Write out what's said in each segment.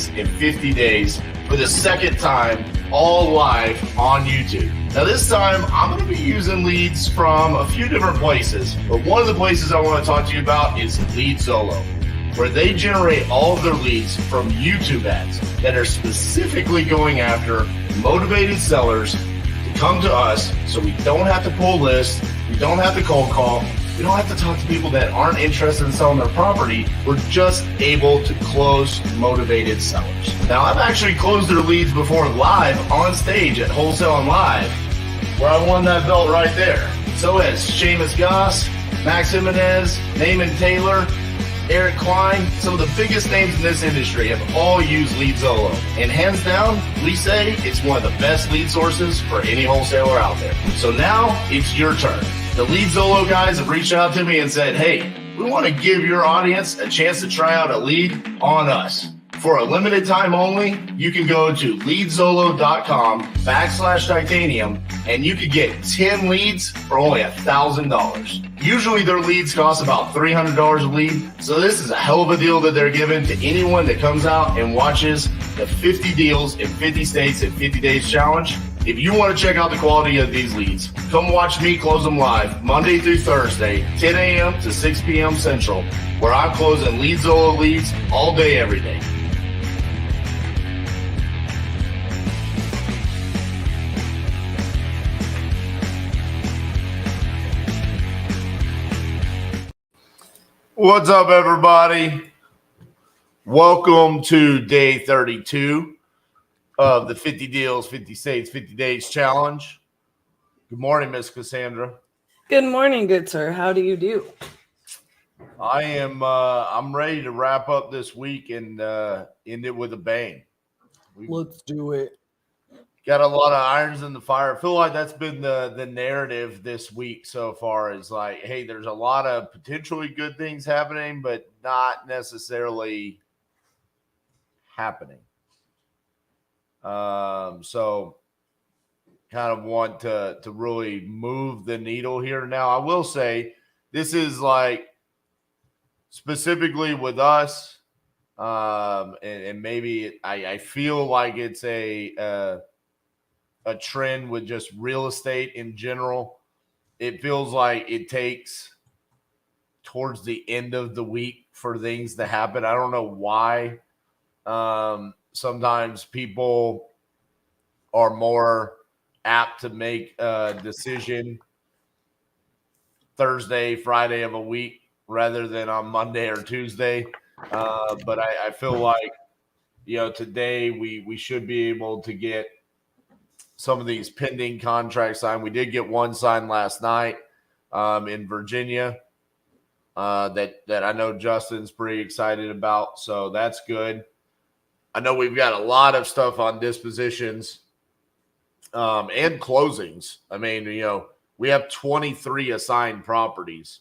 states in 50 days for the second time, all live on YouTube. Now this time, I'm going to be using leads from a few different places, but one of the places I want to talk to you about is LeadZolo, where they generate all of their leads from YouTube ads that are specifically going after motivated sellers to come to us so we don't have to pull lists, we don't have to cold call, we don't have to talk to people that aren't interested in selling their property. We're just able to close motivated sellers. Now, I've actually closed their leads before live on stage at Wholesale and Live, where I won that belt right there. So has Seamus Goss, Max Jimenez, Naaman Taylor, Eric Klein. Some of the biggest names in this industry have all used LeadZolo. And hands down, we say it's one of the best lead sources for any wholesaler out there. So now it's your turn. The LeadZolo guys have reached out to me and said, hey, we want to give your audience a chance to try out a lead on us. For a limited time only, you can go to leadzolo.com/titanium and you can get 10 leads for only $1,000. Usually their leads cost about $300 a lead. So this is a hell of a deal that they're giving to anyone that comes out and watches the 50 deals in 50 states in 50 days challenge. If you want to check out the quality of these leads, come watch me close them live Monday through Thursday, 10 a.m. to 6 p.m. Central, where I'm closing LeadZolo leads all day, every day. What's up, everybody? Welcome to day 32 of the 50 Deals, 50 States, 50 Days Challenge. Good morning, Miss Cassandra. Good morning, good sir. How do you do? I am. I'm ready to wrap up this week and end it with a bang. Let's do it. Got a lot of irons in the fire. I feel like that's been the narrative this week so far. Is like, hey, there's a lot of potentially good things happening, but not necessarily happening. So kind of want to really move the needle here. Now, I will say this is like specifically with us, and maybe I feel like it's a trend with just real estate in general. It feels like it takes towards the end of the week for things to happen. I don't know why. Sometimes people are more apt to make a decision Thursday, Friday of a week rather than on Monday or Tuesday. But I feel like, today we should be able to get some of these pending contracts signed. We did get one signed last night in Virginia that I know Justin's pretty excited about. So that's good. I know we've got a lot of stuff on dispositions and closings. I mean, we have 23 assigned properties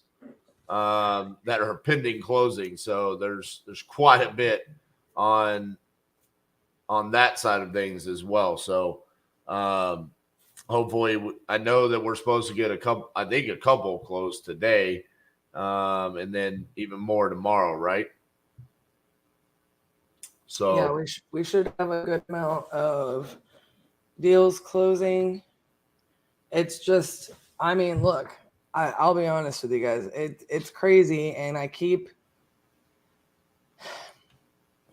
that are pending closing. So there's quite a bit on that side of things as well. So hopefully, I know that we're supposed to get a couple closed today, and then even more tomorrow, right? So yeah, we should have a good amount of deals closing. It's just, I mean, look, I'll be honest with you guys. It's crazy, and I keep,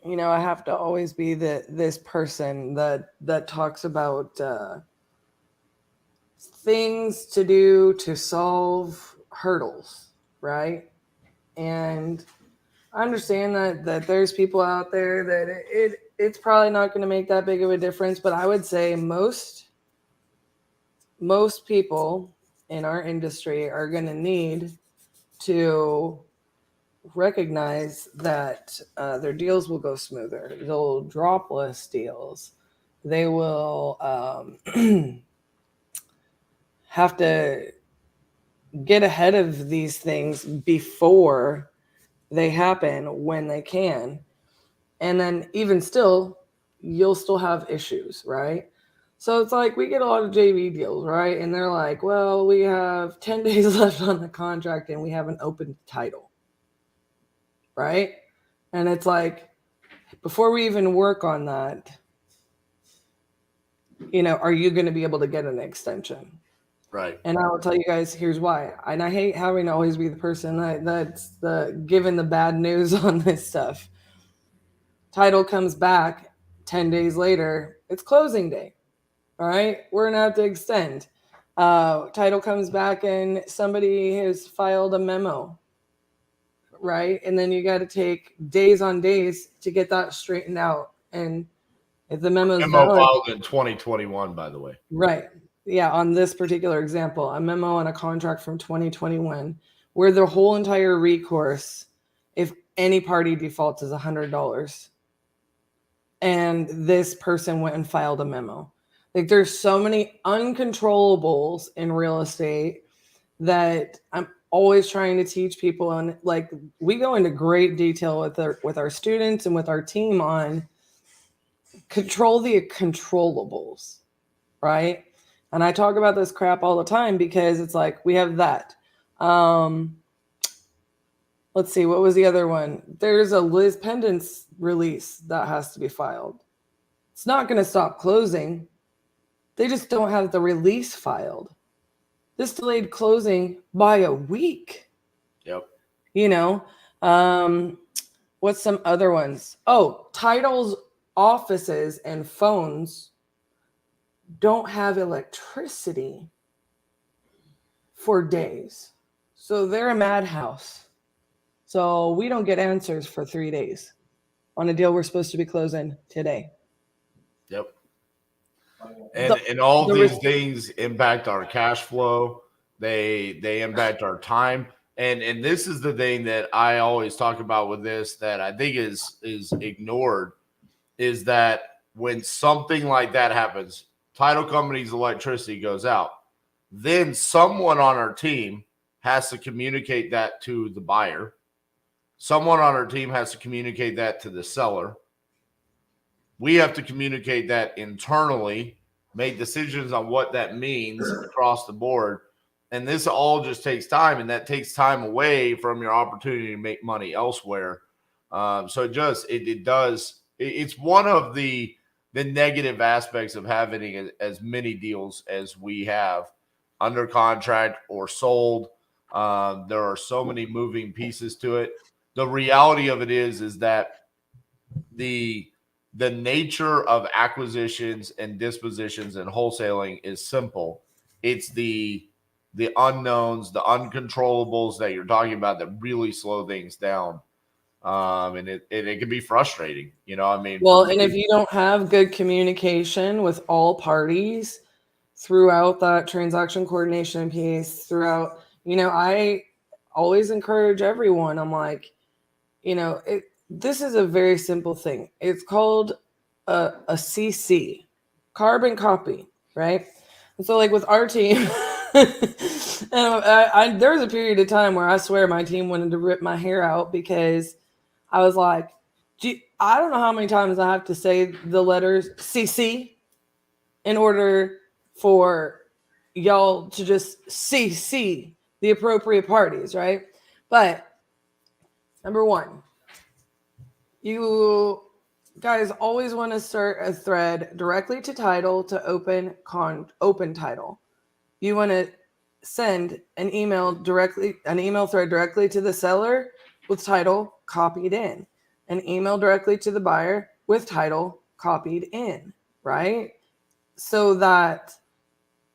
I have to always be this person that talks about things to do to solve hurdles, right? And I understand that there's people out there that it's probably not going to make that big of a difference, but I would say most people in our industry are going to need to recognize that their deals will go smoother. They'll drop less deals. They will have to get ahead of these things before they happen when they can. And then even still, you'll still have issues, right? So it's like we get a lot of JV deals, right? And they're like, well, we have 10 days left on the contract and we haven't opened title, right? And it's like, before we even work on that, are you going to be able to get an extension? Right. And I will tell you guys, here's why. And I hate having to always be the person that's the giving the bad news on this stuff. Title comes back 10 days later. It's closing day. All right. We're going to have to extend. Title comes back and somebody has filed a memo. Right. And then you got to take days on days to get that straightened out. And if the memo is valid, filed in 2021, by the way. Right. Yeah, on this particular example, a memo on a contract from 2021 where the whole entire recourse, if any party defaults, is $100. And this person went and filed a memo. Like, there's so many uncontrollables in real estate that I'm always trying to teach people. And like, we go into great detail with our students and with our team on control the controllables, right? And I talk about this crap all the time because it's like, we have that. Let's see, what was the other one? There's a Liz Pendant's release that has to be filed. It's not going to stop closing. They just don't have the release filed. This delayed closing by a week. Yep. What's some other ones? Oh, titles, offices, and phones don't have electricity for days. So they're a madhouse. So we don't get answers for 3 days on a deal we're supposed to be closing today. Yep. And all these things impact our cash flow. They impact our time. And this is the thing that I always talk about with this that I think is ignored, is that when something like that happens, title company's electricity goes out, then someone on our team has to communicate that to the buyer. Someone on our team has to communicate that to the seller. We have to communicate that internally, make decisions on what that means across the board. And this all just takes time, and that takes time away from your opportunity to make money elsewhere. So it does. It's one of the negative aspects of having as many deals as we have under contract or sold. There are so many moving pieces to it. The reality of it is that the nature of acquisitions and dispositions and wholesaling is simple. It's the unknowns, the uncontrollables that you're talking about that really slow things down. And it can be frustrating, Well, and if you don't have good communication with all parties throughout that transaction coordination piece, throughout, I always encourage everyone. I'm like, this is a very simple thing. It's called a CC, carbon copy, right? And so, like with our team, and there was a period of time where I swear my team wanted to rip my hair out because I was like, I don't know how many times I have to say the letters CC in order for y'all to just CC the appropriate parties, right? But number one, you guys always want to start a thread directly to title to open title. You want to send an email thread directly to the seller with title copied in, an email directly to the buyer with title copied in, right? So that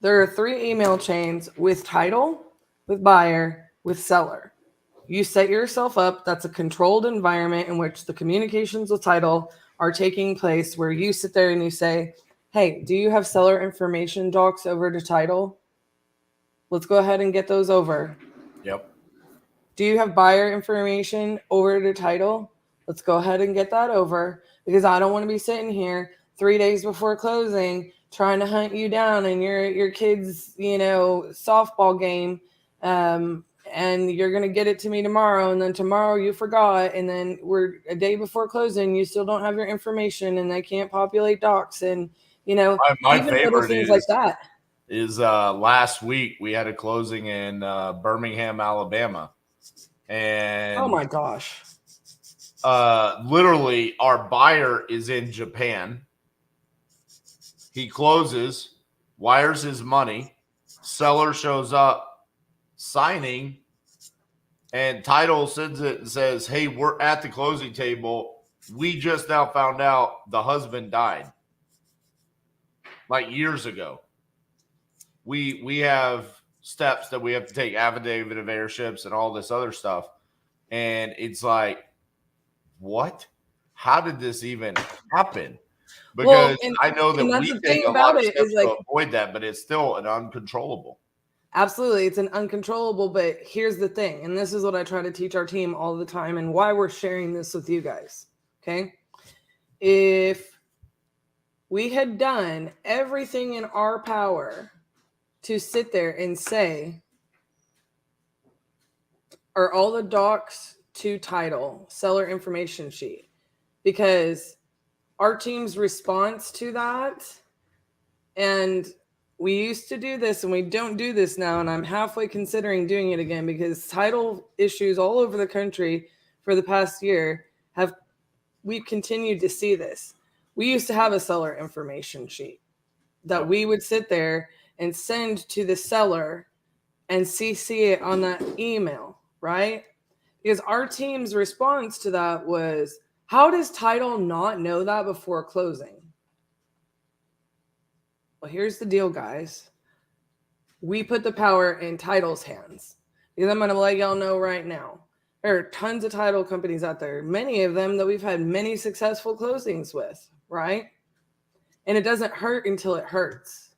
there are 3 email chains with title, with buyer, with seller. You set yourself up. That's a controlled environment in which the communications with title are taking place, where you sit there and you say, hey, do you have seller information docs over to title? Let's go ahead and get those over. Yep. Do you have buyer information over to title? Let's go ahead and get that over, because I don't want to be sitting here 3 days before closing trying to hunt you down in your kid's, softball game. And you're going to get it to me tomorrow. And then tomorrow you forgot. And then we're a day before closing. You still don't have your information and they can't populate docs. And, my even favorite little things like that. Is last week we had a closing in Birmingham, Alabama. And oh my gosh. Literally, our buyer is in Japan. He closes, wires his money, seller shows up, signing, and title sends it and says, "Hey, we're at the closing table. We just now found out the husband died like years ago. We have steps that we have to take, affidavit of heirships and all this other stuff." And it's like, what? How did this even happen? Because I know that that's we the take thing a about lot of it is steps like, to avoid that, but it's still an uncontrollable. absolutely, it's an uncontrollable. But here's the thing, and this is what I try to teach our team all the time, and why we're sharing this with you guys. Okay, if we had done everything in our power to sit there and say, are all the docs to title, seller information sheet, because our team's response to that, and we used to do this and we don't do this now, and I'm halfway considering doing it again because title issues all over the country for the past year we've continued to see this. We used to have a seller information sheet that we would sit there and send to the seller and CC it on that email, right? Because our team's response to that was, how does title not know that before closing? Well, here's the deal, guys. We put the power in title's hands. Because I'm going to let y'all know right now, there are tons of title companies out there, many of them that we've had many successful closings with, right? And it doesn't hurt until it hurts.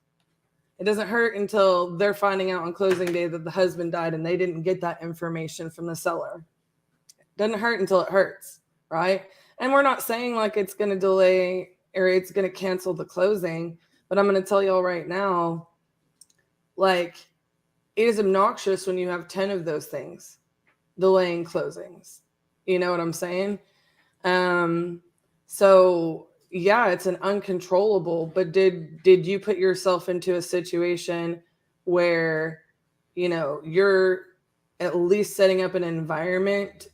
It doesn't hurt until they're finding out on closing day that the husband died and they didn't get that information from the seller. It doesn't hurt until it hurts, right? And we're not saying like it's going to delay or it's going to cancel the closing, but I'm going to tell y'all right now, like, it is obnoxious when you have 10 of those things delaying closings. You know what I'm saying? So yeah, it's an uncontrollable, but did you put yourself into a situation where, you know, you're at least setting up an environment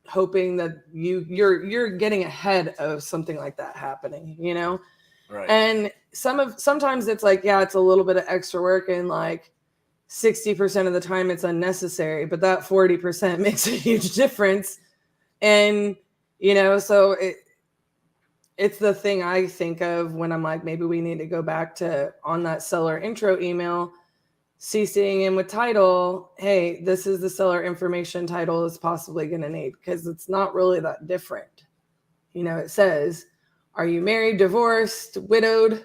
hoping that you're getting ahead of something like that happening, you know? Right. And sometimes it's like, yeah, it's a little bit of extra work, and like 60% of the time it's unnecessary, but that 40% makes a huge difference. And, you know, so it's the thing I think of when I'm like, maybe we need to go back to on that seller intro email, CCing in with title. Hey, this is the seller information title is possibly going to need, because it's not really that different. You know, it says, are you married, divorced, widowed?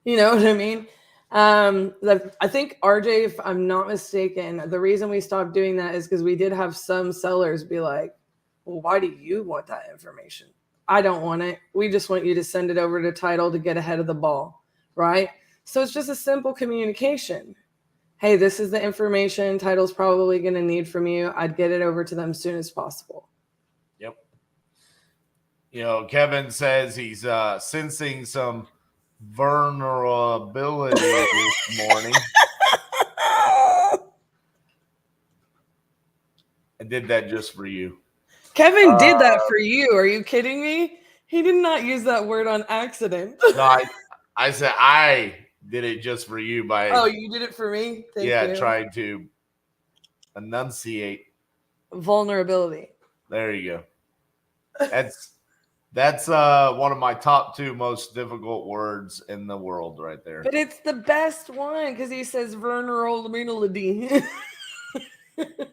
You know what I mean? I think RJ, if I'm not mistaken, the reason we stopped doing that is because we did have some sellers be like, well, why do you want that information? I don't want it. We just want you to send it over to title to get ahead of the ball, right? So it's just a simple communication. Hey, this is the information title's probably going to need from you. I'd get it over to them as soon as possible. Yep. You know, Kevin says he's sensing some vulnerability this morning. I did that just for you. Kevin did that for you. Are you kidding me? He did not use that word on accident. No, I said I did it just for you by. Oh, you did it for me? Thank you. Trying to enunciate vulnerability. There you go. That's one of my top 2 most difficult words in the world right there. But it's the best one because he says vulnerability.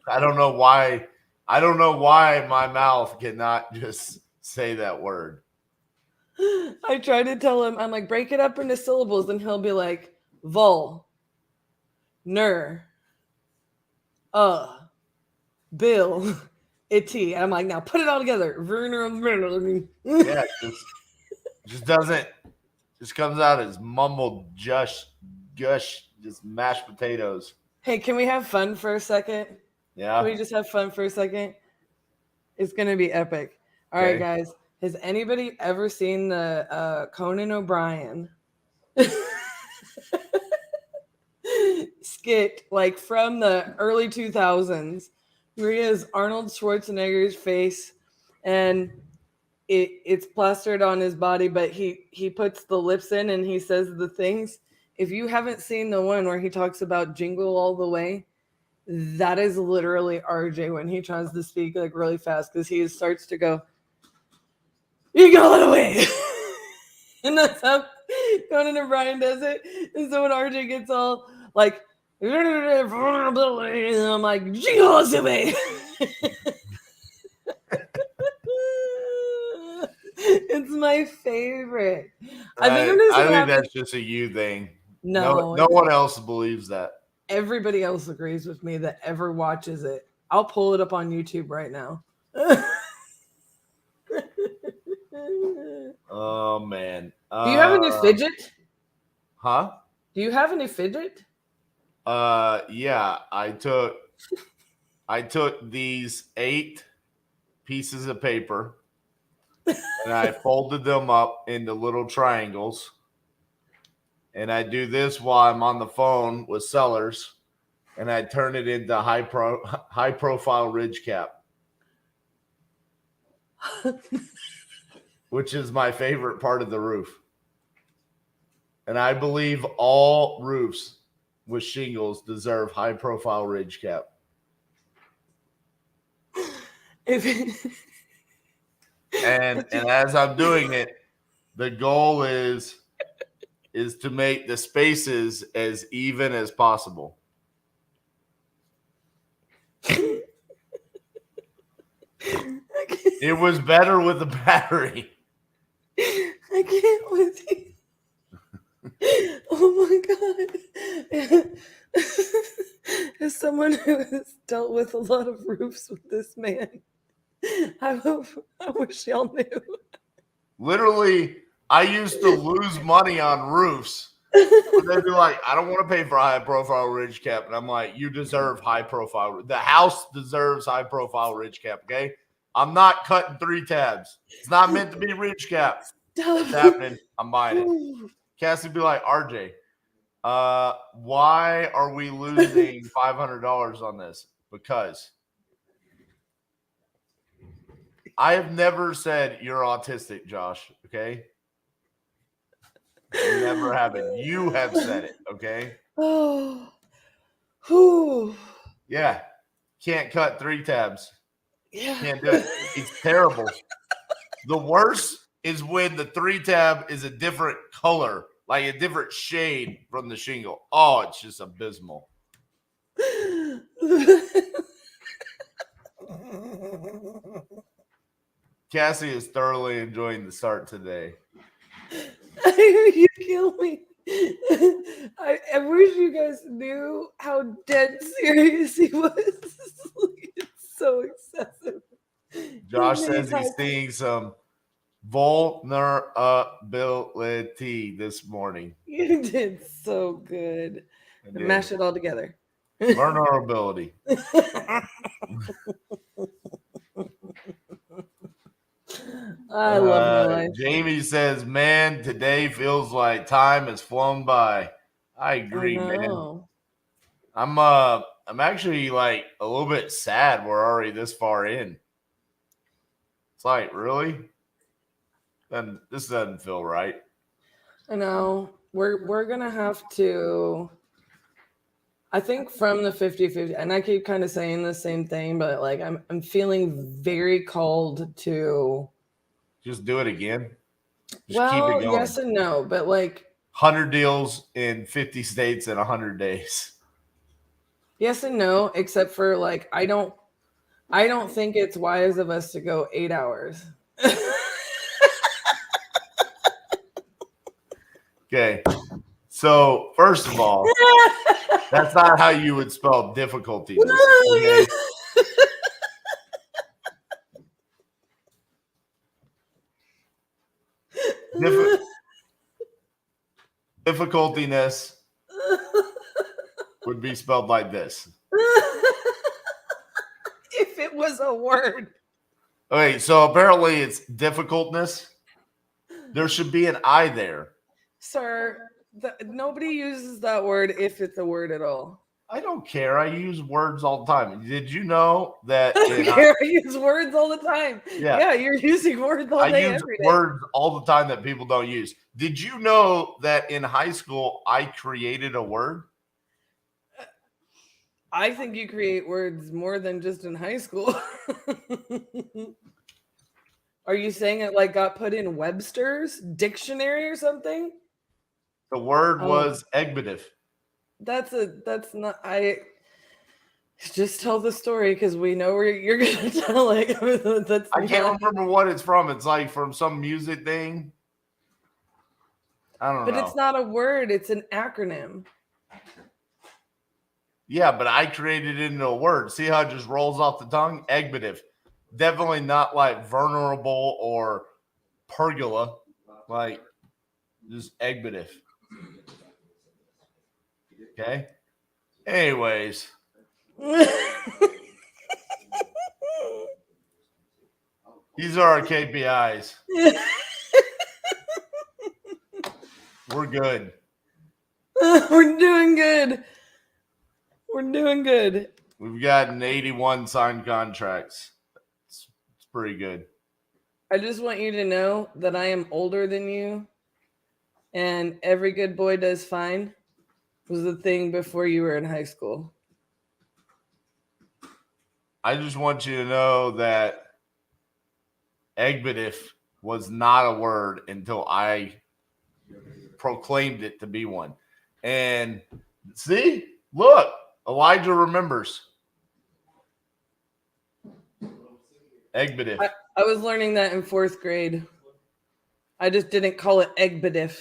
I don't know why my mouth cannot just say that word. I try to tell him, I'm like, break it up into syllables, and he'll be like, vul, ner, bill, itty. I'm like, now put it all together. Yeah, just doesn't, just comes out as mumbled gush, just mashed potatoes. Hey, can we have fun for a second? Yeah. Can we just have fun for a second? It's going to be epic. All right, guys. Has anybody ever seen the Conan O'Brien skit, like from the early 2000s, where he has Arnold Schwarzenegger's face and it's plastered on his body, but he puts the lips in and he says the things. If you haven't seen the one where he talks about jingle all the way, that is literally RJ when he tries to speak like really fast, because he starts to go, you go all the way. And that's how Conan O'Brien does it. And so when RJ gets all like, I'm like, jingle all the way. It's my favorite. I think I'm just I gonna think have that's just a you thing. No, No one else believes that. everybody else agrees with me that ever watches it. I'll pull it up on YouTube right now. Oh man. Do you have any fidget? Huh? Do you have any fidget? Yeah, I took these 8 pieces of paper and I folded them up into little triangles. And I do this while I'm on the phone with sellers, and I turn it into high profile ridge cap, which is my favorite part of the roof. And I believe all roofs with shingles deserve high profile ridge cap. And as I'm doing it, the goal is to make the spaces as even as possible. It was better with the battery. I can't with you. Oh my god. As someone who has dealt with a lot of roofs with this man, I wish y'all knew. Literally, I used to lose money on roofs. They'd be like, I don't want to pay for a high profile ridge cap. And I'm like, you deserve high profile. The house deserves high profile ridge cap. Okay. I'm not cutting 3 tabs. It's not meant to be ridge cap. It's happening. I'm buying it. Cassie would be like, RJ, why are we losing $500 on this? Because I have never said you're autistic, Josh. Okay. Never happened. You have said it. Okay. Oh. Whew. Yeah. Can't cut 3 tabs. Yeah. Can't do it. It's terrible. The worst is when the 3 tab is a different color, like a different shade from the shingle. Oh, it's just abysmal. Cassie is thoroughly enjoying the start today. You kill me. I wish you guys knew how dead serious he was. It's so excessive. Josh says he's seeing some vulnerability this morning. You did so good. Mash it all together. Vulnerability. I love my life. Jamie says, man, today feels like time has flown by. I agree, man. I'm actually like a little bit sad we're already this far in. It's like, really? Then this doesn't feel right. I know. We're gonna have to, I think, from the 50-50, and I keep kind of saying the same thing, but like I'm feeling very called to just do it again. Just keep it going. Yes and no, but like 100 deals in 50 states in 100 days. Yes and no, except for like I don't think it's wise of us to go 8 hours. Okay. So, first of all, that's not how you would spell difficulty. Okay? Difficultiness would be spelled like this. If it was a word. Okay, so apparently it's difficultness. There should be an I there. Sir, nobody uses that word if it's a word at all. I don't care. I use words all the time. Did you know that? I use words all the time. Yeah, you're using words all I day, use every day. words all the time that people don't use. Did you know that in high school I created a word? I think you create words more than just in high school. Are you saying it like got put in Webster's dictionary or something? The word Oh, was egbative. that's not. I just tell the story because we know where you're gonna tell it. I can't remember what it's from. It's like from some music thing. I don't know. But it's not a word, it's an acronym. Yeah, but I created it into a word. See how it just rolls off the tongue? Egbative. Definitely not like vulnerable or pergola. Like just egbative. Okay. Anyways, these are our KPIs. We're good. We're doing good. We're doing good. We've gotten 81 signed contracts. It's pretty good. I just want you to know that I am older than you, and every good boy does fine was the thing before you were in high school. I just want you to know that egbative was not a word until I proclaimed it to be one. And see, look, Elijah remembers. Egbative. I was learning that in 4th grade. I just didn't call it egbative.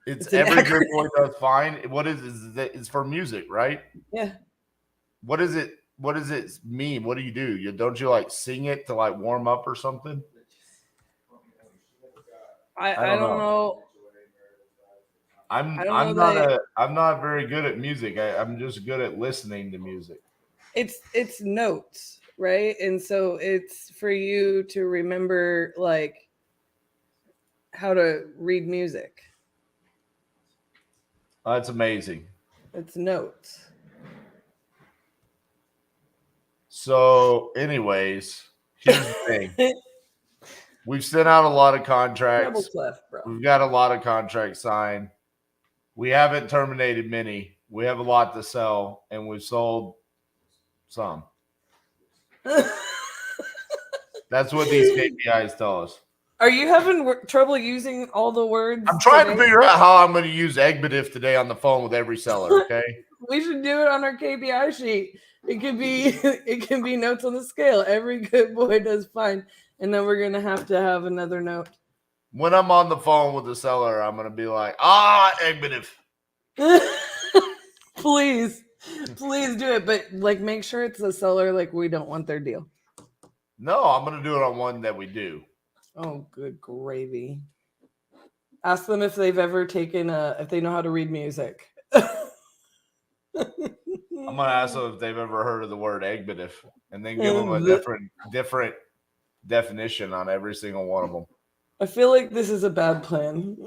It's every good boy does fine. What is it? It's for music, right? Yeah. What is it? What does it mean? What do? Don't you like sing it to like warm up or something? I don't know. I'm not very good at music. I'm just good at listening to music. It's notes, right? And so it's for you to remember like how to read music. That's amazing. It's notes. So, anyways, here's the thing. We've sent out a lot of contracts. We've got a lot of contracts signed. We haven't terminated many. We have a lot to sell, and we've sold some. That's what these KPIs tell us. Are you having trouble using all the words? I'm trying to figure out how I'm going to use egbative today on the phone with every seller. Okay. We should do it on our KPI sheet. It can be notes on the scale. Every good boy does fine, and then we're gonna have to have another note. When I'm on the phone with the seller, I'm gonna be like, egbative. Please do it, but like make sure it's a seller like we don't want their deal. No, I'm gonna do it on one that we do. Oh, good gravy. Ask them if they've ever taken if they know how to read music. I'm gonna ask them if they've ever heard of the word egbative, and then give them a different definition on every single one of them. I feel like this is a bad plan.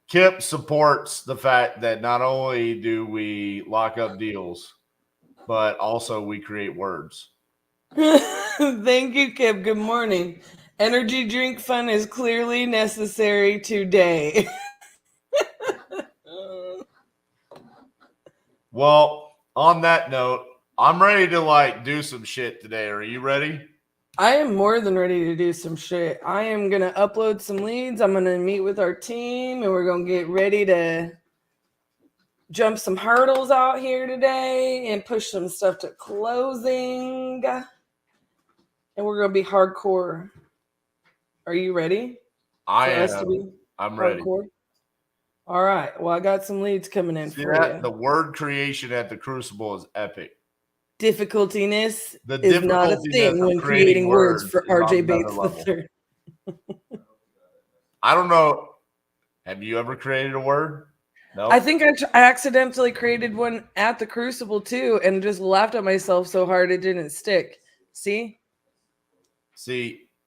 Kip supports the fact that not only do we lock up deals, but also we create words. Thank you, Kip. Good morning. Energy drink fun is clearly necessary today. Well, on that note, I'm ready to do some shit today. Are you ready? I am more than ready to do some shit. I am going to upload some leads. I'm going to meet with our team and we're going to get ready to jump some hurdles out here today and push some stuff to closing. And we're going to be hardcore. Are you ready? I am. I'm ready. All right. Well, I got some leads coming in for you. The word creation at the Crucible is epic. Difficultiness is not a thing when creating words for RJ Bates III. I don't know. Have you ever created a word? No. I think I accidentally created one at the Crucible too, and just laughed at myself so hard it didn't stick. See,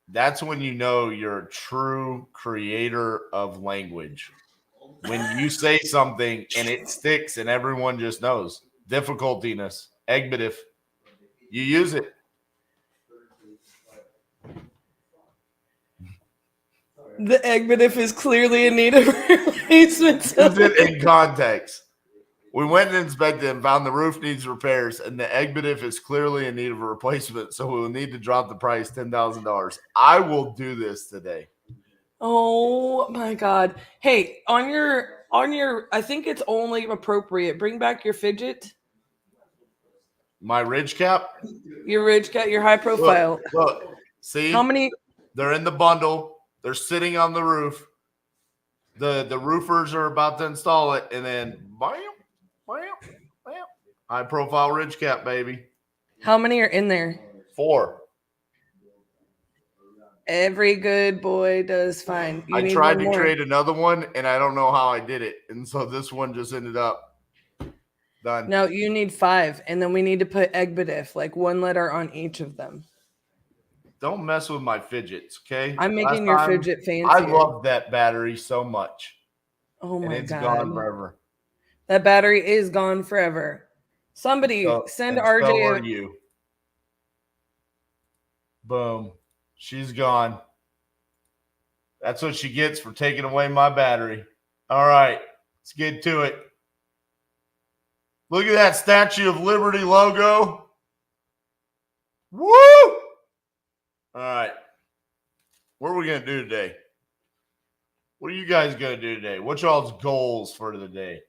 that's when you know you're a true creator of language. when you say something and it sticks and everyone just knows. Difficultiness, egbitif. You use it. The egbitif is clearly in need of replacement. Use it in context. We went and inspected and found the roof needs repairs, and the egbitif is clearly in need of a replacement, so we will need to drop the price $10,000. I will do this today. Oh my God. Hey, on your I think it's only appropriate. Bring back your fidget. My ridge cap? Your ridge cat, your high profile. Look. See? How many? They're in the bundle. They're sitting on the roof. The roofers are about to install it, and then bam, bam, bam. High profile ridge cap, baby. How many are in there? 4. Every good boy does fine. I tried to create another one, and I don't know how I did it. And so this one just ended up done. No, you need 5, and then we need to put egbitif, like 1 letter on each of them. Don't mess with my fidgets, okay? I'm making your fidget fancy. I love that battery so much. Oh my God. And it's gone forever. That battery is gone forever. Somebody send RJ. So are you. Boom. She's gone. That's what she gets for taking away my battery. All right. Let's get to it. Look at that Statue of Liberty logo. Woo! All right. What are we going to do today? What are you guys going to do today? What's y'all's goals for the day?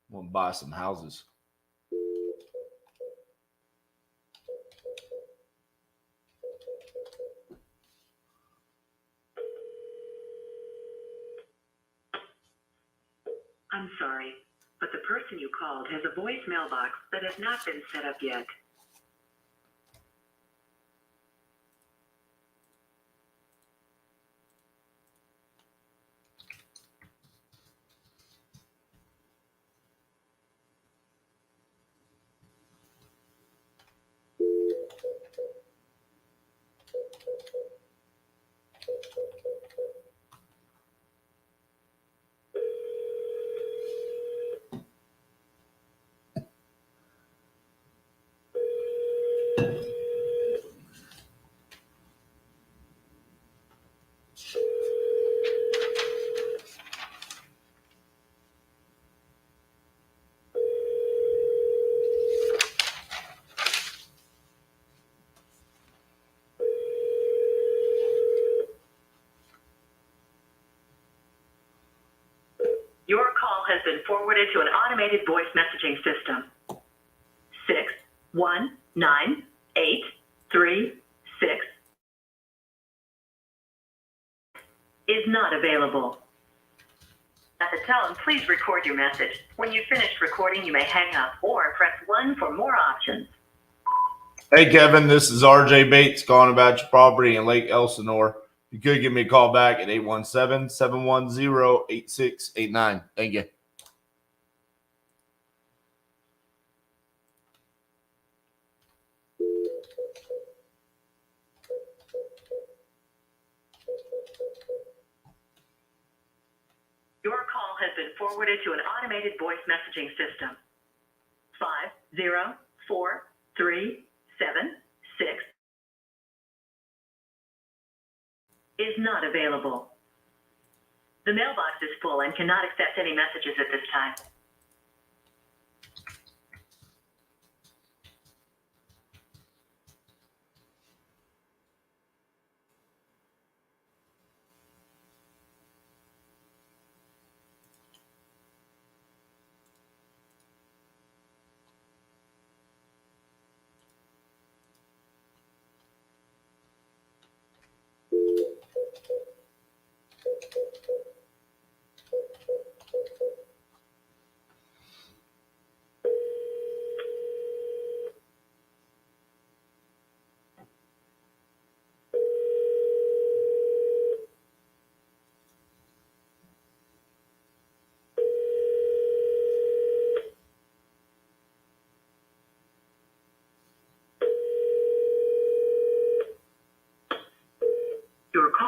I'm going to buy some houses. I'm sorry, but the person you called has a voice mailbox that has not been set up yet. Your call has been forwarded to an automated voice messaging system. 619836 is not available. At the tone, please record your message. When you've finished recording, you may hang up or press 1 for more options. Hey, Kevin, this is RJ Bates calling about your property in Lake Elsinore. You could give me a call back at 817-710-8689. Thank you. Your call has been forwarded to an automated voice messaging system. 504376 is not available. The mailbox is full and cannot accept any messages at this time.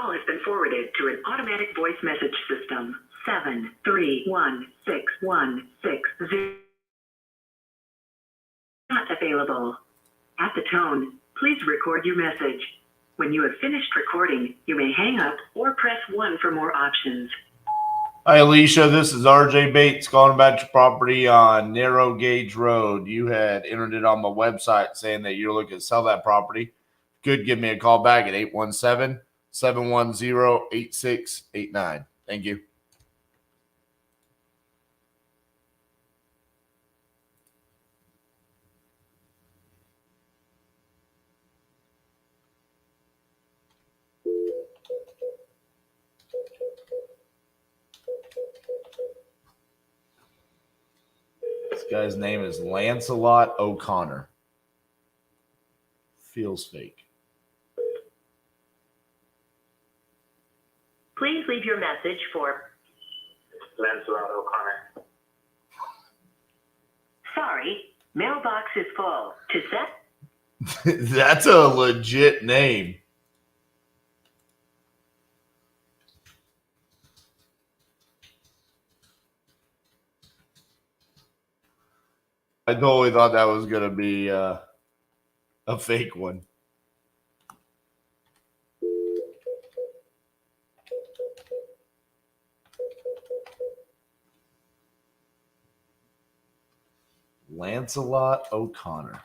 call has been forwarded to an automatic voice message system. 7316160 not available. At the tone, please record your message. When you have finished recording, you may hang up or press 1 for more options. Hi, Alicia. This is RJ Bates calling about your property on Narrow Gauge Road. You had entered it on my website saying that you're looking to sell that property. Could give me a call back at 817-710-8689. Thank you. This guy's name is Lancelot O'Connor. Feels fake. Please leave your message for Lancelot O'Connor. sorry, mailbox is full. To set That's a legit name. I totally thought that was going to be a fake one. Lancelot O'Connor.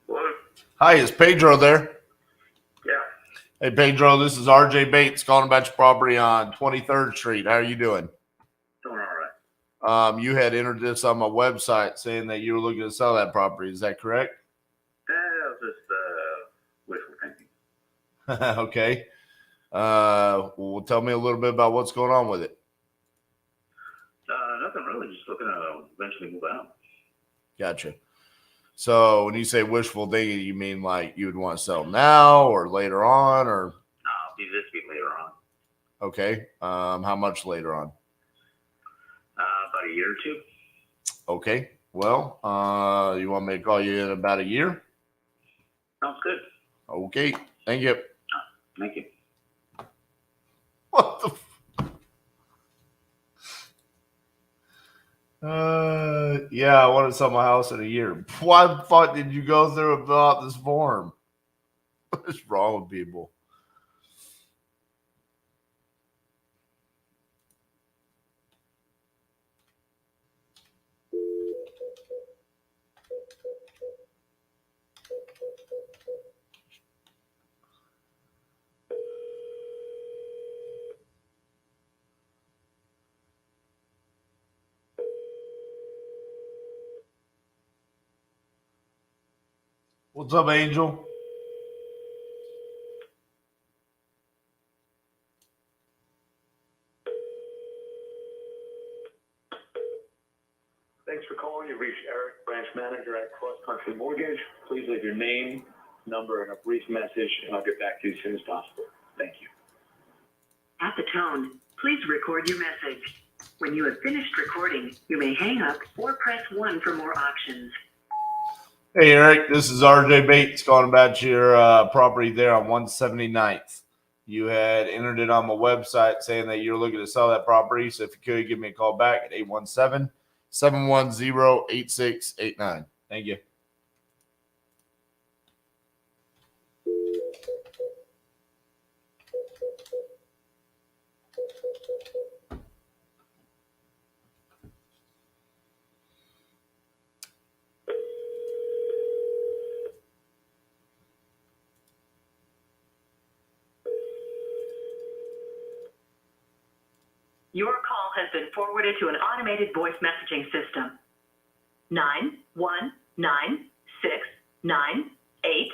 Well, Hi, is Pedro there? yeah, Hey, Pedro, this is RJ Bates calling about your property on 23rd Street. How are you doing? doing all right. You had entered this on my website saying that you were looking to sell that property. Is that correct? That was just wishful thinking. Okay. Well, tell me a little bit about what's going on with it. Nothing really. Just looking to eventually move out. Gotcha. So when you say wishful thinking, you mean like you would want to sell now or later on, or No, I'll be this week later on. okay? How much later on? About a year or two. Okay. Well, you want me to call you in about a year? Sounds good. Okay. Thank you. Thank you. What the? Yeah, I want to sell my house in a year. Why the fuck did you go through about this form? What is wrong with people? What's up, Angel? Thanks for calling. You've reached Eric, branch manager at Cross Country Mortgage. Please leave your name, number, and a brief message, and I'll get back to you as soon as possible. Thank you. at the tone, please record your message. When you have finished recording, you may hang up or press 1 for more options. Hey, Eric, this is RJ Bates calling about your property there on 179th. You had entered it on my website saying that you're looking to sell that property. So if you could, give me a call back at 817-710-8689. Thank you. Your call has been forwarded to an automated voice messaging system. 919698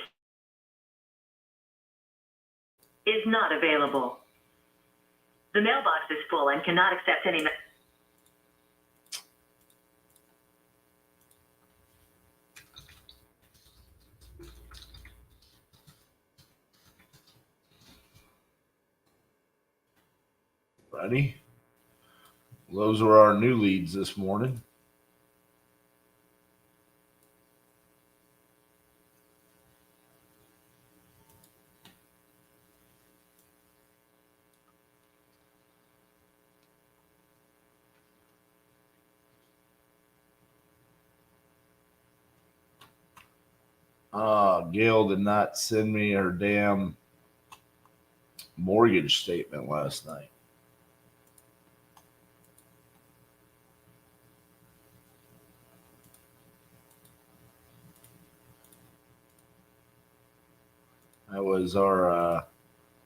is not available. The mailbox is full and cannot accept any Ready? Those are our new leads this morning. Gail did not send me her damn mortgage statement last night. That was our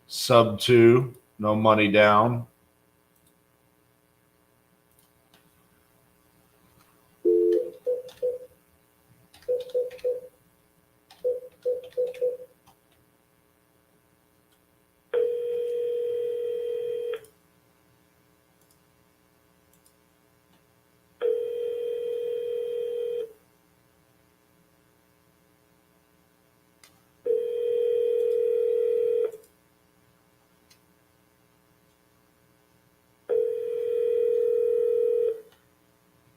sub 2, no money down.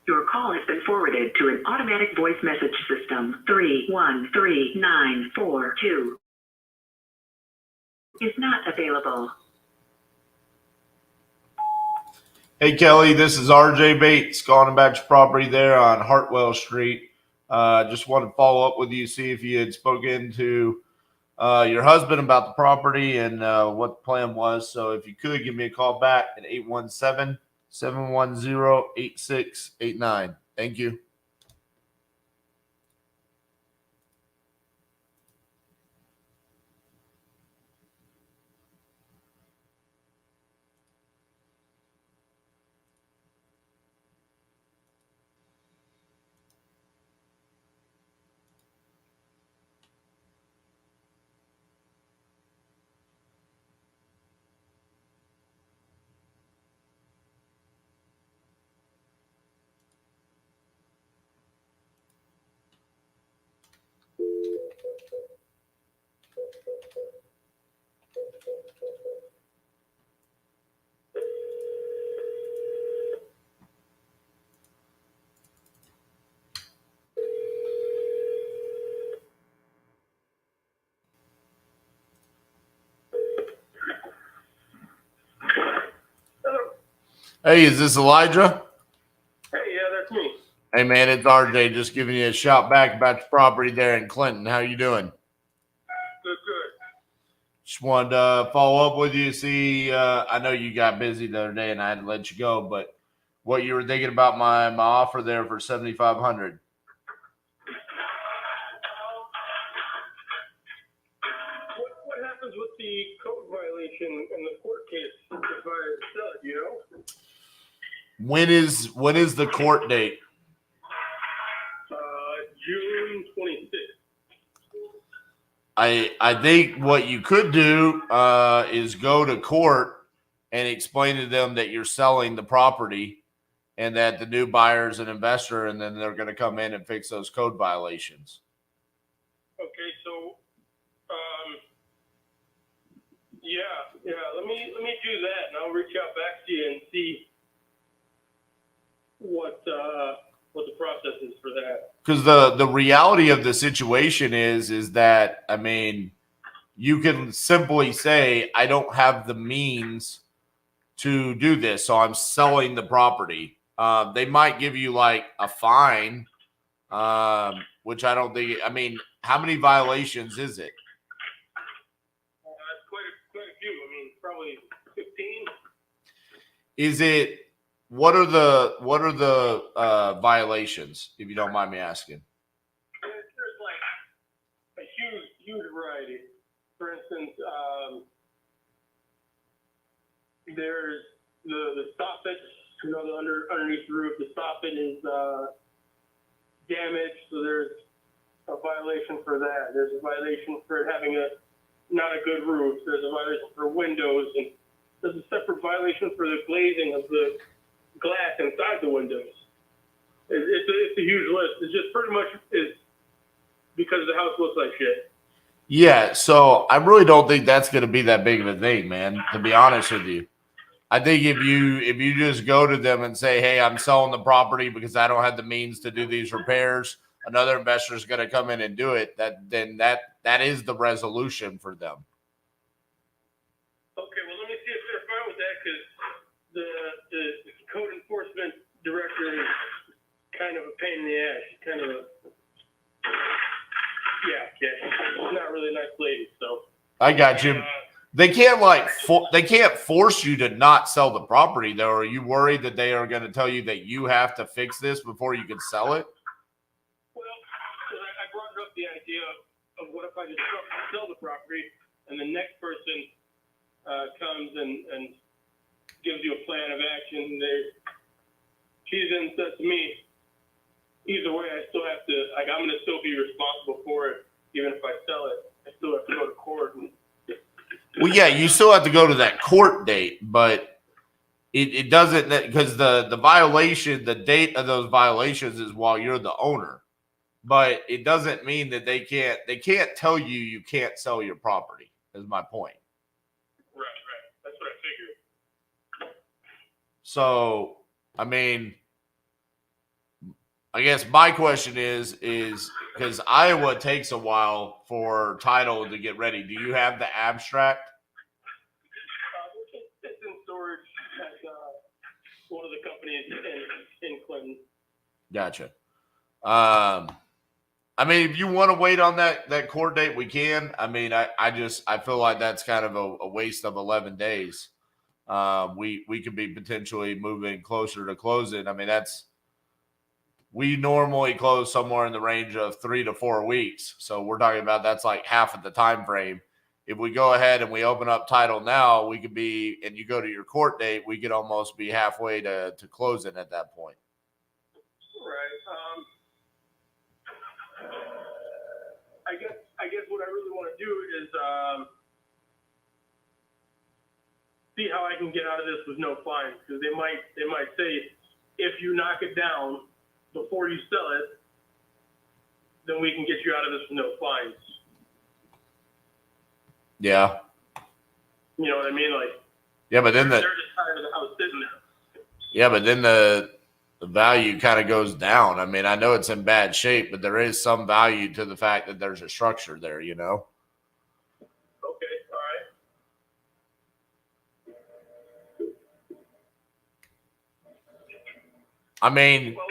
Your call has been forwarded to an automatic voice message system. 313942 is not available. Hey, Kelly, this is RJ Bates calling about your property there on Hartwell Street. Just wanted to follow up with you, see if you had spoken to your husband about the property and what the plan was. So if you could, give me a call back at 817-710-8689. Thank you. Hey, is this Elijah? Hey, yeah, that's me. Hey, man, it's RJ. Just giving you a shout back about your property there in Clinton. How you doing? Good. Just wanted to follow up with you, see. I know you got busy the other day and I had to let you go, but what you were thinking about my offer there for $7,500. What happens with the code violation in the court case if I sell it, you know? When is the court date? June 26th. I think what you could do is go to court and explain to them that you're selling the property and that the new buyer is an investor, and then they're going to come in and fix those code violations. Okay, so yeah. Let me do that, and I'll reach out back to you and see what the process is for that. Because the reality of the situation is that, I mean, you can simply say, I don't have the means to do this, so I'm selling the property. They might give you like a fine, which I don't think. I mean, how many violations is it? Quite a few. I mean, probably 15. Is it? What are the violations, if you don't mind me asking? There's like a huge variety. For instance, there's the soffit, you know, the underneath the roof. The soffit is damaged, so there's a violation for that. There's a violation for having not a good roof. There's a violation for windows, and there's a separate violation for the glazing of the glass inside the windows. It's a huge list. It's just pretty much is because the house looks like shit. Yeah, so I really don't think that's going to be that big of a thing, man, to be honest with you. I think if you just go to them and say, hey, I'm selling the property because I don't have the means to do these repairs, another investor is going to come in and do it, that is the resolution for them. Okay, well, let me see if they're fine with that, because the code enforcement director is kind of a pain in the ass. Kind of a She's not really a nice lady, so. I got you. They can't they can't force you to not sell the property though. Are you worried that they are going to tell you that you have to fix this before you can sell it? Well, I brought up the idea of what if I just sell the property and the next person comes and gives you a plan of action. She then says to me, either way, I still have to, like, I'm going to still be responsible for it, even if I sell it. I still have to go to court. Well, yeah, you still have to go to that court date, but it doesn't, because the violation, the date of those violations is while you're the owner. But it doesn't mean that they can't tell you can't sell your property, is my point. Right. That's what I figured. So, I mean, I guess my question is because Iowa takes a while for title to get ready. Do you have the abstract? It's in storage at one of the companies in Clinton. Gotcha. I mean, if you want to wait on that court date, we can. I mean, I feel like that's kind of a waste of 11 days. We could be potentially moving closer to closing. I mean, we normally close somewhere in the range of 3 to 4 weeks. So we're talking about that's like half of the time frame. If we go ahead and we open up title now, we could be, and you go to your court date, we could almost be halfway to closing at that point. Right. I guess what I really want to do is see how I can get out of this with no fines, because they might say if you knock it down before you sell it, then we can get you out of this with no fines. Yeah. You know what I mean? Like, yeah, but then they're just tired of the house sitting there. Yeah, but then the value kind of goes down. I mean, I know it's in bad shape, but there is some value to the fact that there's a structure there, you know? Okay, all right. I mean, Well,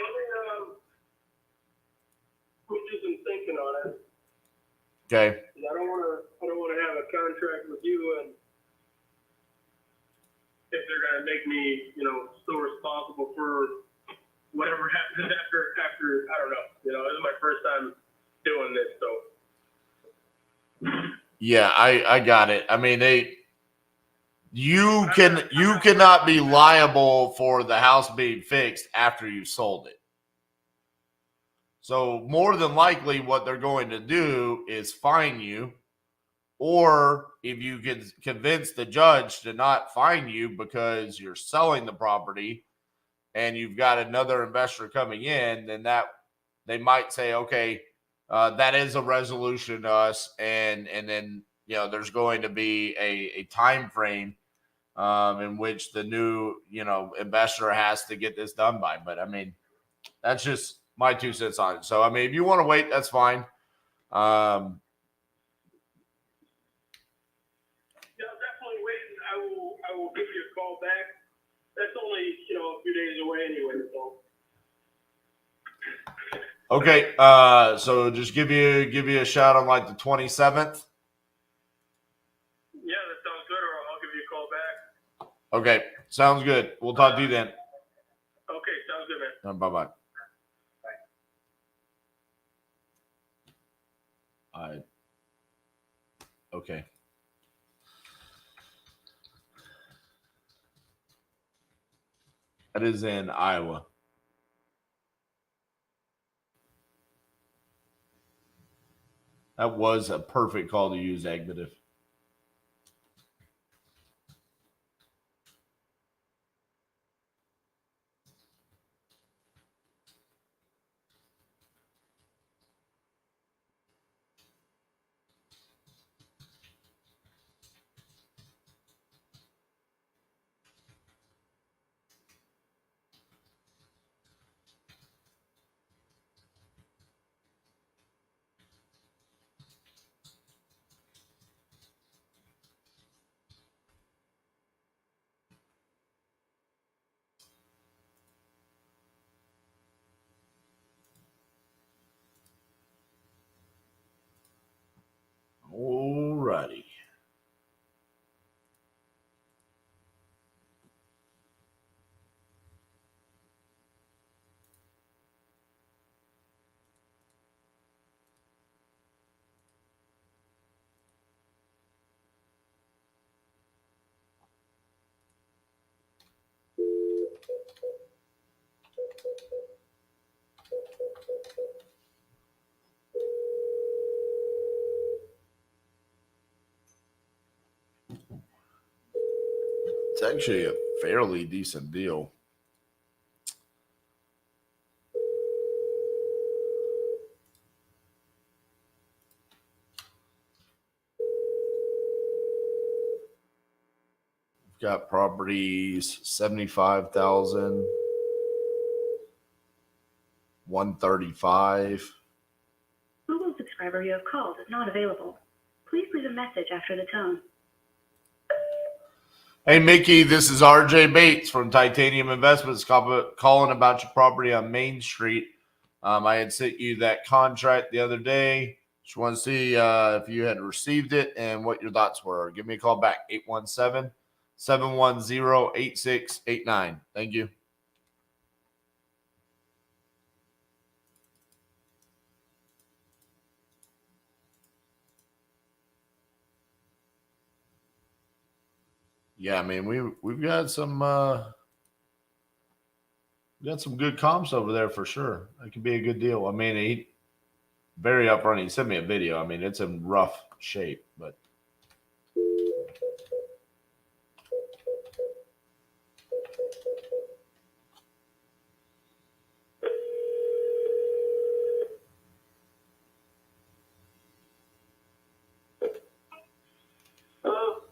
let me do some thinking on it. okay. I don't want to have a contract with you, and if they're going to make me, still responsible for whatever happens after, I don't know. This is my first time doing this, so. Yeah, I got it. I mean, you cannot be liable for the house being fixed after you sold it. So more than likely what they're going to do is fine you, or if you can convince the judge to not fine you because you're selling the property and you've got another investor coming in, then that they might say, okay, that is a resolution to us, and then there's going to be a time frame in which the new investor has to get this done by. But I mean, that's just my 2 cents on it. So I mean, if you want to wait, that's fine. Yeah, definitely wait. I will give you a call back. That's only a few days away anyway. So. Okay, so just give you a shot on like the 27th. Yeah, that sounds good, or I'll give you a call back. Okay, sounds good. We'll talk to you then. Okay, sounds good, man. Bye-bye. Okay. That is in Iowa. That was a perfect call to use, Agbative. It's actually a fairly decent deal. We've got properties 75,000, 135. Google subscriber you have called is not available. Please leave a message after the tone. Hey, Mickey, this is RJ Bates from Titanium Investments calling about your property on Main Street. I had sent you that contract the other day. Just want to see if you had received it and what your thoughts were. Give me a call back, 817-710-8689. Thank you. Yeah, I mean, we've got some good comps over there for sure. That could be a good deal. I mean, he very upfront. He sent me a video. I mean, it's in rough shape, but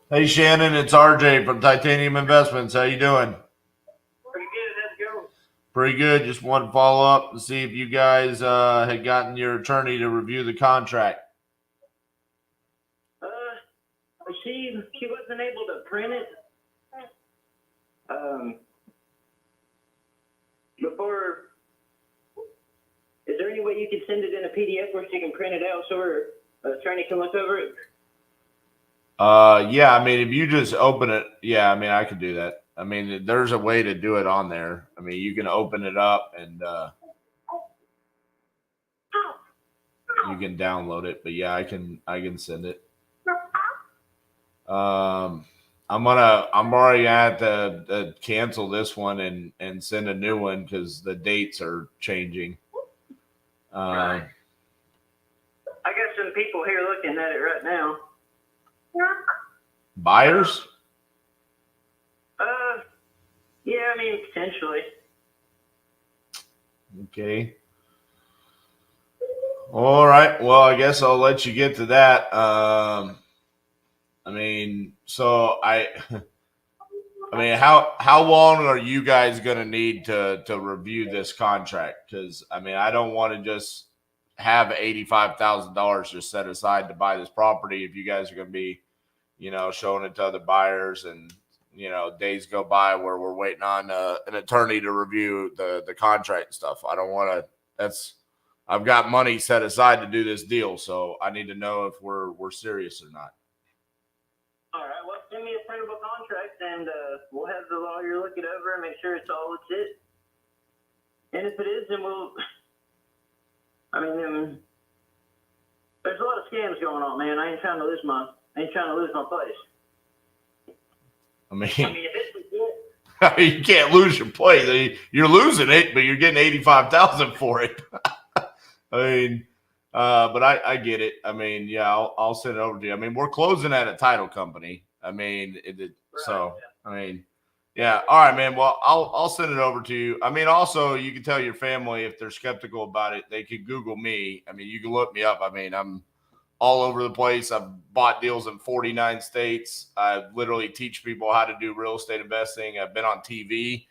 hey, Shannon, it's RJ from Titanium Investments. How you doing? Pretty good. Let's go. Pretty good. Just wanted to follow up and see if you guys had gotten your attorney to review the contract. She wasn't able to print it. Before, is there any way you could send it in a PDF where she can print it out so her attorney can look over it? Yeah, I mean, if you just open it, yeah, I mean, I could do that. I mean, there's a way to do it on there. I mean, you can open it up and you can download it, but yeah, I can send it. I'm already at the cancel this one and send a new one because the dates are changing. Right. I got some people here looking at it right now. Buyers? Yeah, I mean, potentially. Okay. All right. Well, I guess I'll let you get to that. I mean, so I mean, how long are you guys going to need to review this contract? Because I mean, I don't want to just have $85,000 just set aside to buy this property if you guys are going to be, showing it to other buyers and days go by where we're waiting on an attorney to review the contract and stuff. I don't want to. I've got money set aside to do this deal, so I need to know if we're serious or not. All right, well, send me a printable contract, and we'll have the lawyer look it over and make sure it's all legit. And if it is, then we'll. I mean, there's a lot of scams going on, man. I ain't trying to lose my place. I mean, if it's legit, you can't lose your place. You're losing it, but you're getting $85,000 for it. I mean, but I get it. I mean, yeah, I'll send it over to you. I mean, we're closing at a title company. I mean, so I mean, yeah. All right, man. Well, I'll send it over to you. I mean, also you can tell your family if they're skeptical about it, they could Google me. I mean, you can look me up. I mean, I'm all over the place. I've bought deals in 49 states. I literally teach people how to do real estate investing. I've been on TV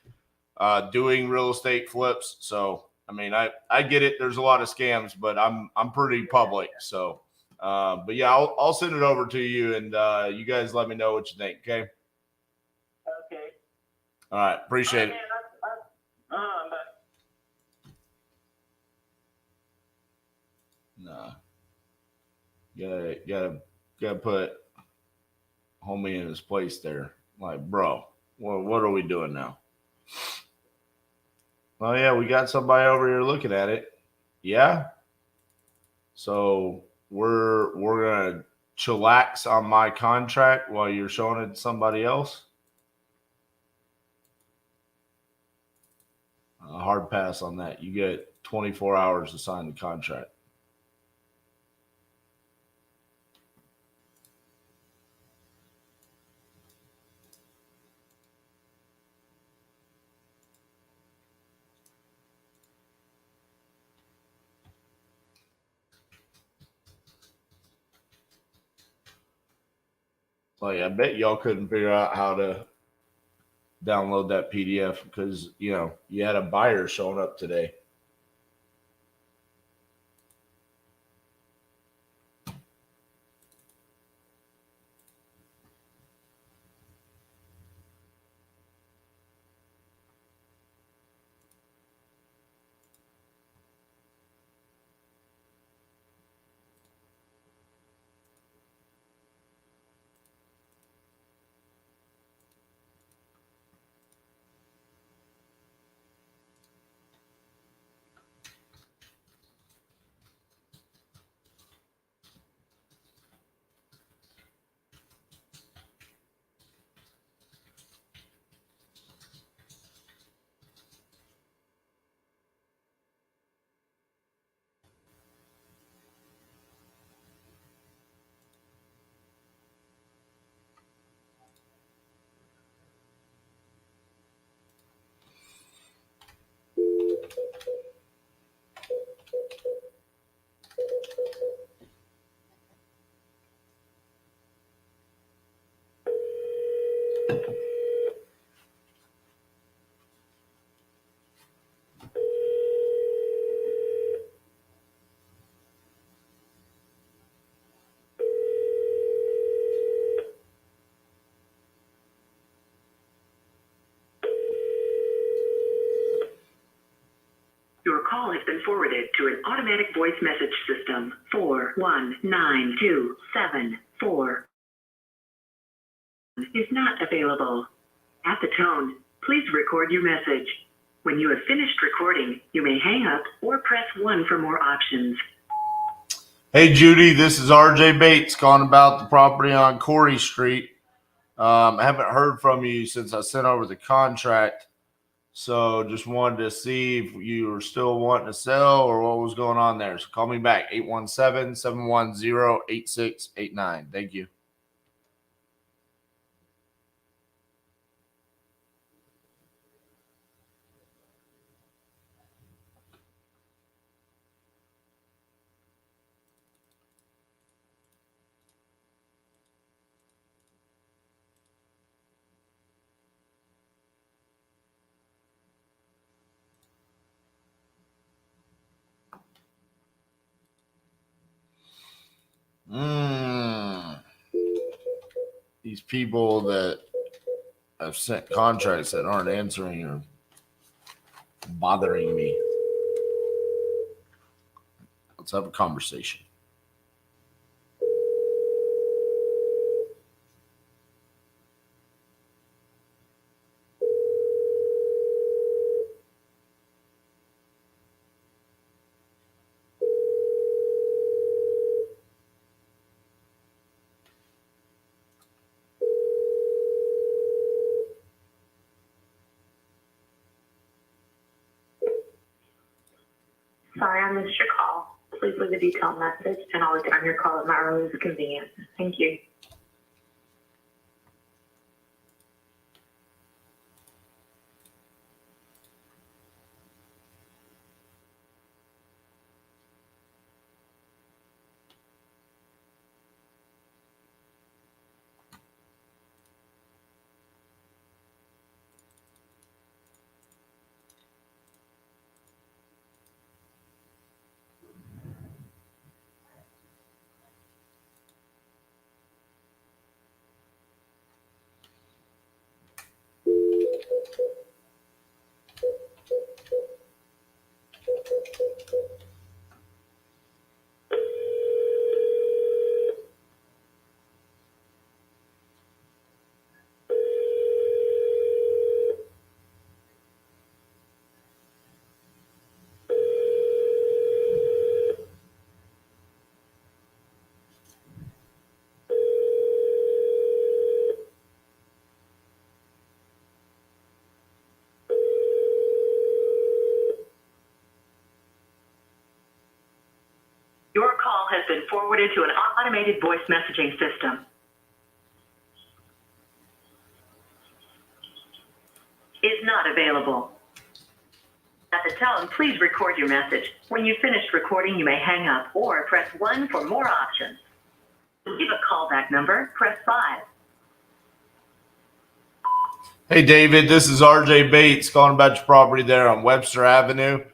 doing real estate flips. So, I mean, I get it. There's a lot of scams, but I'm pretty public. So, but yeah, I'll send it over to you and you guys let me know what you think. Okay. okay. All right. Appreciate it. Nah. Gotta put homie in his place there. Like, bro, what are we doing now? Oh yeah, we got somebody over here looking at it. Yeah. So we're gonna chillax on my contract while you're showing it to somebody else. A hard pass on that. You get 24 hours to sign the contract. Like, I bet y'all couldn't figure out how to download that PDF because, you had a buyer showing up today. Your call has been forwarded to an automatic voice message system. 41927 is not available. At the tone, please record your message. When you have finished recording, you may hang up or press 1 for more options. Hey, Judy, this is RJ Bates calling about the property on Corey Street. I haven't heard from you since I sent over the contract. So just wanted to see if you were still wanting to sell or what was going on there. So call me back, 817-710-8689. Thank you. These people that have sent contracts that aren't answering are bothering me. Let's have a conversation. Sorry I missed your call. Please leave a detailed message and I'll return your call at my earliest convenience. Thank you. call has been forwarded to an automated voice messaging system. Is not available. At the tone, please record your message. When you've finished recording, you may hang up or press 1 for more options. To leave a callback number, press 5. Hey, David, this is RJ Bates calling about your property there on Webster Avenue.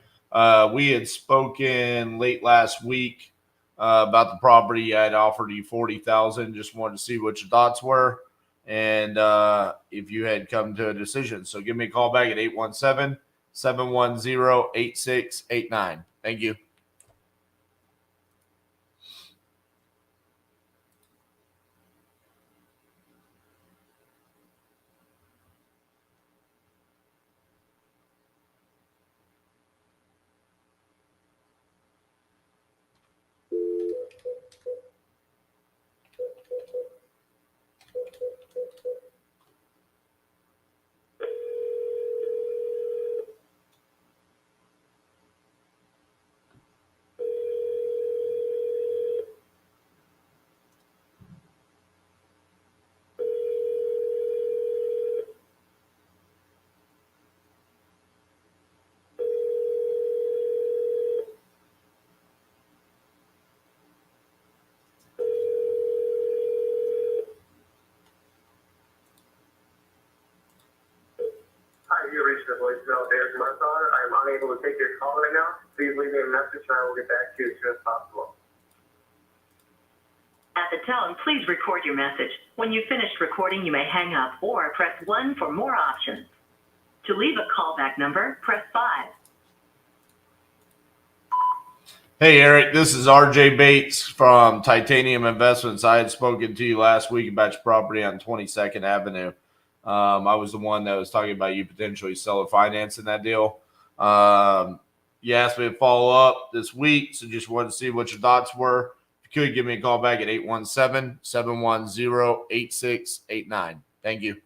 We had spoken late last week about the property. I had offered you $40,000. Just wanted to see what your thoughts were and if you had come to a decision. So give me a call back at 817-710-8689. Thank you. Hi, you reached the voicemail of Eric Marthaler. I am unable to take your call right now. Please leave me a message and I will get back to you as soon as possible. At the tone, please record your message. When you've finished recording, you may hang up or press 1 for more options. To leave a callback number, press 5. Hey, Eric, this is RJ Bates from Titanium Investments. I had spoken to you last week about your property on 22nd Avenue. I was the one that was talking about you potentially seller financing that deal. You asked me to follow up this week, so just wanted to see what your thoughts were. If you could, give me a call back at 817-710-8689. Thank you.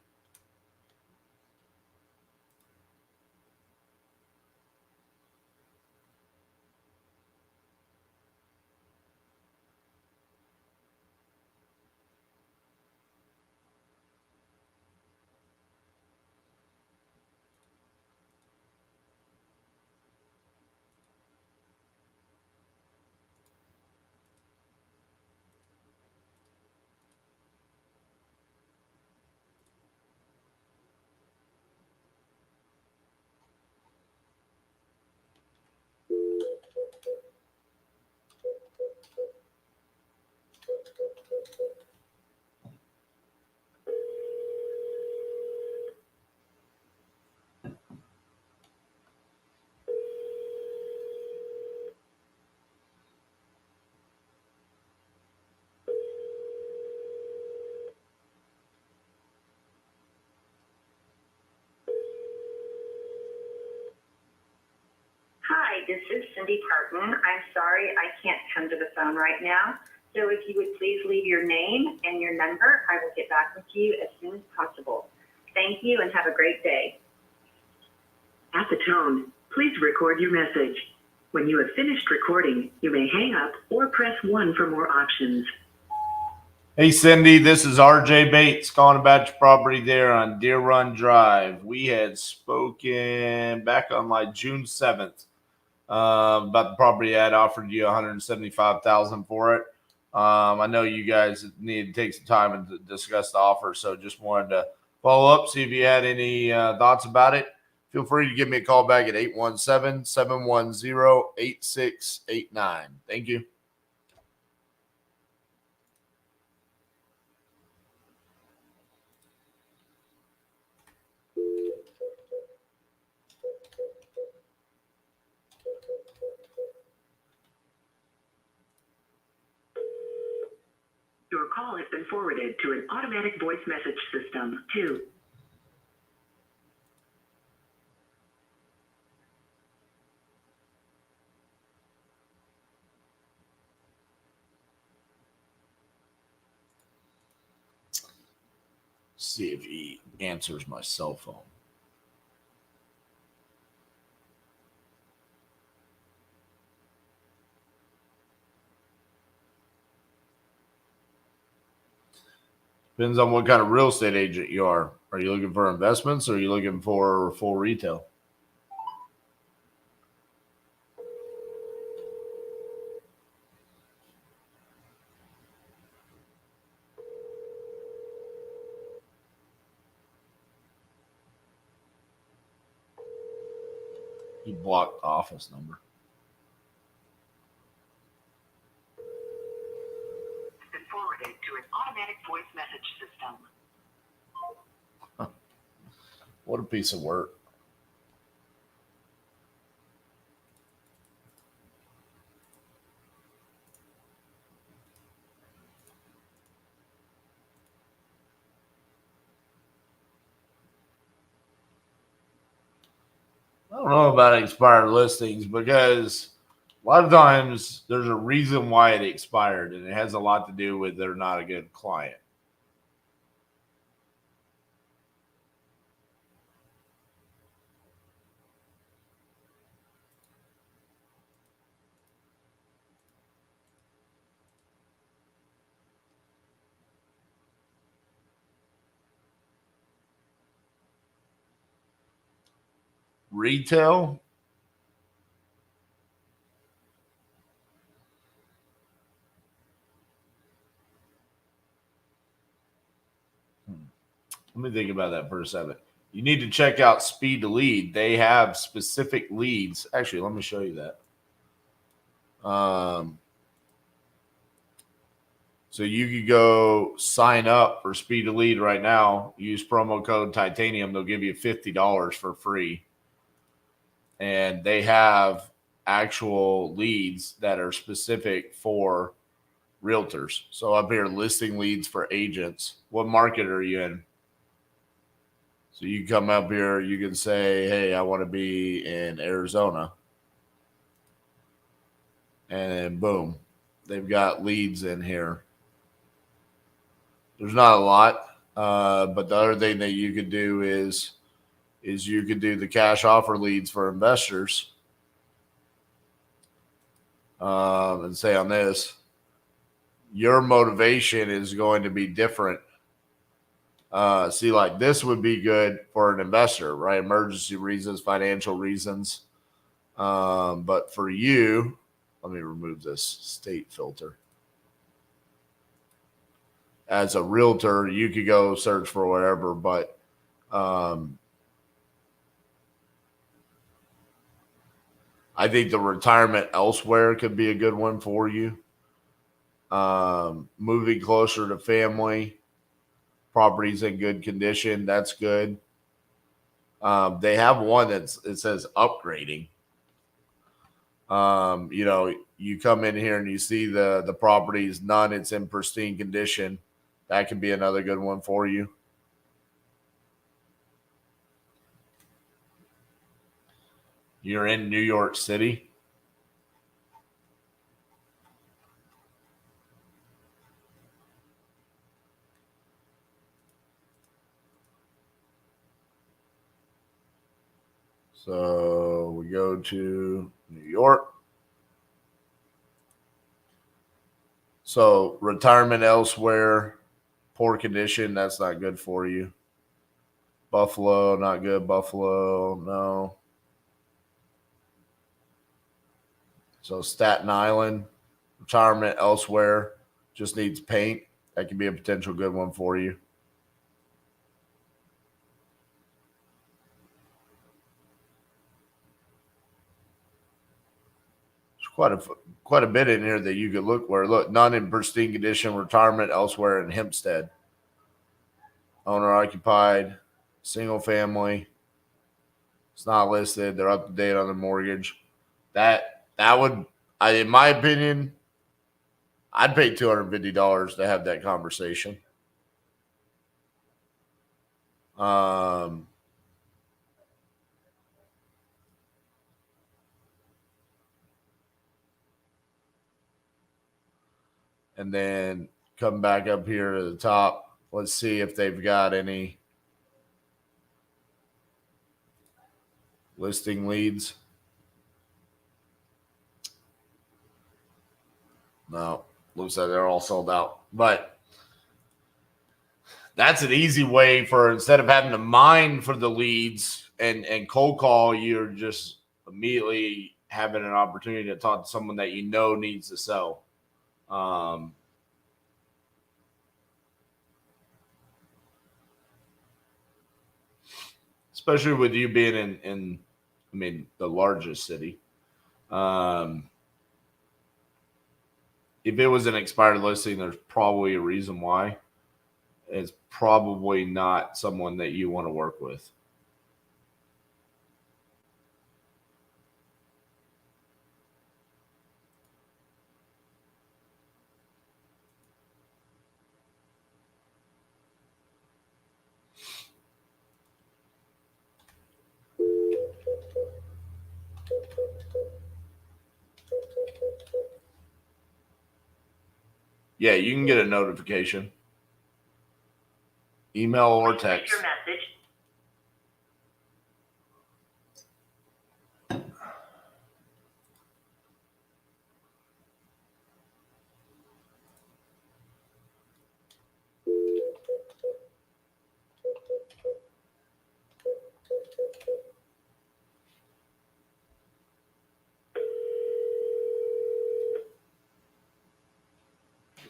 Hi, this is Cindy Parton. I'm sorry I can't come to the phone right now. So if you would please leave your name and your number, I will get back with you as soon as possible. Thank you and have a great day. At the tone, please record your message. When you have finished recording, you may hang up or press 1 for more options. Hey, Cindy, this is RJ Bates calling about your property there on Deer Run Drive. We had spoken back on like June 7th about the property. I had offered you $175,000 for it. I know you guys need to take some time and discuss the offer, so just wanted to follow up, see if you had any thoughts about it. Feel free to give me a call back at 817-710-8689. Thank you. Your call has been forwarded to an automatic voice message system. 2. See if he answers my cell phone. Depends on what kind of real estate agent you are. Are you looking for investments or are you looking for full retail? He blocked the office number. Been forwarded to an automatic voice message system. What a piece of work. I don't know about expired listings because a lot of times there's a reason why it expired, and it has a lot to do with they're not a good client. Retail, let me think about that for a second. You need to check out Speed to Lead. They have specific leads. Actually, let me show you that. So you could go sign up for Speed to Lead right now. Use promo code Titanium. They'll give you $50 for free. And they have actual leads that are specific for realtors. So up here, listing leads for agents. What market are you in? So you come up here, you can say, hey, I want to be in Arizona. And then boom, they've got leads in here. There's not a lot, but the other thing that you could do is you could do the cash offer leads for investors. And say on this, your motivation is going to be different. See, like this would be good for an investor, right? Emergency reasons, financial reasons. But for you, let me remove this state filter. As a realtor, you could go search for whatever, but I think the retirement elsewhere could be a good one for you. Moving closer to family, properties in good condition, that's good. They have one it says upgrading. You come in here and you see the properties, none, it's in pristine condition. That could be another good one for you. You're in New York City. So we go to New York. So retirement elsewhere, poor condition, that's not good for you. Buffalo, not good. Buffalo, no. So Staten Island, retirement elsewhere, just needs paint. That could be a potential good one for you. There's quite a bit in here that you could look where. Look, none in pristine condition, retirement elsewhere in Hempstead. Owner occupied, single family. It's not listed. They're up to date on the mortgage. That would, in my opinion, I'd pay $250 to have that conversation. And then come back up here to the top. Let's see if they've got any listing leads. No, looks like they're all sold out. But that's an easy way for, instead of having to mine for the leads and cold call, you're just immediately having an opportunity to talk to someone that you know needs to sell. Especially with you being in I mean, the largest city. If it was an expired listing, there's probably a reason why. It's probably not someone that you want to work with. Yeah, you can get a notification. Email or text. Your message.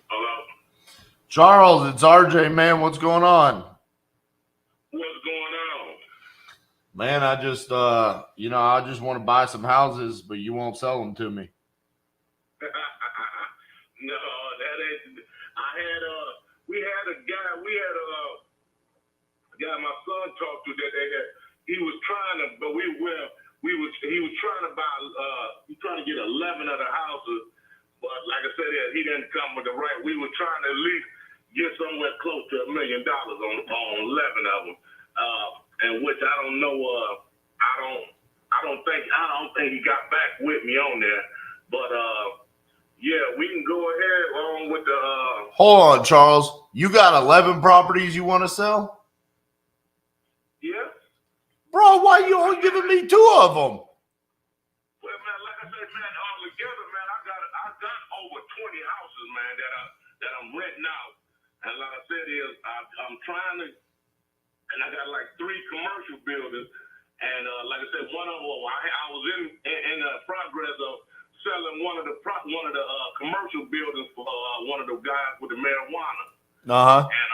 Hello. Charles, it's RJ, man. What's going on? What's going on? Man, I just I just want to buy some houses, but you won't sell them to me. No, that ain't. We had a guy my son talked to that he was trying to, but he was trying to buy, he's trying to get 11 other houses, but like I said, he didn't come with the right. We were trying to at least get somewhere close to $1 million on 11 of them, and which I don't know. I don't think he got back with me on there, but yeah, we can go ahead on with the. Hold on, Charles. You got 11 properties you want to sell? Yeah. Bro, why you only giving me 2 of them? Well, man, like I said, man, all together, man, I got over 20 houses, man, that I'm renting out. And like I said, I'm trying to, and I got like 3 commercial buildings. And like I said, one of them, I was in the progress of selling one of the commercial buildings for one of the guys with the marijuana. And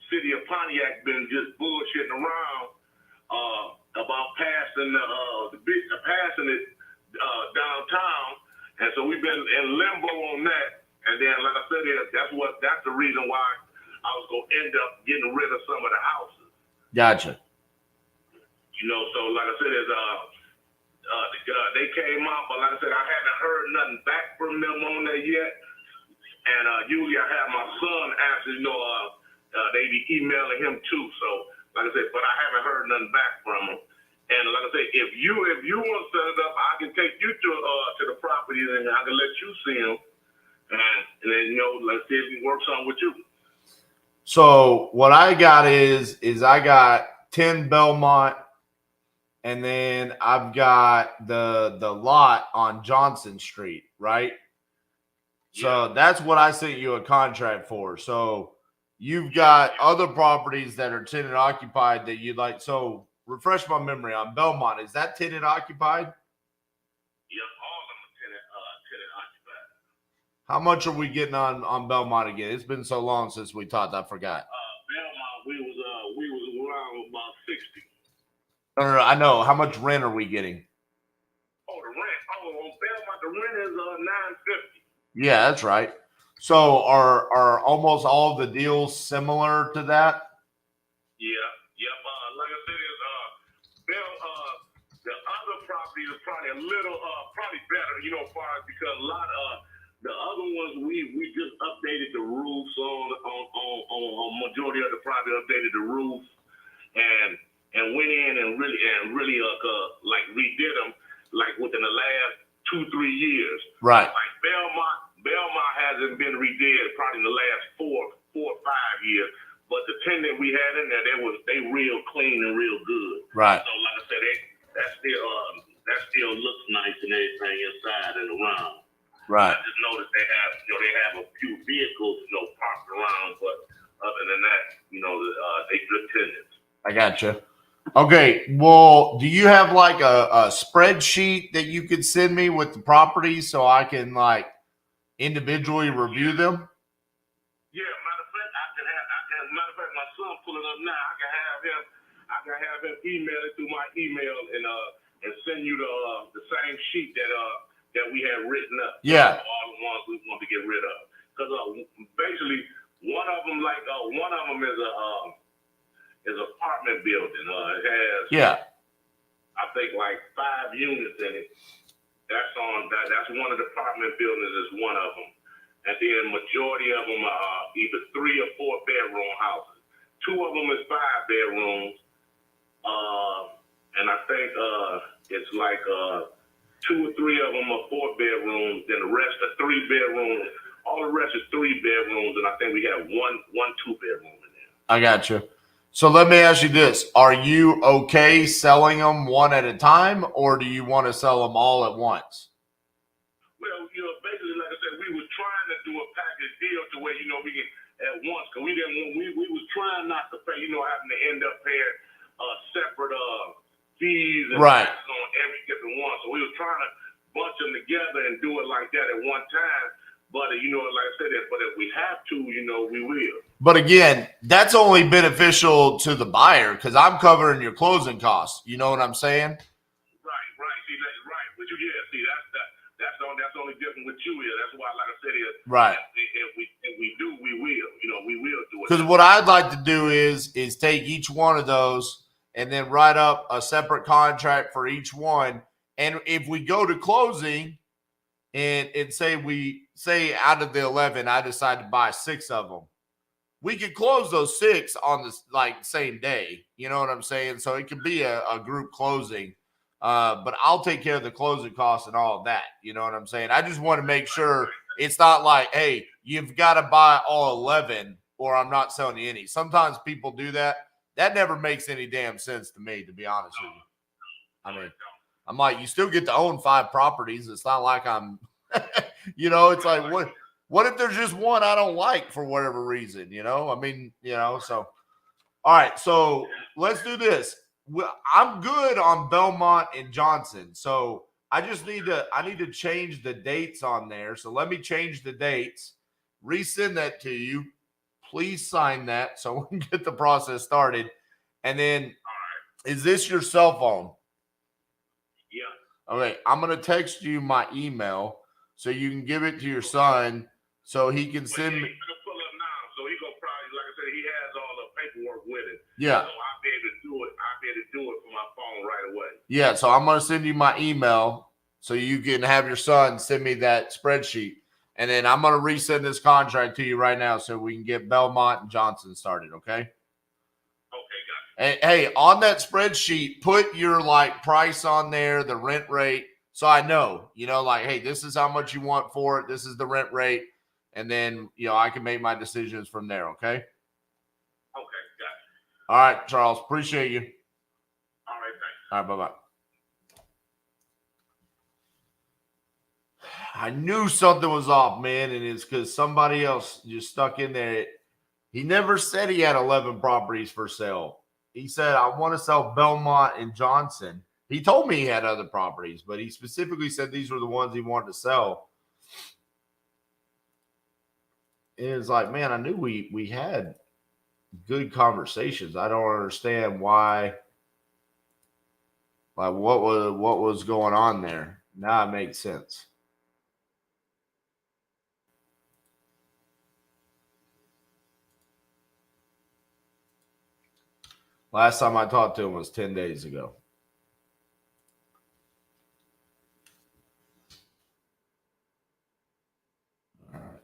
City of Pontiac been just bullshitting around about passing passing it downtown, and so we've been in limbo on that. And then, like I said, that's the reason why I was gonna end up getting rid of some of the houses. Gotcha. You know, so like I said, they came out, but like I said, I haven't heard nothing back from them on that yet. And usually I have my son actually, they be emailing him too. So like I said, but I haven't heard nothing back from him. And like I say, if you want to set it up, I can take you to the properties and I can let you see them. And then let's see if we can work something with you. So what I got is I got 10 Belmont, and then I've got the lot on Johnson Street, right? Yeah. So that's what I sent you a contract for. So you've got other properties that are tenant occupied that you'd like. So refresh my memory on Belmont. Is that tenant occupied? Yeah, all of them are tenant occupied. How much are we getting on Belmont again? It's been so long since we talked, I forgot. Belmont, we was around about 60. No, I know. How much rent are we getting? Oh, the rent. Oh, on Belmont, the rent is $950. Yeah, that's right. So are almost all of the deals similar to that? Yeah. Yep. Like I said, the other property is probably a little probably better, as far as, because a lot of the other ones we just updated the roofs on majority of the property, updated the roofs and went in and really like redid them like within the last 2-3 years. Right. Like Belmont hasn't been redid probably in the last 4 or 5 years. But the tenant we had in there, they real clean and real good. Right. So like I said, that still looks nice and everything inside and around. Right. I just noticed they have a few vehicles, parked around, but other than that, attendance. I gotcha. Okay, well, do you have like a spreadsheet that you could send me with the properties so I can like individually review them? Yeah, matter of fact, matter of fact, my son pulling up now. I can have him email it through my email and send you the same sheet that we had written up. Yeah. All the ones we want to get rid of. Because basically, one of them is an apartment building. It has I think like 5 units in it. That's one of the apartment buildings is one of them. And then majority of them are either 3 or 4 bedroom houses. 2 of them is 5 bedrooms. And I think it's like 2 or 3 of them are 4 bedrooms. Then the rest are 3 bedrooms. All the rest is 3 bedrooms. And I think we have one 2-bedroom in there. I got you. So let me ask you this. Are you okay selling them one at a time, or do you want to sell them all at once? Well, basically, like I said, we were trying to do a package deal to where, we can at once, because we was trying not to pay, having to end up paying separate fees and taxes on every different one. So we were trying to bunch them together and do it like that at one time. But, like I said, but if we have to, we will. But again, that's only beneficial to the buyer because I'm covering your closing costs. You know what I'm saying? Right. See, that's right. But that's only different with you here. That's why, like I said, right. If we do, we will. We will do it. Because what I'd like to do is take each one of those and then write up a separate contract for each one. And if we go to closing and say out of the 11, I decide to buy 6 of them. We could close those 6 on the same day. You know what I'm saying? So it could be a group closing. But I'll take care of the closing costs and all of that. You know what I'm saying? I just want to make sure it's not like, hey, you've got to buy all 11 or I'm not selling you any. Sometimes people do that. That never makes any damn sense to me, to be honest with you. I mean, I'm like, you still get to own 5 properties. It's not like I'm, it's like, what if there's just one I don't like for whatever reason, I mean, so. All right, so let's do this. I'm good on Belmont and Johnson. So I need to change the dates on there. So let me change the dates, resend that to you. Please sign that so we can get the process started. And then is this your cell phone? Yeah. Okay, I'm going to text you my email so you can give it to your son so he can send me. He's gonna pull up now, so he gonna probably, like I said, he has all the paperwork with it. Yeah. So I'll be able to do it. I'll be able to do it from my phone right away. Yeah, so I'm going to send you my email so you can have your son send me that spreadsheet. And then I'm going to resend this contract to you right now so we can get Belmont and Johnson started, okay? Okay, got it. Hey, on that spreadsheet, put your price on there, the rent rate, so I know, hey, this is how much you want for it. This is the rent rate. And then, I can make my decisions from there, okay? Okay, got it. All right, Charles, appreciate you. All right, thanks. All right, bye-bye. I knew something was off, man, and it's because somebody else just stuck in there. He never said he had 11 properties for sale. He said, I want to sell Belmont and Johnson. He told me he had other properties, but he specifically said these were the ones he wanted to sell. And it's like, man, I knew we had good conversations. I don't understand why, what was going on there. Now it makes sense. Last time I talked to him was 10 days ago. All right.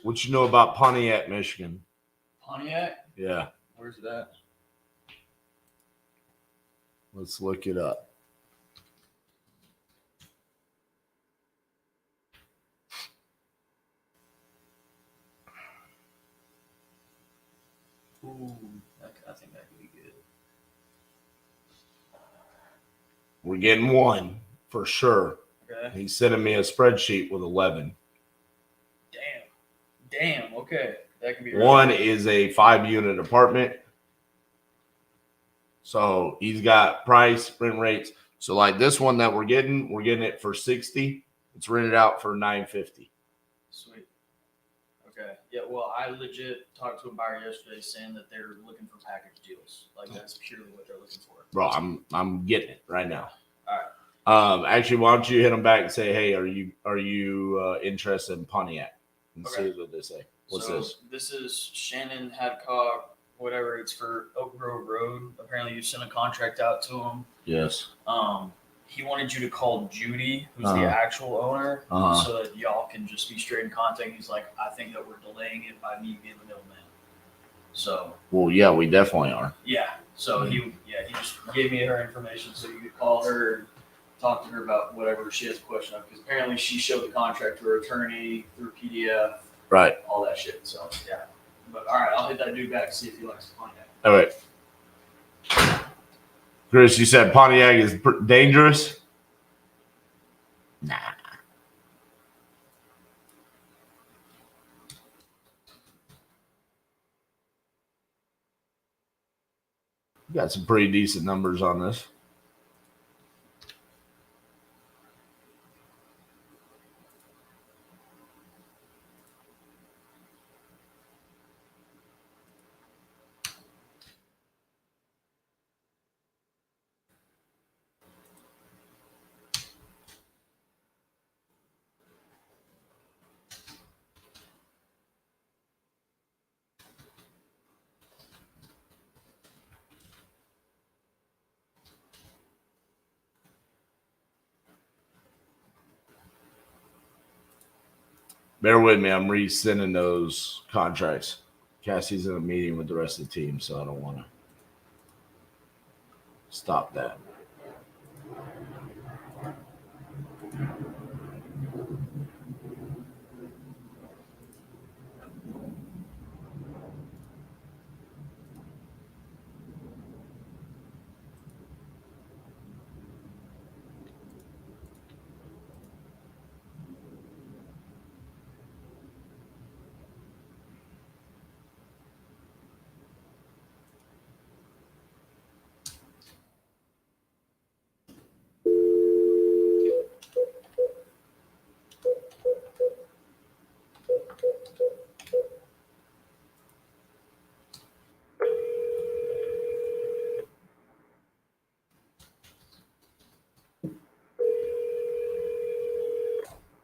What you know about Pontiac, Michigan? Pontiac? Yeah. Where's that? Let's look it up. We're getting one for sure. Okay. He's sending me a spreadsheet with 11. Damn. Okay. That could be One is a 5-unit apartment. So he's got price, rent rates. So like this one that we're getting it for 60. It's rented out for 950. Sweet. Okay. Yeah. Well, I legit talked to a buyer yesterday saying that they're looking for package deals. Like that's purely what they're looking for. Bro, I'm getting it right now. All right. Actually, why don't you hit them back and say, hey, are you interested in Pontiac? And Okay. see what they say. What's So this? This is Shannon Hadcock, whatever. It's for Oak Grove Road. Apparently, you sent a contract out to him. Yes. He wanted you to call Judy, who's Uh-huh. the actual owner, Uh-huh. so that y'all can just be straight in contact. He's like, I think that we're delaying it by me being the middleman. So Well, yeah, we definitely are. yeah. So he just gave me her information so you could call her and talk to her about whatever she has a question of, because apparently she showed the contract to her attorney through PDF, Right. all that shit. So yeah. But all right, I'll hit that dude back to see if he likes the Pontiac. All right. Chris, you said Pontiac is dangerous? Nah. You got some pretty decent numbers on this. Bear with me. I'm resending those contracts. Cassie's in a meeting with the rest of the team, so I don't want to stop that.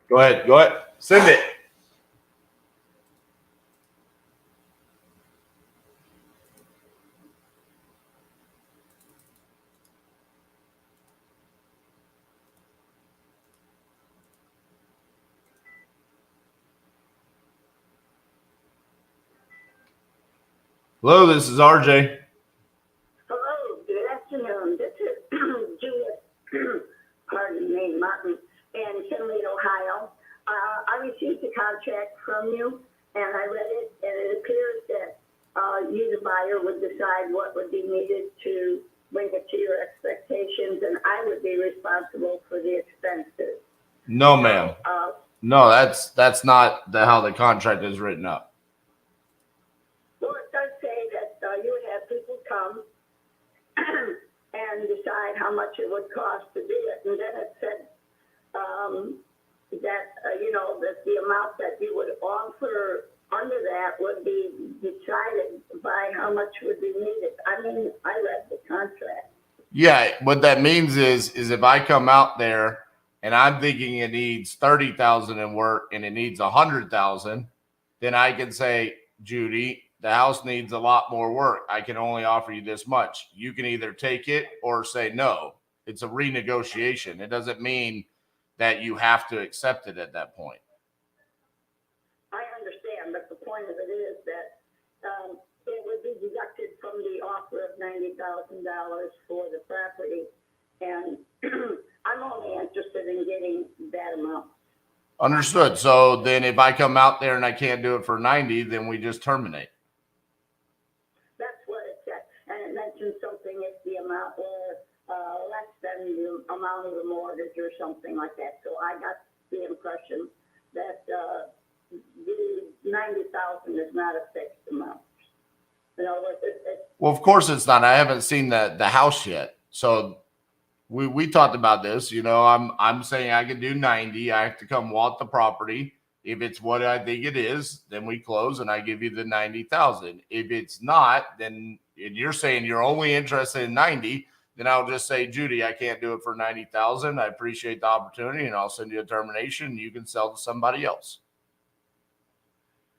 Go ahead. Send it. Hello, this is RJ. Hello, good afternoon. This is Juliet, pardon me, Martin, in Findlay, Ohio. I received a contract from you, and I read it, and it appears that you, the buyer, would decide what would be needed to bring it to your expectations, and I would be responsible for the expenses. No, ma'am. No, that's not how the contract is written up. Well, it does say that you would have people come and decide how much it would cost to do it. And then it said that the amount that you would offer under that would be decided by how much would be needed. I mean, I read the contract. Yeah, what that means is if I come out there and I'm thinking it needs 30,000 in work and it needs 100,000, then I can say, Judy, the house needs a lot more work. I can only offer you this much. You can either take it or say no. It's a renegotiation. It doesn't mean that you have to accept it at that point. I understand, but the point of it is that it would be deducted from the offer of $90,000 for the property, and I'm only interested in getting that amount. Understood. So then if I come out there and I can't do it for 90, then we just terminate. That's what it said, and it mentioned something if the amount were less than than the amount of the mortgage or something like that. So I got the impression that, the 90,000 is not a fixed amount. You know, Well, of course it's not. I haven't seen the house yet. So we talked about this. You know, I'm saying I can do 90. I have to come walk the property. If it's what I think it is, then we close and I give you the 90,000. If it's not, then and you're saying you're only interested in 90, then I'll just say, Judy, I can't do it for 90,000. I appreciate the opportunity, and I'll send you a termination. And you can sell to somebody else.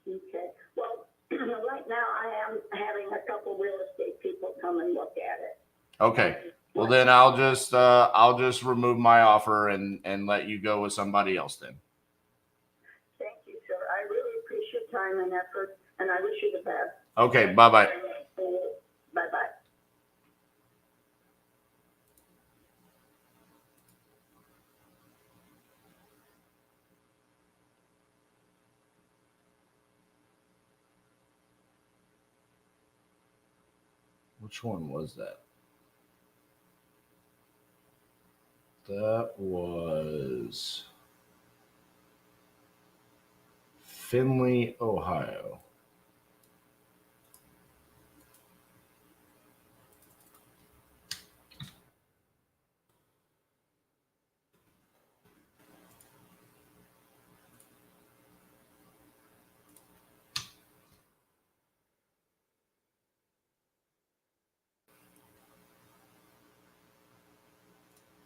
okay. Well, right now I am having a couple real estate people come and look at it. Okay. Well, then I'll just remove my offer and let you go with somebody else then. Thank you, sir. I really appreciate your time and effort, and I wish you the best. Okay. Bye-bye. Bye-bye. Which one was that? That was Findlay, Ohio.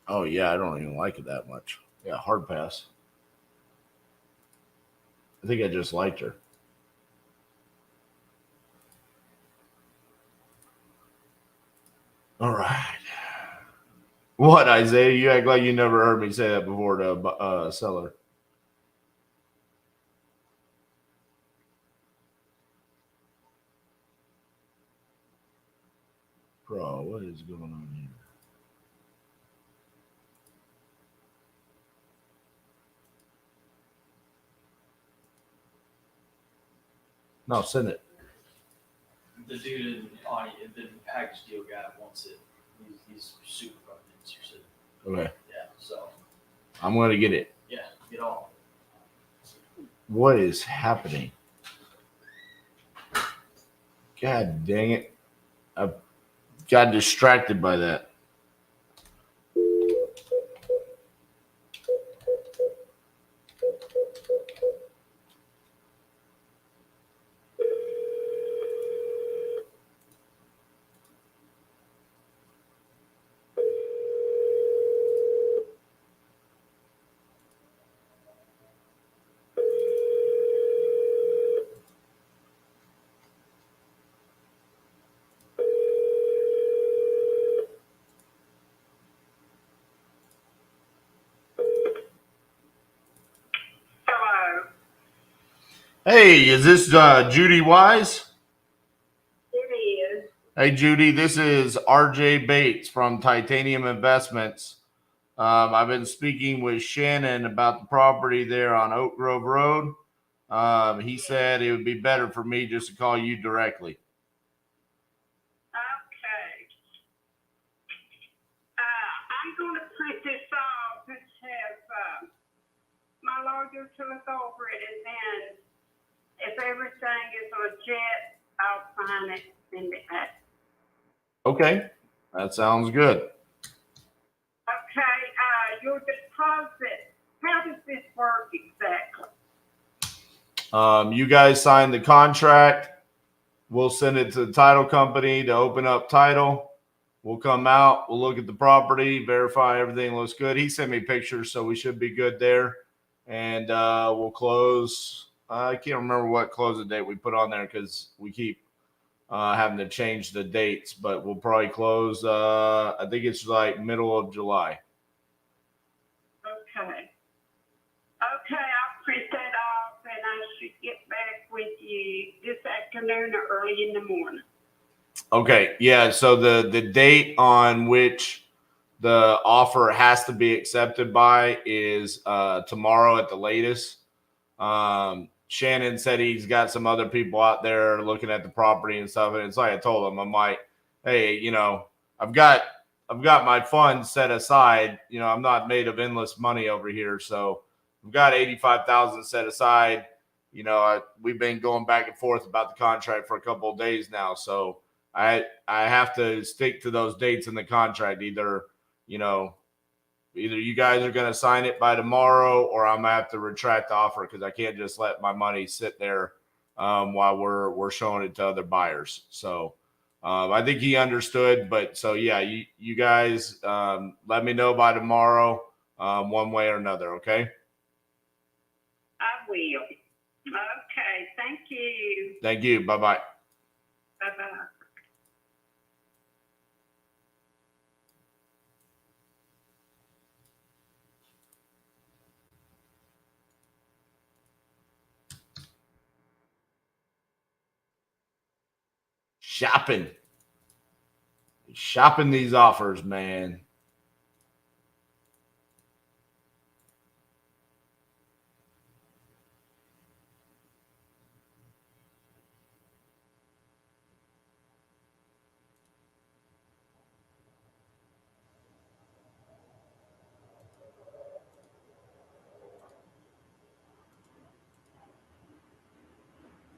Oh, yeah, I don't even like it that much. Yeah, hard pass. I think I just liked her. All right. What, Isaiah? You act like you never heard me say that before to a seller. Bro, what is going on here? No, send it. The dude the package deal guy wants it. He's super fucking interested. Okay. Yeah, so I'm going to get it. yeah, get on. What is happening? God dang it. I got distracted by that. Hello. Hey, is this Judy Wise? It is. Hey, Judy, this is RJ Bates from Titanium Investments. I've been speaking with Shannon about the property there on Oak Grove Road. He said it would be better for me just to call you directly. Okay. I'm going to print this off and have my lawyer to look over it, and then if everything is legit, I'll sign it in the act. Okay, that sounds good. Okay, your deposit, how does this work exactly? You guys signed the contract. We'll send it to the title company to open up title. We'll come out. We'll look at the property, verify everything looks good. He sent me pictures, so we should be good there. And we'll close. I can't remember what closing date we put on there because we keep having to change the dates. But we'll probably close, I think it's like middle of July. Okay. Okay, I'll print that off, and I should get back with you this afternoon or early in the morning. Okay, yeah. So the date on which the offer has to be accepted by is tomorrow at the latest. Shannon said he's got some other people out there looking at the property and stuff. And it's like I told him, I'm like, hey, you know, I've got I've got my funds set aside. You know, I'm not made of endless money over here, so I've got 85,000 set aside. You know, we've been going back and forth about the contract for a couple of days now, so I have to stick to those dates in the contract. Either you guys are going to sign it by tomorrow, or I'm gonna have to retract the offer because I can't just let my money sit there while we're showing it to other buyers. So I think he understood, but so yeah, you guys let me know by tomorrow, one way or another. Okay. I will. Okay. Thank you. Thank you. Bye bye. Bye bye. Shopping these offers, man.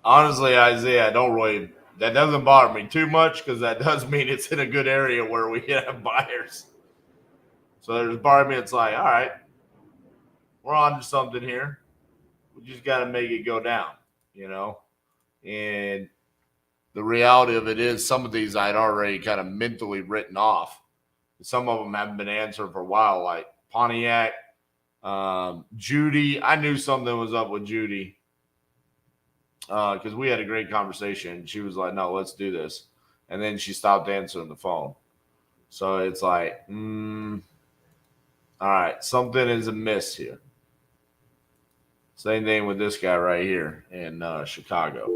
Honestly, Isaiah, that doesn't bother me too much because that does mean it's in a good area where we have buyers. So there's a part of me that's like, all right, we're on to something here. We just got to make it go down, you know? And the reality of it is some of these I'd already kind of mentally written off. Some of them haven't been answered for a while, like Pontiac, Judy. I knew something was up with Judy because we had a great conversation. She was like, no, let's do this. And then she stopped answering the phone. So it's like, all right, something is amiss here. Same thing with this guy right here in Chicago.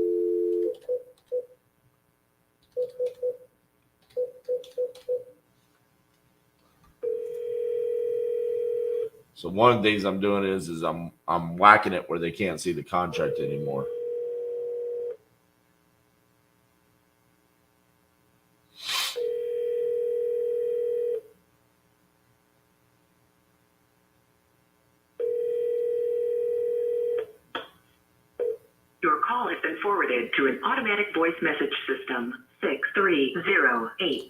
So one of the things I'm doing is I'm whacking it where they can't see the contract anymore. Your call has been forwarded to an automatic voice message system. 6308.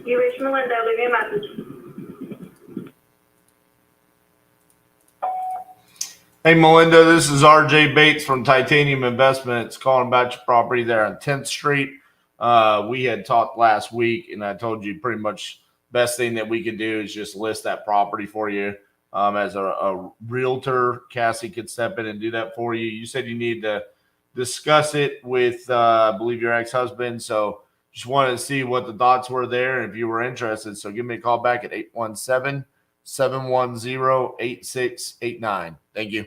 You reached Melinda. Leave me a message. Hey, Melinda, this is RJ Bates from Titanium Investments calling about your property there on 10th Street. We had talked last week, and I told you pretty much best thing that we could do is just list that property for you. As a realtor, Cassie could step in and do that for you. You said you need to discuss it with, I believe, your ex-husband. So just wanted to see what the thoughts were there and if you were interested. So give me a call back at 817-710-8689. Thank you.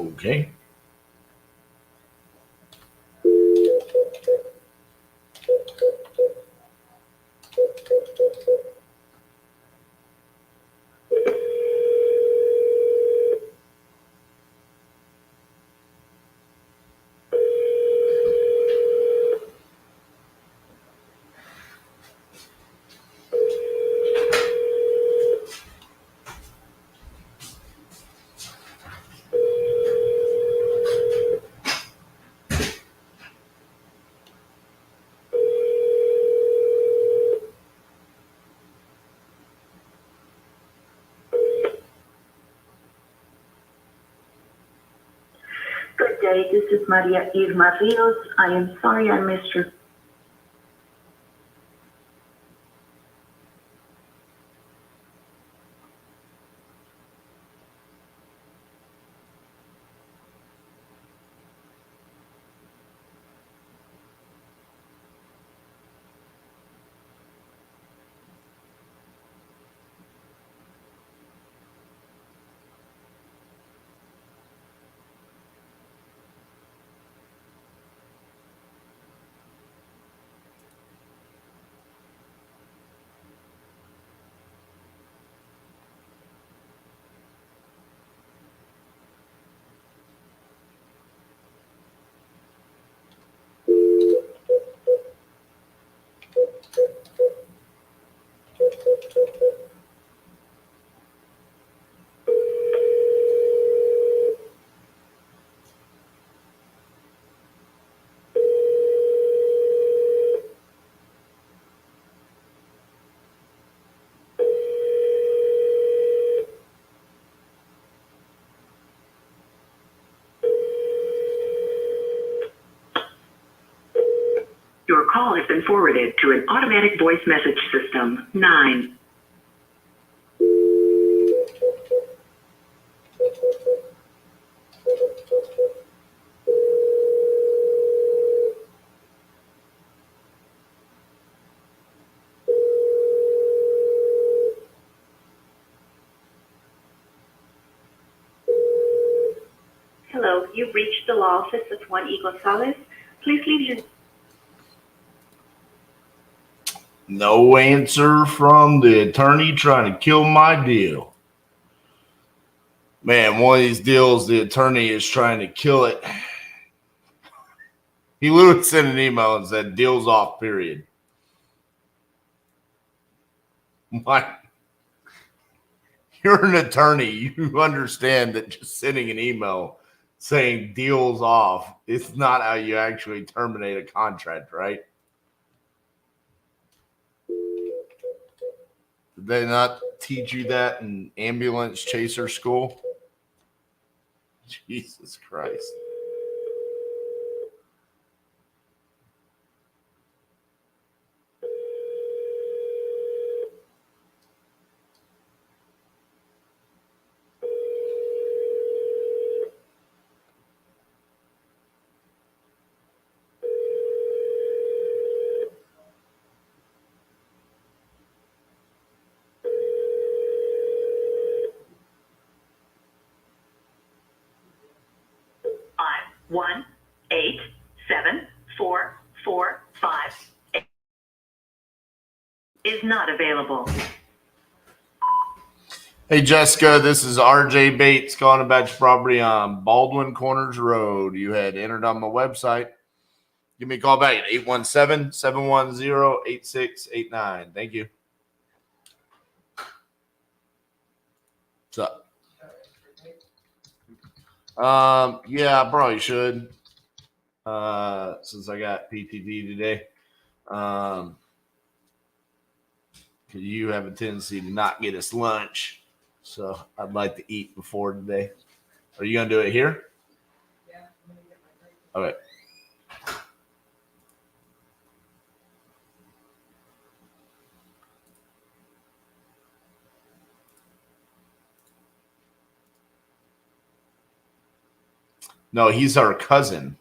Okay. Good day, this is Maria Irma Rios. I am sorry I missed your Your call has been forwarded to an automatic voice message system. 9. Hello, you've reached the law office of Juan E. Gonzalez. Please leave your... No answer from the attorney trying to kill my deal. Man, one of these deals, the attorney is trying to kill it. He literally sent an email and said, deal's off, period. What? You're an attorney. You understand that just sending an email saying deal's off is not how you actually terminate a contract, right? Did they not teach you that in ambulance chaser school? Jesus Christ. One, 8, 7, 4, 4, 5, 8 is not available. Hey, Jessica, this is RJ Bates calling about your property on Baldwin Corners Road. You had entered on my website. Give me a call back at 817-710-8689. Thank you. What's up? Yeah, I probably should. Since I got PTD today. Because you have a tendency to not get us lunch. So I'd like to eat before today. Are you going to do it here? Yeah. I'm gonna get my break. Okay. No, he's our cousin.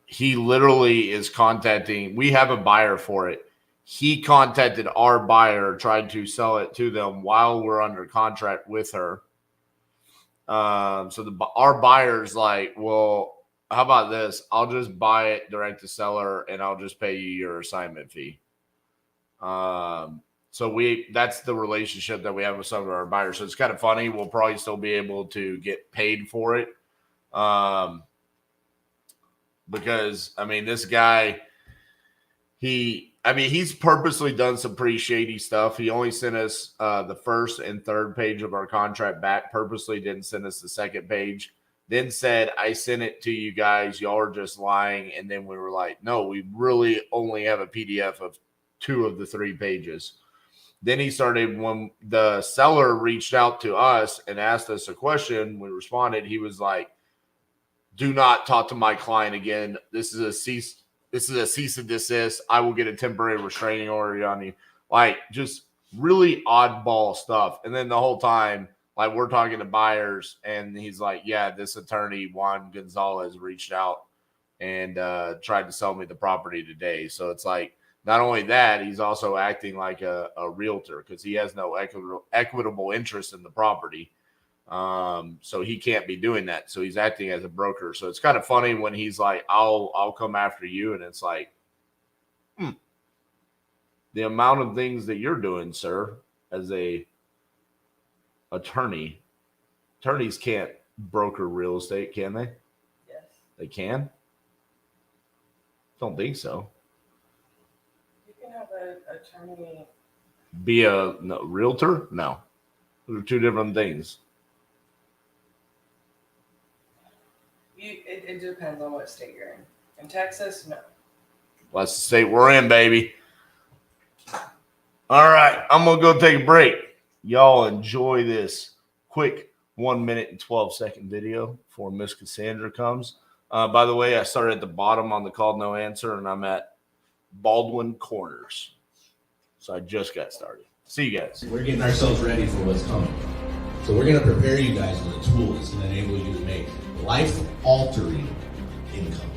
He literally is contacting. We have a buyer for it. He contacted our buyer, tried to sell it to them while we're under contract with her. So our buyer's like, well, how about this? I'll just buy it direct to seller and I'll just pay you your assignment fee. So that's the relationship that we have with some of our buyers. So it's kind of funny. We'll probably still be able to get paid for it. Because I mean, this guy, he's purposely done some pretty shady stuff. He only sent us the first and third page of our contract back, purposely didn't send us the second page. Then said, I sent it to you guys. Y'all are just lying. And then we were like, no, we really only have a PDF of 2 of the 3 pages. Then he started, when the seller reached out to us and asked us a question, we responded. He was like, do not talk to my client again. This is a cease and desist. I will get a temporary restraining order on you. Like, just really oddball stuff. And then the whole time, like, we're talking to buyers, and he's like, yeah, this attorney, Juan Gonzalez, reached out and tried to sell me the property today. So it's like, not only that, he's also acting like a realtor because he has no equitable interest in the property. So he can't be doing that. So he's acting as a broker. So it's kind of funny when he's like, I'll come after you. And it's like, the amount of things that you're doing, sir, as a attorney. Attorneys can't broker real estate, can they? Yes. They can? Don't think so. You can have an attorney. Be a realtor? No. Those are 2 different things. It depends on what state you're in. In Texas, no. That's the state we're in, baby. All right, I'm going to go take a break. Y'all enjoy this quick 1 minute and 12-second video before Miss Cassandra comes. By the way, I started at the bottom on the call no answer, and I'm at Baldwin Corners. So I just got started. See you guys. We're getting ourselves ready for what's coming. So we're going to prepare you guys with a tool that's going to enable you to make life-altering income.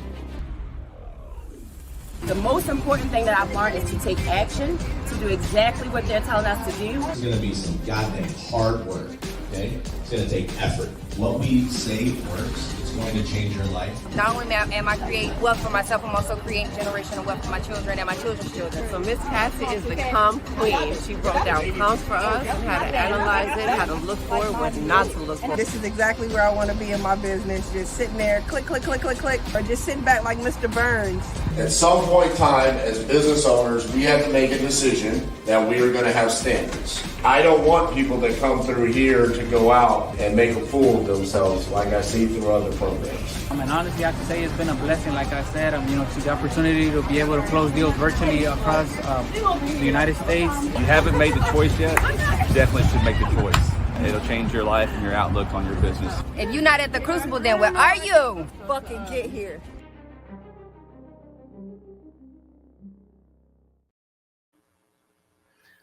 The most important thing that I've learned is to take action, to do exactly what they're telling us to do. It's going to be some goddamn hard work, okay? It's going to take effort. What we say works. It's going to change your life. Not only am I creating wealth for myself, I'm also creating generational wealth for my children and my children's children. So Miss Cassi is the comp queen. She broke down comps for us, how to analyze it, how to look for it, what not to look for. This is exactly where I want to be in my business. Just sitting there, click, click, click, click, click, or just sitting back like Mr. Burns. At some point in time, as business owners, we have to make a decision that we are going to have standards. I don't want people that come through here to go out and make a fool of themselves like I see through other programs. And honestly, I have to say it's been a blessing, like I said, to the opportunity to be able to close deals virtually across the United States. If you haven't made the choice yet, you definitely should make the choice. It'll change your life and your outlook on your business. If you're not at the Crucible, then where are you? Fucking get here.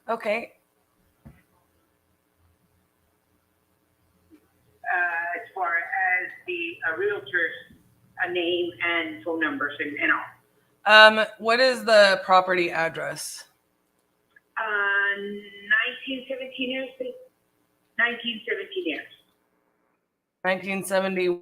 Okay. As far as the realtor's name and phone numbers and all. What is the property address? 1917 years. 1917 years. 1970.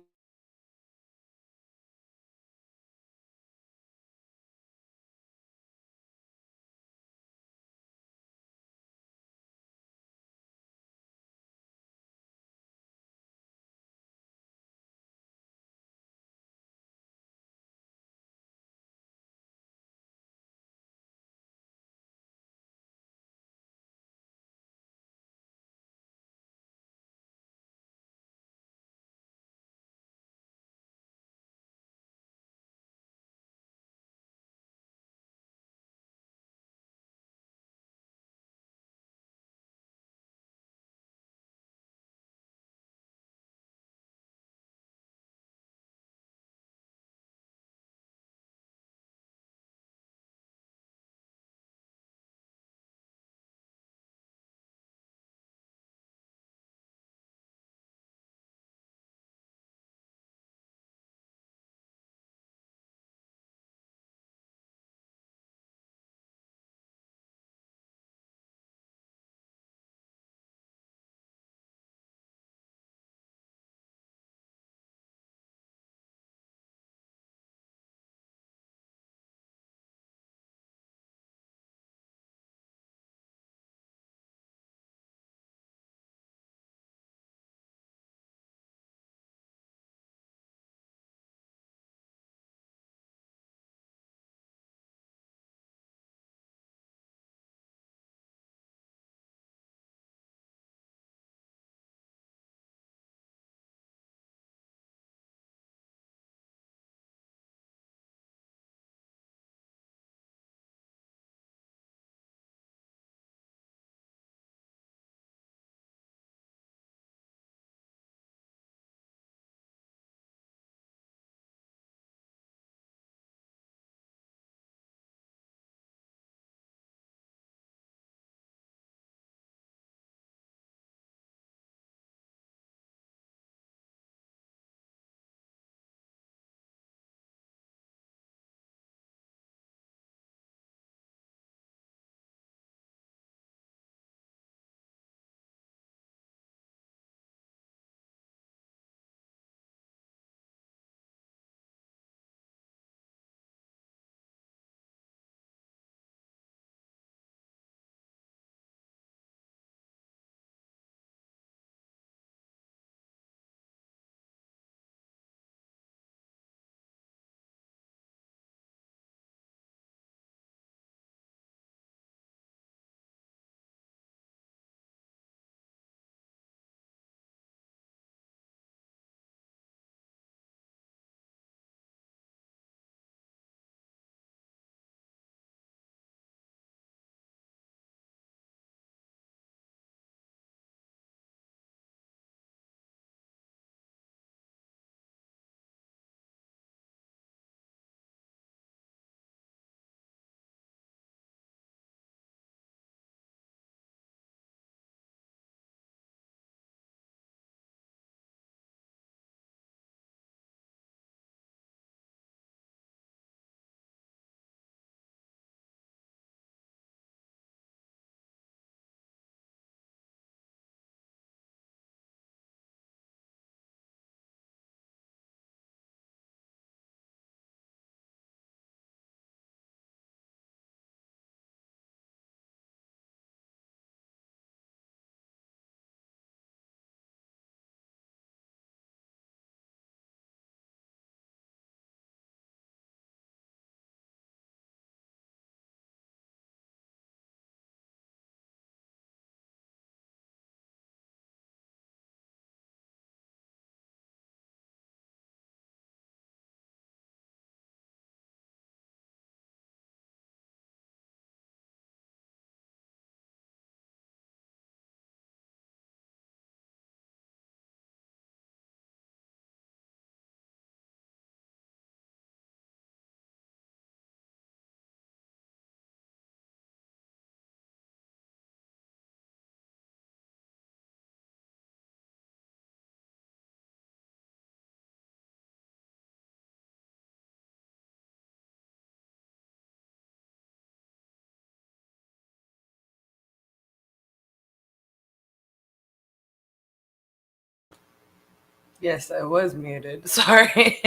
Yes, I was muted. Sorry.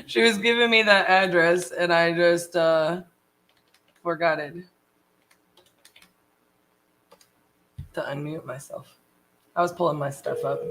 She was giving me that address and I just forgot it to unmute myself. I was pulling my stuff up.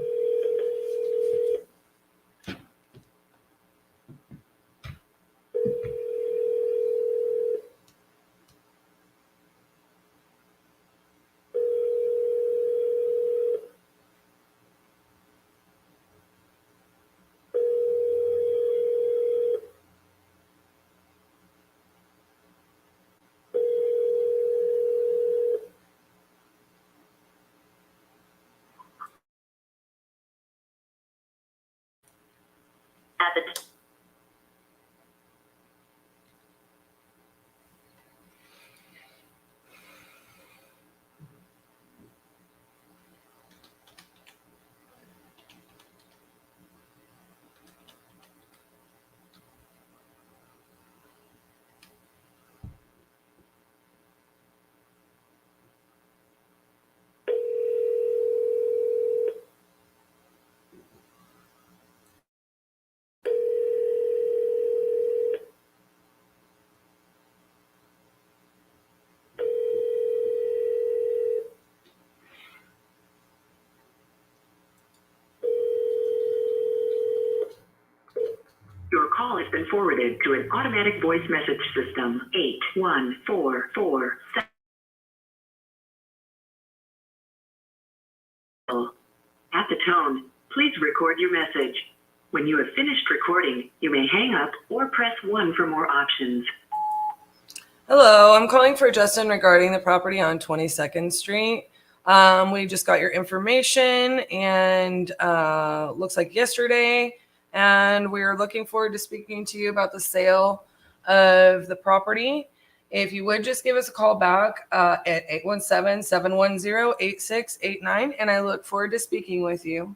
At the Your call has been forwarded to an automatic voice message system. 81447. At the tone, please record your message. When you have finished recording, you may hang up or press 1 for more options. Hello, I'm calling for Justin regarding the property on 22nd Street. We just got your information and looks like yesterday, and we're looking forward to speaking to you about the sale of the property. If you would just give us a call back at 817-710-8689, and I look forward to speaking with you.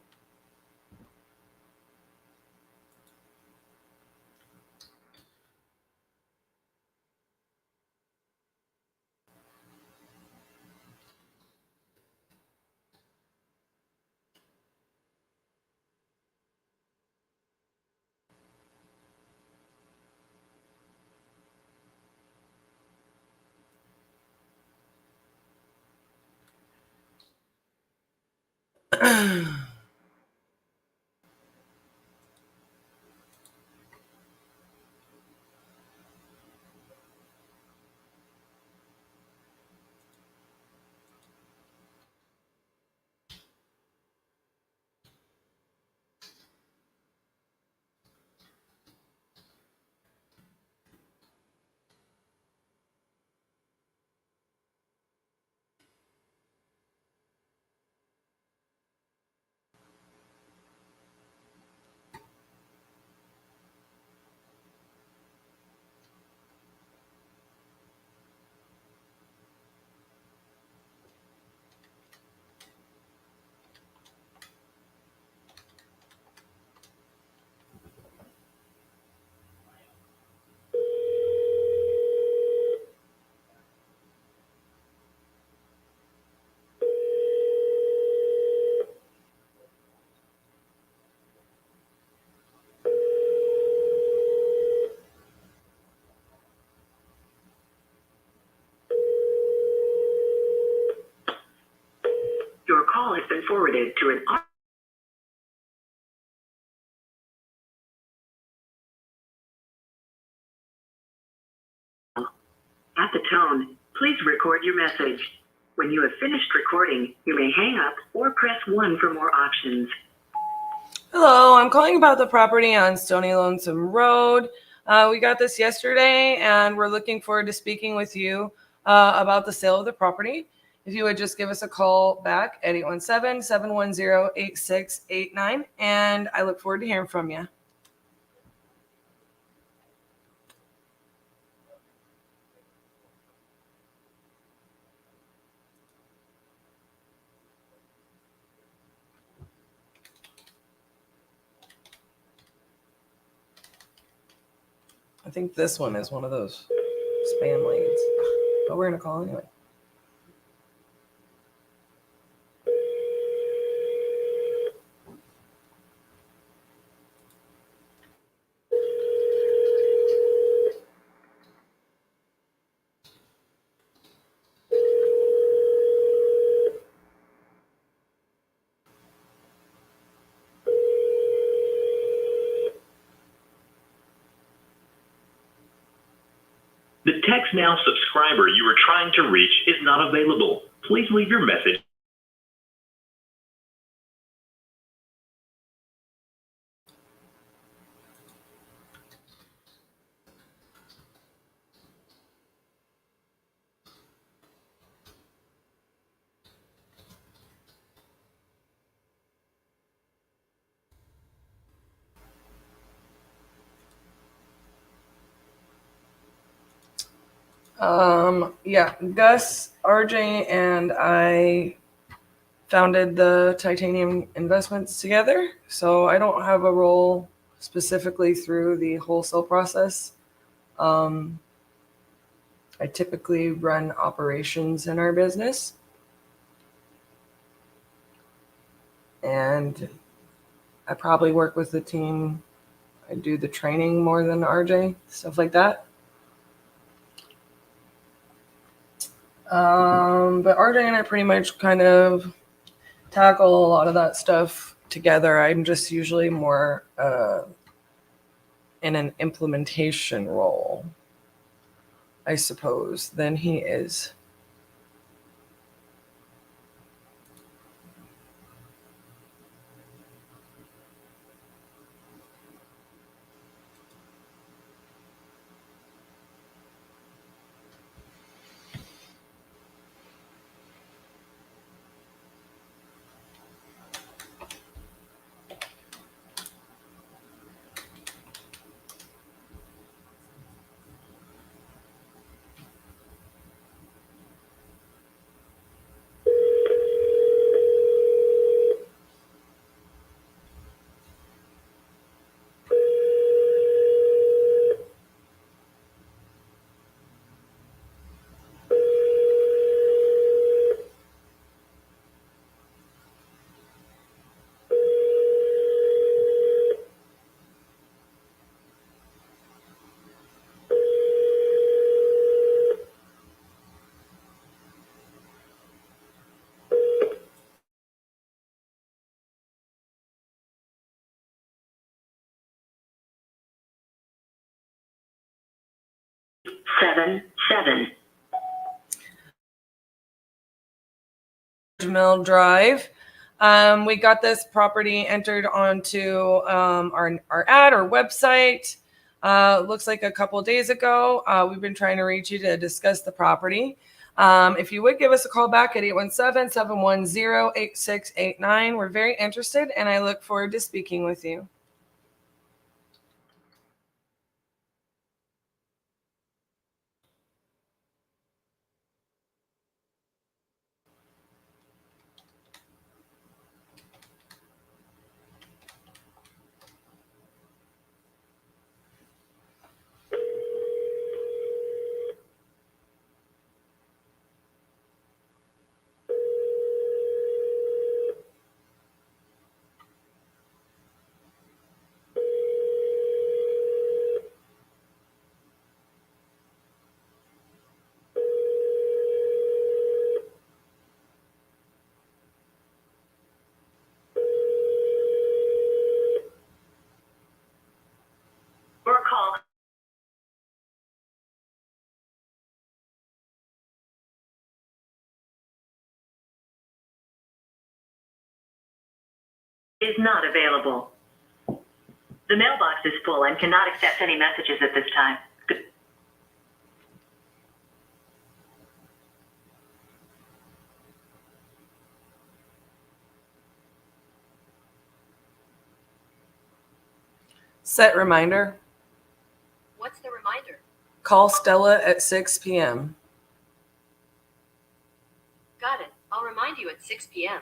Your call has been forwarded to an At the tone, please record your message. When you have finished recording, you may hang up or press 1 for more options. Hello, I'm calling about the property on Stony Lonesome Road. We got this yesterday, and we're looking forward to speaking with you about the sale of the property. If you would just give us a call back at 817-710-8689, and I look forward to hearing from you. I think this one is one of those spam leads, but we're going to call anyway. Text Now subscriber you are trying to reach is not available. Please leave your message. Yeah, Gus, RJ, and I founded the Titanium Investments together. So I don't have a role specifically through the wholesale process. I typically run operations in our business. And I probably work with the team. I do the training more than RJ, stuff like that. But RJ and I pretty much kind of tackle a lot of that stuff together. I'm just usually more in an implementation role, I suppose, than he is. Seven. Mill Drive. We got this property entered onto our ad or website. Looks like a couple days ago. We've been trying to reach you to discuss the property. If you would give us a call back at 817-710-8689. We're very interested, and I look forward to speaking with you. Your call is not available. The mailbox is full and cannot accept any messages at this time. Set reminder. What's the reminder? Call Stella at 6 p.m. Got it. I'll remind you at 6 p.m.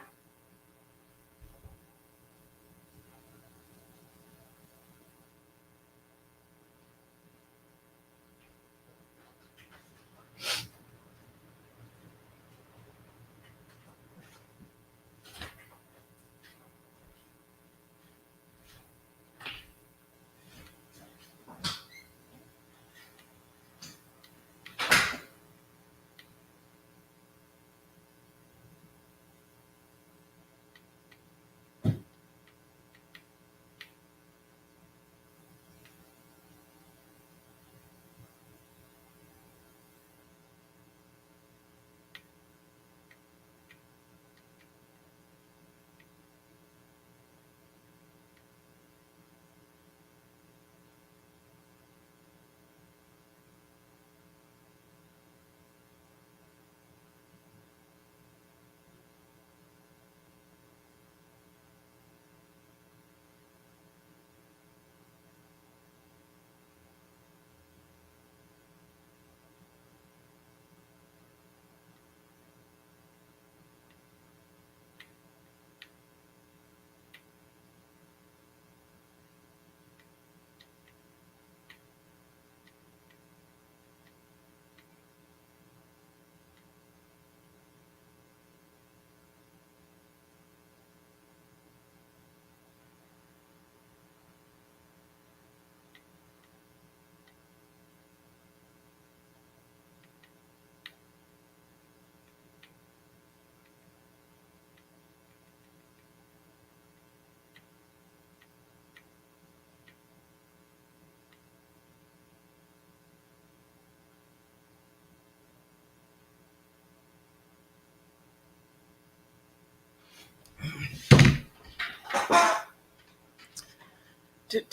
Let's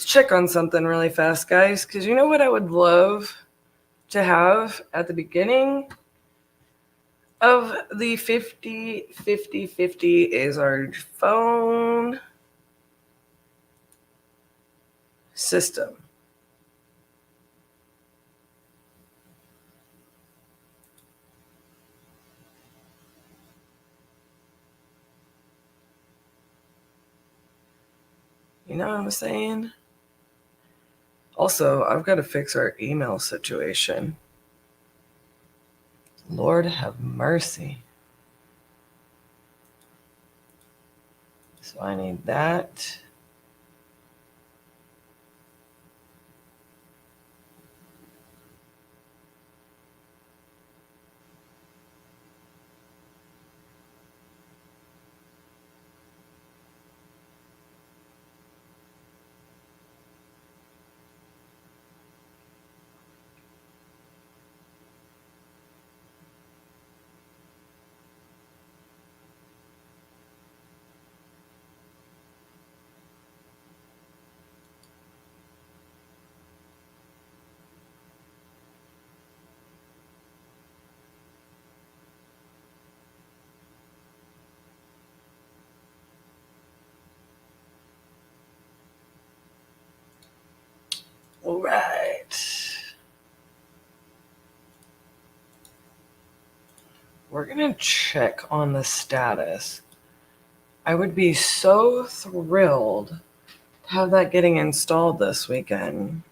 check on something really fast, guys, because you know what I would love to have at the beginning of the 50-50-50 is our phone system. You know what I'm saying? Also, I've got to fix our email situation. Lord have mercy. So I need that. All right. We're going to check on the status. I would be so thrilled to have that getting installed this weekend.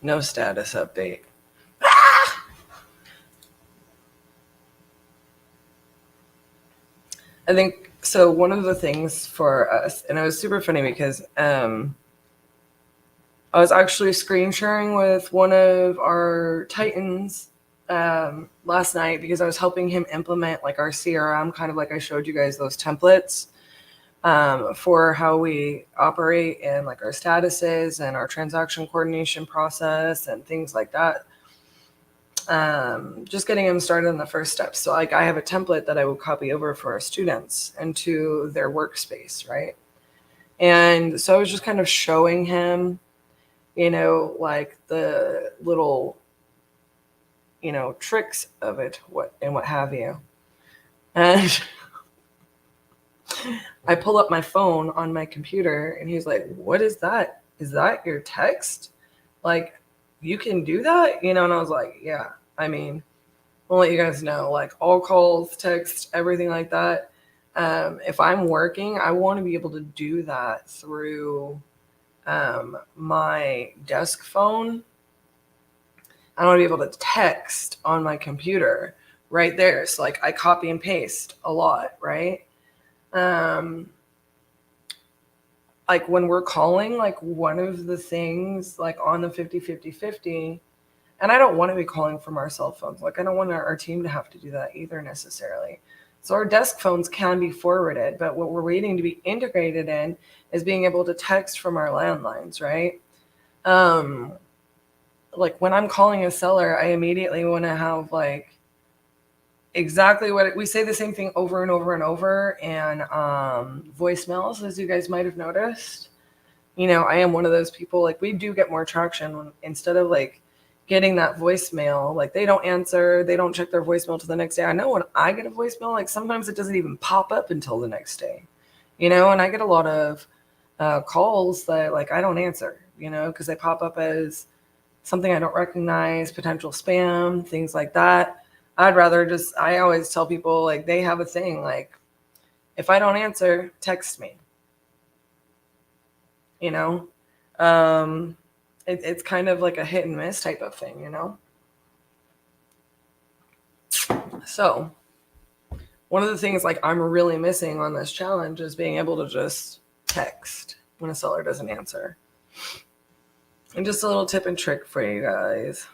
No status update. I think so. One of the things for us, and it was super funny because I was actually screen sharing with one of our Titans last night because I was helping him implement like our CRM, kind of like I showed you guys those templates for how we operate and like our statuses and our transaction coordination process and things like that. Just getting them started on the first steps. So like I have a template that I will copy over for our students into their workspace, right? And so I was just kind of showing him, you know, like the little, you know, tricks of it, what have you. And I pull up my phone on my computer and he's like, what is that? Is that your text? Like, you can do that? You know, and I was like, yeah, I mean, I'll let you guys know, like all calls, text, everything like that. If I'm working, I want to be able to do that through my desk phone. I want to be able to text on my computer right there. So like I copy and paste a lot, right? Like when we're calling, like one of the things like on the 50-50-50, and I don't want to be calling from our cell phones. Like I don't want our team to have to do that either necessarily. So our desk phones can be forwarded, but what we're waiting to be integrated in is being able to text from our landlines, right? Like when I'm calling a seller, I immediately want to have like exactly what we say the same thing over and over and over. And voicemails, as you guys might have noticed, you know, I am one of those people, like we do get more traction when, instead of like getting that voicemail, like they don't answer, they don't check their voicemail till the next day. I know when I get a voicemail, like sometimes it doesn't even pop up until the next day, you know, and I get a lot of calls that like I don't answer, you know, because they pop up as something I don't recognize, potential spam, things like that. I'd rather just, I always tell people like they have a thing, like if I don't answer, text me, you know? it's kind of like a hit and miss type of thing, So one of the things like I'm really missing on this challenge is being able to just text when a seller doesn't answer. And just a little tip and trick for you guys.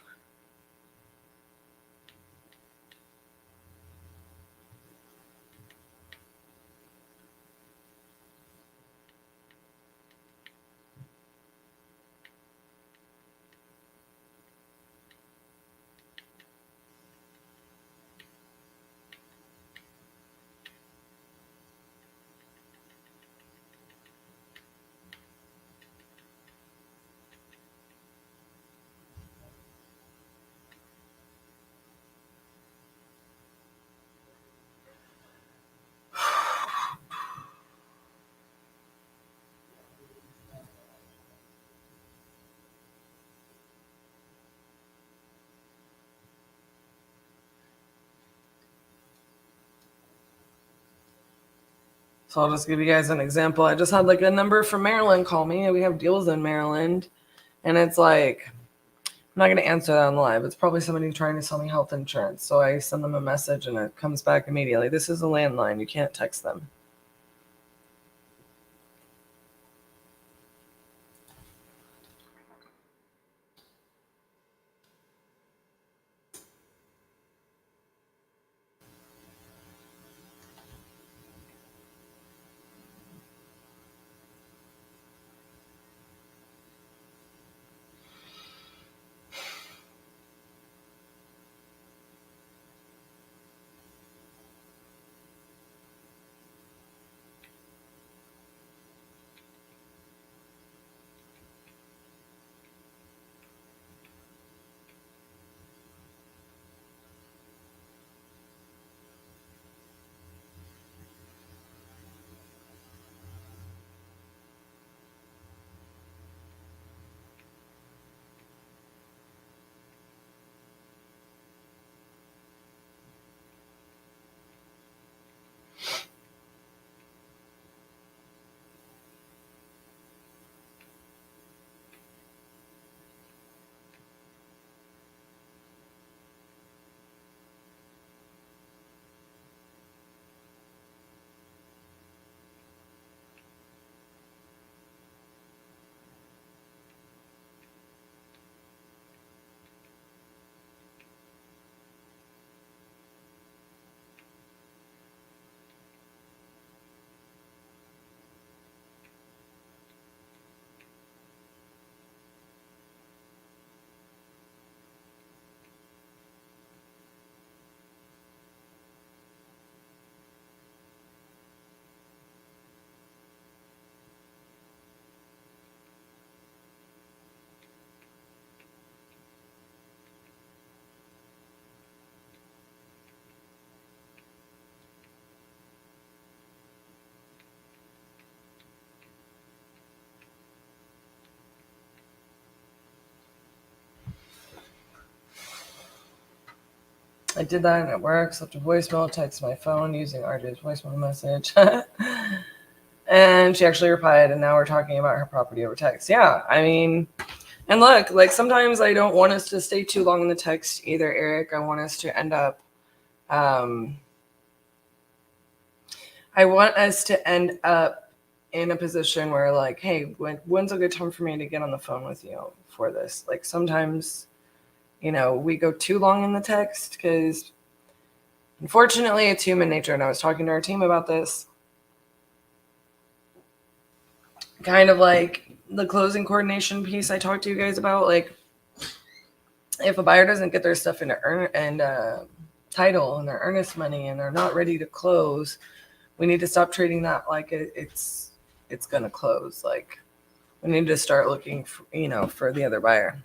So I'll just give you guys an example. I just had like a number from Maryland call me, and we have deals in Maryland. And it's like, I'm not going to answer that on live. It's probably somebody trying to sell me health insurance. So I send them a message and it comes back immediately. This is a landline. You can't text them. I did that and it works. Left a voicemail, text my phone using RJ's voicemail message. And she actually replied, and now we're talking about her property over text. Yeah, I mean, and look, like sometimes I don't want us to stay too long in the text either, Eric. I want us to end up, in a position where like, hey, when's a good time for me to get on the phone with you for this? Like sometimes, we go too long in the text because unfortunately it's human nature. And I was talking to our team about this. Kind of like the closing coordination piece I talked to you guys about. Like if a buyer doesn't get their stuff into title and their earnest money and they're not ready to close, we need to stop treating that like it's going to close. Like we need to start looking for the other buyer.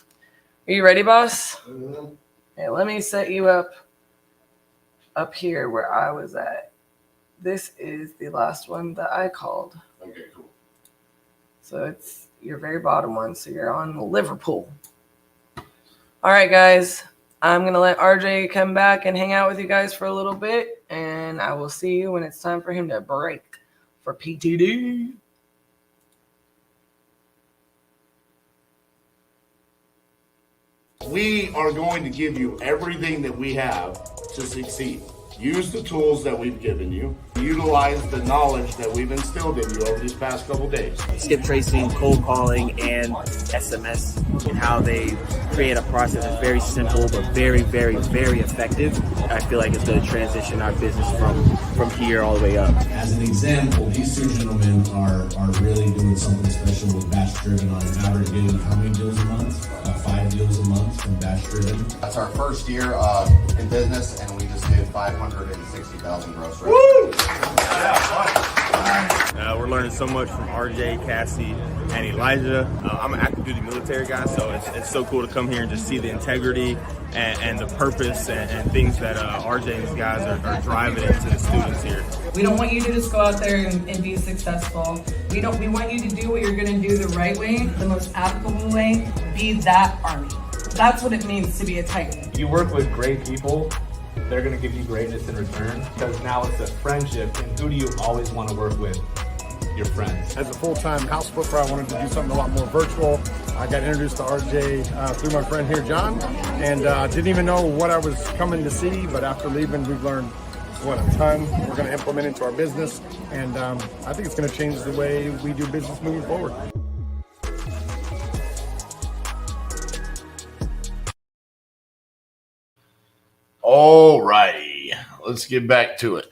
Are you ready, boss? Mm-hmm. Okay, let me set you up here where I was at. This is the last one that I called. Okay, cool. So it's your very bottom one. So you're on Liverpool. All right, guys. I'm going to let RJ come back and hang out with you guys for a little bit. And I will see you when it's time for him to break for PTD. We are going to give you everything that we have to succeed. Use the tools that we've given you. Utilize the knowledge that we've instilled in you over these past couple days. Skip tracing, cold calling, and SMS, and how they create a process that's very simple but very, very, very effective. I feel like it's going to transition our business from here all the way up. As an example, these two gentlemen are really doing something special with Batch Driven on an average getting how many deals a month? 5 deals a month from Batch Driven. That's our first year in business, and we just did 560,000 gross revenue. Woo! We're learning so much from RJ, Cassie, and Elijah. I'm an active duty military guy, so it's so cool to come here and just see the integrity and the purpose and things that RJ and these guys are driving into the students here. We don't want you to just go out there and be successful. We want you to do what you're going to do the right way, the most applicable way. Be that Army. That's what it means to be a Titan. You work with great people. They're going to give you greatness in return, because now it's a friendship, and who do you always want to work with? Your friends. As a full-time house flipper, I wanted to do something a lot more virtual. I got introduced to RJ through my friend here, John, and didn't even know what I was coming to see, but after leaving, we've learned a ton. We're going to implement into our business, and I think it's going to change the way we do business moving forward. All righty, let's get back to it.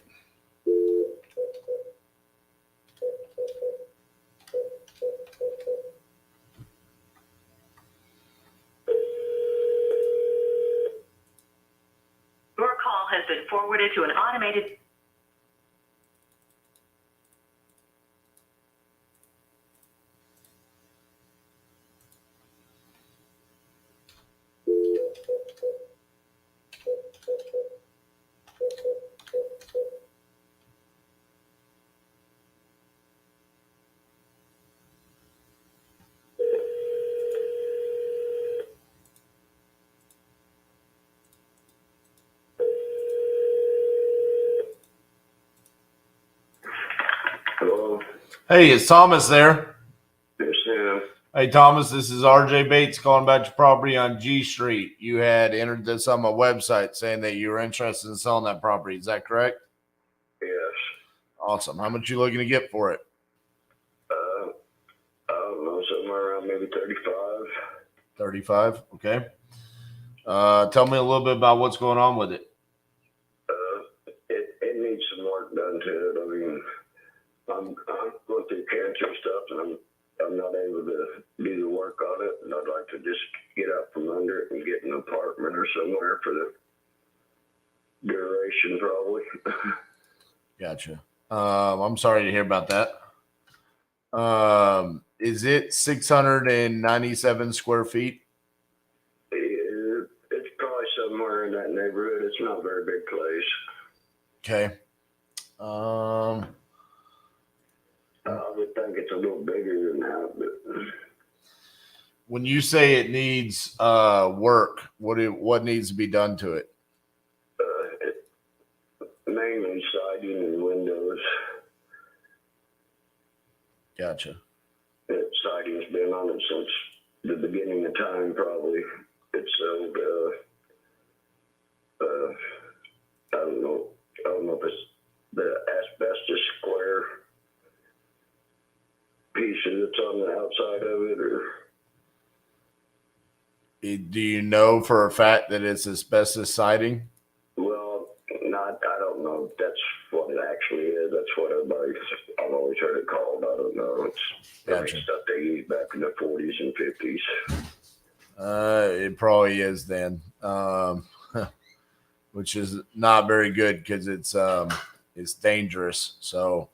Your call has been forwarded to an automated. Hey, is Thomas there? Yes, Sam. Hey, Thomas, this is RJ Bates calling about your property on G Street. You had entered this on my website saying that you were interested in selling that property. Is that correct? Yes. Awesome. How much you looking to get for it? I don't know, somewhere around maybe 35. 35. Okay. Tell me a little bit about what's going on with it. It needs some work done to it. I mean, I'm going through cancer stuff, and I'm not able to do the work on it, and I'd like to just get out from under it and get an apartment or somewhere for the duration, probably. Gotcha. I'm sorry to hear about that. Is it 697 square feet? It's probably somewhere in that neighborhood. It's not a very big place. Okay. I would think it's a little bigger than that, but When you say it needs work, what needs to be done to it? mainly siding and windows. Gotcha. Siding's been on it since the beginning of time, probably. It's sold, I don't know if it's the asbestos square pieces that's on the outside of it, or. Do you know for a fact that it's asbestos siding? Well, I don't know if that's what it actually is. That's what I've always heard it called. I don't know. It's Gotcha. stuff they used back in the 40s and 50s. It probably is then, which is not very good because it's dangerous. So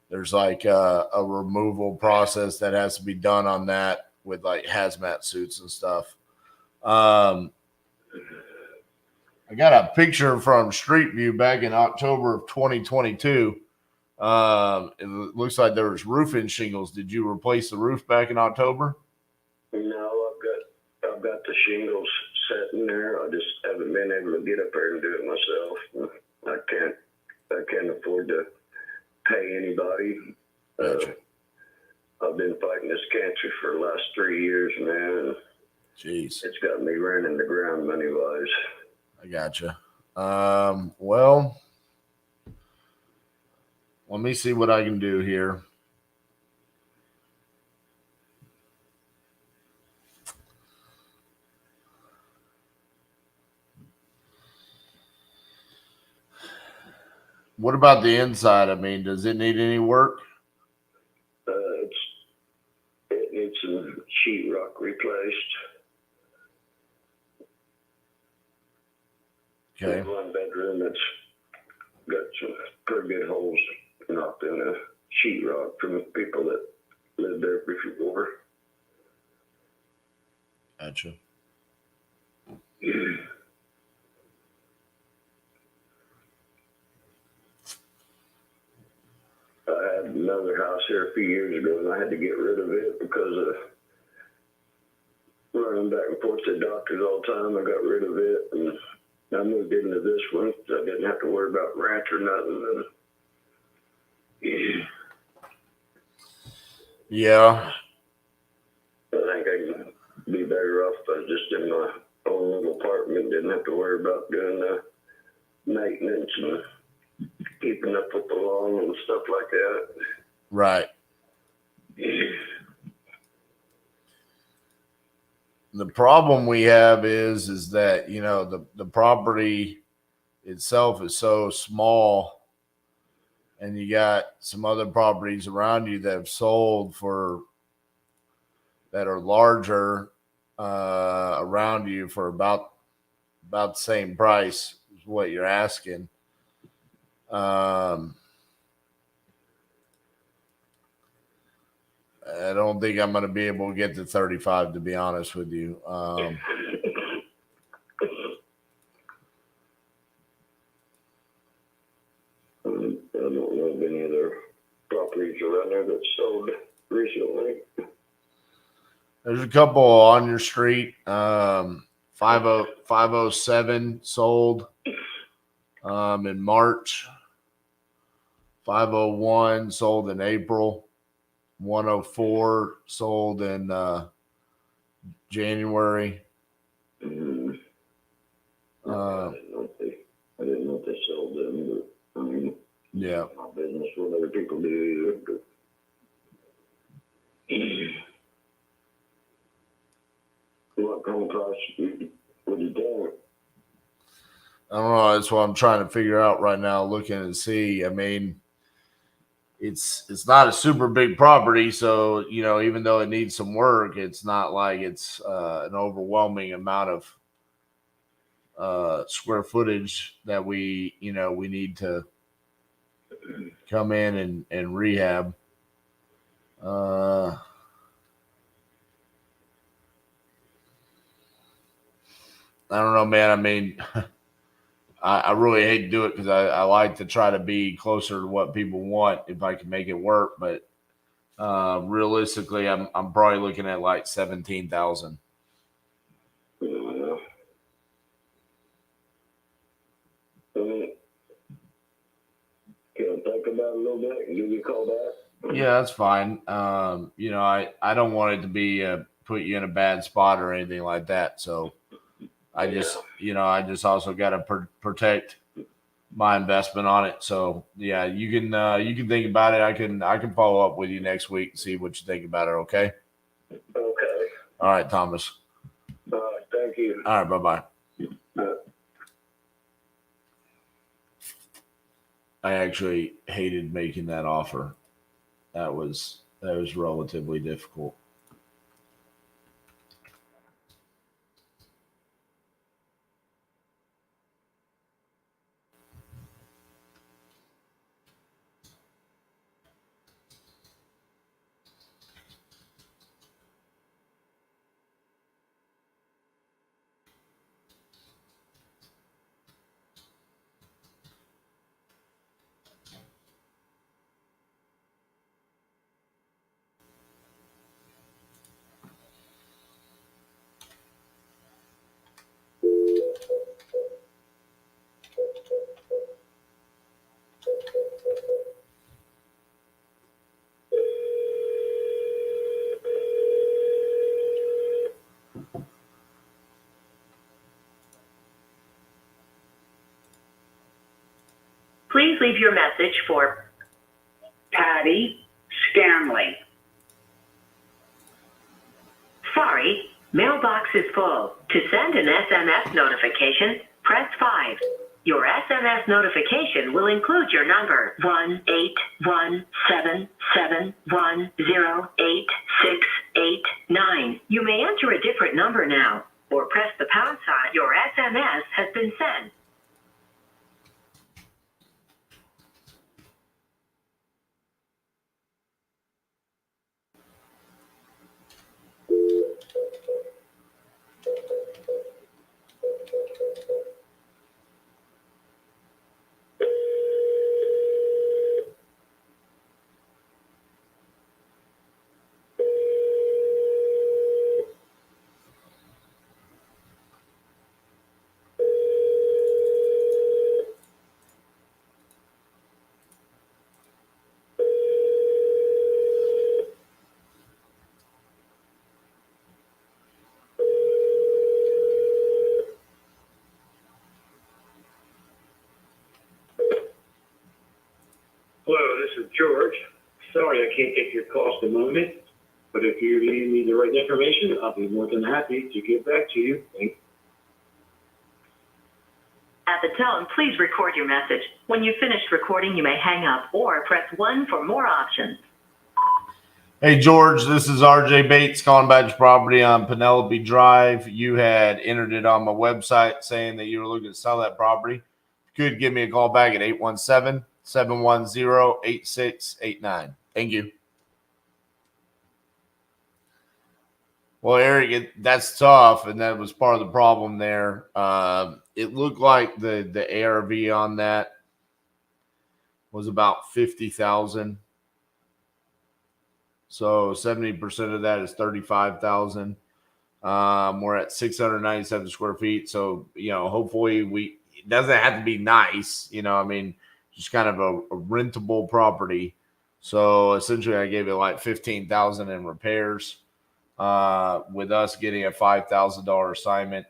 there's like a removal process that has to be done on that with like hazmat suits and stuff. I got a picture from Street View back in October of 2022. It looks like there was roofing shingles. Did you replace the roof back in October? No, I've got the shingles set in there. I just haven't been able to get up there and do it myself. I can't afford to pay anybody. I've been fighting this cancer for the last 3 years, man. Jeez. It's got me running the ground money-wise. I gotcha. Well, let me see what I can do here. What about the inside? I mean, does it need any work? It needs some sheetrock replaced. Okay. There's one bedroom that's got some pretty good holes knocked in the sheetrock from the people that lived there before. Gotcha. I had another house here a few years ago, and I had to get rid of it because of running back and forth to the doctors all the time. I got rid of it, and I moved into this one, so I didn't have to worry about rent or nothing. Yeah. I think I can be better off if I was just in my own little apartment, didn't have to worry about doing the maintenance and keeping up with the lawn and stuff like that. Right. The problem we have is that, you know, the property itself is so small, and you got some other properties around you that have sold for that are larger around you for about the same price as what you're asking. I don't think I'm going to be able to get to 35, to be honest with you. I don't know of any other properties around there that sold recently. There's a couple on your street. 507 sold in March. 501 sold in April. 104 sold in January. I didn't know if they sold them, but I mean, yeah, my business what other people do either. But what kind of price would you think? I don't know. That's what I'm trying to figure out right now, looking and see. I mean, it's not a super big property, so, you know, even though it needs some work, it's not like it's an overwhelming amount of square footage that we need to come in and rehab. I don't know, man. I mean, I really hate to do it because I like to try to be closer to what people want if I can make it work. But realistically, I'm probably looking at like 17,000. Can I think about it a little bit and give you a call back? Yeah, that's fine. You know, I don't want it to be put you in a bad spot or anything like that. So I just also got to protect my investment on it. So yeah, you can think about it. I can follow up with you next week and see what you think about it. Okay. Okay. All right, Thomas. All right. Thank you. All right. Bye-bye. I actually hated making that offer. That was relatively difficult. leave your message for Patty Stanley. Sorry, mailbox is full. To send an SMS notification, press 5. Your SMS notification will include your number 1-817-710-8689. You may enter a different number now, or press the pound sign. Your SMS has been sent. Hello, this is George. Sorry I can't take your call at the moment, but if you leave me the right information, I'll be more than happy to get back to you. Thank you. At the tone, please record your message. When you've finished recording, you may hang up or press 1 for more options. Hey, George, this is RJ Bates calling about your property on Penelope Drive. You had entered it on my website saying that you were looking to sell that property. You could give me a call back at 817-710-8689. Thank you. Well, Eric, that's tough, and that was part of the problem there. It looked like the ARV on that was about 50,000. So 70% of that is 35,000. We're at 697 square feet. So, hopefully it doesn't have to be nice, just kind of a rentable property. So essentially I gave it like 15,000 in repairs, with us getting a $5,000 assignment.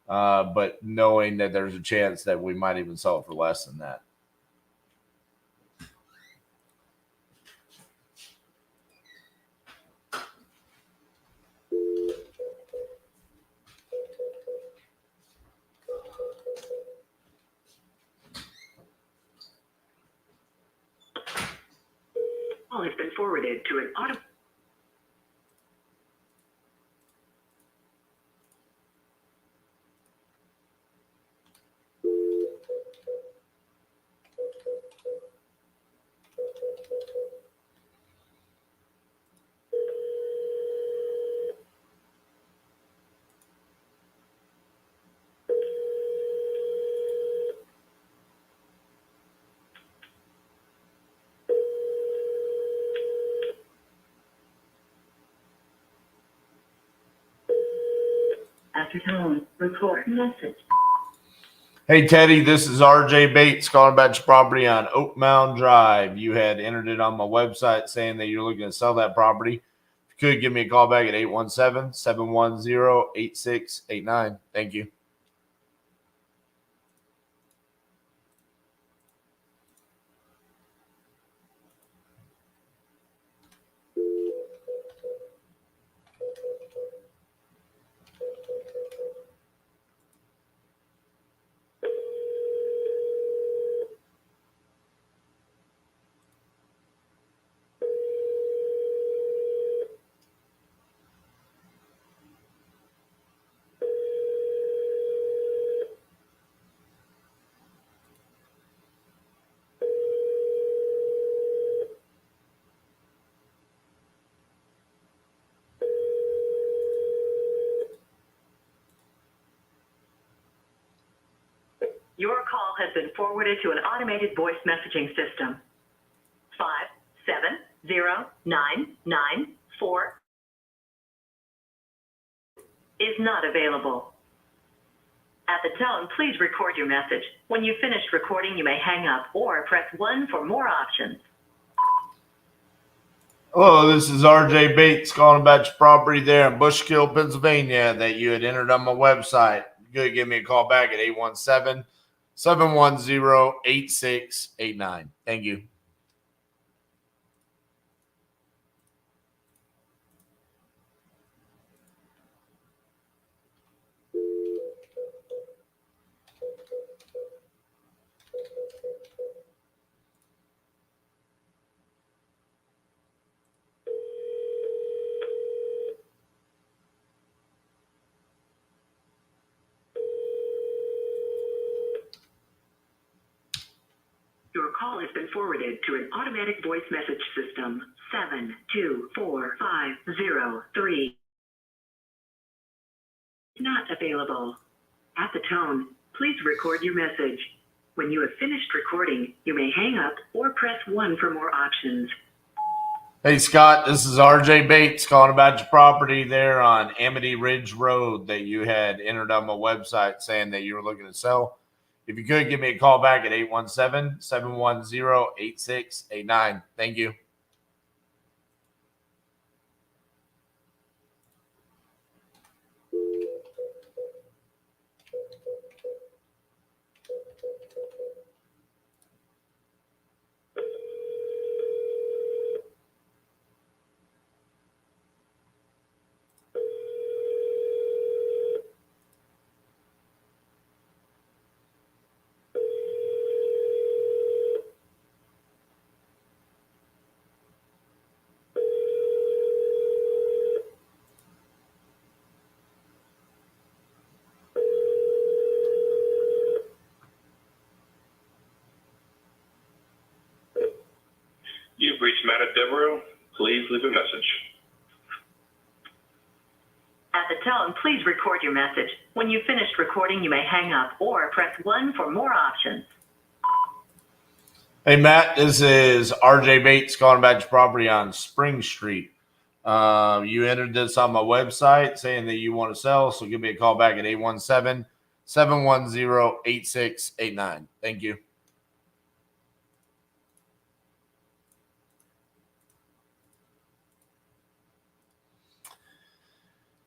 But knowing that there's a chance that we might even sell it for less than that. Call has been forwarded to an auto. After tone, record message. Hey, Teddy, this is RJ Bates calling about your property on Oak Mound Drive. You had entered it on my website saying that you're looking to sell that property. If you could give me a call back at 817-710-8689. Thank you. Your call has been forwarded to an automated voice messaging system. 570994 is not available. At the tone, please record your message. When you've finished recording, you may hang up or press 1 for more options. Hello, this is RJ Bates calling about your property there in Bushkill, Pennsylvania that you had entered on my website. You could give me a call back at 710-8689. Thank you. Your call has been forwarded to an automatic voice message system. 724503 not available. At the tone, please record your message. When you have finished recording, you may hang up or press 1 for more options. Hey, Scott, this is RJ Bates calling about your property there on Amity Ridge Road that you had entered on my website saying that you were looking to sell. If you could, give me a call back at 817-710-8689. Thank you. You've reached Matt at Devereaux. Please leave a message. At the tone, please record your message. When you've finished recording, you may hang up or press 1 for more options. Hey, Matt, this is RJ Bates calling about your property on Spring Street. You entered this on my website saying that you want to sell, so give me a call back at 817-710-8689. Thank you.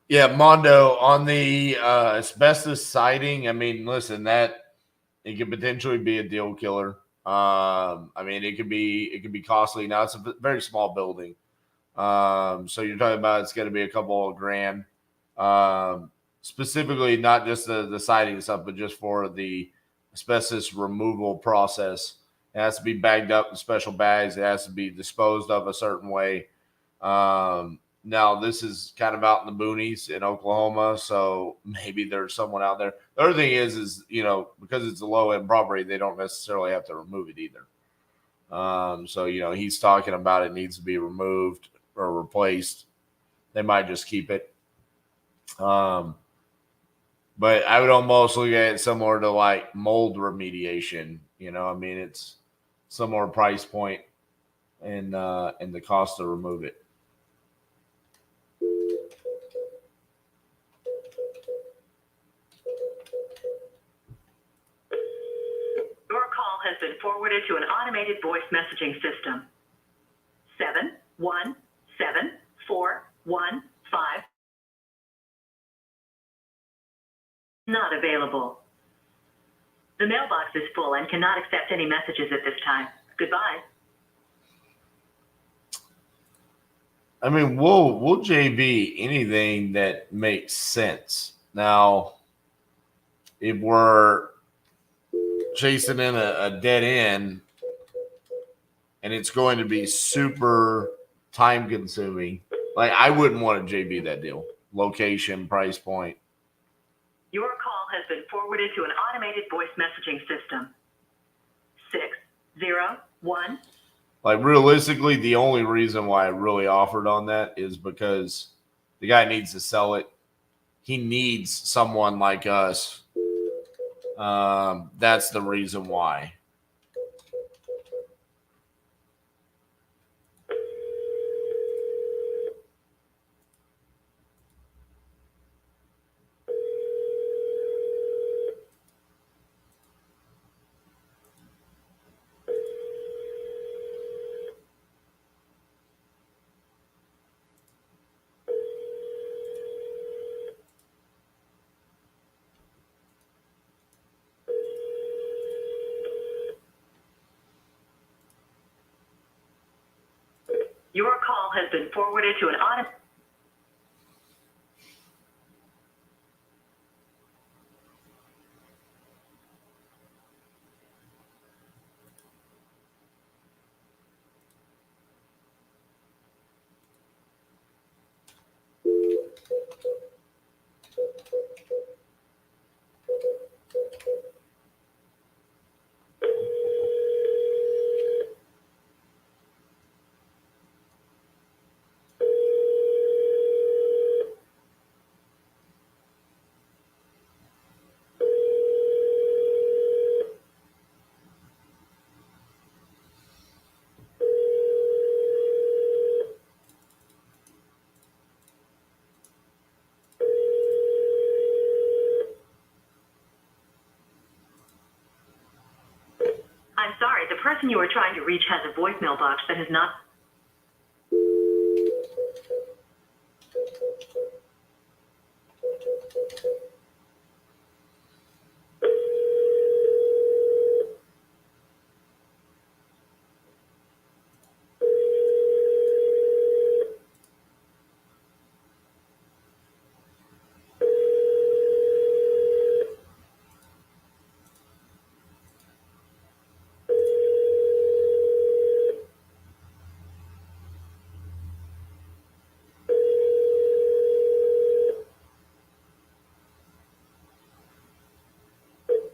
Yeah, Mondo, on the asbestos siding, I mean, listen, that it could potentially be a deal killer. I mean, it could be costly. Now it's a very small building. So you're talking about it's going to be a couple of grand. Specifically, not just the siding stuff, but just for the asbestos removal process. It has to be bagged up in special bags. It has to be disposed of a certain way. Now, this is kind of out in the boonies in Oklahoma, so maybe there's someone out there. The other thing is because it's a low-end property, they don't necessarily have to remove it either. So, he's talking about it needs to be removed or replaced. They might just keep it. But I would almost look at it similar to like mold remediation. I mean, it's similar price point and the cost to remove it. Your call has been forwarded to an automated voice messaging system. 717415 not available. The mailbox is full and cannot accept any messages at this time. Goodbye. I mean, we'll JV anything that makes sense. Now, if we're chasing in a dead end and it's going to be super time consuming, like I wouldn't want to JV that deal. Location, price point. Your call has been forwarded to an automated voice messaging system. 601. Like realistically, the only reason why I really offered on that is because the guy needs to sell it. He needs someone like us. That's the reason why. Your call has been forwarded to an auto. I'm sorry, the person you are trying to reach has a voicemail box that has not.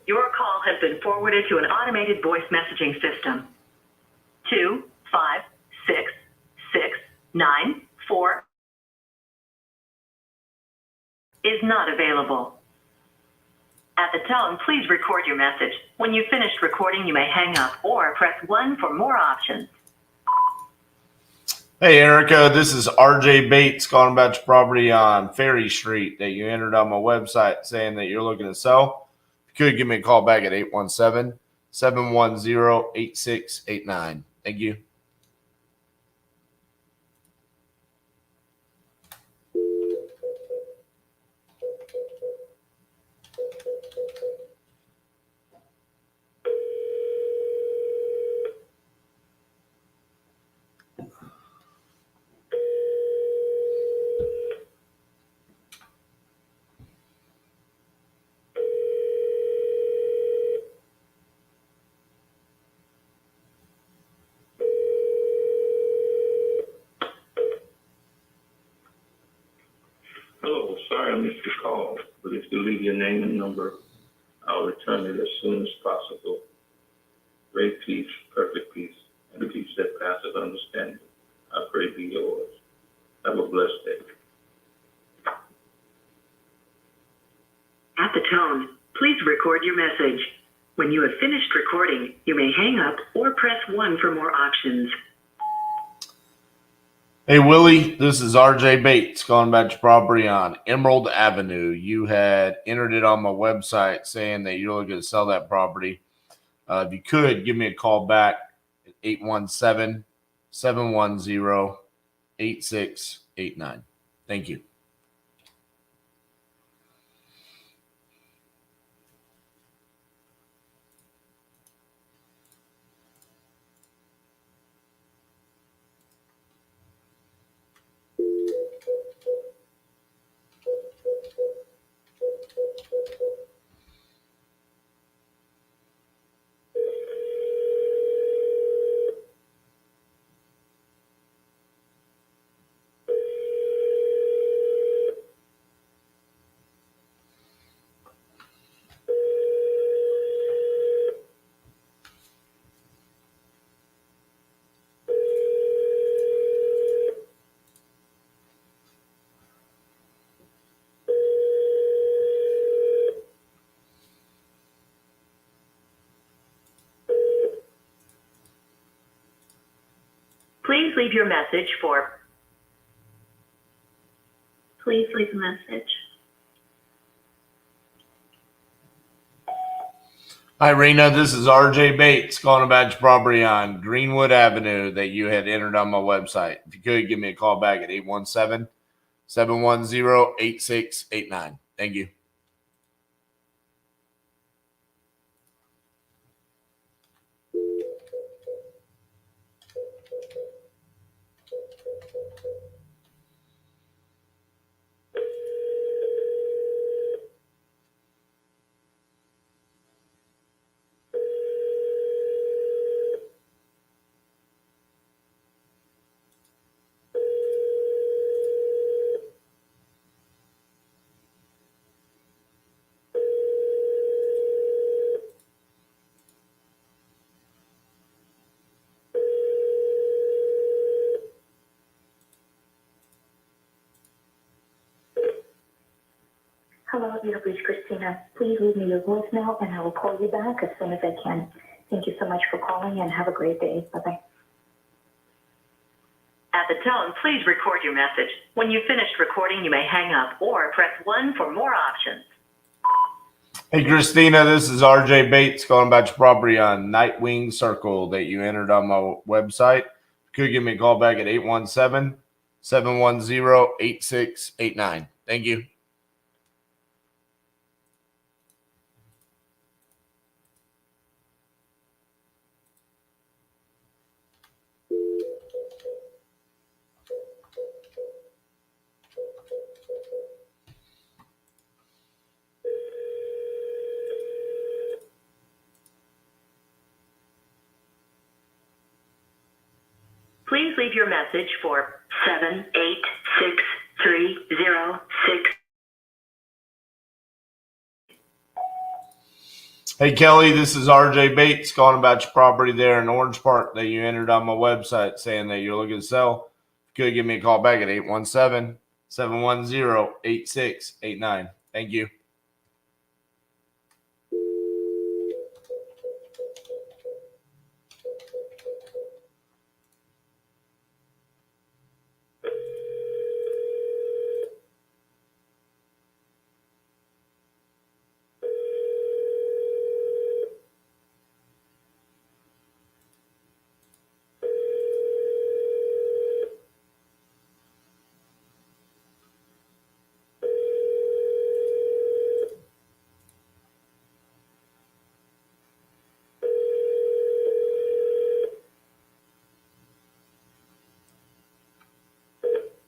Your call has been forwarded to an automated voice messaging system. 256-694 is not available. At the tone, please record your message. When you've finished recording, you may hang up or press 1 for more options. Hey, Erica, this is RJ Bates calling about your property on Ferry Street that you entered on my website saying that you're looking to sell. If you could give me a call back at 817-710-8689. Thank you. Hello, sorry I missed your call, but if you leave your name and number, I'll return it as soon as possible. Great peace, perfect peace, and a peace that passes understanding. I pray be yours. Have a blessed day. At the tone, please record your message. When you have finished recording, you may hang up or press 1 for more options. Hey, Willie, this is RJ Bates calling about your property on Emerald Avenue. You had entered it on my website saying that you're looking to sell that property. If you could, give me a call back at 817-710-8689. Thank you. Please leave your message for. Please leave a message. Hi, Rena. This is RJ Bates calling about your property on Greenwood Avenue that you had entered on my website. If you could, give me a call back at 817-710-8689. Thank you. Hello, you have reached Christina. Please leave me your voicemail and I will call you back as soon as I can. Thank you so much for calling and have a great day. Bye-bye. At the tone, please record your message. When you've finished recording, you may hang up or press 1 for more options. Hey, Christina, this is RJ Bates calling about your property on Nightwing Circle that you entered on my website. You could give me a call back at 817-710-8689. Thank you. Please leave your message for 786-306. Hey, Kelly, this is RJ Bates calling about your property there in Orange Park that you entered on my website saying that you're looking to sell. You could give me a call back at 817-710-8689. Thank you.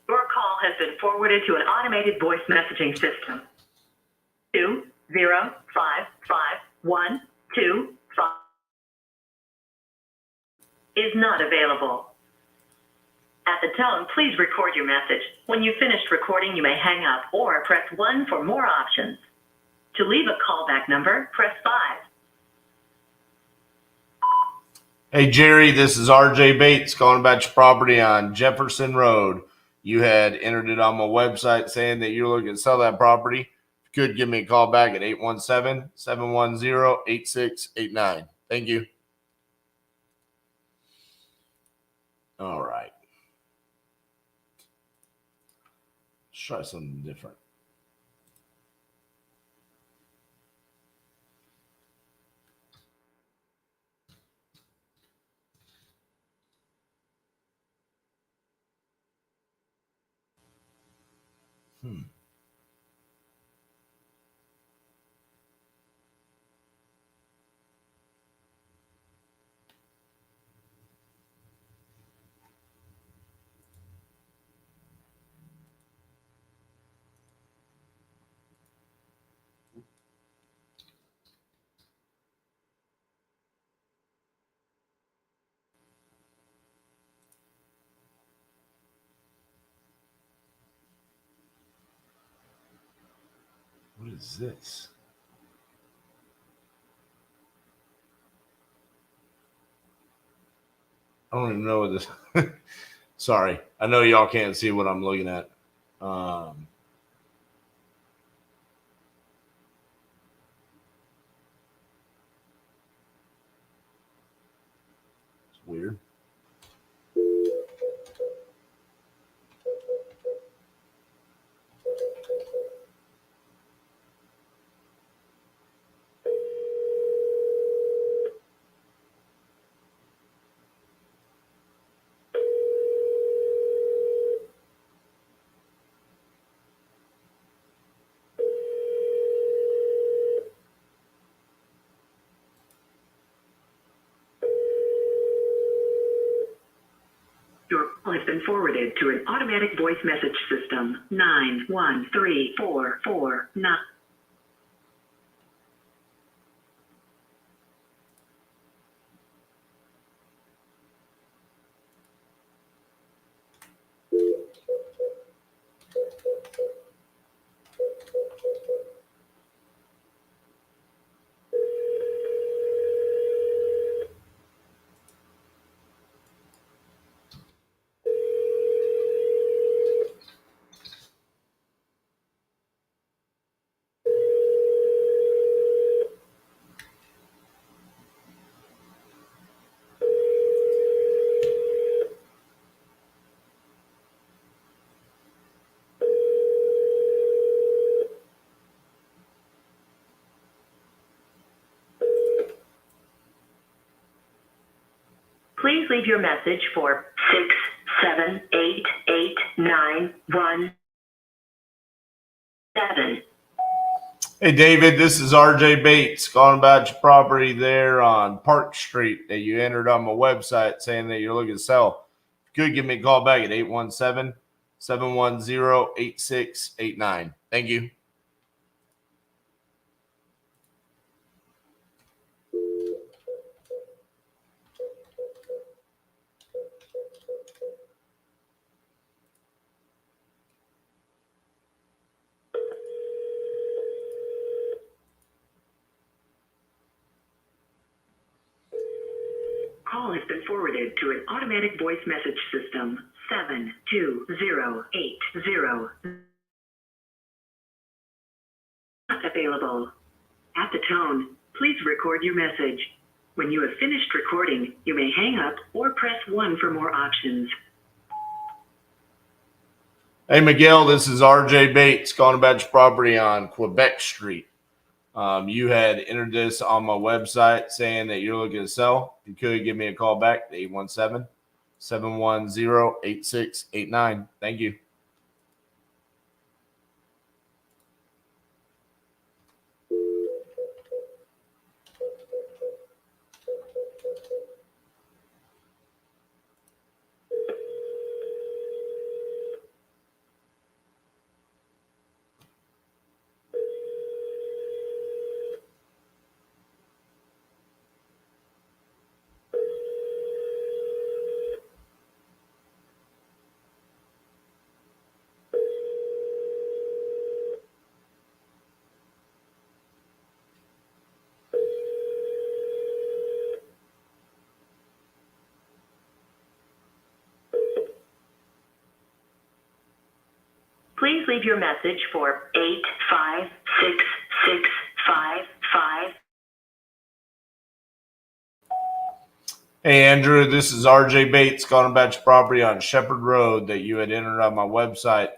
Your call has been forwarded to an automated voice messaging system. 2055125 is not available. At the tone, please record your message. When you've finished recording, you may hang up or press 1 for more options. To leave a callback number, press 5. Hey, Jerry, this is RJ Bates calling about your property on Jefferson Road. You had entered it on my website saying that you're looking to sell that property. You could give me a call back at 817-710-8689. Thank you. All right. Let's try something different. What is this? I don't even know what this. Sorry, I know y'all can't see what I'm looking at. It's weird. Your call has been forwarded to an automatic voice message system. 913449. Please leave your message for 6788917. Hey, David, this is RJ Bates calling about your property there on Park Street that you entered on my website saying that you're looking to sell. If you could give me a call back at 817-710-8689. Thank you. Call has been forwarded to an automatic voice message system. 72080. Not available. At the tone, please record your message. When you have finished recording, you may hang up or press 1 for more options. Hey, Miguel, this is RJ Bates calling about your property on Quebec Street. You had entered this on my website saying that you're looking to sell. If you could give me a call back at 817-710-8689. Thank you. Please leave your message for 8566555. Hey, Andrew, this is RJ Bates calling about your property on Shepherd Road that you had entered on my website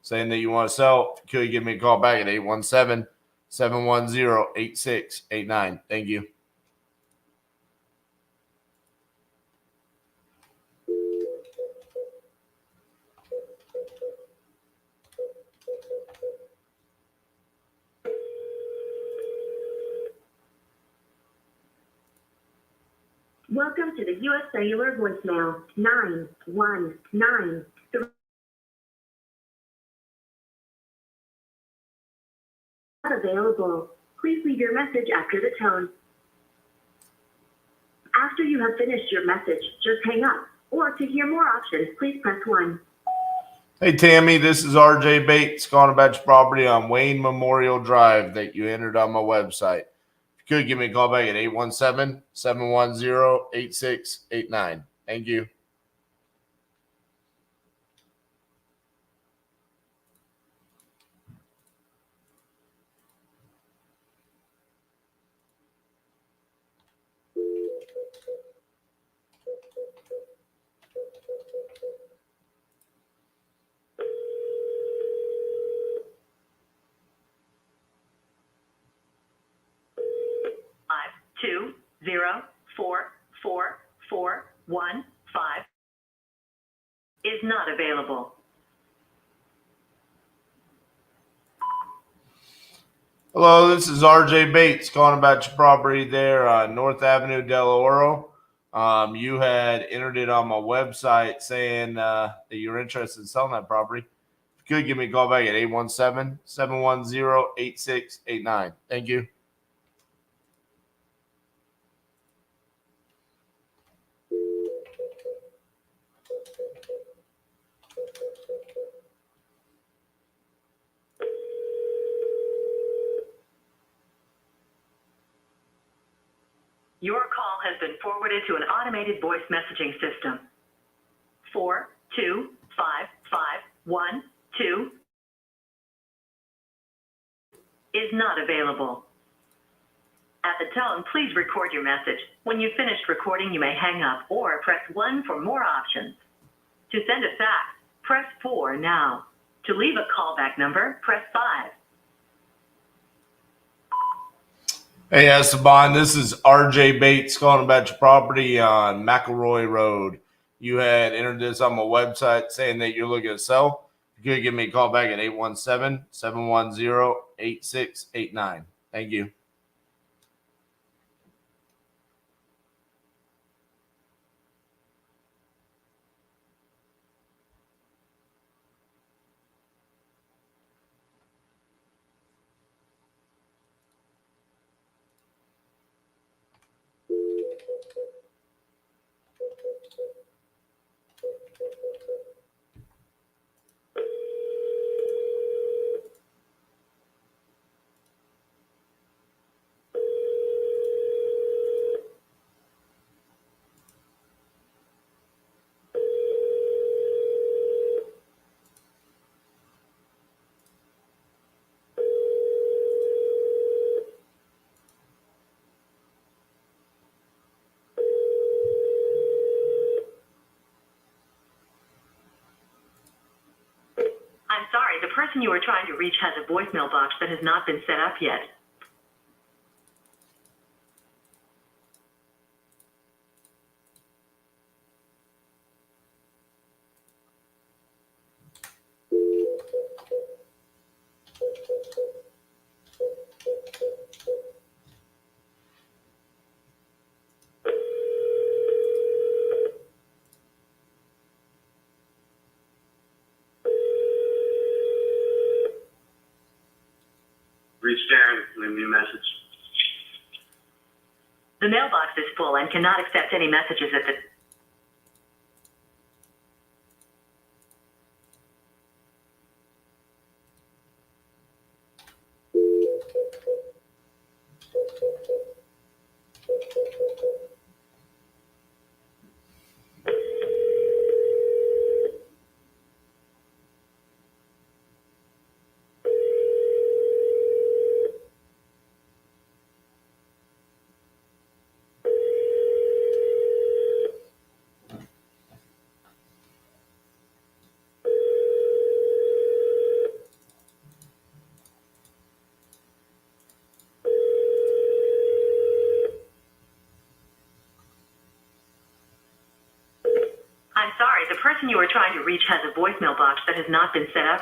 saying that you want to sell. If you could give me a call back at 817-710-8689. Thank you. Welcome to the U.S. Cellular voicemail 919. Not available. Please leave your message after the tone. After you have finished your message, just hang up. Or to hear more options, please press 1. Hey, Tammy, this is RJ Bates calling about your property on Wayne Memorial Drive that you entered on my website. If you could give me a call back at 817-710-8689. Thank you. Five 2 0 4 4 4 1 5 is not available. Hello, this is RJ Bates calling about your property there on North Avenue, Del Oro. You had entered it on my website saying that you're interested in selling that property. If you could give me a call back at 817-710-8689. Thank you. Your call has been forwarded to an automated voice messaging system. 42551 is not available. At the tone, please record your message. When you've finished recording, you may hang up or press 1 for more options. To send a fax, press 4 now. To leave a callback number, press 5. Hey Esteban, this is RJ Bates calling about your property on McElroy Road. You had entered this on my website saying that you're looking to sell. You could give me a call back at 817-710-8689. Thank you. I'm sorry, the person you are trying to reach has a voicemail box that has not been set up yet. Reach Darren, leave me a message. The mailbox is full and cannot accept any messages at the... I'm sorry, the person you are trying to reach has a voicemail box that has not been set up.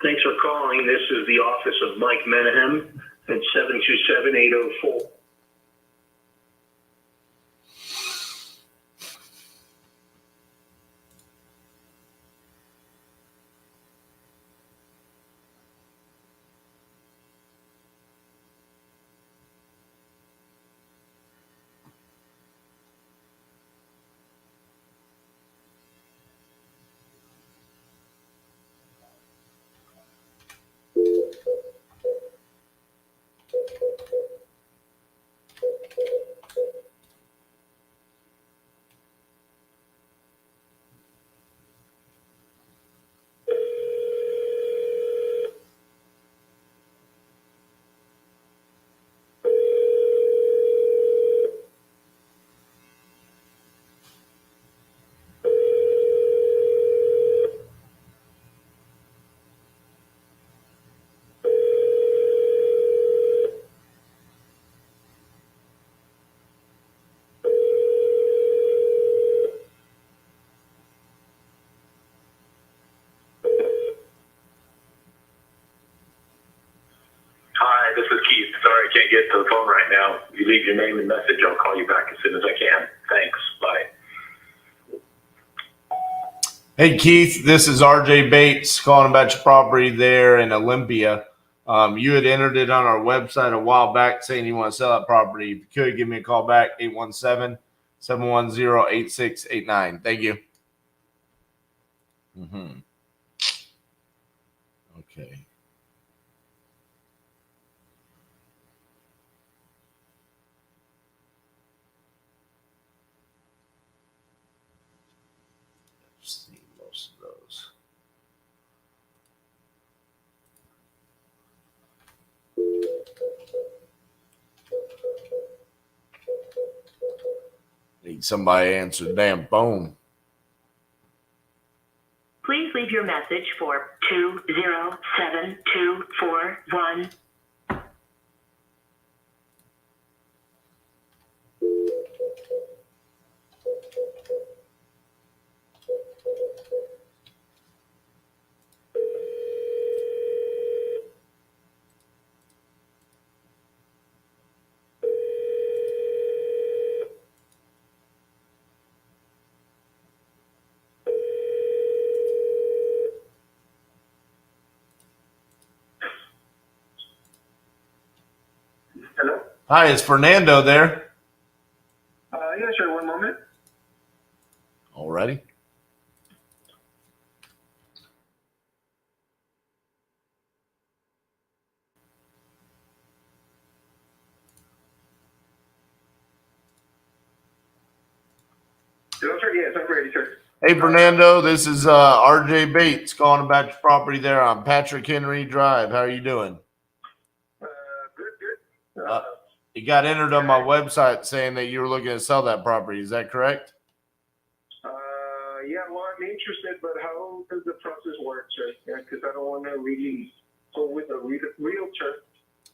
Thanks for calling. This is the office of Mike Menahem at 727-804. can't get to the phone right now. You leave your name and message, I'll call you back as soon as I can. Thanks. Bye. Hey, Keith, this is RJ Bates calling about your property there in Olympia. You had entered it on our website a while back saying you want to sell that property. If you could, give me a call back, 817-710-8689. Thank you. Okay. I've seen most of those. Need somebody to answer the damn phone. Please leave your message for 207241. Hello? Hi, is Fernando there? Yeah, sure. One moment. Alrighty. Hello, sir. Yes, I'm ready, sir. Hey, Fernando, this is RJ Bates calling about your property there on Patrick Henry Drive. How are you doing? Good. You got entered on my website saying that you were looking to sell that property. Is that correct? Yeah, well, I'm interested, but how does the process work, sir? Because I don't want to really go with a realtor,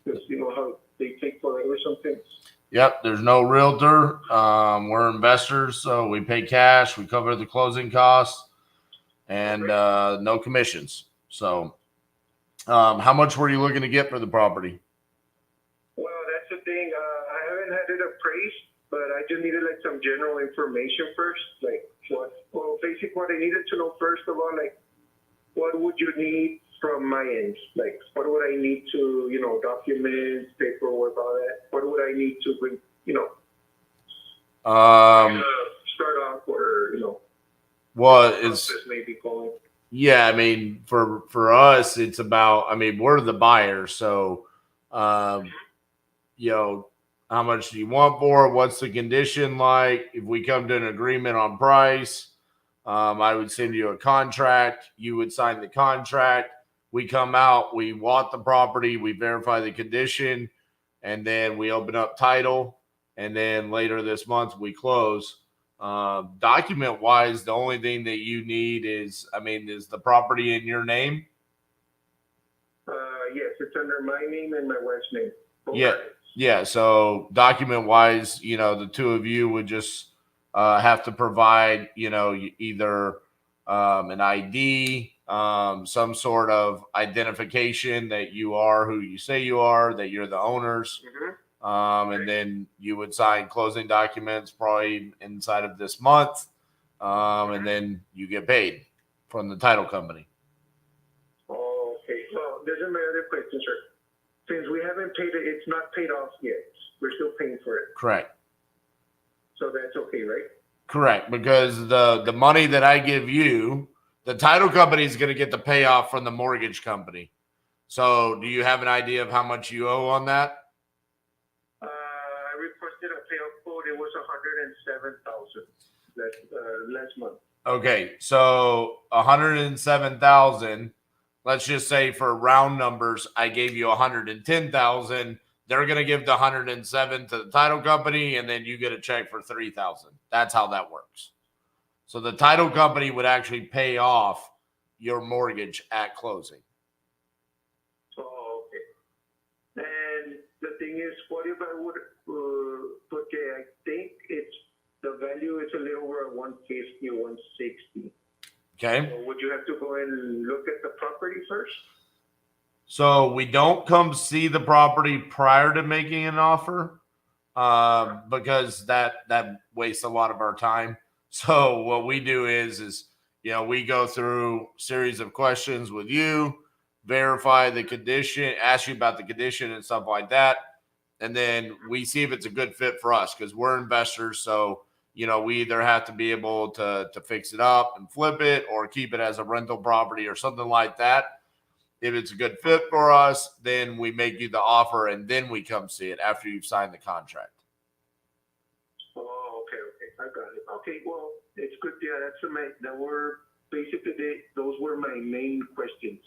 because you know how they take forever something. Yep, there's no realtor. We're investors, so we pay cash. We cover the closing costs and no commissions. So how much were you looking to get for the property? Well, that's the thing. I haven't had it appraised, but I just needed like some general information first. Like basically what I needed to know first of all, like what would you need from my end? Like what would I need to, documents, paperwork, all that? What would I need to bring, start off or, well, it's maybe going. Yeah, I mean, for us, it's about, we're the buyer. So, how much do you want for it? What's the condition like? If we come to an agreement on price, I would send you a contract. You would sign the contract. We come out, we want the property, we verify the condition, and then we open up title. And then later this month, we close. Document wise, the only thing that you need is the property in your name? Yes, it's under my name and my wife's name. Yeah. So document wise, the two of you would just have to provide, either an ID, some sort of identification that you are who you say you are, that you're the owners. And then you would sign closing documents probably inside of this month. And then you get paid from the title company. Oh, okay. Well, there's my other question, sir. Since we haven't paid it, it's not paid off yet. We're still paying for it. Correct. So that's okay, right? Correct. Because the money that I give you, the title company is going to get the payoff from the mortgage company. So do you have an idea of how much you owe on that? I requested a payout quote. It was $107,000 last month. Okay, so $107,000. Let's just say for round numbers, I gave you $110,000. They're gonna give the $107,000 to the title company, and then you get a check for $3,000. That's how that works. So the title company would actually pay off your mortgage at closing. Oh, okay. And the thing is, what if I would? I think the value is a little over 150 or 160. Okay. So would you have to go and look at the property first? So we don't come see the property prior to making an offer, because that wastes a lot of our time. So what we do is we go through a series of questions with you, verify the condition, ask you about the condition and stuff like that, and then we see if it's a good fit for us because we're investors. So we either have to be able to fix it up and flip it, or keep it as a rental property or something like that. If it's a good fit for us, then we make you the offer, and then we come see it after you've signed the contract. Oh, okay. I got it. Okay, well, it's good. Yeah, those were my main questions.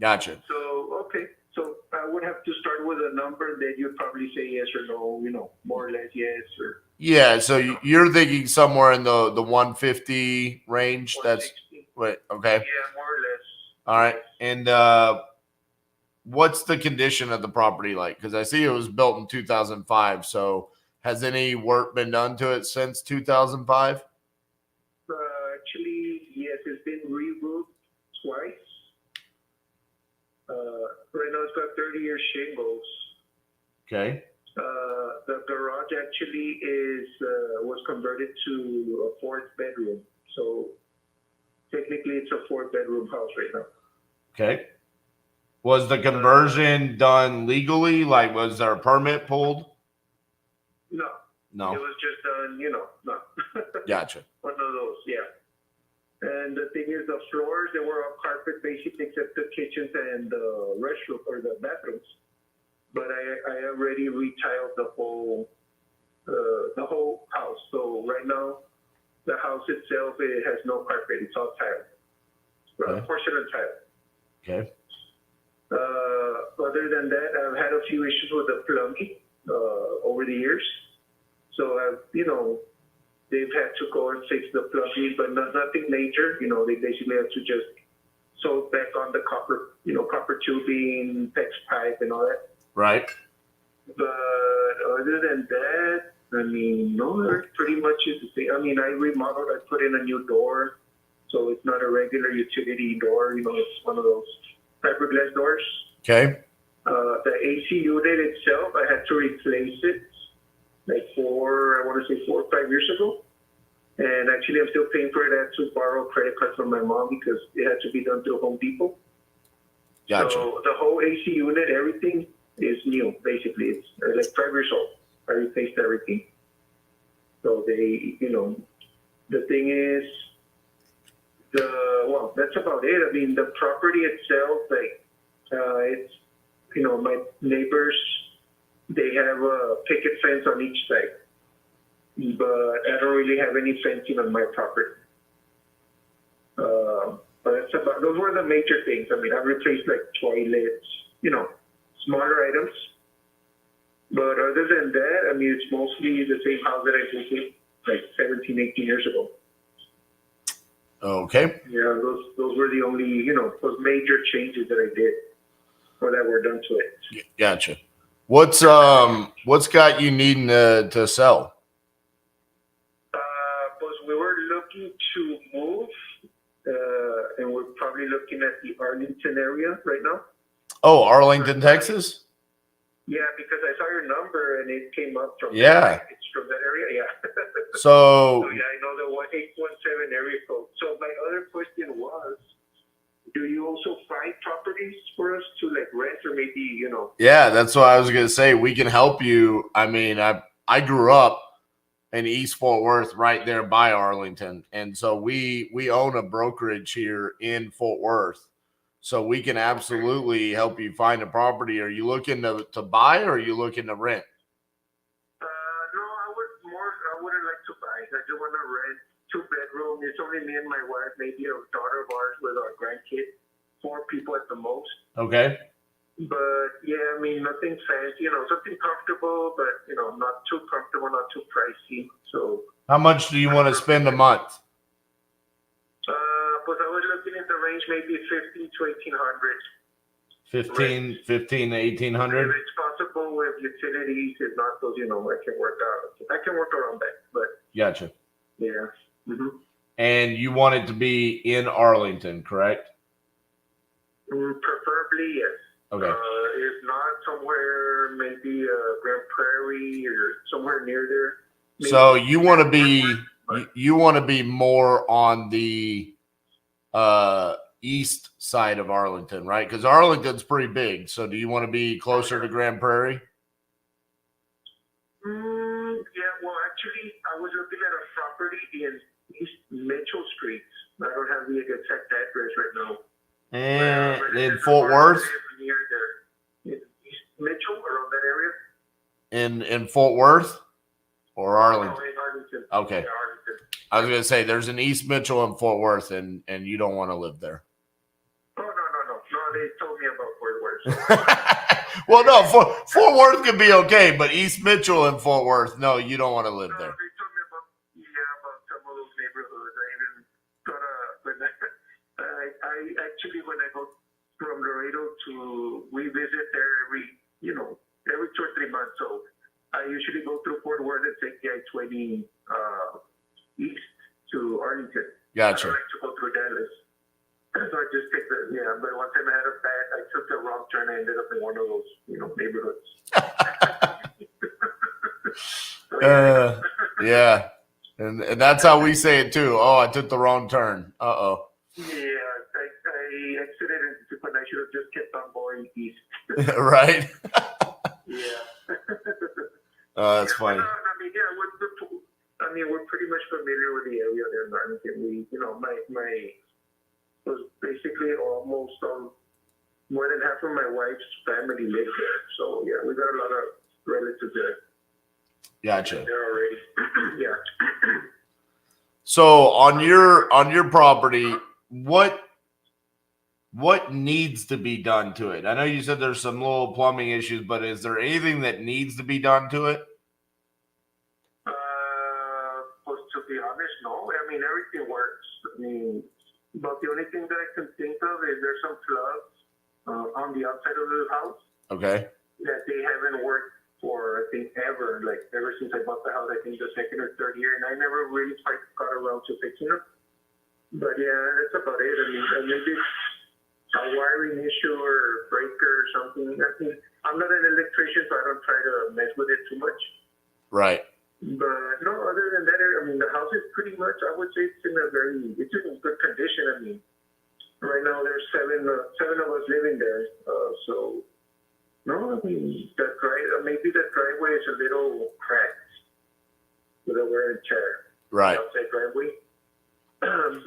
Gotcha. So, okay. So I would have to start with a number that you'd probably say yes or no, more or less yes or. Yeah, so you're thinking somewhere in the 150 range. That's what. Okay. Yeah, more or less. All right. And what's the condition of the property like? Because I see it was built in 2005. So has any work been done to it since 2005? Actually, yes, it's been re-roofed twice. Right now it's got 30-year shingles. Okay. The garage actually was converted to a 4th bedroom. So technically it's a 4-bedroom house right now. Okay. Was the conversion done legally? Like, was there a permit pulled? No. No. It was just done, no. Gotcha. One of those, yeah. And the thing is, the floors, they were all carpet basically, except the kitchens and the restroom or the bathrooms. But I already retiled the whole house. So right now, the house itself, it has no carpet. It's all tile, Okay. porcelain tile. Okay. Other than that, I've had a few issues with the plumbing over the years. So they've had to go and fix the plumbing, but nothing major. They basically have to just sew back on the copper tubing, PEX pipe, and all that. Right. But other than that, no, pretty much is the same. I remodeled. I put in a new door, so it's not a regular utility door. It's one of those fiberglass doors. Okay. The AC unit itself, I had to replace it like 4 or 5 years ago. And actually, I'm still paying for it. I had to borrow a credit card from my mom because it had to be done through Home Depot. Gotcha. So the whole AC unit, everything is new, basically. It's like 5 years old. I replaced everything. So they, the thing is, that's about it. The property itself, it's, my neighbors, they have a picket fence on each side. But I don't really have any fencing on my property. But those were the major things. I replaced toilets, smaller items. But other than that, it's mostly the same house that I lived in 17, 18 years ago. Okay. Yeah, those were the only, those major changes that I did or that were done to it. Gotcha. What's got you needing to sell? We were looking to move, and we're probably looking at the Arlington area right now. Oh, Arlington, Texas? Yeah, because I saw your number and it came up from Yeah. It's from that area, yeah. So yeah, I know the 1817 area code. So my other question was, do you also find properties for us to rent or maybe, yeah, that's what I was gonna say. We can help you. I grew up in East Fort Worth, right there by Arlington, and so we own a brokerage here in Fort Worth, so we can absolutely help you find a property. Are you looking to buy or are you looking to rent? No, I wouldn't like to buy. I just want to rent 2-bedroom. It's only me and my wife, maybe a daughter of ours with our grandkid, 4 people at the most. Okay. But yeah, nothing fancy, something comfortable, but not too comfortable, not too pricey. So How much do you want to spend a month? but I was looking at the range maybe 15 to 1800. 15 to 1800. If it's possible with utilities, if not, those, I can work out. I can work around that, but Gotcha. yeah. Mm-hmm. And you want it to be in Arlington, correct? Preferably, yes. Okay. If not, somewhere maybe Grand Prairie or somewhere near there. Maybe. So you want to be more on the east side of Arlington, right? Because Arlington's pretty big. So do you want to be closer to Grand Prairie? Yeah, well, actually, I was looking at a property in East Mitchell Street. I don't have the exact address right now. And in Fort Worth? Near there. In East Mitchell, around that area. In Fort Worth or Arlington? No, in Arlington. Okay. Yeah, Arlington. I was going to say there's an East Mitchell and Fort Worth, and you don't want to live there. Oh, no. No, they told me about Fort Worth. Well, no, Fort Worth could be okay, but East Mitchell and Fort Worth, no, you don't want to live there. They told me about some of those neighborhoods. I even thought when I go from Laredo we visit there every 2 or 3 months. So I usually go through Fort Worth and take the I-20 east to Arlington. Gotcha. I like to go through Dallas. So I just take but one time I had a bad, I took the wrong turn. I ended up in one of those, neighborhoods. Yeah. And that's how we say it too. Oh, I took the wrong turn. Uh-oh. Yeah, I exited into, but I should have just kept on going east. Right? Yeah. Oh, that's funny. We're pretty much familiar with the area there in Arlington. My was basically almost more than half of my wife's family lives there. So yeah, we got a lot of relatives there. Gotcha. There already. Yeah. So on your property, what needs to be done to it? I know you said there's some little plumbing issues, but is there anything that needs to be done to it? Well, to be honest, no. Everything works. But the only thing that I can think of is there's some plugs on the outside of the house. Okay. That they haven't worked for, I think, ever since I bought the house. I think the second or third year, and I never really quite got around to fixing them. But yeah, that's about it. Maybe a wiring issue or a breaker or something. I'm not an electrician, so I don't try to mess with it too much. Right. But no, other than that, the house is pretty much, I would say it's in good condition. Right now there's seven of us living there. So no, maybe the driveway is a little cracked with a wear and tear. Right. Outside driveway. But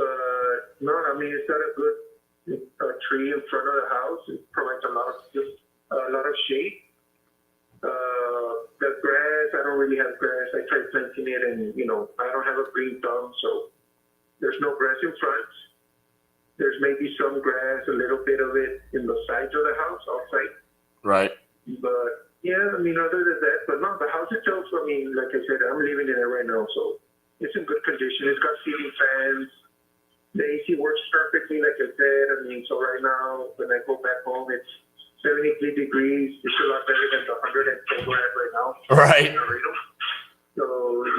no, it's got a good tree in front of the house. It provides a lot of shade. The grass, I don't really have grass. I tried planting it, and I don't have a green thumb, so there's no grass in front. There's maybe some grass, a little bit of it in the sides of the house, outside. Right. But yeah, other than that, but no, the house itself, like I said, I'm living in it right now, so it's in good condition. It's got ceiling fans. The AC works perfectly, like I said. So right now, when I go back home, it's 73 degrees. It's a lot better than the 110 we're at right now. Right. So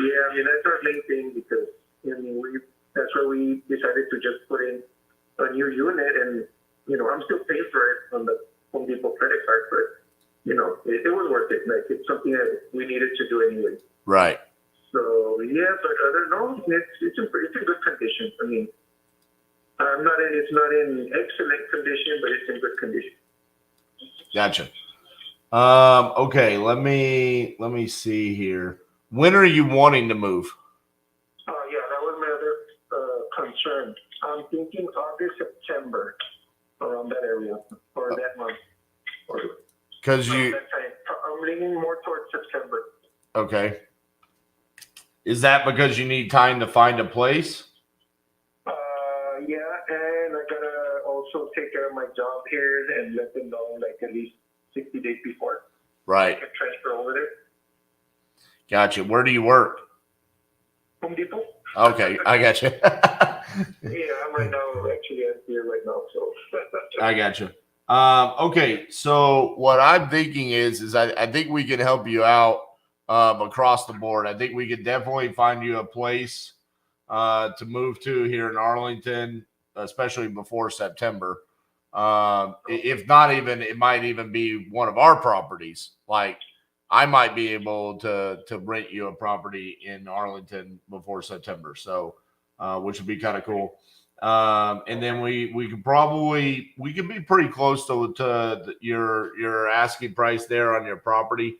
yeah, that's our main thing, because that's why we decided to just put in a new unit, and I'm still paying for it on the Home Depot credit card, but it was worth it. Like, it's something that we needed to do anyway. Right. So yeah, but it's in good condition. It's not in excellent condition, but it's in good condition. Gotcha. Okay, let me see here. When are you wanting to move? Yeah, that was my other concern. I'm thinking August, September, around that area, or that month. Because I'm leaning more towards September. Okay. Is that because you need time to find a place? Yeah, and I gotta also take care of my job here and let them know, like, at least 60 days before. Right. I can transfer over there. Gotcha. Where do you work? Home Depot. Okay, I got you. Yeah, I'm right now, actually, I'm here right now, so. I got you. Okay, so what I'm thinking is I think we can help you out across the board. I think we could definitely find you a place to move to here in Arlington, especially before September. If not even, it might even be one of our properties. Like I might be able to rent you a property in Arlington before September. So, which would be kind of cool. And then we could be pretty close to your asking price there on your property.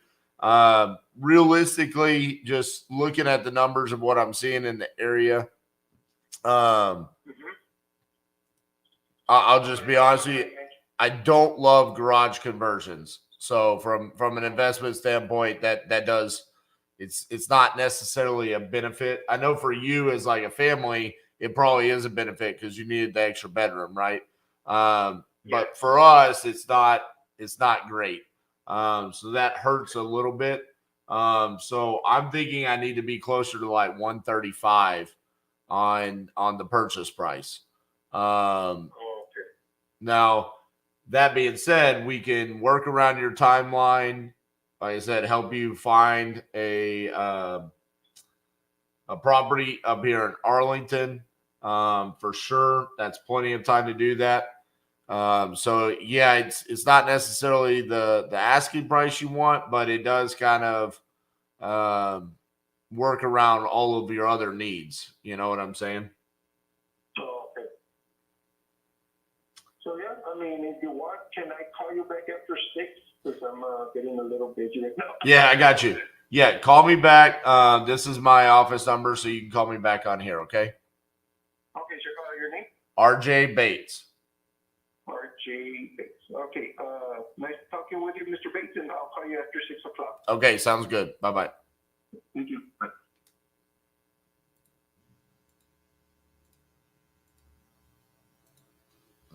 Realistically, just looking at the numbers of what I'm seeing in the area, I'll just be honest with you. I don't love garage conversions. So from an investment standpoint, that does it's not necessarily a benefit. I know for you as like a family, it probably is a benefit because you needed the extra bedroom, right? But for us, it's not great. So that hurts a little bit. So I'm thinking I need to be closer to like 135 on the purchase price. Now, that being said, we can work around your timeline. Like I said, help you find a property up here in Arlington. For sure, that's plenty of time to do that. So yeah, it's not necessarily the asking price you want, but it does kind of work around all of your other needs. You know what I'm saying? Okay. So yeah, I mean, if you want, can I call you back after 6? Because I'm getting a little busy right now. Yeah, I got you. Yeah, call me back. This is my office number, so you can call me back on here, okay? Okay, sure. Your name? RJ Bates. RJ Bates. Okay. Nice talking with you, Mr. Bates, and I'll call you after 6 o'clock. Okay, sounds good. Bye-bye. Thank you. Bye.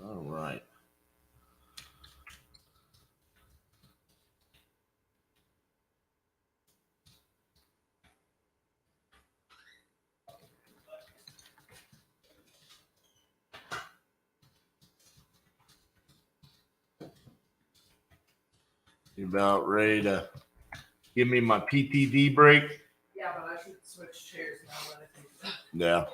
All right. You about ready to give me my PTD break? Yeah, but I should switch chairs now that I think. Yeah.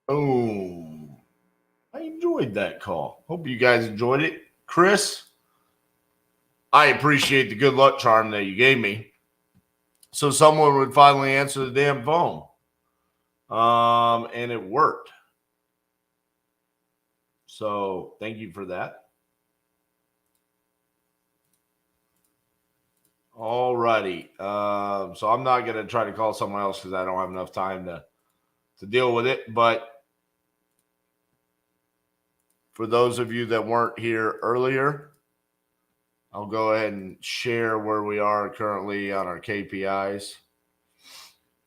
Oh, I enjoyed that call. Hope you guys enjoyed it. Chris, I appreciate the good luck charm that you gave me. So someone would finally answer the damn phone. And it worked. So thank you for that. All righty. So I'm not going to try to call someone else because I don't have enough time to deal with it. But for those of you that weren't here earlier, I'll go ahead and share where we are currently on our KPIs.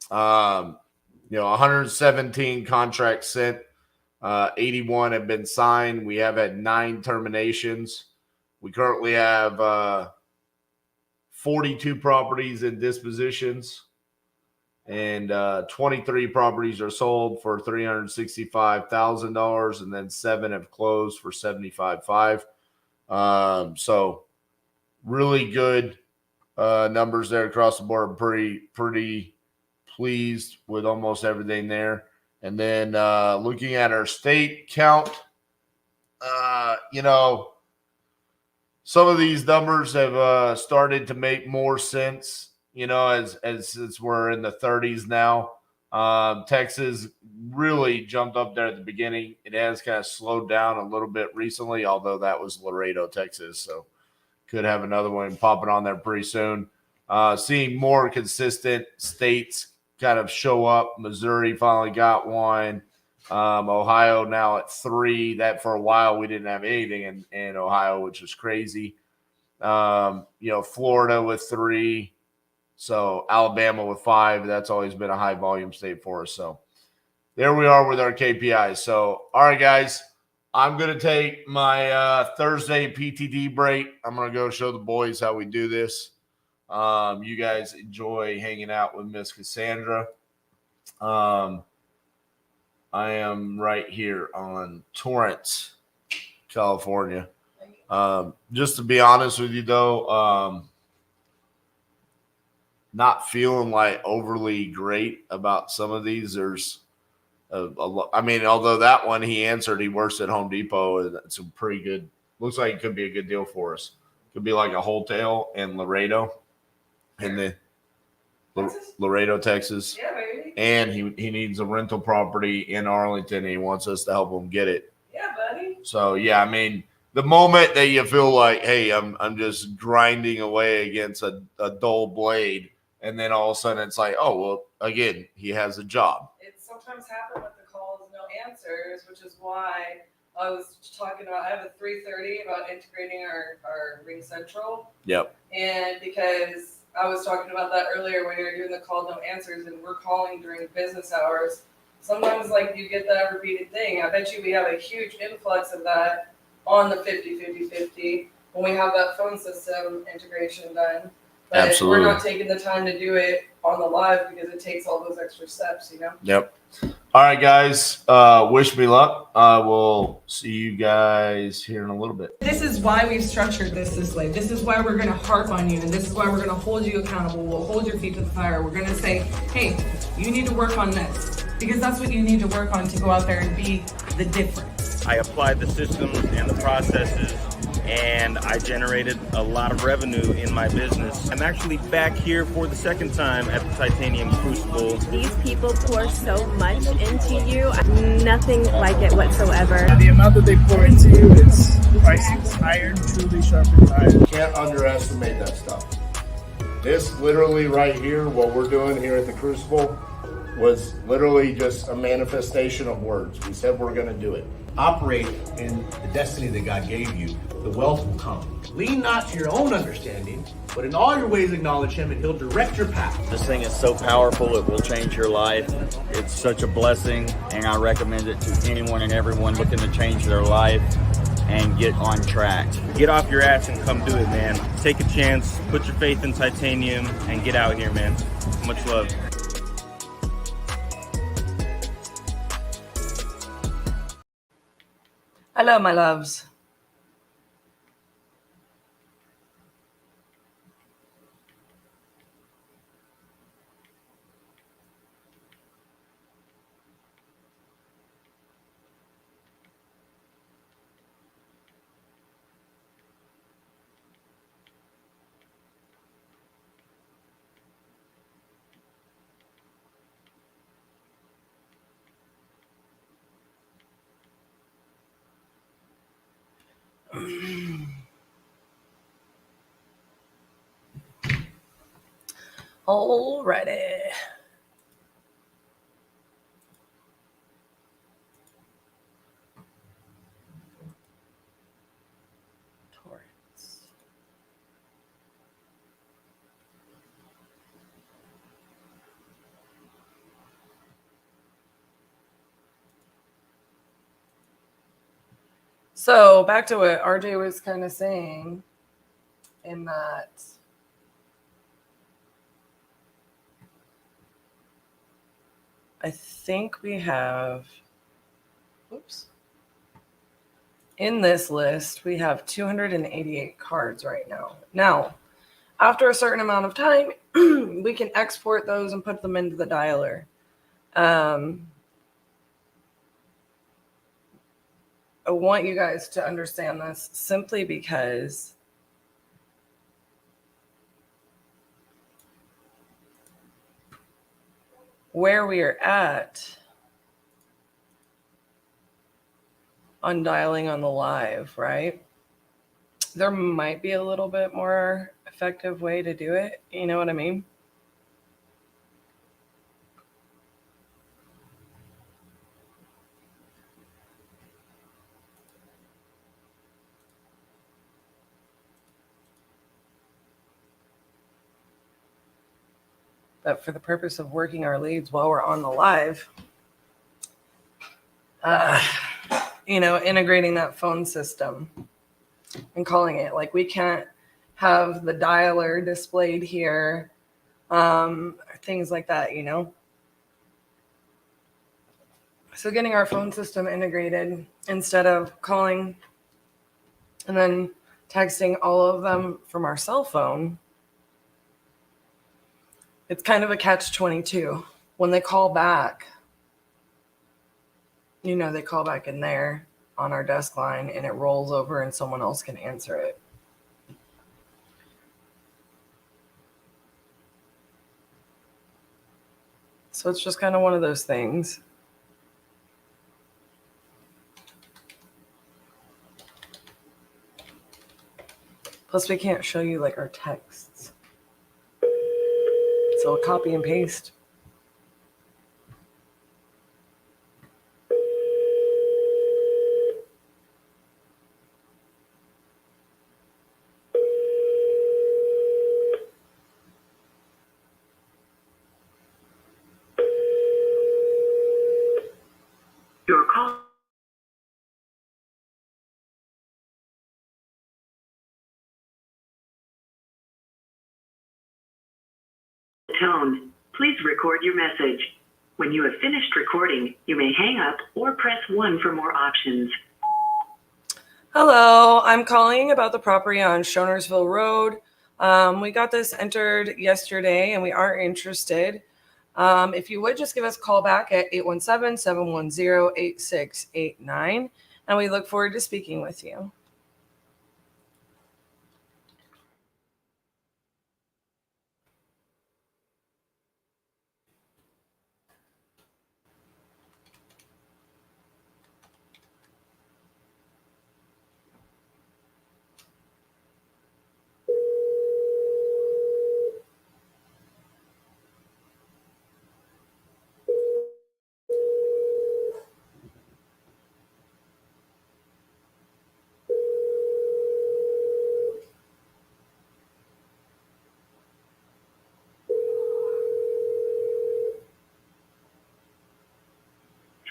117 contracts sent, 81 have been signed. We have had 9 terminations. We currently have 42 properties in dispositions, and 23 properties are sold for $365,000, and then 7 have closed for $75,500. So really good numbers there across the board. I'm pretty pleased with almost everything there. And then looking at our state count, some of these numbers have started to make more sense, as we're in the 30s now. Texas really jumped up there at the beginning. It has kind of slowed down a little bit recently, although that was Laredo, Texas. So could have another one popping on there pretty soon. Seeing more consistent states kind of show up. Missouri finally got one. Ohio now at 3. That for a while we didn't have anything in Ohio, which was crazy. Florida with 3. So Alabama with 5. That's always been a high volume state for us. So there we are with our KPIs. So, all right, guys, I'm going to take my Thursday PTD break. I'm going to go show the boys how we do this. You guys enjoy hanging out with Miss Cassandra. I am right here on Torrance, California. Just to be honest with you, though, not feeling like overly great about some of these. There's although that one he answered, he works at Home Depot. It's a pretty good, looks like it could be a good deal for us. Could be like a wholesale in Laredo, in the Laredo, Texas. Yeah, baby. And he needs a rental property in Arlington, and he wants us to help him get it. Yeah, buddy. So yeah, I mean, the moment that you feel like, hey, I'm just grinding away against a dull blade, and then all of a sudden it's like, oh well, again, he has a job. It sometimes happens with the calls, no answers, which is why I was talking about. I have a 3:30 about integrating our Ring Central. Yep. And because I was talking about that earlier when you were doing the call no answers, and we're calling during business hours. Sometimes like you get that repeated thing. I bet you we have a huge influx of that on the 50-50-50 when we have that phone system integration done. But Absolutely. We're not taking the time to do it on the live because it takes all those extra steps, you know? Yep. All right, guys. Wish me luck. I will see you guys here in a little bit. This is why we've structured this way. This is why we're going to harp on you, and this is why we're going to hold you accountable. We'll hold your feet to the fire. We're going to say, hey, you need to work on this, because that's what you need to work on to go out there and be the difference. I applied the systems and the processes, and I generated a lot of revenue in my business. I'm actually back here for the second time at the Titanium Crucible. These people pour so much into you. Nothing like it whatsoever. The amount that they pour into you is priceless. Iron truly sharpens iron. You can't underestimate that stuff. This literally right here, what we're doing here at the Crucible, was literally just a manifestation of words. We said we're going to do it. Operate in the destiny that God gave you. The wealth will come. Lean not to your own understanding, but in all your ways acknowledge Him, and He'll direct your path. This thing is so powerful, it will change your life. It's such a blessing, and I recommend it to anyone and everyone looking to change their life and get on track. Get off your ass and come do it, man. Take a chance, put your faith in Titanium, and get out here, man. Much love. Hello, my loves. Alrighty. So back to what RJ was kind of saying in that I think we have, oops, in this list, we have 288 cards right now. Now, after a certain amount of time, we can export those and put them into the dialer. I want you guys to understand this simply because where we are at on dialing on the live, right? There might be a little bit more effective way to do it. You know what I mean? But for the purpose of working our leads while we're on the live, integrating that phone system and calling it, like we can't have the dialer displayed here, things like that, So getting our phone system integrated instead of calling and then texting all of them from our cell phone, it's kind of a catch-22. When they call back, they call back in there on our desk line and it rolls over and someone else can answer it. So it's just kind of one of those things. Plus, we can't show you like our texts. So we'll copy and paste. Your call. Tone. Please record your message. When you have finished recording, you may hang up or press 1 for more options. Hello, I'm calling about the property on Shonersville Road. We got this entered yesterday and we are interested. If you would just give us a call back at 817-710-8689, and we look forward to speaking with you.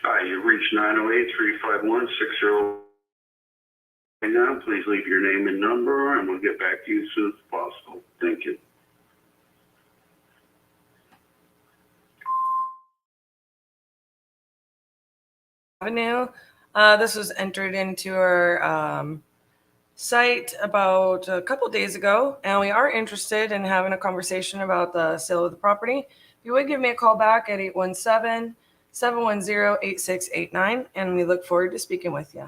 Hi, you've reached 908-351-60. Right now, please leave your name and number, and we'll get back to you as soon as possible. Thank you. Avenue. This was entered into our site about a couple days ago, and we are interested in having a conversation about the sale of the property. If you would give me a call back at 817-710-8689, and we look forward to speaking with you.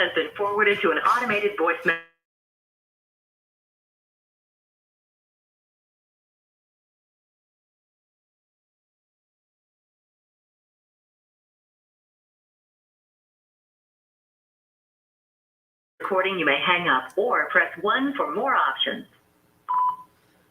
has been forwarded to an automated voicemail. Recording, you may hang up or press 1 for more options.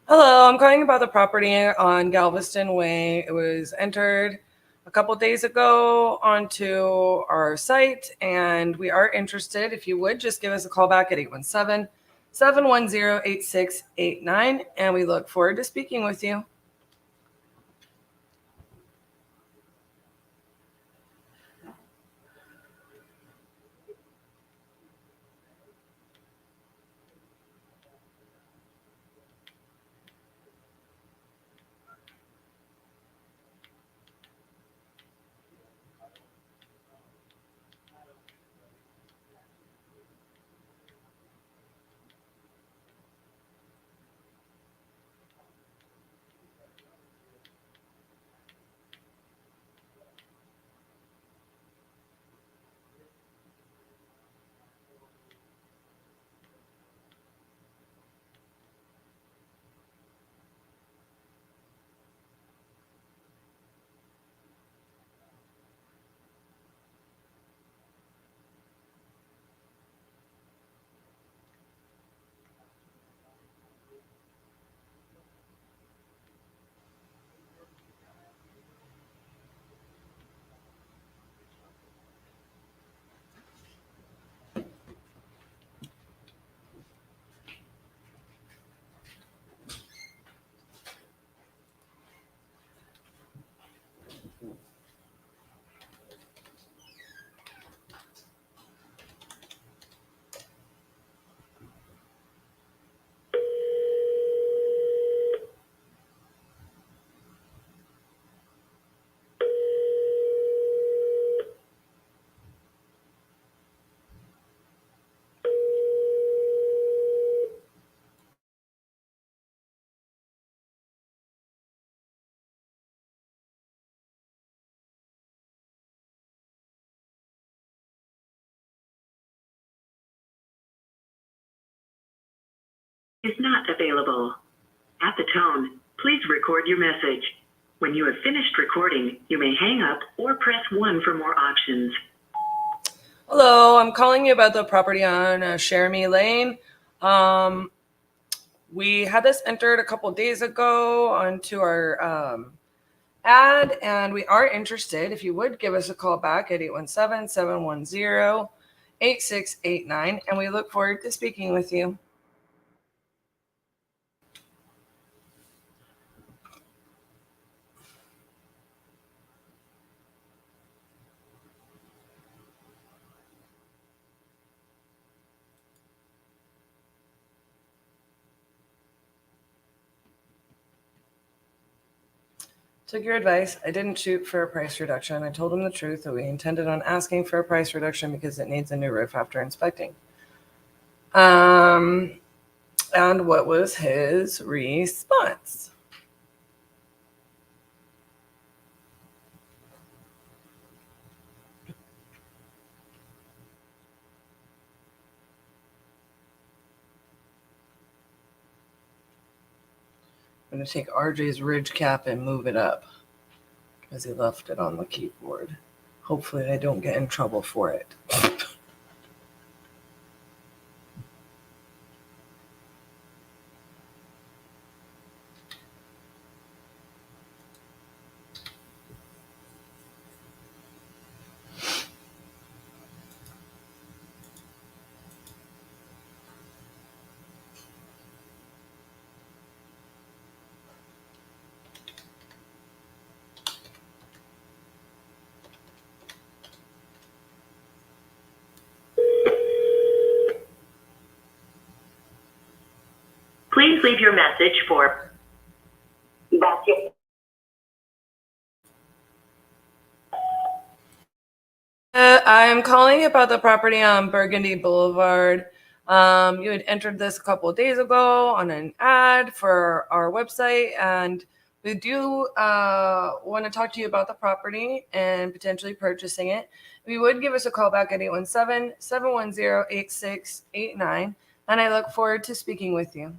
Hello, I'm calling about the property on Galveston Way. It was entered a couple days ago onto our site, and we are interested. If you would, just give us a call back at 817-710-8689, and we look forward to speaking with you. Is not available. At the tone, please record your message. When you have finished recording, you may hang up or press 1 for more options. Hello, I'm calling you about the property on Sheremy Lane. We had this entered a couple days ago onto our ad, and we are interested. If you would, give us a call back at 817-710-8689, and we look forward to speaking with you. Took your advice. I didn't shoot for a price reduction. I told him the truth that we intended on asking for a price reduction because it needs a new roof after inspecting. And what was his response? I'm going to take RJ's ridge cap and move it up because he left it on the keyboard. Hopefully I don't get in trouble for it. Please leave your message for I'm calling about the property on Burgundy Boulevard. You had entered this a couple of days ago on an ad for our website, and we do want to talk to you about the property and potentially purchasing it. if you would give us a call back at 817-710-8689, and I look forward to speaking with you.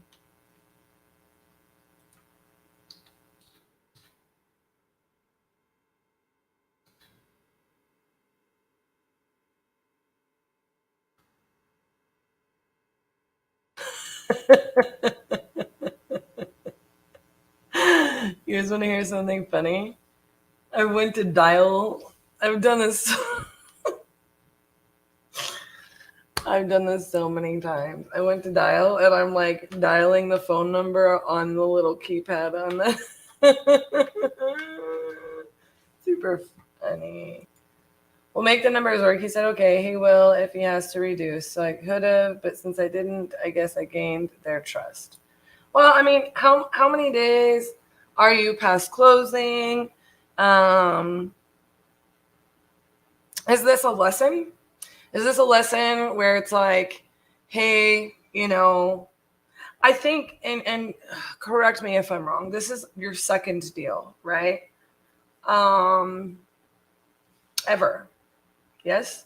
You guys want to hear something funny? I went to dial. I've done this. I've done this so many times. I went to dial, and I'm like dialing the phone number on the little keypad on the. Super funny. We'll make the numbers work. He said, okay, he will if he has to reduce. So I could have, but since I didn't, I guess I gained their trust. Well, I mean, how many days are you past closing? Is this a lesson? Is this a lesson where it's like, hey, you know, I think, and correct me if I'm wrong, this is your second deal, right? Ever. Yes?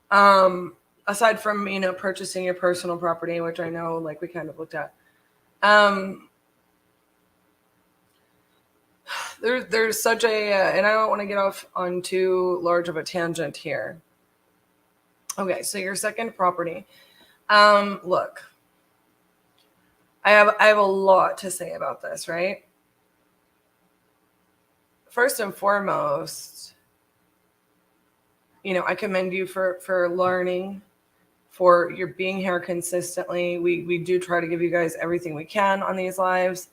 Aside from, you know, purchasing your personal property, which I know, like, we kind of looked at. There's such a, and I don't want to get off on too large of a tangent here. Okay, so your second property. Look, I have a lot to say about this, right? First and foremost, you know, I commend you for learning, for your being here consistently. We do try to give you guys everything we can on these lives.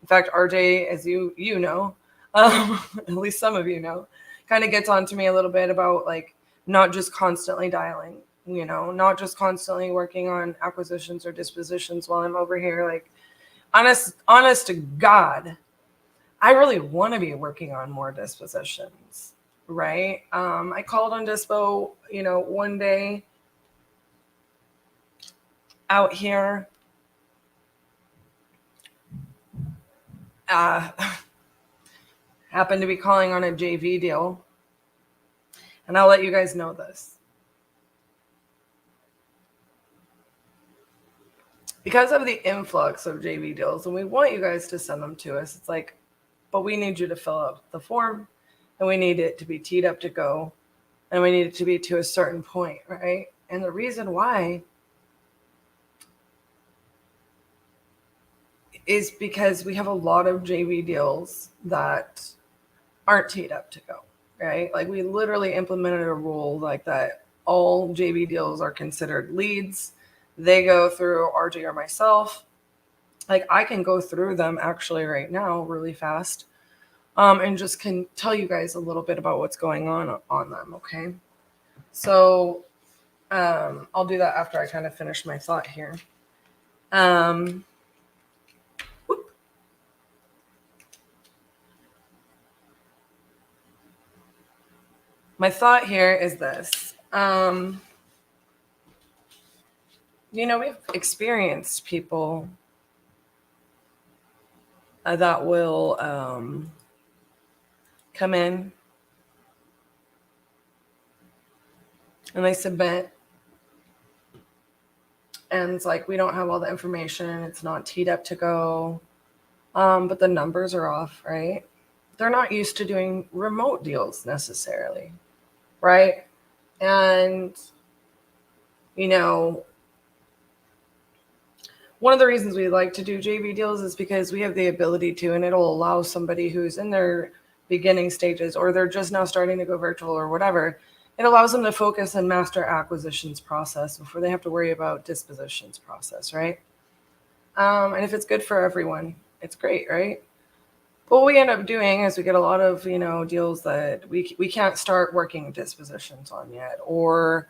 In fact, RJ, as you know, at least some of you know, kind of gets on to me a little bit about like not just constantly dialing, you know, not just constantly working on acquisitions or dispositions while I'm over here. Like, honest to God, I really want to be working on more dispositions, right? I called on dispo, you know, one day out here. Happened to be calling on a JV deal. And I'll let you guys know this. Because of the influx of JV deals, and we want you guys to send them to us, it's like, but we need you to fill out the form, and we need it to be teed up to go, and we need it to be to a certain point, right? And the reason why is because we have a lot of JV deals that aren't teed up to go, right? Like, we literally implemented a rule like that. All JV deals are considered leads. They go through RJ or myself. Like, I can go through them actually right now really fast, and just can tell you guys a little bit about what's going on them, okay? So I'll do that after I kind of finish my thought here. My thought here is this. You know, we've experienced people that will come in and they submit, and it's like, we don't have all the information, it's not teed up to go, but the numbers are off, right? They're not used to doing remote deals necessarily, right? And, you know, one of the reasons we like to do JV deals is because we have the ability to, and it'll allow somebody who's in their beginning stages, or they're just now starting to go virtual or whatever, it allows them to focus on master acquisitions process before they have to worry about dispositions process, right? And if it's good for everyone, it's great, right? But what we end up doing is we get a lot of, you know, deals that we can't start working dispositions on yet, or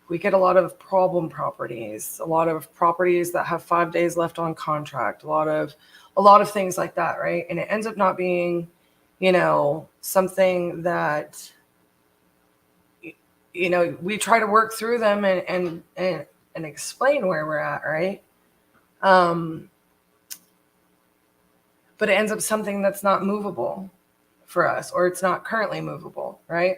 we get a lot of problem properties, a lot of properties that have 5 days left on contract, a lot of things like that, right? And it ends up not being, you know, something that, you know, we try to work through them and explain where we're at, right? But it ends up something that's not movable for us, or it's not currently movable, right?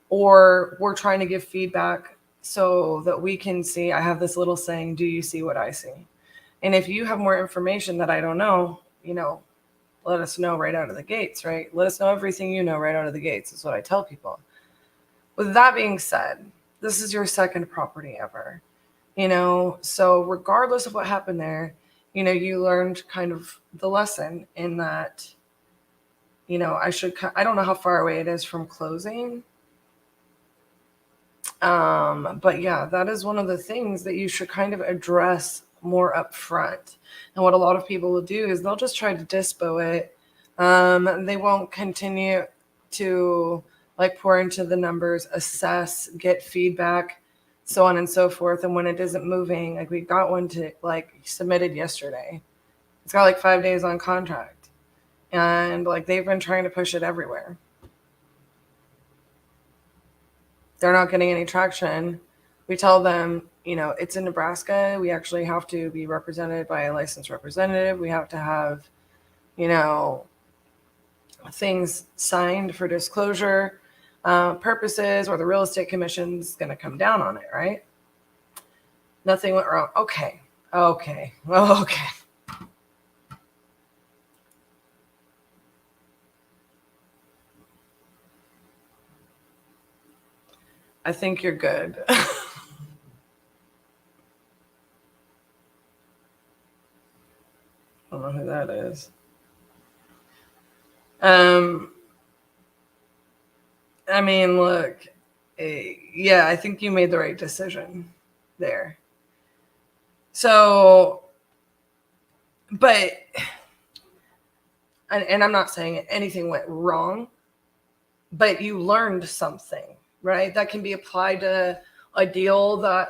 or we're trying to give feedback so that we can see. I have this little saying, do you see what I see? And if you have more information that I don't know, let us know right out of the gates, right? Let us know everything you know right out of the gates is what I tell people. With that being said, this is your second property ever, so regardless of what happened there, you learned kind of the lesson in that, I don't know how far away it is from closing. But yeah, that is one of the things that you should kind of address more up front. And what a lot of people will do is they'll just try to dispo it. They won't continue to pour into the numbers, assess, get feedback, so on and so forth. And when it isn't moving, we got one to submitted yesterday. It's got 5 days on contract, and they've been trying to push it everywhere. They're not getting any traction. We tell them, it's in Nebraska. We actually have to be represented by a licensed representative. We have to have, things signed for disclosure purposes, or the real estate commission's going to come down on it, right? Nothing went wrong. Okay. I think you're good. I don't know who that is. I mean, look, yeah, I think you made the right decision there. So, but, and I'm not saying anything went wrong, but you learned something, right? That can be applied to a deal that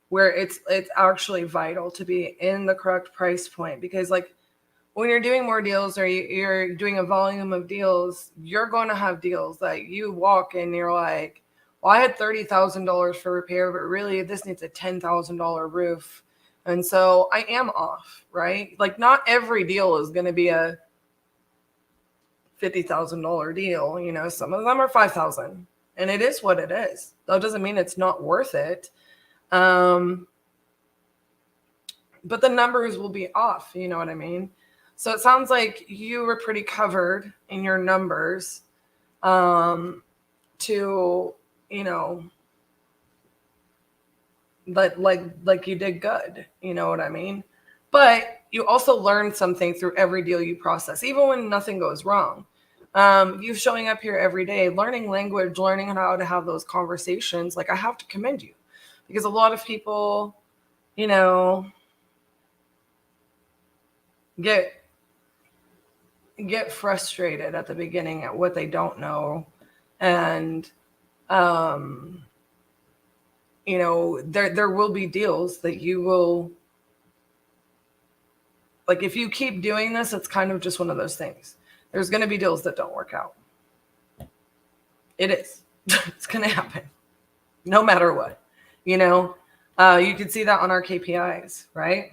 where it's actually vital to be in the correct price point, because when you're doing more deals, or you're doing a volume of deals, you're going to have deals that you walk and you're like, well, I had $30,000 for repair, but really this needs a $10,000 roof. And so I am off, right? Not every deal is going to be a $50,000 deal. Some of them are $5,000, and it is what it is. That doesn't mean it's not worth it. But the numbers will be off. You know what I mean? So it sounds like you were pretty covered in your numbers to, but you did good. You know what I mean? But you also learned something through every deal you process, even when nothing goes wrong. You showing up here every day, learning language, learning how to have those conversations. I have to commend you, because a lot of people, get frustrated at the beginning at what they don't know. And, there will be deals that you will, if you keep doing this, it's kind of just one of those things. There's going to be deals that don't work out. It is. It's going to happen no matter what, you can see that on our KPIs, right?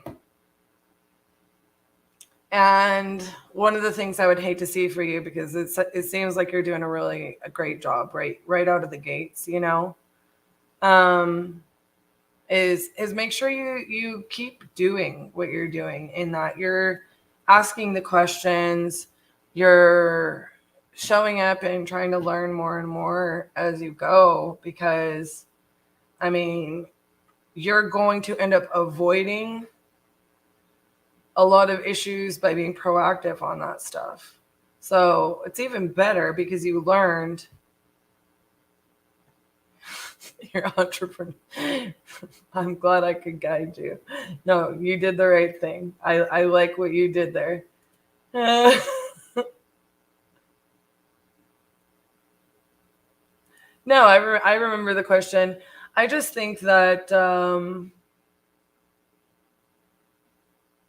And one of the things I would hate to see for you, because it seems like you're doing a great job right out of the gates, is make sure you keep doing what you're doing, in that you're asking the questions, you're showing up and trying to learn more and more as you go, because you're going to end up avoiding a lot of issues by being proactive on that stuff. So it's even better because you learned. You're an entrepreneur. I'm glad I could guide you. No, you did the right thing. I like what you did there. No, I remember the question. I just think that,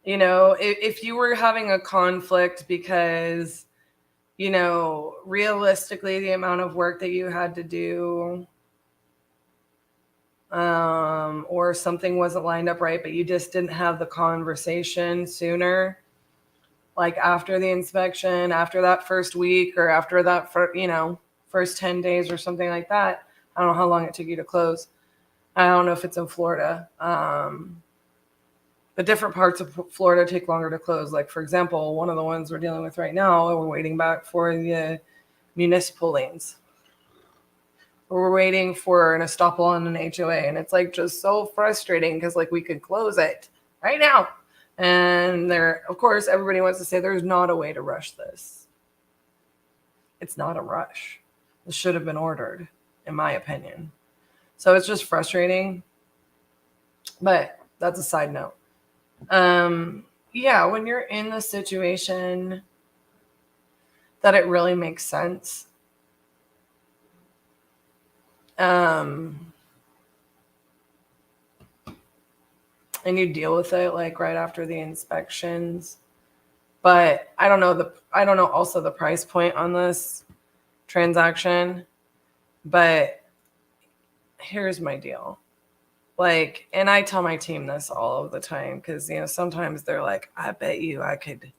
if you were having a conflict because, realistically, the amount of work that you had to do, or something wasn't lined up right, but you just didn't have the conversation sooner, after the inspection, after that first week, or after that first 10 days or something like that. I don't know how long it took you to close. I don't know if it's in Florida. But different parts of Florida take longer to close. Like, for example, one of the ones we're dealing with right now, we're waiting back for the municipal liens. We're waiting for an estoppel on an HOA. And it's like just so frustrating because like we could close it right now. And there, of course, everybody wants to say there's not a way to rush this. It's not a rush. This should have been ordered, in my opinion. So it's just frustrating. But that's a side note. Yeah, when you're in the situation that it really makes sense, and you deal with it like right after the inspections. But I don't know also the price point on this transaction, but here's my deal. Like, and I tell my team this all of the time because, you know, sometimes they're like, I bet you I could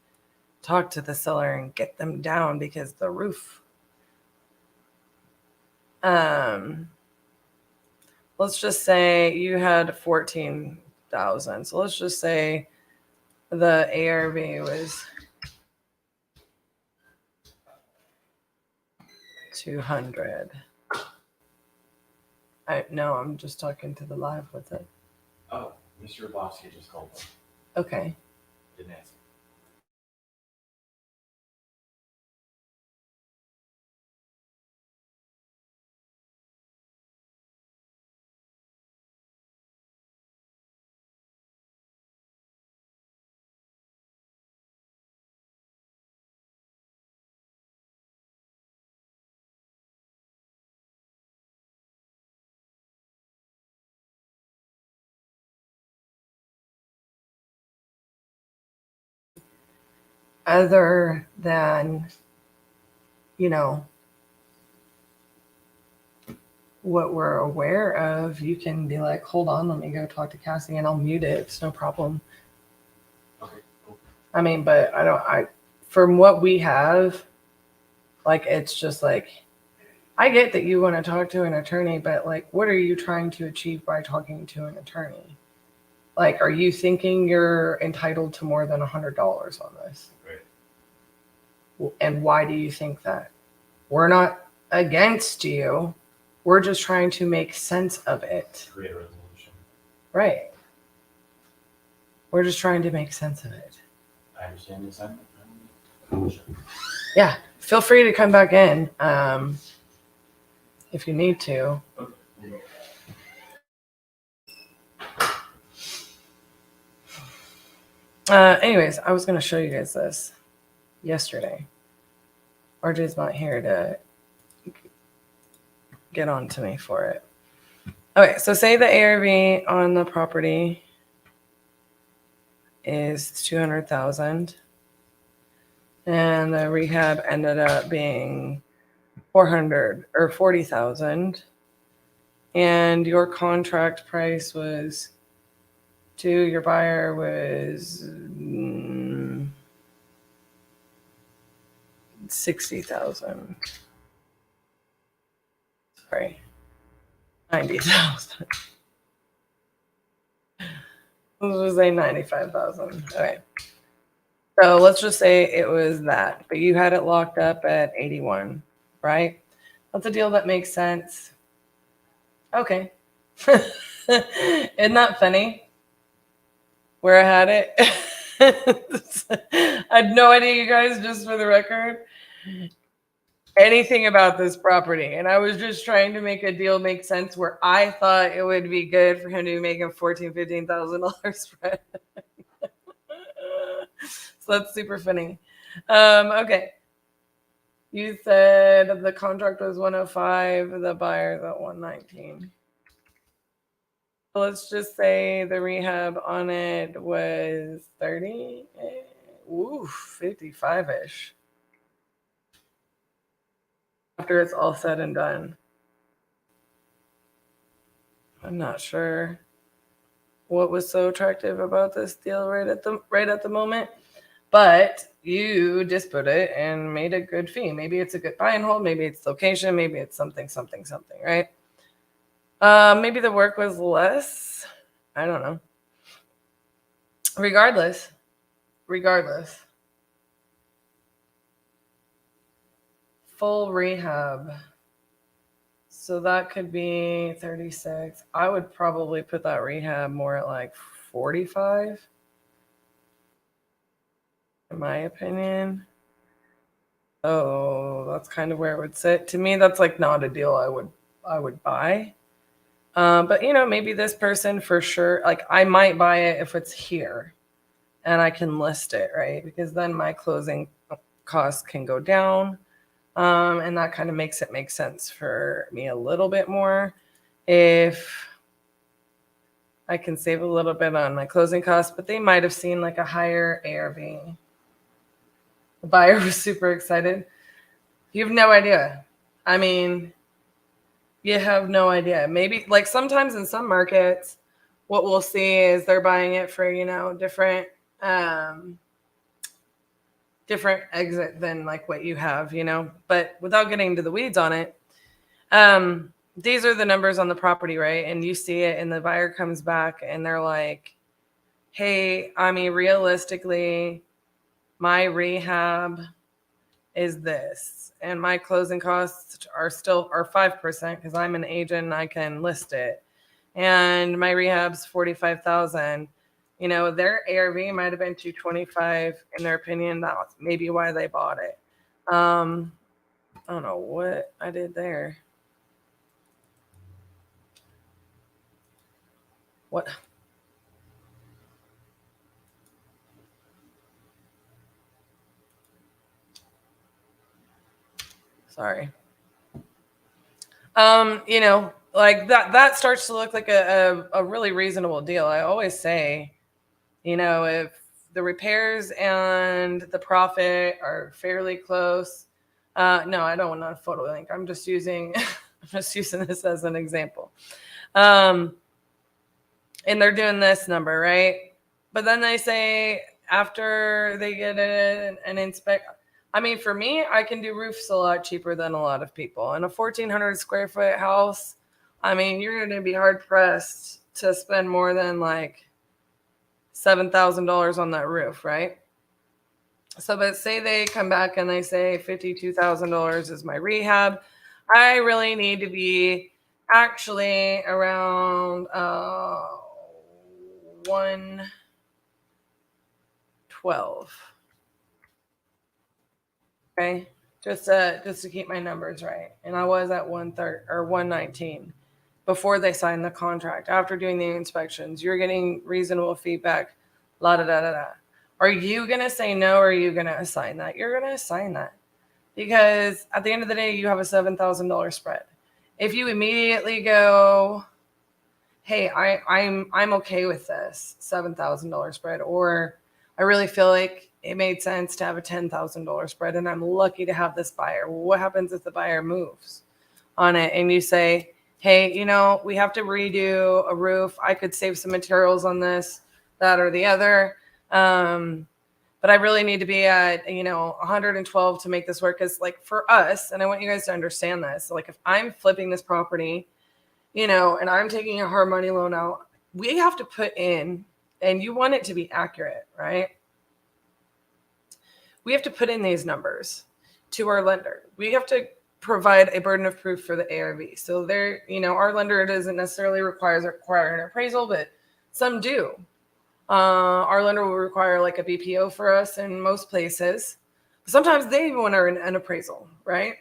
talk to the seller and get them down because the roof. Let's just say you had 14,000. So let's just say the ARV was 200. No, I'm just talking to the live with it. Oh, Mr. Bosky just called me. Okay. Didn't answer. Other than, you know, what we're aware of, you can be like, hold on, let me go talk to Cassie and I'll mute it. It's no problem. Okay, cool. I mean, but from what we have, like, it's just like, I get that you want to talk to an attorney, but like, what are you trying to achieve by talking to an attorney? Like, are you thinking you're entitled to more than $100 on this? Right. And why do you think that? We're not against you. We're just trying to make sense of it. Create a resolution. Right. We're just trying to make sense of it. I understand the sentiment. Yeah. Feel free to come back in if you need to. Anyways, I was going to show you guys this yesterday. RJ's not here to get on to me for it. Okay, so say the ARV on the property is 200,000 and the rehab ended up being 400 or 40,000 and your contract price was your buyer was 60,000. Sorry, 90,000. Let's just say 95,000. Okay. So let's just say it was that, but you had it locked up at 81, right? That's a deal that makes sense. Okay. Isn't that funny? Where I had it. I had no idea, you guys, just for the record, anything about this property. And I was just trying to make a deal make sense where I thought it would be good for him to be making $14,000, $15,000 spread. So that's super funny. Okay. You said the contract was 105, the buyer's at 119. Let's just say the rehab on it was 30. Ooh, 55-ish. After it's all said and done. I'm not sure what was so attractive about this deal right at the moment. but you just put it and made a good fee. Maybe it's a good buy and hold. Maybe it's location. Maybe it's something, right? Maybe the work was less. I don't know. Regardless. Full rehab. So that could be 36. I would probably put that rehab more at like 45. In my opinion. Oh, that's kind of where it would sit. To me, that's like not a deal I would buy. But maybe this person for sure, like I might buy it if it's here and I can list it, right? Because then my closing costs can go down. And that kind of makes it make sense for me a little bit more if I can save a little bit on my closing costs, but they might have seen like a higher ARV. The buyer was super excited. You have no idea. I mean, you have no idea. Maybe like sometimes in some markets, what we'll see is they're buying it for, different exit than like what you have, but without getting into the weeds on it. These are the numbers on the property, right? And you see it and the buyer comes back and they're like, hey, I mean, realistically, my rehab is this and my closing costs are 5% because I'm an agent and I can list it. And my rehab's $45,000. Their ARV might have been $225 in their opinion. That's maybe why they bought it. I don't know what I did there. What? Sorry. Like that starts to look like a really reasonable deal. I always say, if the repairs and the profit are fairly close. No, I don't want a photo link. I'm just using this as an example. And they're doing this number, right? But then they say after they get an inspect. I mean, for me, I can do roofs a lot cheaper than a lot of people. In a 1,400 square foot house, I mean, you're going to be hard pressed to spend more than like $7,000 on that roof, right? So, but say they come back and they say $52,000 is my rehab. I really need to be actually around 112. Okay, just to keep my numbers right. And I was at 130 or 119 before they signed the contract. After doing the inspections, you're getting reasonable feedback. La da da da da. Are you gonna say no, or are you gonna assign that? You're gonna assign that because at the end of the day, you have a $7,000 spread. If you immediately go, hey, I'm okay with this $7,000 spread, or I really feel like it made sense to have a $10,000 spread and I'm lucky to have this buyer. Well, what happens if the buyer moves on it and you say, hey, we have to redo a roof. I could save some materials on this, that, or the other. But I really need to be at, 112 to make this work. Because like for us, and I want you guys to understand this. So like if I'm flipping this property, and I'm taking a hard money loan out, we have to put in, and you want it to be accurate, right? We have to put in these numbers to our lender. We have to provide a burden of proof for the ARV. So there, our lender doesn't necessarily require an appraisal, but some do. Our lender will require like a BPO for us in most places. Sometimes they even want an appraisal, right?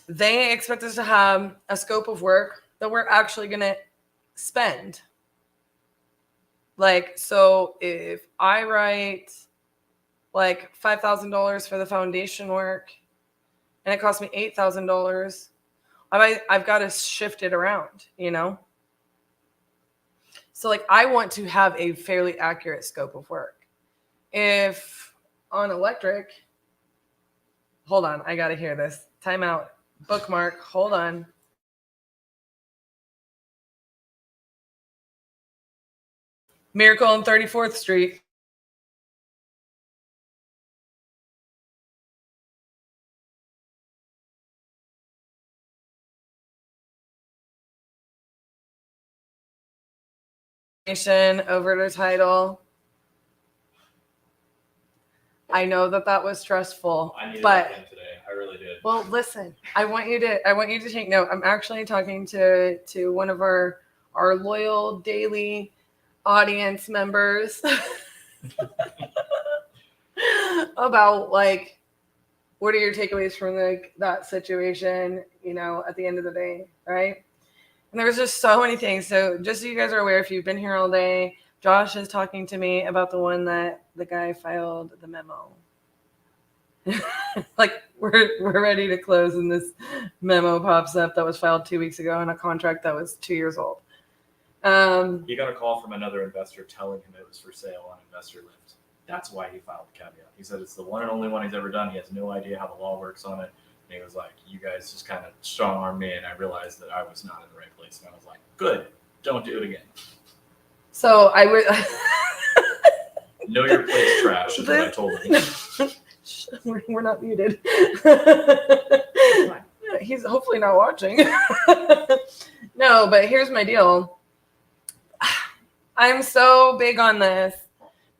They expect us to have a scope of work that we're actually going to spend. Like, so if I write like $5,000 for the foundation work and it costs me $8,000, I've got to shift it around, So like I want to have a fairly accurate scope of work. If on electric, hold on, I got to hear this. Time out. Bookmark. Hold on. Miracle on 34th Street. Over the title. I know that was stressful, I needed but that win today. I really did. well, listen, I want you to take note. I'm actually talking to one of our loyal daily audience members about like what are your takeaways from that situation, at the end of the day, right? And there was just so many things. So just so you guys are aware, if you've been here all day, Josh is talking to me about the one that the guy filed the memo. Like we're ready to close, and this memo pops up that was filed 2 weeks ago on a contract that was 2 years old. He got a call from another investor telling him it was for sale on Investor Lift. That's why he filed the caveat. He said it's the one and only one he's ever done. He has no idea how the law works on it. And he was like, you guys just kind of strong-armed me, and I realized that I was not in the right place. And I was like, good, don't do it again. So I would... Know your place, trash, is what I told him. We're not muted. He's hopefully not watching. No, but here's my deal. I'm so big on this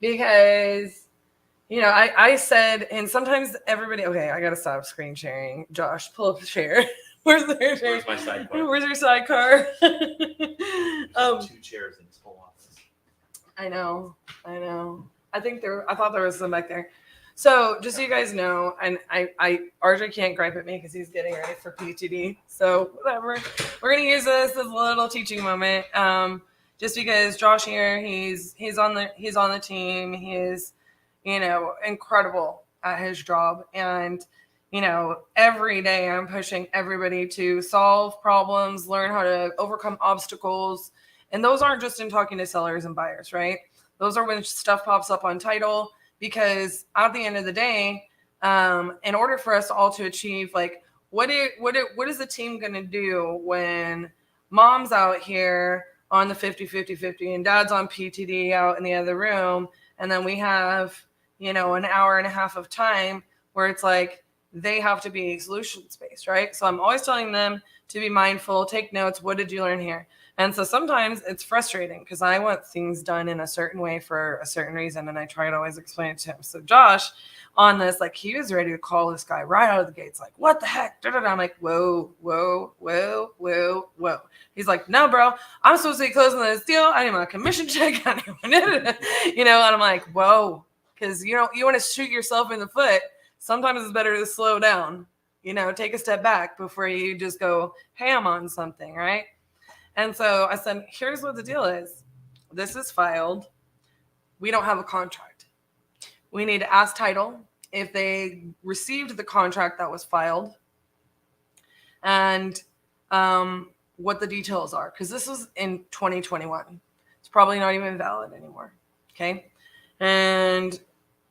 because, I said, and sometimes everybody, okay, I got to stop screen sharing. Josh, pull up the share. Where's my sidecar? Where's your sidecar? 2 chairs in this whole office. I know. I thought there was some back there. So just so you guys know, and RJ can't gripe at me because he's getting ready for PTD. So whatever. We're gonna use this as a little teaching moment. Just because Josh here, he's on the team. He is, incredible at his job. And, every day I'm pushing everybody to solve problems, learn how to overcome obstacles. And those aren't just in talking to sellers and buyers, right? Those are when stuff pops up on title, because at the end of the day, in order for us all to achieve, like, what is the team going to do when mom's out here on the 50-50-50 and dad's on PTD out in the other room, and then we have, an hour and a half of time where it's like they have to be solutions-based, right? So I'm always telling them to be mindful, take notes. What did you learn here? And so sometimes it's frustrating because I want things done in a certain way for a certain reason, and I try to always explain it to him. So Josh, on this, like, he was ready to call this guy right out of the gates, like, what the heck? I'm like, whoa. He's like, no, bro, I'm supposed to be closing this deal. I need my commission check. And I'm like, whoa, because, you want to shoot yourself in the foot. Sometimes it's better to slow down, take a step back before you just go ham on something, right? And so I said, here's what the deal is. This is filed. We don't have a contract. We need to ask title if they received the contract that was filed and what the details are, because this was in 2021. It's probably not even valid anymore. Okay. And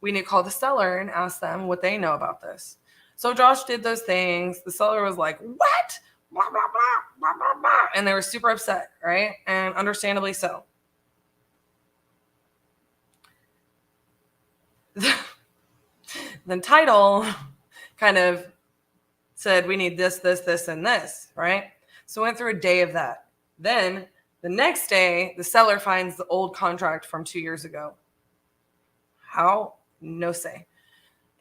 we need to call the seller and ask them what they know about this. So Josh did those things. The seller was like, what? Blah, blah, blah, blah, blah, blah. And they were super upset, right? And understandably so. Then title kind of said, we need this, and this, right? So went through a day of that. Then the next day, the seller finds the old contract from 2 years ago. How? No say.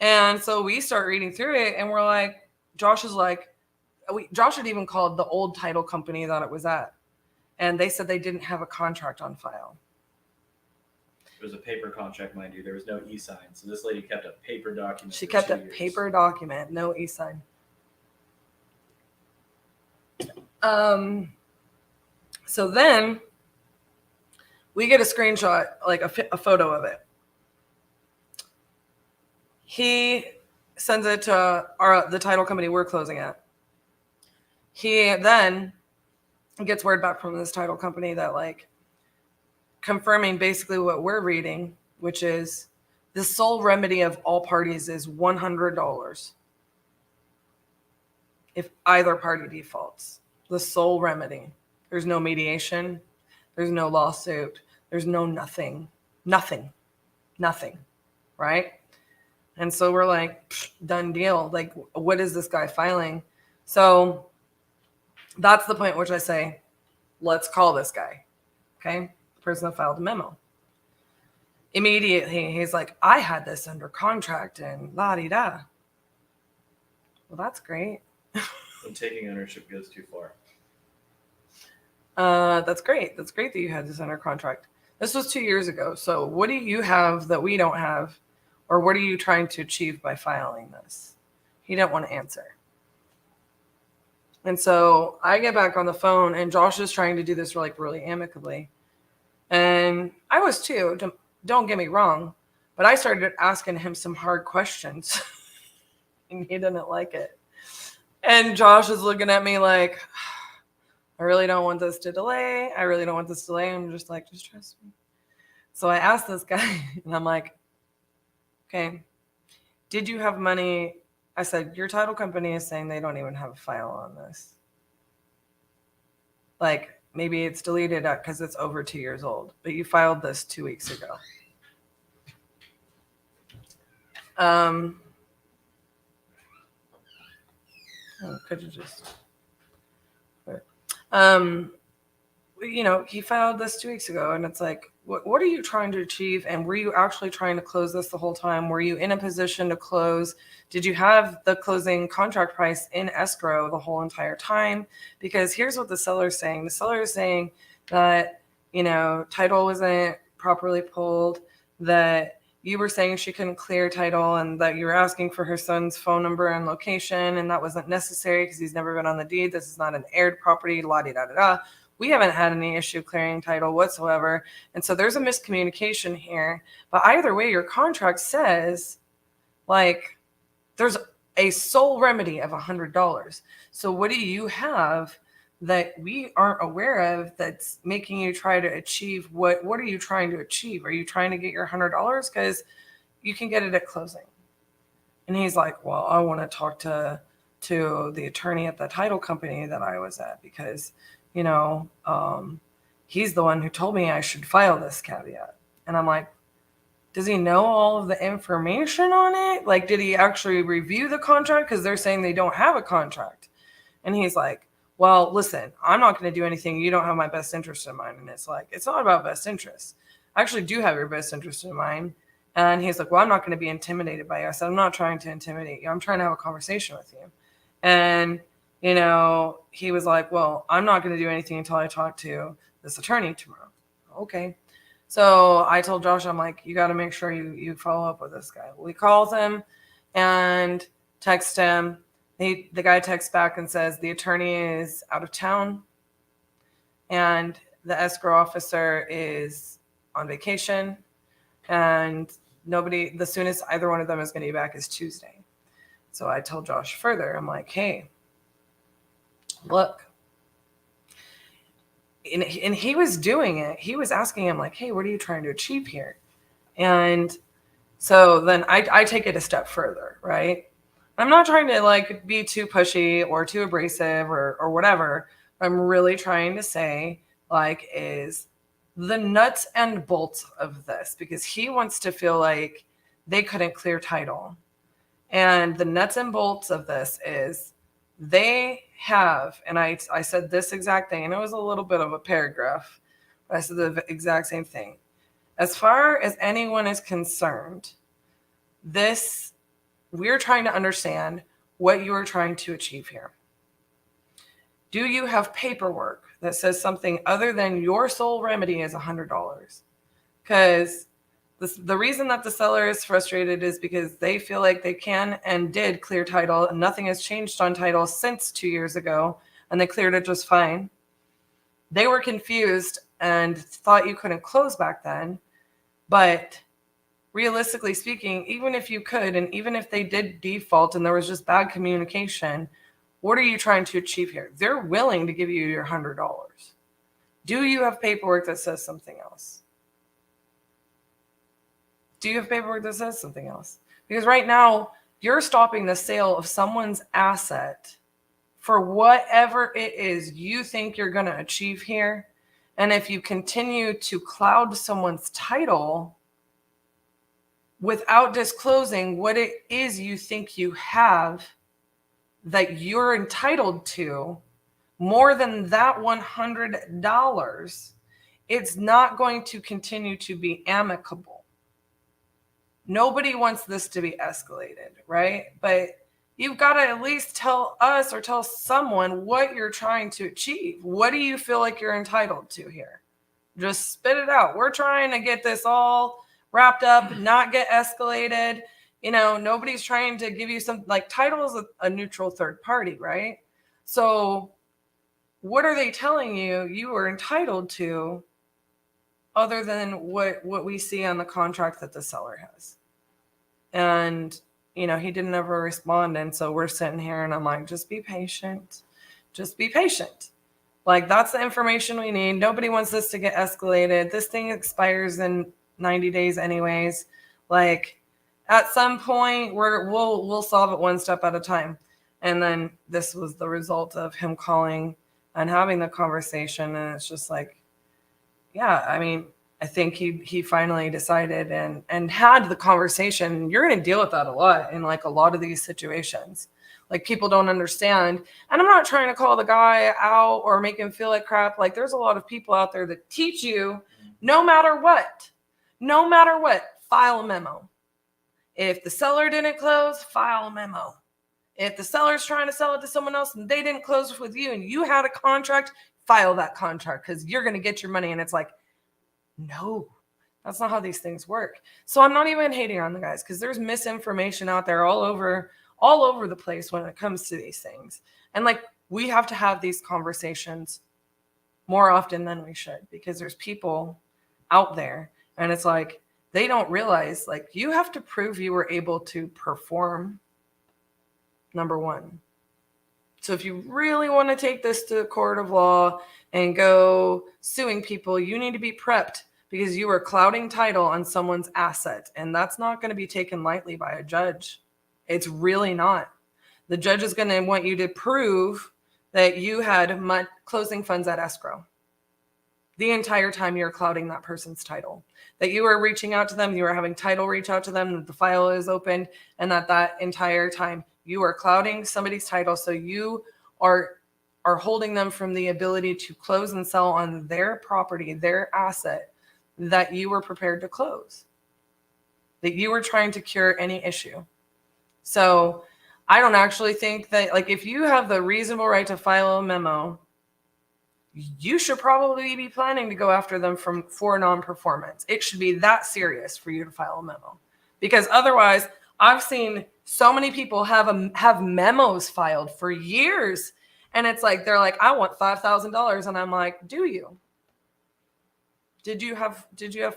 And so we start reading through it, and we're like, Josh had even called the old title company that it was at. And they said they didn't have a contract on file. It was a paper contract, mind you. There was no e-sign. So this lady kept a paper document. She kept a paper document, no e-sign. So then we get a screenshot, like a photo of it. He sends it to the title company we're closing at. He then gets word back from this title company that, like, confirming basically what we're reading, which is the sole remedy of all parties is $100 if either party defaults. The sole remedy. There's no mediation. There's no lawsuit. There's nothing, right? And so we're like, done deal. Like, what is this guy filing? So that's the point which I say, let's call this guy. Okay. The person that filed the memo. Immediately, he's like, I had this under contract and la-di-da. Well, that's great. When taking ownership goes too far. That's great. That's great that you had this under contract. This was 2 years ago. So what do you have that we don't have? Or what are you trying to achieve by filing this? He didn't want to answer. And so I get back on the phone, and Josh is trying to do this really amicably. And I was too, don't get me wrong, but I started asking him some hard questions and he didn't like it. And Josh is looking at me like, I really don't want this to delay. I really don't want this to delay. I'm just like, just trust me. So I asked this guy and I'm like, okay, did you have money? I said, your title company is saying they don't even have a file on this. Like, maybe it's deleted because it's over 2 years old, but you filed this 2 weeks ago. Could you just, you know, he filed this 2 weeks ago, and it's like, what are you trying to achieve? And were you actually trying to close this the whole time? Were you in a position to close? Did you have the closing contract price in escrow the whole entire time? Because here's what the seller is saying. The seller is saying that, you know, title wasn't properly pulled, that you were saying she couldn't clear title, and that you were asking for her son's phone number and location, and that wasn't necessary because he's never been on the deed. This is not an heired property, la-di-da-da-da. We haven't had any issue clearing title whatsoever. And so there's a miscommunication here. But either way, your contract says, like, there's a sole remedy of $100. So what do you have that we aren't aware of that's making you try to achieve? What are you trying to achieve? Are you trying to get your $100? Because you can get it at closing. And he's like, well, I want to talk to the attorney at the title company that I was at, because you know, he's the one who told me I should file this caveat. And I'm like, does he know all of the information on it? Like, did he actually review the contract? Because they're saying they don't have a contract. And he's like, well, listen, I'm not going to do anything. You don't have my best interest in mind. And it's like, it's not about best interest. I actually do have your best interest in mind. And he's like, well, I'm not going to be intimidated by you. I said, I'm not trying to intimidate you. I'm trying to have a conversation with you. And you know, he was like, well, I'm not going to do anything until I talk to this attorney tomorrow. Okay. So I told Josh, I'm like, you got to make sure you follow up with this guy. Well, he calls him and texts him. The guy texts back and says the attorney is out of town and the escrow officer is on vacation, and the soonest either one of them is going to be back is Tuesday. So I told Josh further, I'm like, hey, look, and he was doing it. He was asking him like, hey, what are you trying to achieve here? And so then I take it a step further, right? I'm not trying to like be too pushy or too abrasive or whatever. I'm really trying to say like is the nuts and bolts of this, because he wants to feel like they couldn't clear title. And the nuts and bolts of this is they have, and I said this exact thing, and it was a little bit of a paragraph, but I said the exact same thing. As far as anyone is concerned, we're trying to understand what you are trying to achieve here. Do you have paperwork that says something other than your sole remedy is $100? Because the reason that the seller is frustrated is because they feel like they can and did clear title, and nothing has changed on title since 2 years ago, and they cleared it just fine. They were confused and thought you couldn't close back then. But realistically speaking, even if you could, and even if they did default and there was just bad communication, what are you trying to achieve here? They're willing to give you your $100. Do you have paperwork that says something else? Do you have paperwork that says something else? Because right now, you're stopping the sale of someone's asset for whatever it is you think you're going to achieve here. And if you continue to cloud someone's title without disclosing what it is you think you have that you're entitled to, more than that $100, it's not going to continue to be amicable. Nobody wants this to be escalated, right? But you've got to at least tell us or tell someone what you're trying to achieve. What do you feel like you're entitled to here? Just spit it out. We're trying to get this all wrapped up, not get escalated. You know, nobody's trying to give you some, like, title is a neutral third party, right? So what are they telling you you are entitled to other than what we see on the contract that the seller has? And, you know, he didn't ever respond. And so we're sitting here and I'm like, just be patient. Just be patient. Like, that's the information we need. Nobody wants this to get escalated. This thing expires in 90 days anyways. Like, at some point we'll solve it one step at a time. And then this was the result of him calling and having the conversation. And it's just like, yeah, I mean, I think he finally decided and had the conversation. You're going to deal with that a lot in like a lot of these situations. Like, people don't understand. And I'm not trying to call the guy out or make him feel like crap. Like, there's a lot of people out there that teach you no matter what, file a memo. If the seller didn't close, file a memo. If the seller's trying to sell it to someone else and they didn't close with you and you had a contract, file that contract because you're going to get your money. And it's like, no, that's not how these things work. So I'm not even hating on the guys because there's misinformation out there all over the place when it comes to these things. And like, we have to have these conversations more often than we should because there's people out there and it's like, they don't realize, like, you have to prove you were able to perform, number one. So if you really want to take this to the court of law and go suing people, you need to be prepped because you are clouding title on someone's asset. And that's not going to be taken lightly by a judge. It's really not. The judge is going to want you to prove that you had closing funds at escrow the entire time you're clouding that person's title, that you were reaching out to them, you were having title reach out to them, that the file is opened, and that entire time you are clouding somebody's title. So you are holding them from the ability to close and sell on their property, their asset that you were prepared to close, that you were trying to cure any issue. So I don't actually think that, like, if you have the reasonable right to file a memo, you should probably be planning to go after them for non-performance. It should be that serious for you to file a memo, because otherwise I've seen so many people have memos filed for years. And it's like, they're like, I want $5,000. And I'm like, do you? Did you have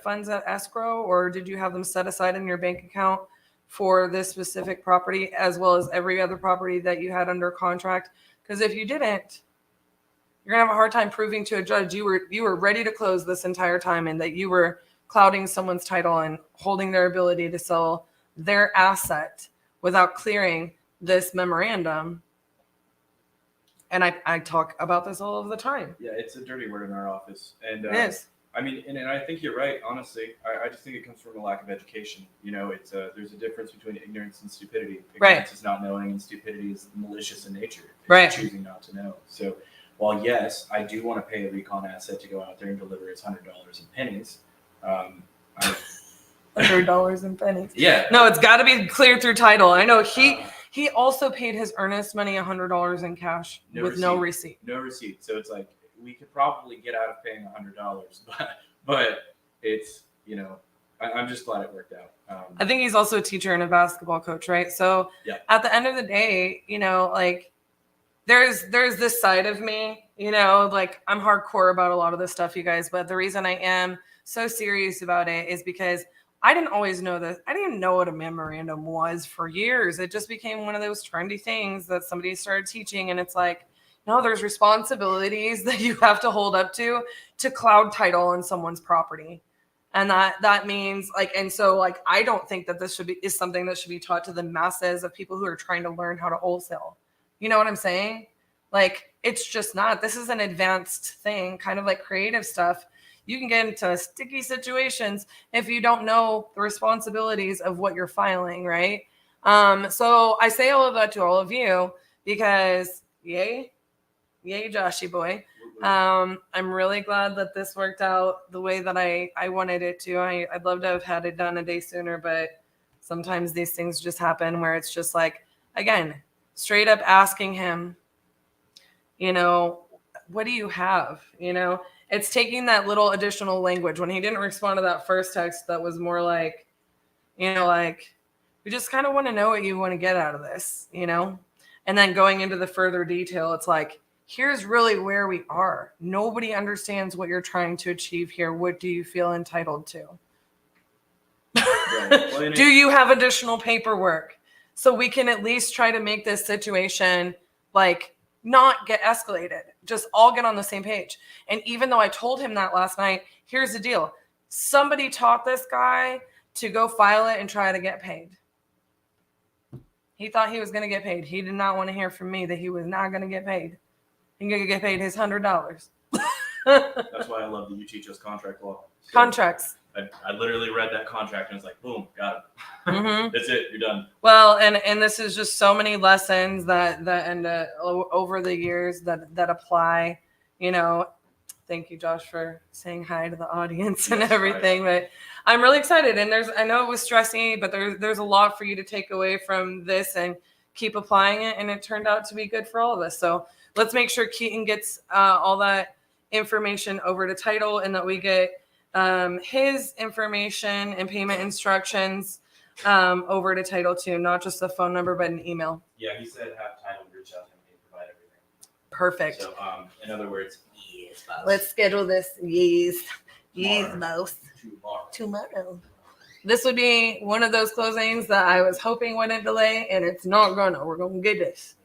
funds at escrow, or did you have them set aside in your bank account for this specific property as well as every other property that you had under contract? Because if you didn't, you're gonna have a hard time proving to a judge you were ready to close this entire time and that you were clouding someone's title and holding their ability to sell their asset without clearing this memorandum. And I talk about this all of the time. Yeah, it's a dirty word in our office. And it is. I mean, and I think you're right, honestly. I just think it comes from a lack of education. You know, there's a difference between ignorance and stupidity. Ignorance is not knowing, and stupidity is malicious in nature. It's choosing not to know. So while, yes, I do want to pay a recon asset to go out there and deliver his $100 in pennies. $100 in pennies. Yeah. No, it's got to be cleared through title. I know he also paid his earnest money $100 in cash with no receipt. No receipt. So it's like, we could probably get out of paying $100, but it's, you know, I'm just glad it worked out. I think he's also a teacher and a basketball coach, right? So at the end of the day, you know, like, there's this side of me, you know, like, I'm hardcore about a lot of this stuff, you guys, but the reason I am so serious about it is because I didn't always know this. I didn't know what a memorandum was for years. It just became one of those trendy things that somebody started teaching. And it's like, no, there's responsibilities that you have to hold up to cloud title on someone's property. And that means, like, and so, like, I don't think that this is something that should be taught to the masses of people who are trying to learn how to wholesale. You know what I'm saying? Like, it's just not. This is an advanced thing, kind of like creative stuff. You can get into sticky situations if you don't know the responsibilities of what you're filing, right? So I say all of that to all of you because yay, Joshy boy. I'm really glad that this worked out the way that I wanted it to. I'd love to have had it done a day sooner, but sometimes these things just happen where it's just like, again, straight up asking him, you know, what do you have? You know, it's taking that little additional language. When he didn't respond to that first text, that was more like, you know, like, we just kind of want to know what you want to get out of this, you know? And then going into the further detail, it's like, here's really where we are. Nobody understands what you're trying to achieve here. What do you feel entitled to? Right. Do you have additional paperwork? So we can at least try to make this situation like not get escalated. Just all get on the same page. And even though I told him that last night, here's the deal. Somebody taught this guy to go file it and try to get paid. He thought he was going to get paid. He did not want to hear from me that he was not going to get paid. He's going to get paid his $100. That's why I love that you teach us contract law. So Contracts. I literally read that contract and it's like, boom, got it. Mhm. That's it. You're done. Well, and this is just so many lessons that and over the years that apply. You know, thank you, Josh, for saying hi to the audience and Yes, everything. But I'm really excited, and I know it was stressy, but there's a lot for you to take away from this and keep applying it, and it turned out to be good for all of us. So let's make sure Keaton gets all that information over to title, and that we get his information and payment instructions over to title too, not just the phone number, but an email. Yeah, he said have title reach out to him and provide everything. Perfect. So, in other words, yes, boss. Let's schedule this. Yes, boss. Tomorrow. This would be one of those closings that I was hoping wouldn't delay, and it's not gonna. We're gonna get this.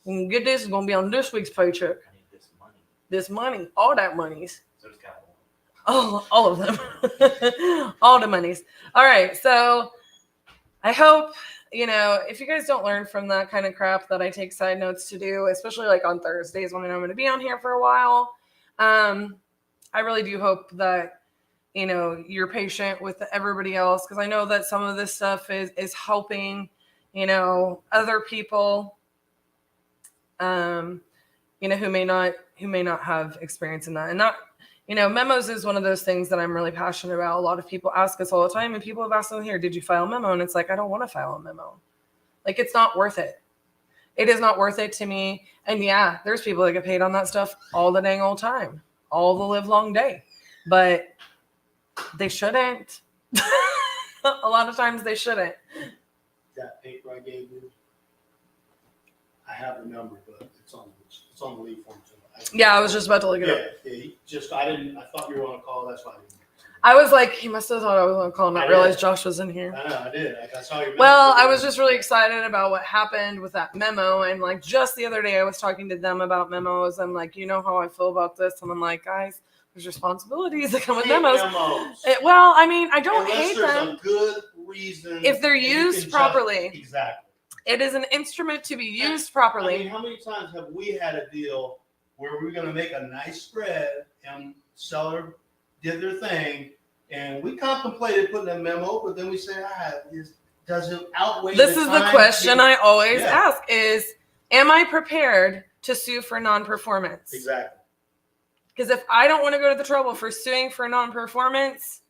We're gonna get this. It's gonna be on this week's paycheck. I need this money. This money, all that monies. So does capital. All of them. All the monies. All right. So I hope, you know, if you guys don't learn from that kind of crap that I take side notes to do, especially like on Thursdays when I know I'm going to be on here for a while, I really do hope that, you know, you're patient with everybody else, because I know that some of this stuff is helping, you know, other people, you know, who may not have experience in that. And not, you know, memos is one of those things that I'm really passionate about. A lot of people ask us all the time, and people have asked them here, did you file a memo? And it's like, I don't want to file a memo. Like, it's not worth it. It is not worth it to me. And yeah, there's people that get paid on that stuff all the dang old time, all the live long day, but they shouldn't. A lot of times they shouldn't. That paper I gave you, I have the number, but it's on the lead form too. Yeah, I was just about to look it up. I thought you were on a call, that's why I didn't. I was like, he must have thought I was on a call and not realize Josh was in here. I know, I did. I saw your Well, I was just really excited about what happened with that memo. And like just the other day, I was talking to them about memos. I'm like, you know how I feel about this? And I'm like, guys, there's responsibilities that come with memos. Well, I mean, I don't hate them. There's a good reason. If they're used properly. Exactly. It is an instrument to be used properly. I mean, how many times have we had a deal where we're going to make a nice spread and seller did their thing, and we contemplated putting a memo, but then we say, does it outweigh This is the question I always ask is, am I prepared to sue for non-performance? Exactly. Because if I don't want to go to the trouble for suing for non-performance,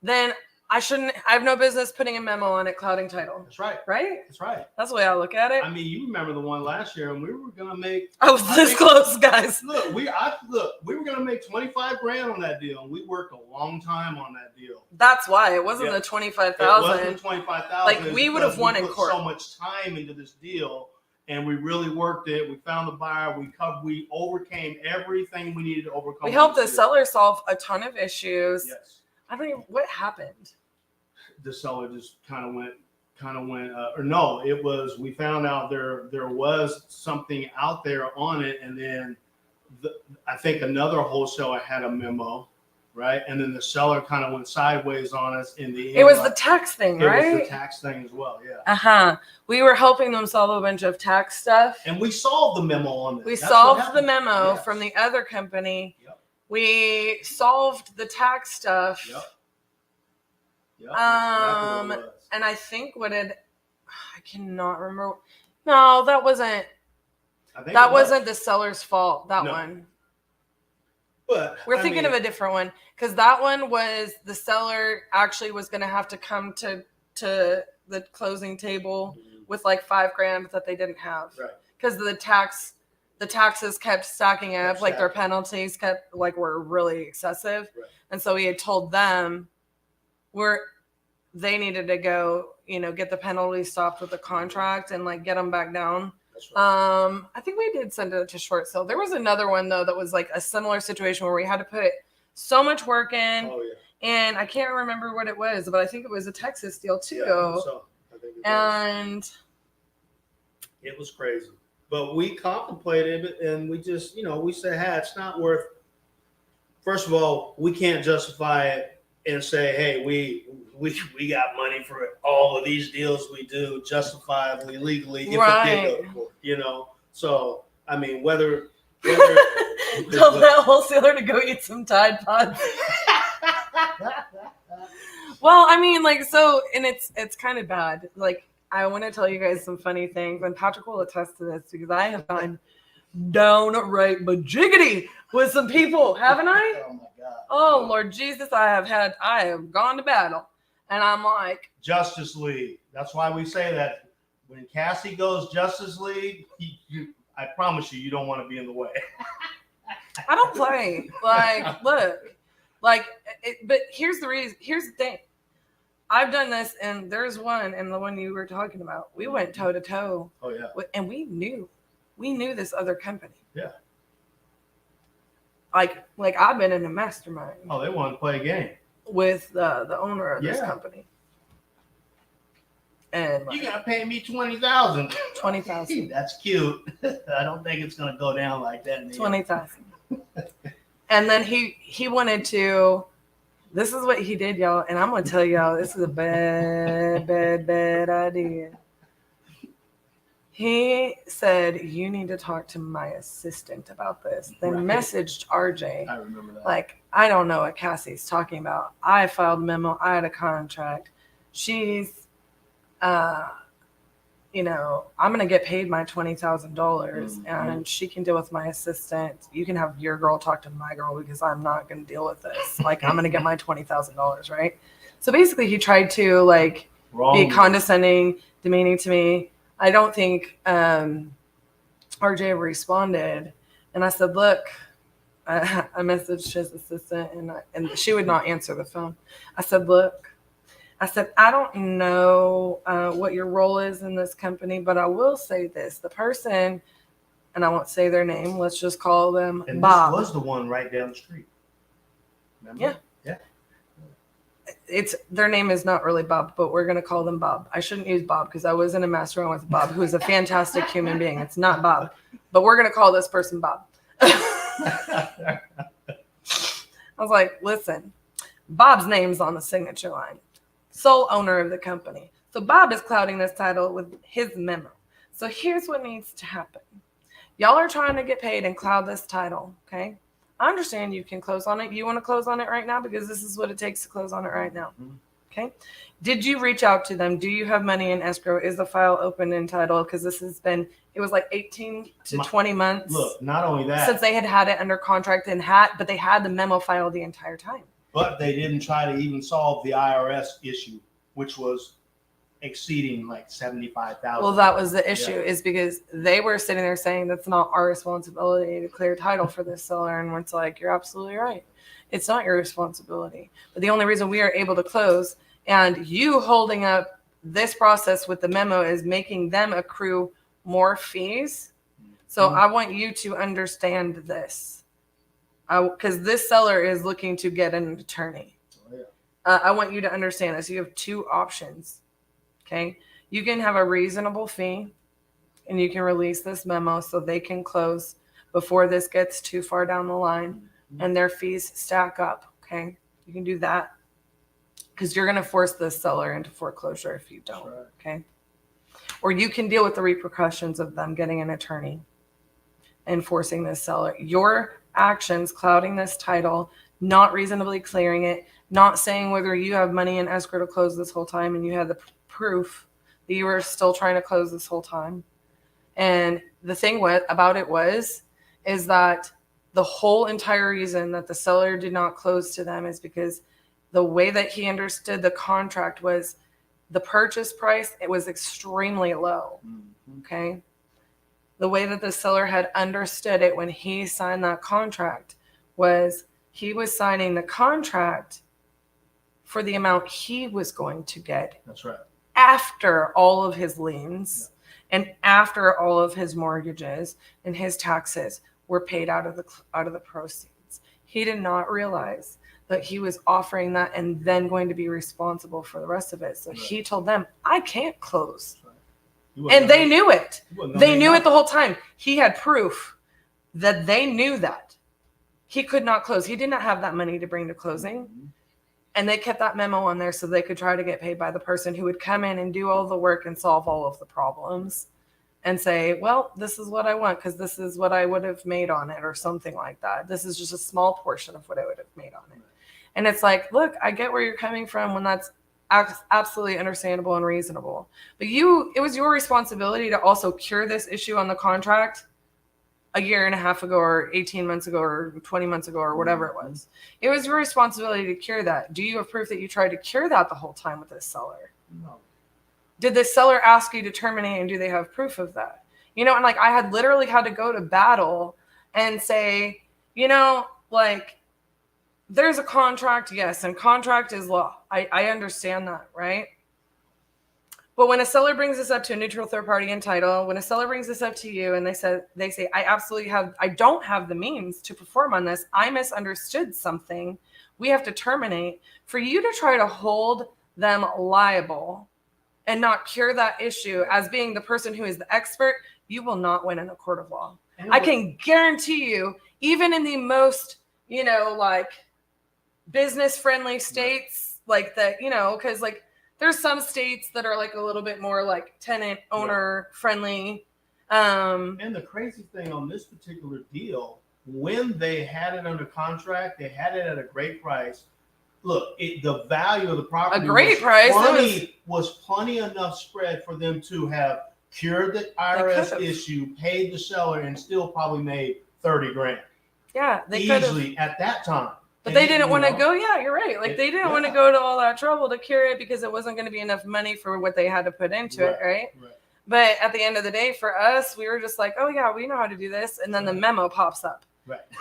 then I have no business putting a memo on it clouding title. That's right. Right? That's right. That's the way I look at it. I mean, you remember the one last year, and we were going to make. I was this close, guys. Look, we were going to make $25,000 on that deal, and we worked a long time on that deal. That's why it wasn't the $25,000. It wasn't $25,000. Like we would have won in court. So much time into this deal, and we really worked it. We found the buyer. We overcame everything we needed to overcome. We helped the seller solve a ton of issues. Yes. I don't even. What happened? The seller just kind of went, or no, it was, we found out there was something out there on it. And then I think another wholesaler had a memo, right? And then the seller kind of went sideways on us in the end. It was the tax thing, right? It was the tax thing as well, yeah. Uh-huh. We were helping them solve a bunch of tax stuff. And we solved the memo on this. We That's solved the memo from the other company. Yep. We solved the tax stuff. Yep. Exactly And I think I cannot remember. No, that wasn't. That wasn't the seller's fault. That one. But we're thinking of a different one because that one was the seller actually was going to have to come to the closing table with like $5,000 that they didn't have because the taxes kept stacking up, like their penalties were really excessive, and so we had told them they needed to go, get the penalty stopped with the contract and like get them back down. I think we did send it to short sale. There was another one though that was like a similar situation where we had to put so much work in, and I can't remember what it was, but I think it was a Texas deal too. I think it and it was crazy. But we contemplated it, and we just, we said, hey, it's not worth. First of all, we can't justify it and say, hey, we got money for all of these deals we do justifiably, legally, if it did go to court, So, I mean, whether tell that wholesaler to go eat some Tide Pods. Well, I mean, and it's kind of bad. Like, I want to tell you guys some funny things, and Patrick will attest to this because I have gone downright bajiggity with some people, haven't I? Oh my God. Oh Lord Jesus, I have gone to battle. And I'm like, Justice League. That's why we say that when Cassie goes Justice League, I promise you don't want to be in the way. I don't play. Look, but here's the reason. Here's the thing. I've done this, and there's one, and the one you were talking about. We went toe to toe. Oh yeah. And we knew this other company. Yeah. Like I've been in a mastermind. Oh, they want to play a game With the owner of this company. And you gotta pay me $20,000. $20,000. That's cute. I don't think it's gonna go down like that. $20,000. And then he wanted to. This is what he did, y'all, and I'm gonna tell y'all this is a bad idea. He said, you need to talk to my assistant about this. Then messaged RJ. I remember that. Like, I don't know what Cassie's talking about. I filed a memo. I had a contract. She's, I'm going to get paid my $20,000 and she can deal with my assistant. You can have your girl talk to my girl because I'm not going to deal with this. Like, I'm going to get my $20,000, right? So basically he tried to be condescending, demeaning to me. I don't think RJ ever responded. And I said, look, I messaged his assistant and she would not answer the phone. I said, look, I don't know what your role is in this company, but I will say this. The person, and I won't say their name, let's just call them and Bob. This was the one right down the street. Remember? Yeah. Their name is not really Bob, but we're going to call them Bob. I shouldn't use Bob because I was in a mastermind with Bob, who's a fantastic human being. It's not Bob, but we're going to call this person Bob. I was like, listen, Bob's name's on the signature line, sole owner of the company. So Bob is clouding this title with his memo. So here's what needs to happen. Y'all are trying to get paid and cloud this title, okay? I understand you can close on it. You want to close on it right now because this is what it takes to close on it right now. Okay. Did you reach out to them? Do you have money in escrow? Is the file open in title? Because it was like 18 to 20 months. Look, not only that. Since they had it under contract but they had the memo filed the entire time. But they didn't try to even solve the IRS issue, which was exceeding like $75,000. Well, that was the issue, is because they were sitting there saying that's not our responsibility to clear title for this seller. And it's like, you're absolutely right. It's not your responsibility. But the only reason we are able to close and you holding up this process with the memo is making them accrue more fees. So I want you to understand this. Because this seller is looking to get an attorney. I want you to understand this. You have two options. Okay, you can have a reasonable fee and you can release this memo so they can close before this gets too far down the line and their fees stack up. Okay. You can do that because you're going to force the seller into foreclosure if you don't. Right. Okay. Or you can deal with the repercussions of them getting an attorney and forcing this seller. Your actions clouding this title, not reasonably clearing it, not saying whether you have money in escrow to close this whole time and you had the proof that you were still trying to close this whole time. And the thing about it is that the whole entire reason that the seller did not close to them is because the way that he understood the contract was the purchase price, it was extremely low. Okay. The way that the seller had understood it when he signed that contract was he was signing the contract for the amount he was going to get. That's right. After all of his liens and after all of his mortgages and his taxes were paid out of the proceeds. He did not realize that he was offering that and then going to be responsible for the rest of it. So he told them, I can't close. And they knew it. They knew it the whole time. He had proof that they knew that. He could not close. He did not have that money to bring to closing. And they kept that memo on there so they could try to get paid by the person who would come in and do all the work and solve all of the problems and say, well, this is what I want because this is what I would have made on it or something like that. This is just a small portion of what I would have made on it. And it's like, look, I get where you're coming from when that's absolutely understandable and reasonable. But it was your responsibility to also cure this issue on the contract a year and a half ago or 18 months ago or 20 months ago or whatever it was. It was your responsibility to cure that. Do you have proof that you tried to cure that the whole time with this seller? No. Did the seller ask you to terminate and do they have proof of that? You know, and like I had literally had to go to battle and say, you know, like there's a contract, yes, and contract is law. I understand that, right? But when a seller brings this up to a neutral third party in title, when a seller brings this up to you and they say, I don't have the means to perform on this. I misunderstood something. We have to terminate. For you to try to hold them liable and not cure that issue as being the person who is the expert, you will not win in a court of law. I can guarantee you, even in the most, you know, like business friendly states like that, you know, because like there's some states that are like a little bit more like tenant owner friendly. And the crazy thing on this particular deal, when they had it under contract, they had it at a great price. Look, the value of the property was plenty enough spread for them to have cured the IRS issue, paid the seller, and still probably made $30,000. Yeah, they easily at that time. But they didn't want to go. Yeah, you're right. Like they didn't want to go to all that trouble to cure it because it wasn't going to be enough money for what they had to put into it, right? But at the end of the day, for us, we were just like, oh yeah, we know how to do this, and then the memo pops up,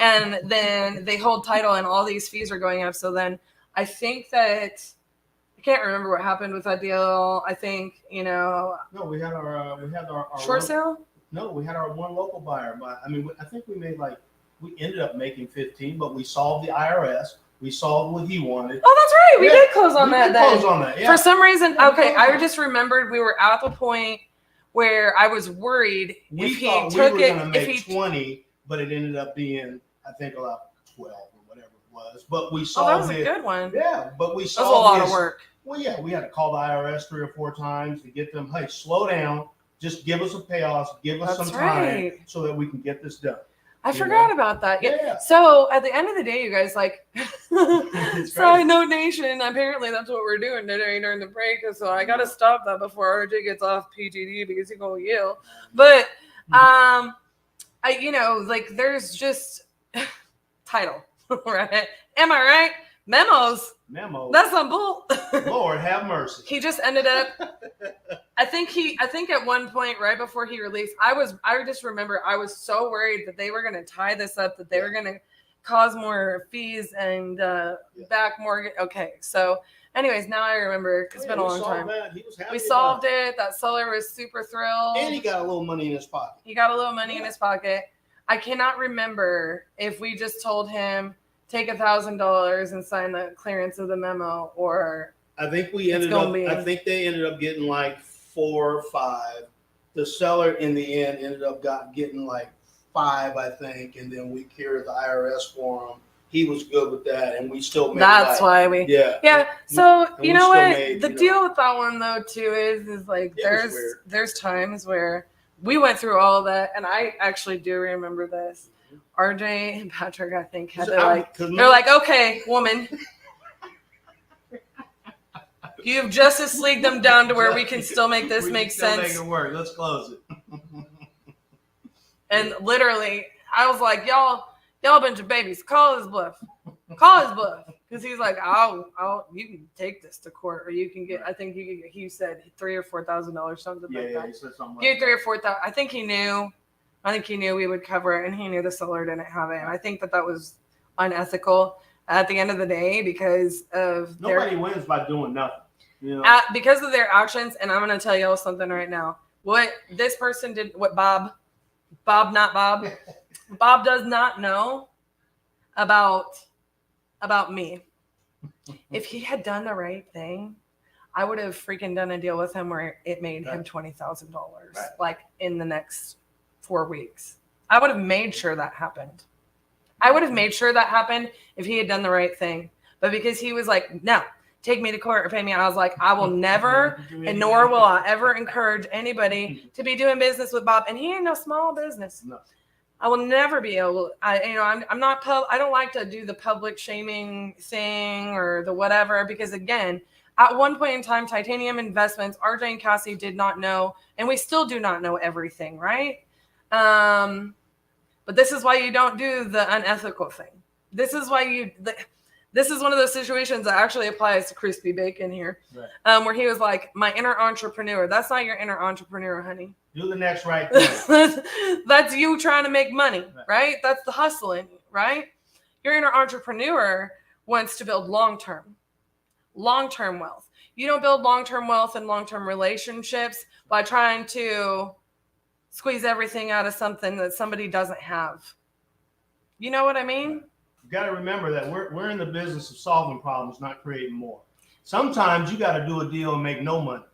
and then they hold title, and all these fees are going up. So then I think that I can't remember what happened with that deal. I think no, we had our short sale. No, we had our one local buyer. But I mean, I think we ended up making 15, but we solved the IRS. We solved what he wanted. Oh, that's right. We did close on that. Close on that. Yeah. For some reason, okay, I just remembered we were at the point where I was worried We if he thought took we were it. going to If make he 20, but it ended up being, I think, about 12 or whatever it was. But we oh, solved that was it. a good one. Yeah, but we That was solved a lot his- of work. Well, yeah, we had to call the IRS 3 or 4 times to get them. Hey, slow down. Just give us a payoff. Give us That's some time right. so that we can get this done. I forgot about that. Yeah. Yeah. So at the end of the day, you guys, like, Side Note Nation, apparently that's what we're doing today during the break. So I got to stop that before RJ gets off PGD because he's going to yell. But, there's just title, right? Am I right? Memos. That's some bull. Lord have mercy. He just ended up. I think at one point right before he released, I just remember I was so worried that they were going to tie this up, that they were going to cause more fees and back mortgage. Okay, so anyways, now I remember. It's been a long time. He was happy We solved it. That seller was super thrilled. And he got a little money in his pocket. He got a little money in his pocket. I cannot remember if we just told him take $1,000 and sign the clearance of the memo, or I think I think they ended up getting like 4 or 5. The seller in the end ended up getting like 5, I think, and then we cured the IRS for him he was good with that, and we still made That's why we. Yeah. So And you we know still what? made, The you know- deal with that one though too is like It was weird. there's times where we went through all of that, and I actually do remember this. RJ and Patrick, I think, had to like. They're like, okay, woman. You've Justice Leagued them down to where we can still make this We make can still sense. Make it work. Let's close it. And literally, I was like, y'all a bunch of babies. Call his bluff. Call his bluff. Because he's like, you can take this to court, or you can get. I think he said $3,000 or $4,000, something like that. He said something like Give that. 3,000 or 4,000. I think he knew we would cover it, and he knew the seller didn't have it. And I think that was unethical at the end of the day because of Nobody wins by doing nothing. You know? Because of their actions. And I'm going to tell y'all something right now. What this person did, what Bob does not know about me. If he had done the right thing, I would have freaking done a deal with him where it made him $20,000 like in the next 4 weeks. I would have made sure that happened. If he had done the right thing. But because he was like, no, take me to court or pay me, I was like, I will never, and nor will I ever encourage anybody to be doing business with Bob. And he ain't no small business. No. I will never be able. I'm not. I don't like to do the public shaming thing or the whatever because again, at one point in time, Titanium Investments, RJ and Cassie did not know, and we still do not know everything, right? But this is why you don't do the unethical thing. This is why this is one of those situations that actually applies to Crispy Bacon here, where he was like, my inner entrepreneur. That's not your inner entrepreneur, honey. Do the next right thing. That's you trying to make money, right? That's the hustling, right? Your inner entrepreneur wants to build long-term wealth. You don't build long-term wealth and long-term relationships by trying to squeeze everything out of something that somebody doesn't have. You know what I mean? You got to remember that we're in the business of solving problems, not creating more. Sometimes you got to do a deal and make no money.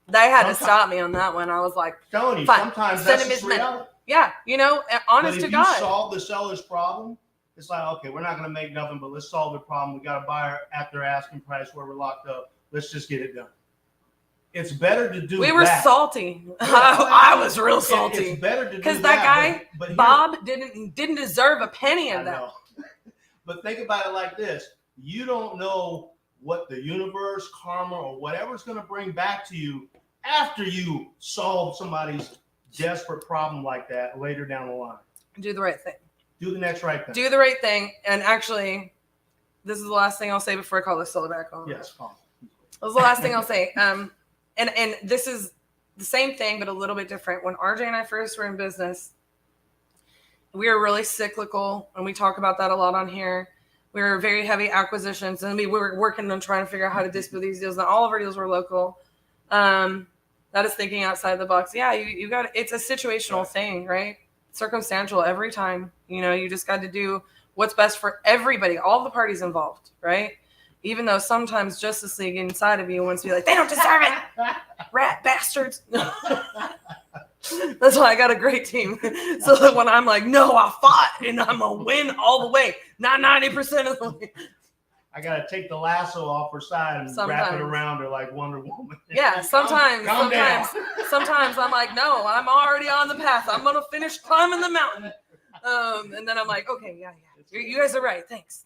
They had to stop me on that one. I was like, telling you, fine, sometimes send that's him his just money. reality. Yeah, honest But to if God. you solve the seller's problem, it's like, okay, we're not going to make nothing, but let's solve the problem. We got a buyer at their asking price where we're locked up. Let's just get it done. It's better to do We were that. salty. I was real salty. It's better to do because that guy, but Bob, didn't deserve a penny of that. But think about it like this. You don't know what the universe, karma, or whatever's going to bring back to you after you solve somebody's desperate problem like that later down the line. Do the right thing. Do the next right thing. Do the right thing. And actually, this is the last thing I'll say before I call this seller back on. Yes, calm. This is the last thing I'll say. And this is the same thing, but a little bit different. When RJ and I first were in business, we were really cyclical, and we talk about that a lot on here. We were very heavy acquisitions, and we were working on trying to figure out how to dispose these deals. Not all of our deals were local. That is thinking outside the box. Yeah, you got it's a situational thing, right? Circumstantial every time. You just got to do what's best for everybody, all the parties involved, right? Even though sometimes Justice League inside of you wants to be like, they don't deserve it, rat bastards. That's why I got a great team. So that when I'm like, no, I fought and I'm gonna win all the way, not 90% of the way. I got to take the lasso off her side and wrap it around her like Wonder Woman. Yeah, sometimes Calm down. I'm like, no, I'm already on the path. I'm gonna finish climbing the mountain. And then I'm like, okay, yeah, you guys are right. Thanks.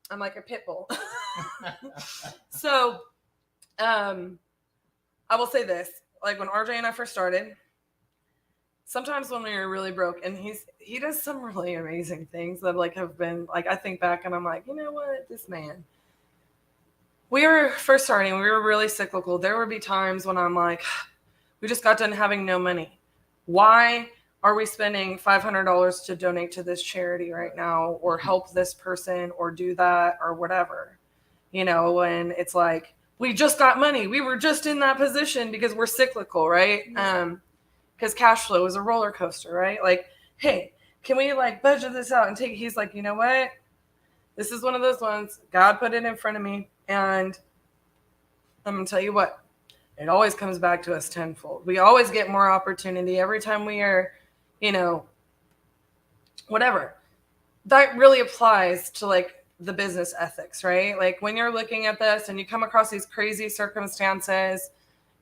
I'm like a pit bull. So, I will say this: like when RJ and I first started, sometimes when we were really broke, and he does some really amazing things that have been I think back and I'm like, you know what, this man. We were first starting, we were really cyclical. There would be times when I'm like, we just got done having no money. Why are we spending $500 to donate to this charity right now, or help this person, or do that, or whatever? And it's like, we just got money. We were just in that position because we're cyclical, right? Because cash flow is a roller coaster, right? Like, hey, can we budget this out and take it? He's like, you know what? This is one of those ones. God put it in front of me. And I'm going to tell you what, it always comes back to us tenfold. We always get more opportunity every time we are, whatever. that really applies to like the business ethics, right? Like when you're looking at this and you come across these crazy circumstances,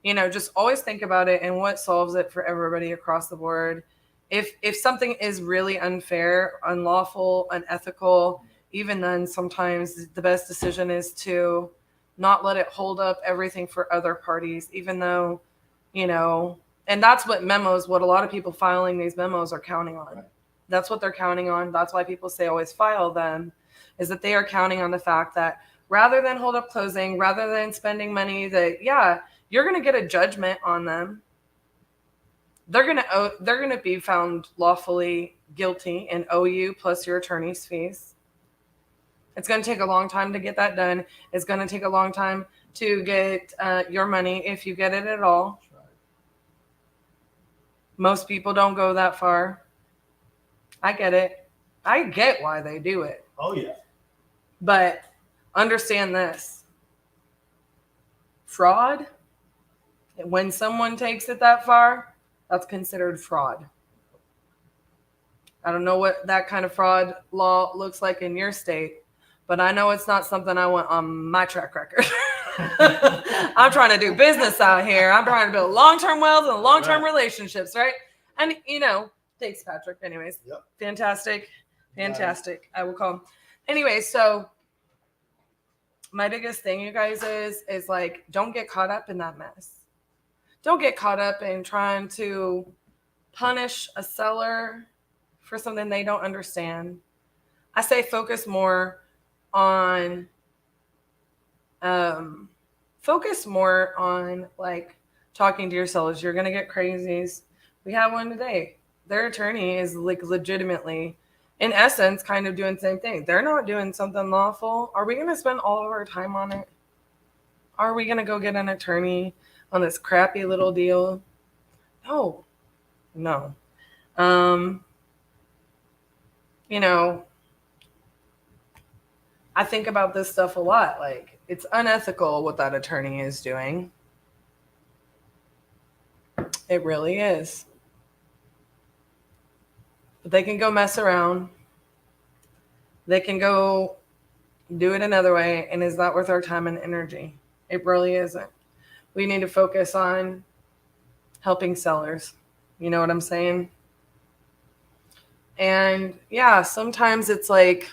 just always think about it and what solves it for everybody across the board. If something is really unfair, unlawful, unethical, even then sometimes the best decision is to not let it hold up everything for other parties, even though, and that's what a lot of people filing these memos are counting on. That's what they're counting on. That's why people say always file them, is that they are counting on the fact that rather than hold up closing, rather than spending money that, you're going to get a judgment on them. They're going to be found lawfully guilty and owe you plus your attorney's fees. It's going to take a long time to get that done. It's going to take a long time to get your money if you get it at all. Most people don't go that far. I get it. I get why they do it. Oh, yeah. But understand this. Fraud, when someone takes it that far, that's considered fraud. I don't know what that kind of fraud law looks like in your state, but I know it's not something I want on my track record. I'm trying to do business out here. I'm trying to build long-term wealth and long-term relationships, right? And, thanks, Patrick. Anyways, Yep. Fantastic. I will call him. Anyway, so my biggest thing, you guys, is like, don't get caught up in that mess. Don't get caught up in trying to punish a seller for something they don't understand. I say focus more on like talking to your sellers. You're going to get crazies. We have one today. Their attorney is like legitimately, in essence, kind of doing the same thing. They're not doing something lawful. Are we going to spend all of our time on it? Are we going to go get an attorney on this crappy little deal? No. I think about this stuff a lot. Like, it's unethical what that attorney is doing. It really is. But they can go mess around. They can go do it another way. And is that worth our time and energy? It really isn't. We need to focus on helping sellers. You know what I'm saying? And yeah, sometimes it's like,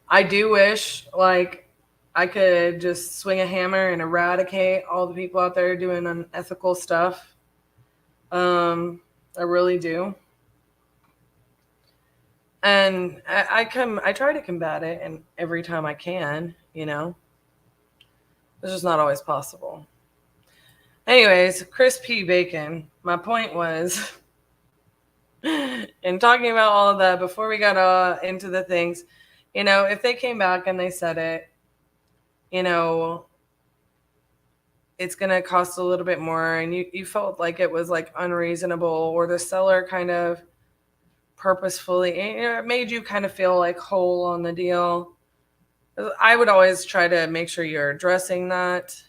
I do wish like I could just swing a hammer and eradicate all the people out there doing unethical stuff. I really do. And I try to combat it, and every time I can, it's just not always possible. Anyways, Chris P. Bacon, my point was, in talking about all of that, before we got into the things, if they came back and they said it, it's going to cost a little bit more, and you felt like it was like unreasonable, or the seller kind of purposefully, it made you kind of feel like whole on the deal. I would always try to make sure you're addressing that.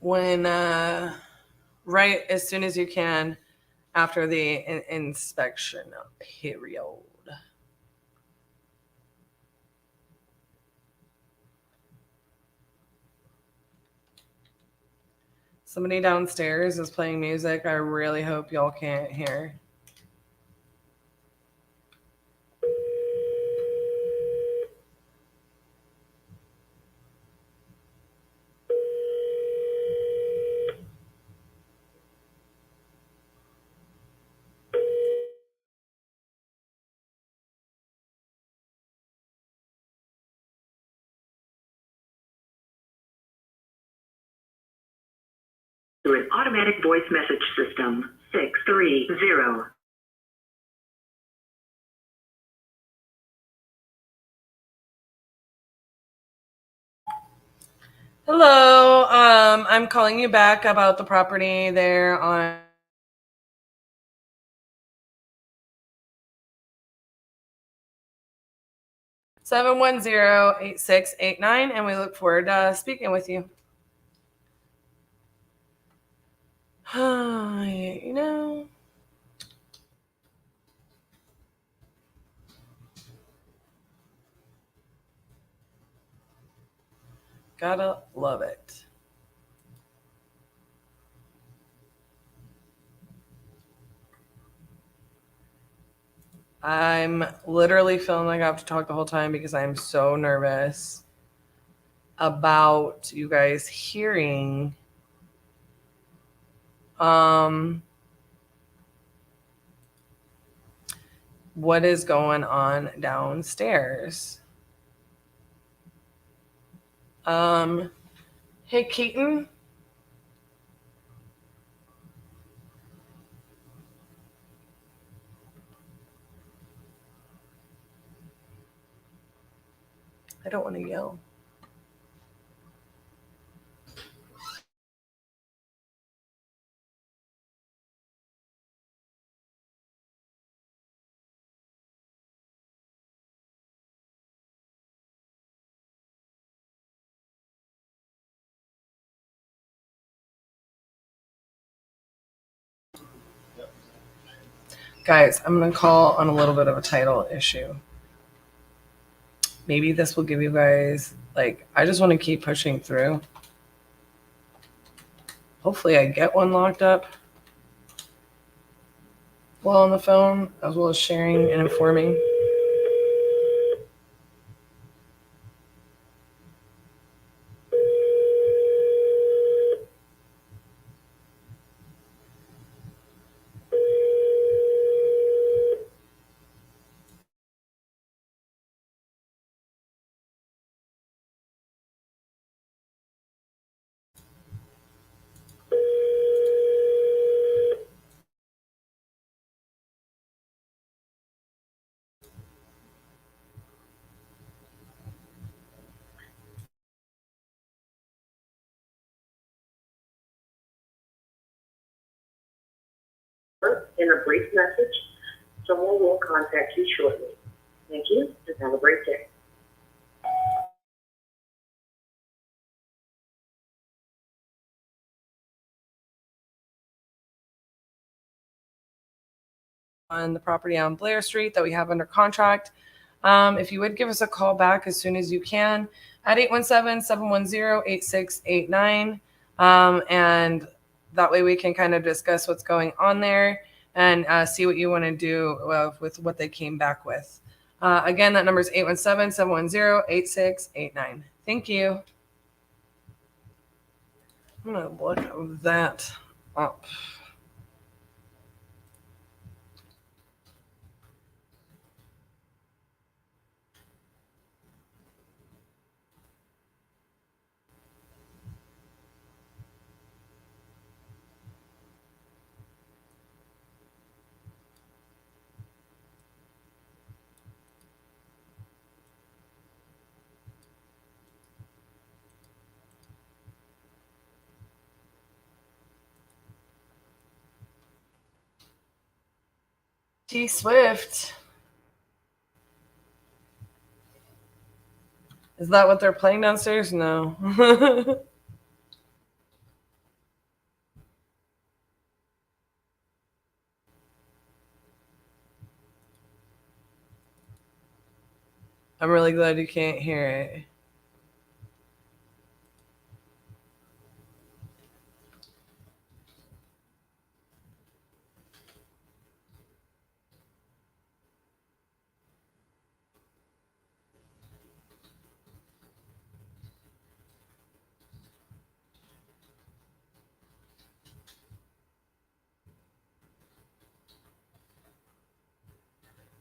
When right as soon as you can after the inspection period. Somebody downstairs is playing music. I really hope y'all can't hear. Through an automatic voice message system, 630. Hello, I'm calling you back about the property there on 710-8689, and we look forward to speaking with you. You know, gotta love it. I'm literally feeling like I have to talk the whole time because I'm so nervous about you guys hearing what is going on downstairs. Hey, Keaton. I don't want to yell. Guys, I'm going to call on a little bit of a title issue. Maybe this will give you guys, I just want to keep pushing through. Hopefully I get one locked up while on the phone, as well as sharing and informing. In a brief message, someone will contact you shortly. Thank you, and have a great day. On the property on Blair Street that we have under contract. If you would give us a call back as soon as you can at 817-710-8689. And that way we can kind of discuss what's going on there and see what you want to do with what they came back with. Again, that number is 817-710-8689. Thank you. I'm going to look that up. T Swift. Is that what they're playing downstairs? No. I'm really glad you can't hear it.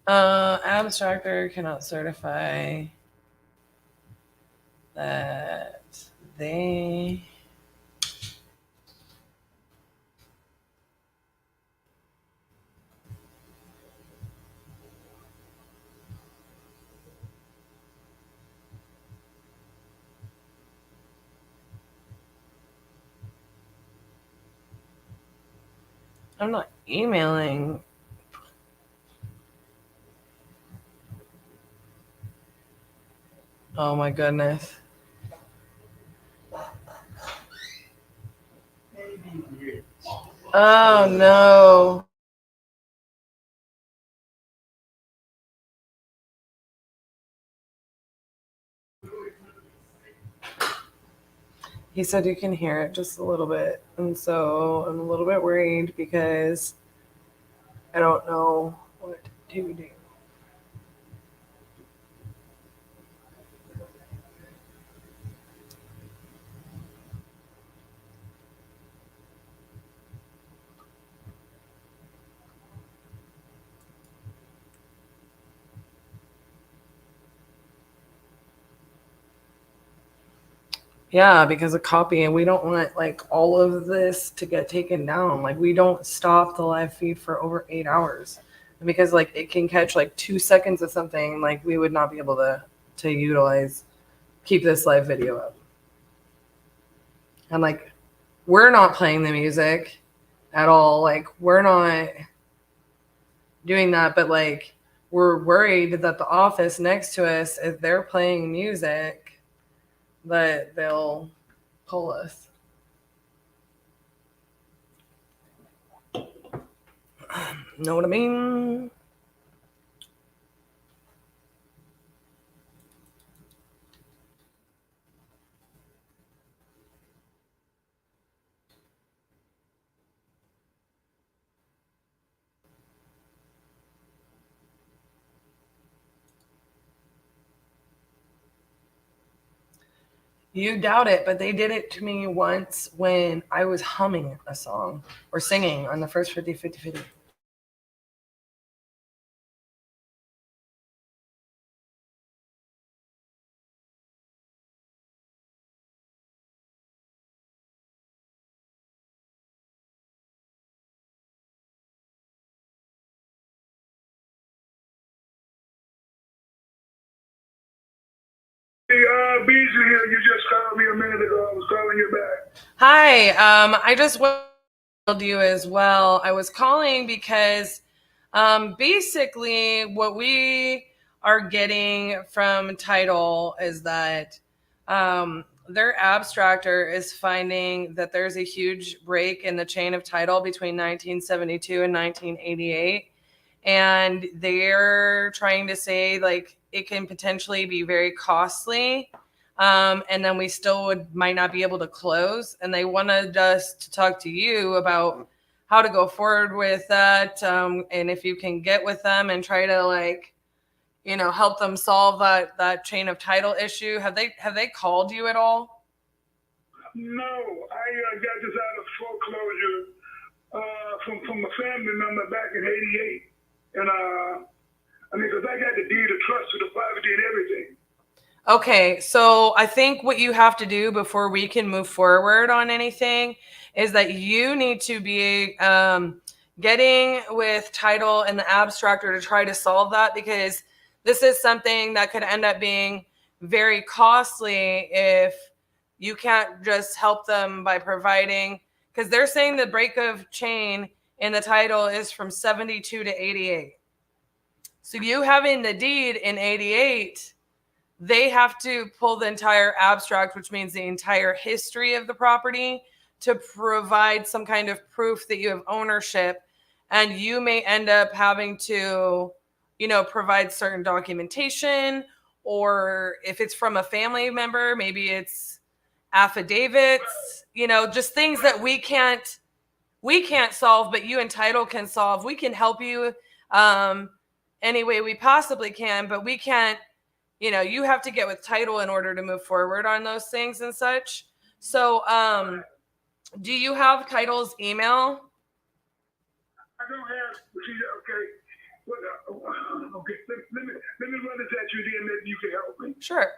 Abstractor cannot certify that they I'm not emailing. Oh my goodness. Oh no. He said you can hear it just a little bit. And so I'm a little bit worried because I don't know what to do. Yeah, because of copy, and we don't want like all of this to get taken down. Like we don't stop the live feed for over 8 hours. And because like it can catch like 2 seconds of something, like we would not be able to utilize keep this live video up. And like we're not playing the music at all. Like we're not doing that, but like we're worried that the office next to us, if they're playing music, that they'll pull us. Know what I mean? You doubt it, but they did it to me once when I was humming a song or singing on the first 50-50-50. Beasley here. You just called me a minute ago. I was calling you back. Hi, I just told you as well. I was calling because basically what we are getting from title is that their abstractor is finding that there's a huge break in the chain of title between 1972 and 1988. And they're trying to say like it can potentially be very costly. And then we still might not be able to close. And they wanted us to talk to you about how to go forward with that. And if you can get with them and try to like, help them solve that chain of title issue. Have they called you at all? No, I got this out of foreclosure from a family member back in '88. And because I got the deed of trust to the property and everything. Okay, so I think what you have to do before we can move forward on anything is that you need to be getting with title and the abstractor to try to solve that, because this is something that could end up being very costly if you can't just help them by providing, because they're saying the break of chain in the title is from 72 to 88. So you having the deed in 88, they have to pull the entire abstract, which means the entire history of the property, to provide some kind of proof that you have ownership. And you may end up having to, provide certain documentation, or if it's from a family member, maybe it's affidavits, just things that we can't solve, but you and title can solve. We can help you any way we possibly can, but we can't, you have to get with title in order to move forward on those things and such. So do you have title's email? I don't have, okay. Well, okay, let me run this at you, then maybe you can help me. Sure.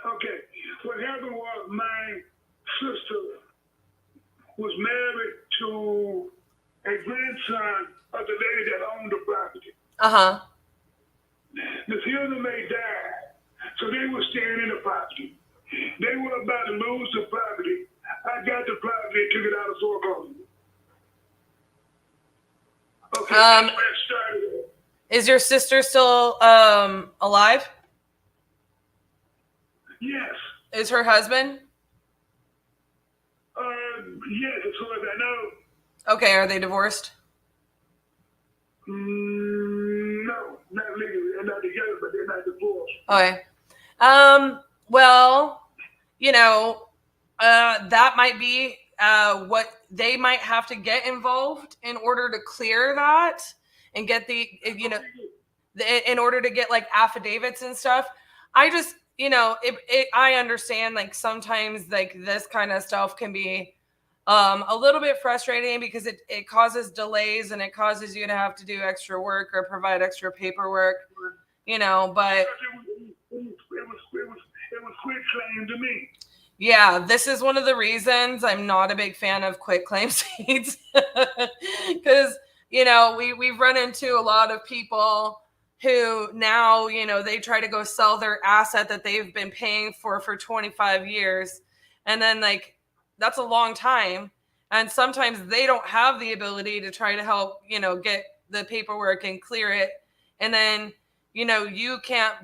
Okay, what happened was my sister was married to a grandson of the lady that owned the property. Uh-huh. The children may die, so they were staying in the property. They were about to lose the property. I got the property and took it out of foreclosure. Okay, that's where it started. Is your sister still alive? Yes. Is her husband? Yes, as far as I know. Okay, are they divorced? No, not legally. They're not together, but they're not divorced. Okay. Well, you know, that might be what they might have to get involved in order to clear that and get the, you know, in order to get like affidavits and stuff. I just, you know, I understand like sometimes like this kind of stuff can be a little bit frustrating because it causes delays and it causes you to have to do extra work or provide extra paperwork, you know, but It was quick claim to me. yeah, this is one of the reasons I'm not a big fan of quit claim deeds because, you know, we've run into a lot of people who now, you know, they try to go sell their asset that they've been paying for 25 years. And then like, that's a long time. And sometimes they don't have the ability to try to help, you know, get the paperwork and clear it. And then, you know, you can't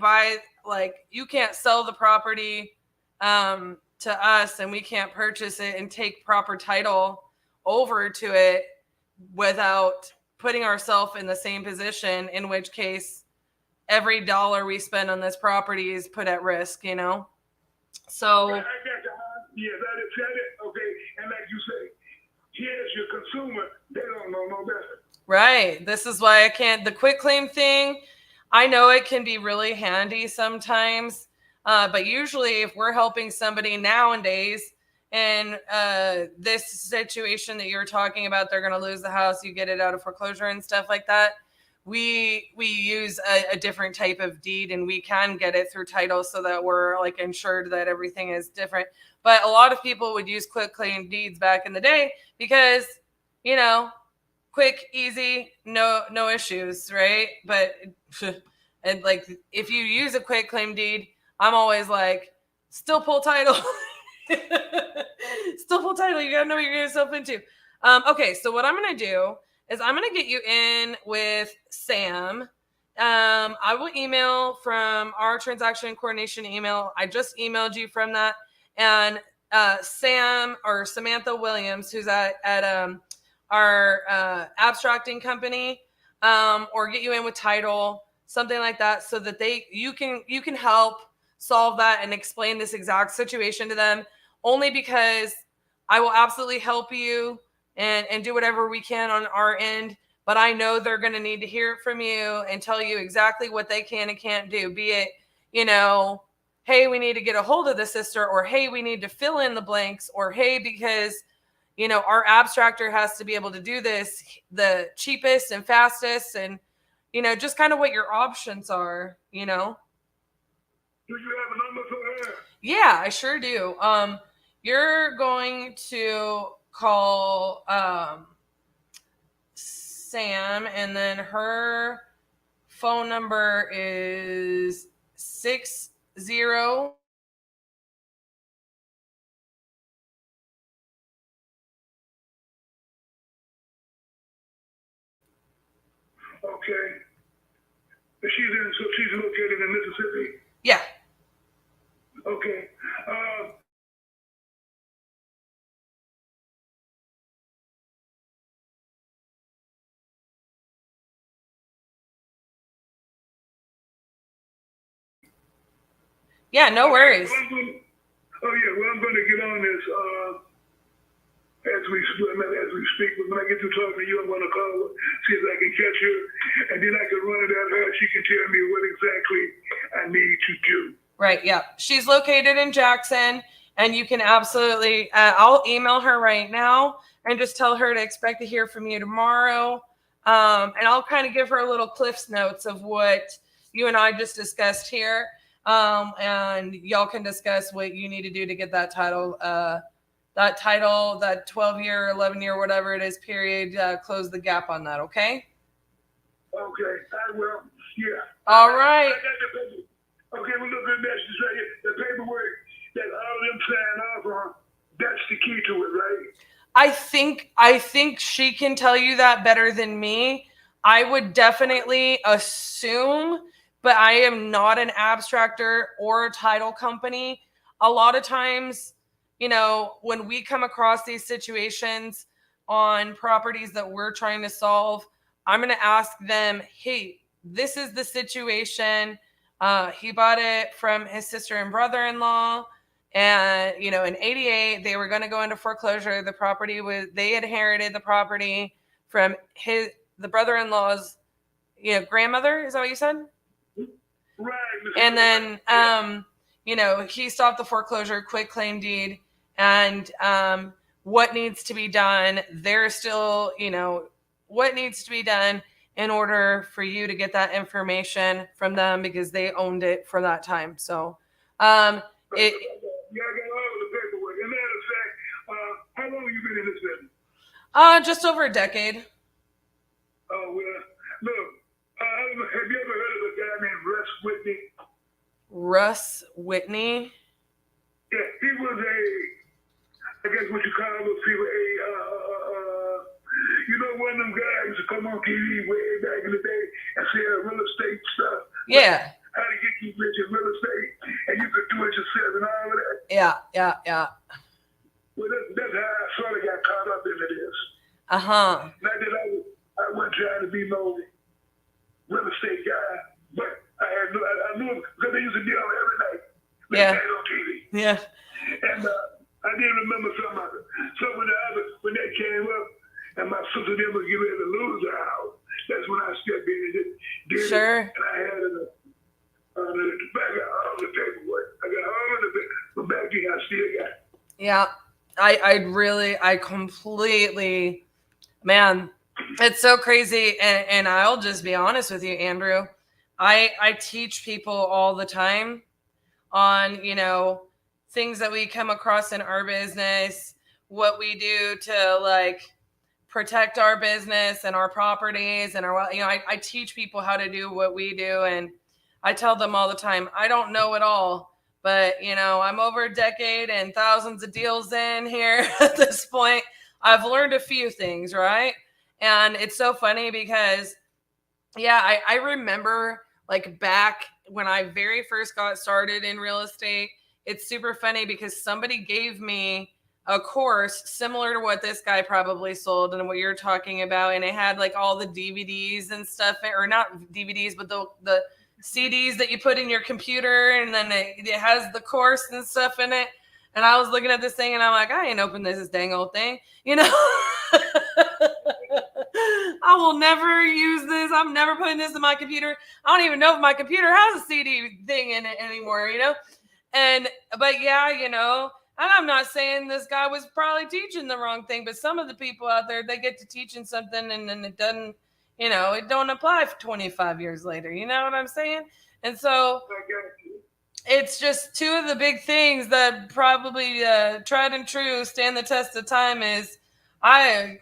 you can't sell the property to us and we can't purchase it and take proper title over to it without putting ourselves in the same position, in which case every dollar we spend on this property is put at risk, you know? So I got you. Yeah, that is okay. And like you say, here's your consumer. They don't know no better. right. This is why I can't, the quit claim thing, I know it can be really handy sometimes. But usually if we're helping somebody nowadays in this situation that you're talking about, they're going to lose the house, you get it out of foreclosure and stuff like that. We use a different type of deed and we can get it through title so that we're like insured that everything is different. But a lot of people would use quit claim deeds back in the day because, you know, quick, easy, no issues, right? But and like if you use a quit claim deed, I'm always like, still pull title. Still pull title. You gotta know what you're getting yourself into. Okay, so what I'm gonna do is I'm gonna get you in with Sam. I will email from our transaction coordination email. I just emailed you from that. And Sam or Samantha Williams, who's at our abstracting company, or get you in with title, something like that, so that you can help solve that and explain this exact situation to them, only because I will absolutely help you and do whatever we can on our end. But I know they're going to need to hear it from you and tell you exactly what they can and can't do, be it, you know, hey, we need to get a hold of the sister, or hey, we need to fill in the blanks, or hey, because, you know, our abstractor has to be able to do this the cheapest and fastest, and, you know, just kind of what your options are, you know. Do you have a number for her? Yeah, I sure do. You're going to call Sam, and then her phone number is 60. Okay. She's located in Mississippi. Yeah. Okay. Yeah, no worries. I'm going to get on this as we speak. But when I get to talking to you, I'm going to call her, see if I can catch her, and then I can run it at her. She can tell me what exactly I need to do. Right, yeah. She's located in Jackson, and you can absolutely, I'll email her right now and just tell her to expect to hear from you tomorrow. And I'll kind of give her a little Cliff's Notes of what you and I just discussed here. And y'all can discuss what you need to do to get that title, that 12-year, 11-year, whatever it is, period, close the gap on that, okay? Okay, I will. Yeah. All right. I got the paper. Okay, well, look at this. Right here. The paperwork that all them sign off on, that's the key to it, right? I think she can tell you that better than me. I would definitely assume, but I am not an abstractor or a title company. a lot of times, you know, when we come across these situations on properties that we're trying to solve, I'm going to ask them, hey, this is the situation. He bought it from his sister and brother-in-law. And, you know, in 88, they were going to go into foreclosure. The property was, they inherited the property from the brother-in-law's, you know, grandmother. Is that what you said? Right. And then, you know, he stopped the foreclosure, quit claim deed, and what needs to be done. There's still, you know, what needs to be done in order for you to get that information from them because they owned it for that time. So, it. Yeah, I got all of the paperwork. As a matter of fact, how long have you been in this business? Just over a decade. Oh, well, look, have you ever heard of a guy named Russ Whitney? Russ Whitney? Yeah, he was I guess what you call those people, you know, one of them guys who come on TV way back in the day and sell real estate stuff. Yeah. How to get you rich in real estate, and you could do it yourself and all of that. Yeah. Well, that's how I sort of got caught up into this. Uh-huh. Not that I wasn't trying to be no real estate guy, but I knew him because they used to deal every night. Yeah. On TV. Yeah. And I didn't remember some of it. So when they came up, and my sister them was getting ready to lose their house, that's when I stepped in and did Sure. it. And I had all the paperwork. I got all of the but back then I still got it. Yeah. I completely, man, it's so crazy. And I'll just be honest with you, Andrew. I teach people all the time on, you know, things that we come across in our business, what we do to like protect our business and our properties and our, you know, I teach people how to do what we do. And I tell them all the time, I don't know it all, but you know, I'm over a decade and thousands of deals in here at this point. I've learned a few things, right? And it's so funny because, yeah, I remember like back when I very first got started in real estate, it's super funny because somebody gave me a course similar to what this guy probably sold and what you're talking about. And it had like all the DVDs and stuff, or not DVDs, but the CDs that you put in your computer, and then it has the course and stuff in it. And I was looking at this thing and I'm like, I ain't opened this dang old thing, you know. I will never use this. I'm never putting this in my computer. I don't even know if my computer has a CD thing in it anymore, you know. But yeah, you know, and I'm not saying this guy was probably teaching the wrong thing, but some of the people out there, they get to teaching something and then it doesn't, you know, it don't apply for 25 years later. You know what I'm saying? And so it's just two of the big things that probably tried and true stand the test of time is I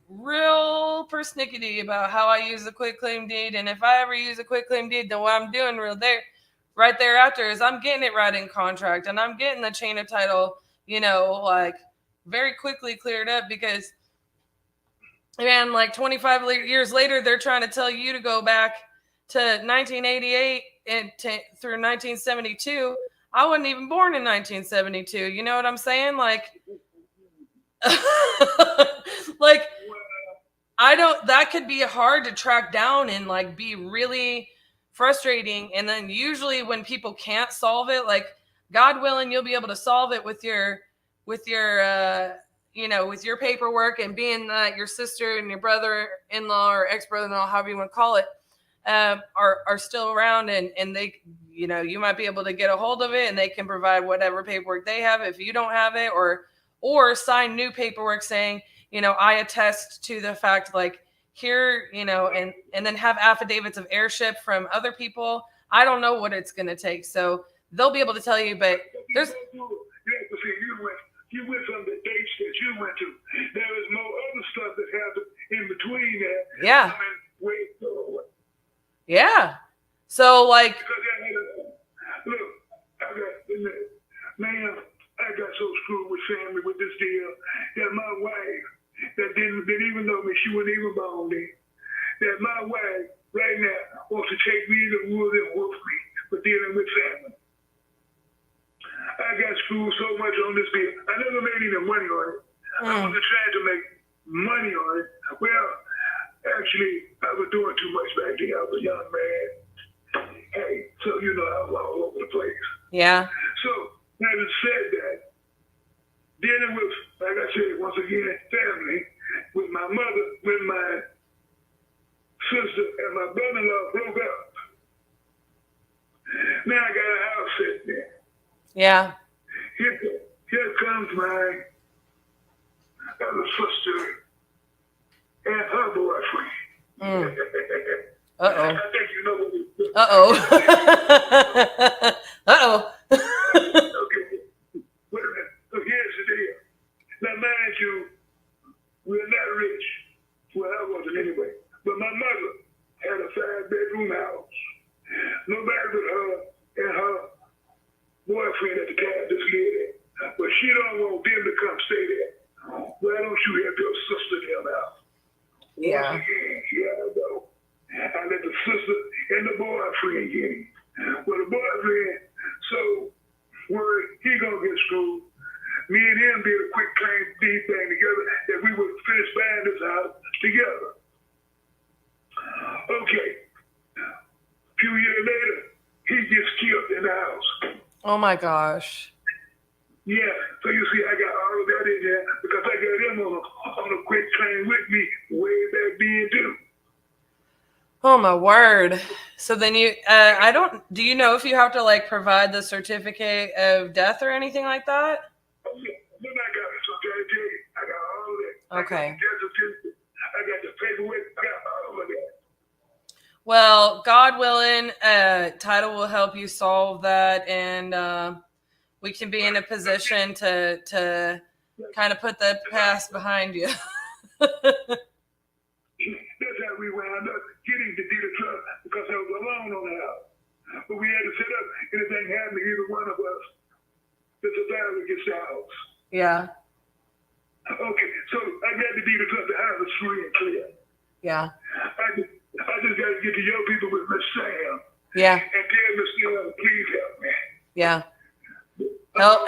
real persnickety about how I use the quit claim deed. And if I ever use a quit claim deed, then what I'm doing right thereafter is I'm getting it right in contract and I'm getting the chain of title, you know, like very quickly cleared up because, man, like 25 years later, they're trying to tell you to go back to 1988 and through 1972. I wasn't even born in 1972. You know what I'm saying? Like, like that could be hard to track down and like be really frustrating. And then usually when people can't solve it, like God willing, you'll be able to solve it with your you know, with your paperwork and being that your sister and your brother-in-law or ex-brother-in-law, however you want to call it, are still around and they, you know, you might be able to get a hold of it and they can provide whatever paperwork they have if you don't have it, or sign new paperwork saying, you know, I attest to the fact, like here, you know, and then have affidavits of heirship from other people. I don't know what it's going to take. So they'll be able to tell you, but there's. You went from the dates that you went to. There is more other stuff that happened in between that. Yeah. Yeah. So like. Look, I got so screwed with family with this deal that my wife, that didn't even know me, she wasn't even born then, that my wife right now wants to take me to the woods and whoop me for dealing with family. I got screwed so much on this deal. I never made any money on it. I wasn't trying to make money on it. Well, actually, I was doing too much back then. I was a young man. Hey, so you know, I was all over the place. Yeah. So, having said that, dealing with, like I said, once again, family, with my mother, with my sister, and my brother-in-law broke up. Now I got a house sitting there. Yeah. Here comes my other sister and her boyfriend. Uh-oh. I think you know what it is. Uh-oh. Uh-oh. Okay. Wait a minute. So here's the deal. Now, mind you, we're not rich. Well, I wasn't anyway. But my mother had a 5-bedroom house. Nobody but her and her boyfriend at the time just lived there. But she don't want them to come stay there. Why don't you help your sister them out? Yeah. Once again, here I go. I let the sister and the boyfriend get him. Well, the boyfriend, so worried he gonna get screwed. Me and him did a quick claim deed thing together that we would finish buying this house together. Okay. A few years later, he gets killed in the house. Oh my gosh. Yeah, so you see, I got all of that in there because I got him on a quick claim with me way back then too. Oh my word. So then you, do you know if you have to like provide the certificate of death or anything like that? Oh, yeah. Then I got it. So I'm trying to tell you, I got all of that. Okay. I got the death certificate. I got the paperwork. I got all of that. Well, God willing, title will help you solve that, and we can be in a position to kind of put the past behind you. That's how we wound up getting the deed of trust because I was alone on the house. But we had to set up anything happened to either one of us. The survivor gets the house. Yeah. Okay, so I got the deed of trust. The house is free and clear. Yeah. I just got to get to your people with Miss Sam. Yeah. And tell Miss Sam, please help me. Yeah.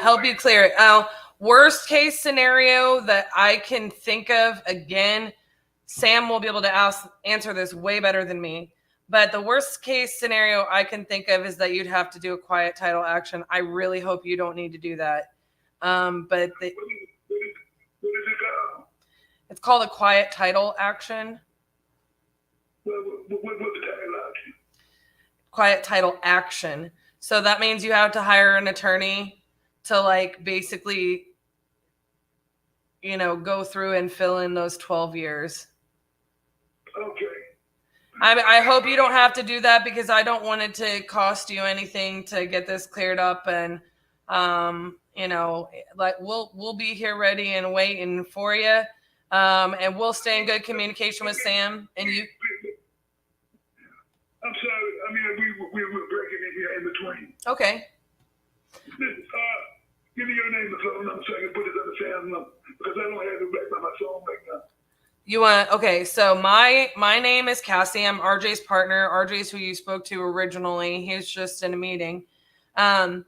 Help you clear it. Worst case scenario that I can think of, again, Sam will be able to answer this way better than me. But the worst case scenario I can think of is that you'd have to do a quiet title action. I really hope you don't need to do that. But What is it called? it's called a quiet title action. What's the title action? Quiet title action. So that means you have to hire an attorney to like basically, you know, go through and fill in those 12 years. Okay. I hope you don't have to do that because I don't want it to cost you anything to get this cleared up, and you know, like we'll be here ready and waiting for you, and we'll stay in good communication with Sam and you. I'm sorry. I mean, we were breaking in here in between. Okay. Listen, give me your name and phone number so I can put it on the Sam's number because I don't have it back by my phone right now. You want, okay, so my name is Cassie. I'm RJ's partner. RJ's who you spoke to originally. He's just in a meeting. And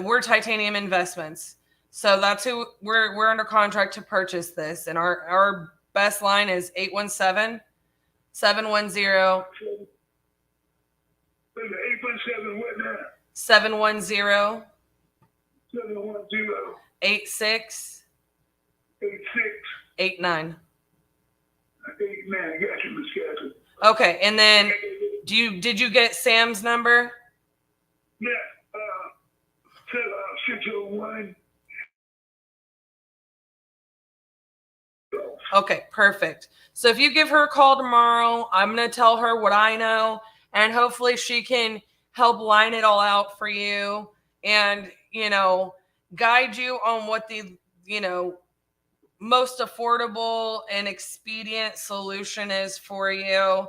we're Titanium Investments. So that's who we're under contract to purchase this. And our best line is 817-710. 817 what now? 710. 710. 86. 89. 89. Got you, Miss Catherine. Okay, and then did you get Sam's number? Yeah. 601. Okay, perfect. So if you give her a call tomorrow, I'm going to tell her what I know, and hopefully she can help line it all out for you and, you know, guide you on what the, you know, most affordable and expedient solution is for you.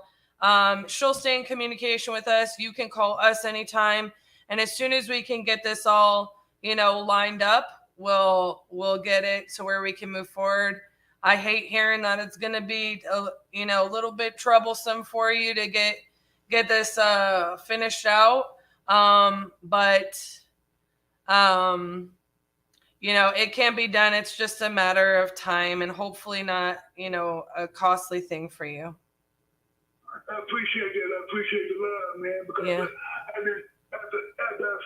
She'll stay in communication with us. You can call us anytime. And as soon as we can get this all, you know, lined up, we'll get it to where we can move forward. I hate hearing that it's going to be, you know, a little bit troublesome for you to get this finished out. But It can be done. It's just a matter of time and hopefully not, a costly thing for you. I appreciate that. I appreciate the love, man, because Yeah. after I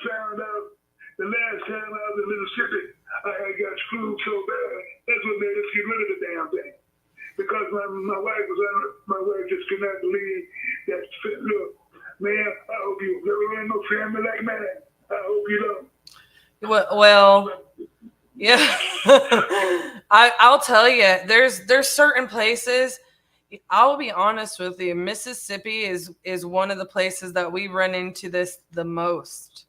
found out the last time I was in Mississippi, I had got screwed so bad. That's what made us get rid of the damn thing. Because my wife just could not believe that. Look, man, I hope you never had no family like mine. I hope you don't. Well, yeah. I'll tell you, there's certain places. I'll be honest with you. Mississippi is one of the places that we run into this the most.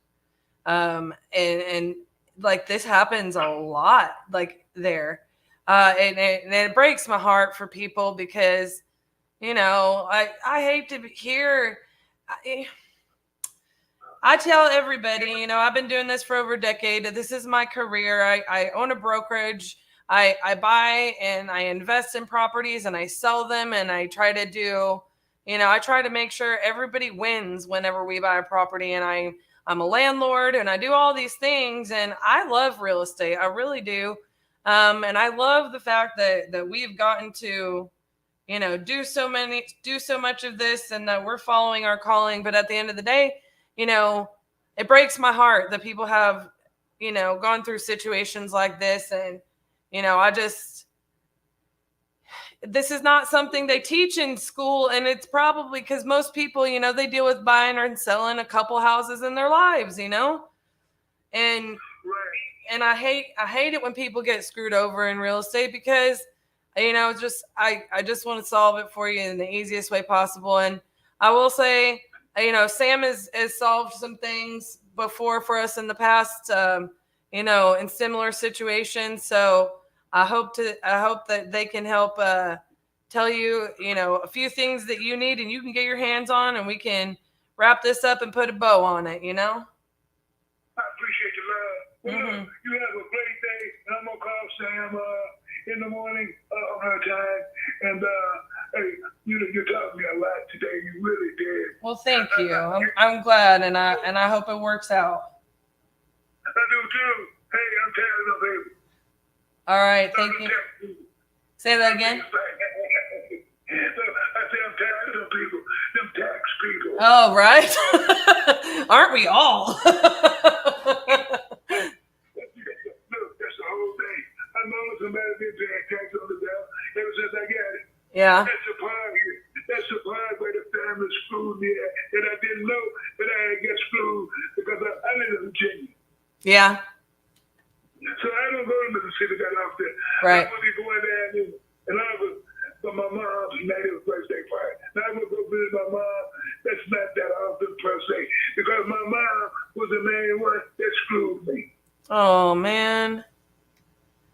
And like this happens a lot, like there. And it breaks my heart for people because, I hate to hear. I tell everybody, I've been doing this for over a decade. This is my career. I own a brokerage. I buy and I invest in properties and I sell them and I try to do, I try to make sure everybody wins whenever we buy a property. And I'm a landlord and I do all these things and I love real estate. I really do. And I love the fact that we've gotten to, do so much of this and that we're following our calling. But at the end of the day, it breaks my heart that people have, gone through situations like this. And, this is not something they teach in school. And it's probably because most people, they deal with buying and selling a couple houses in their lives, and I hate it when people get screwed over in real estate because, I just want to solve it for you in the easiest way possible. And I will say, Sam has solved some things before for us in the past, in similar situations. So I hope that they can help tell you, a few things that you need and you can get your hands on and we can wrap this up and put a bow on it, I appreciate your love. Well, look, you have a great day, and I'm gonna call Sam in the morning on her time. And hey, you taught me a lot today. You really did. Well, thank you. I'm glad, and I hope it works out. I do too. Hey, I'm tired of it. All right, thank you. Say that again. I say I'm tired of people, them tax people. Oh, right. Aren't we all? Look, that's the whole thing. I know somebody been paying tax on the bill ever since I got it. Yeah. That's the part where the family screwed me at, and I didn't know that I had got screwed because I live in Virginia. Yeah. So I don't go to Mississippi that often. Right. I would be going down there, and I was for my mom's 90th birthday party. Now I would go visit my mom. That's not that often per se, because my mom was the main one that screwed me. Oh man.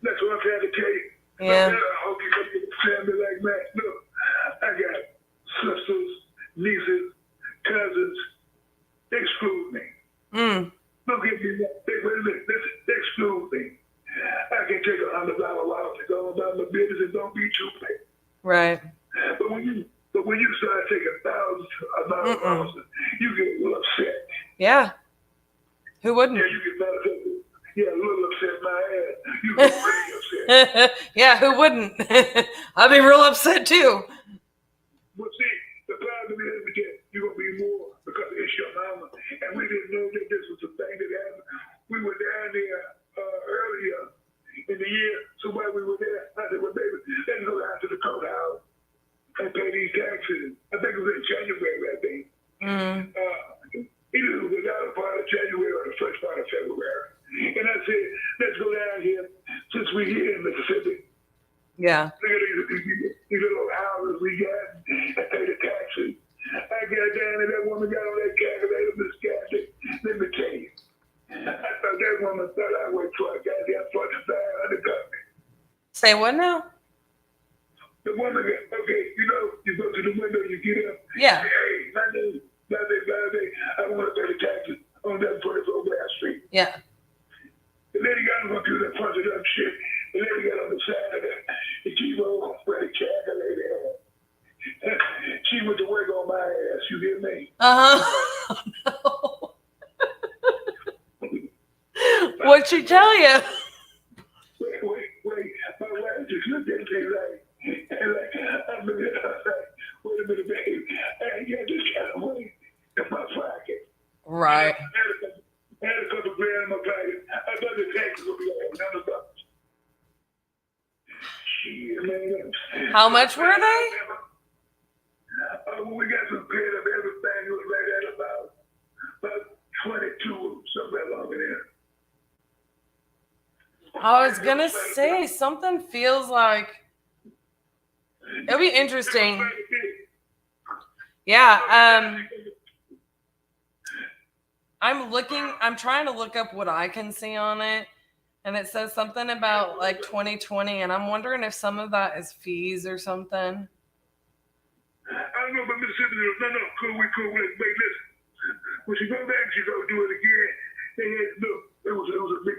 That's what I'm trying to tell you. Yeah. No, I hope you don't get a family like that. Look, I got sisters, nieces, cousins. They screwed me. Don't get me wrong. They screwed me. I can take $100 loss to go about my business and don't be too bad. Right. But when you start taking thousands of dollars, you get a little upset. Yeah. Who wouldn't? Yeah, you get a little upset my ass. You get pretty upset. Yeah, who wouldn't? I'd be real upset too. Well, see, the problem is that you're going to be more because it's your mama. And we didn't know that this was a thing that happened. We were down there earlier in the year. So while we were there, I said, well, baby, let's go down to the courthouse and pay these taxes. I think it was in January, I think. Either it was the latter part of January or the first part of February. And I said, let's go down here since we're here in Mississippi. Yeah. Look at these little houses we got and pay the taxes. I got down and that woman got on that calculator, Miss Cassi. Let me tell you. I thought that woman thought I worked for a goddamn $45,000. Say what now? The woman, okay, you go to the window, you get up. Yeah. Hey, my name, I want to pay the taxes on that 44 West Street. Yeah. The lady got on computer and punched up shit. The lady got on the side of that. The keyboard where the calculator. She went to work on my ass, you hear me? No. What'd she tell you? Wait. My wife just looked at me like I'm looking at her like, wait a minute, babe. I ain't got this kind of money in my pocket. Right. I had a couple grand in my pocket. I thought the taxes would be like $100. Shit, man. How much were they? We got some good of everything. It was right at about 22, something along in there. I was gonna say something feels like it'll be interesting. Yeah, I'm trying to look up what I can see on it, and it says something about like 2020, and I'm wondering if some of that is fees or something. I don't know, but Mississippi, no, cool, wait, listen. When she go back, she go do it again. They had, look, it was a big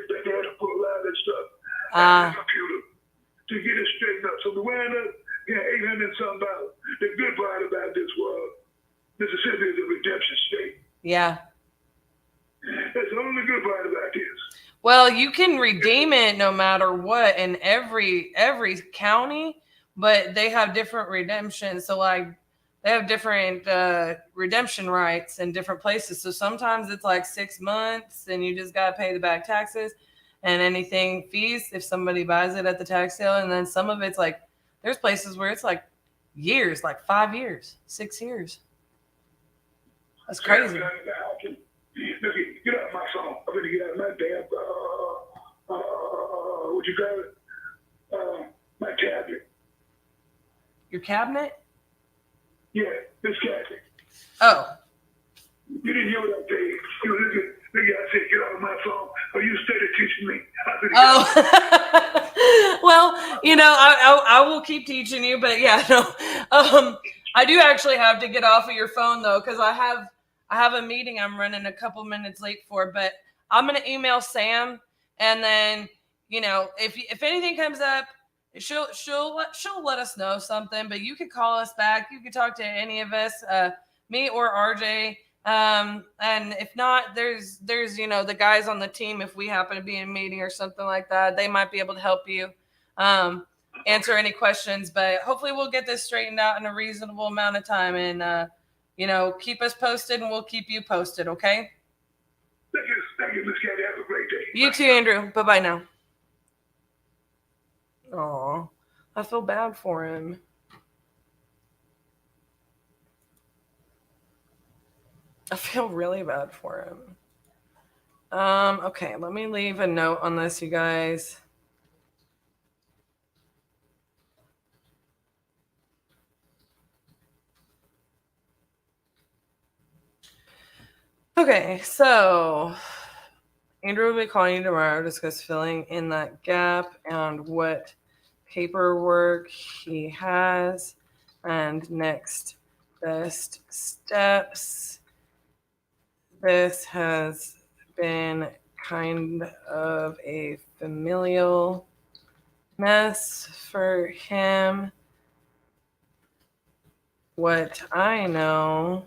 thing. They had to put a lot of that stuff on the computer to get it straightened up. So we wound up getting $800 and something. The good part about this was Mississippi is a redemption state. Yeah. That's the only good part about this. Well, you can redeem it no matter what in every county, but they have different redemptions. So like they have different redemption rights in different places. So sometimes it's like 6 months and you just got to pay the back taxes and anything fees if somebody buys it at the tax sale. And then some of it's like, there's places where it's like years, like 5 years, 6 years. That's crazy. Look, get out of my phone. I'm going to get out of my damn, what you call it? My cabinet. Your cabinet? Yeah, this cabinet. Oh. You didn't hear what I said. You look, I said, get out of my phone. Or you started teaching me. Oh. Well, you know, I will keep teaching you, but yeah, no. I do actually have to get off of your phone though, because I have a meeting I'm running a couple minutes late for, but I'm gonna email Sam, and then you know if anything comes up, she'll let us know something. But you could call us back. You could talk to any of us, me or RJ. And if not, there's you know the guys on the team. If we happen to be in a meeting or something like that, they might be able to help you answer any questions. But hopefully we'll get this straightened out in a reasonable amount of time, and you know, keep us posted and we'll keep you posted, okay? Thank you, Miss Kathy. Have a great day. You too, Andrew. Bye-bye now. Aw, I feel bad for him. I feel really bad for him. Okay, let me leave a note on this, you guys. Okay, so Andrew will be calling you tomorrow to discuss filling in that gap and what paperwork he has and next best steps. This has been kind of a familial mess for him. What I know,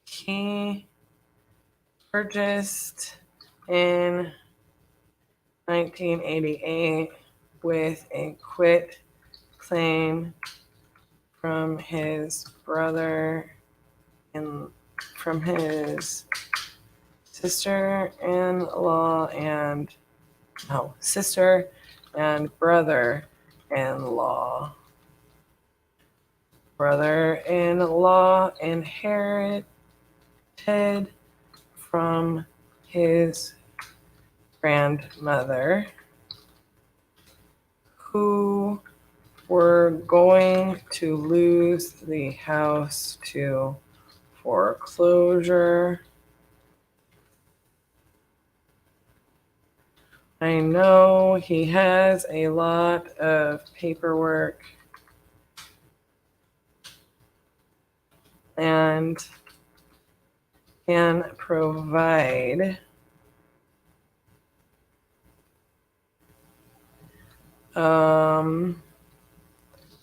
he purchased in 1988 with a quit claim from his brother and from his sister-in-law and sister and brother-in-law. Brother-in-law inherited from his grandmother, who were going to lose the house to foreclosure. I know he has a lot of paperwork and can provide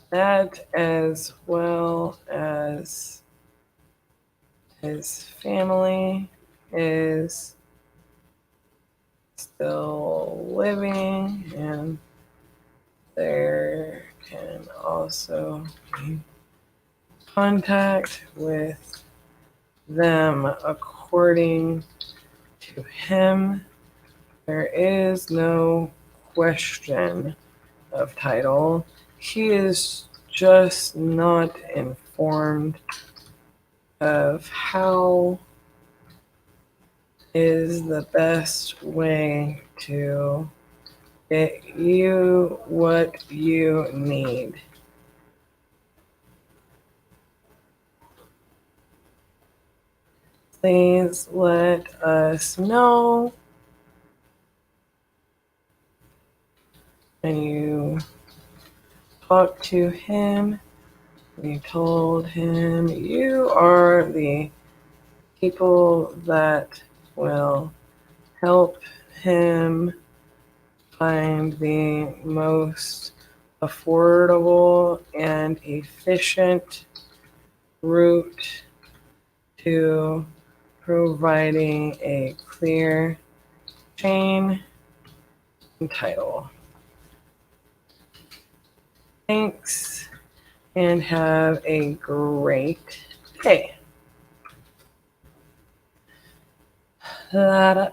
that, as well as his family is still living, and there can also be contact with them. According to him, there is no question of title. He is just not informed of how is the best way to get you what you need. Please let us know when you talk to him. We told him you are the people that will help him find the most affordable and efficient route to providing a clear chain title. Thanks, and have a great day. All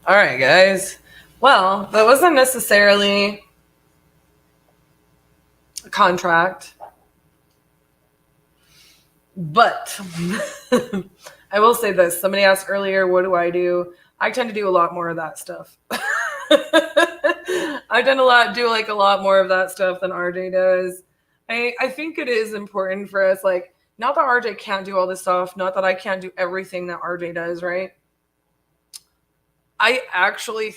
right, guys. Well, that wasn't necessarily a contract, but I will say this. Somebody asked earlier, what do I do? I tend to do a lot more of that stuff. I tend to do like a lot more of that stuff than RJ does. I think it is important for us, like, not that RJ can't do all this stuff, not that I can't do everything that RJ does, right? I actually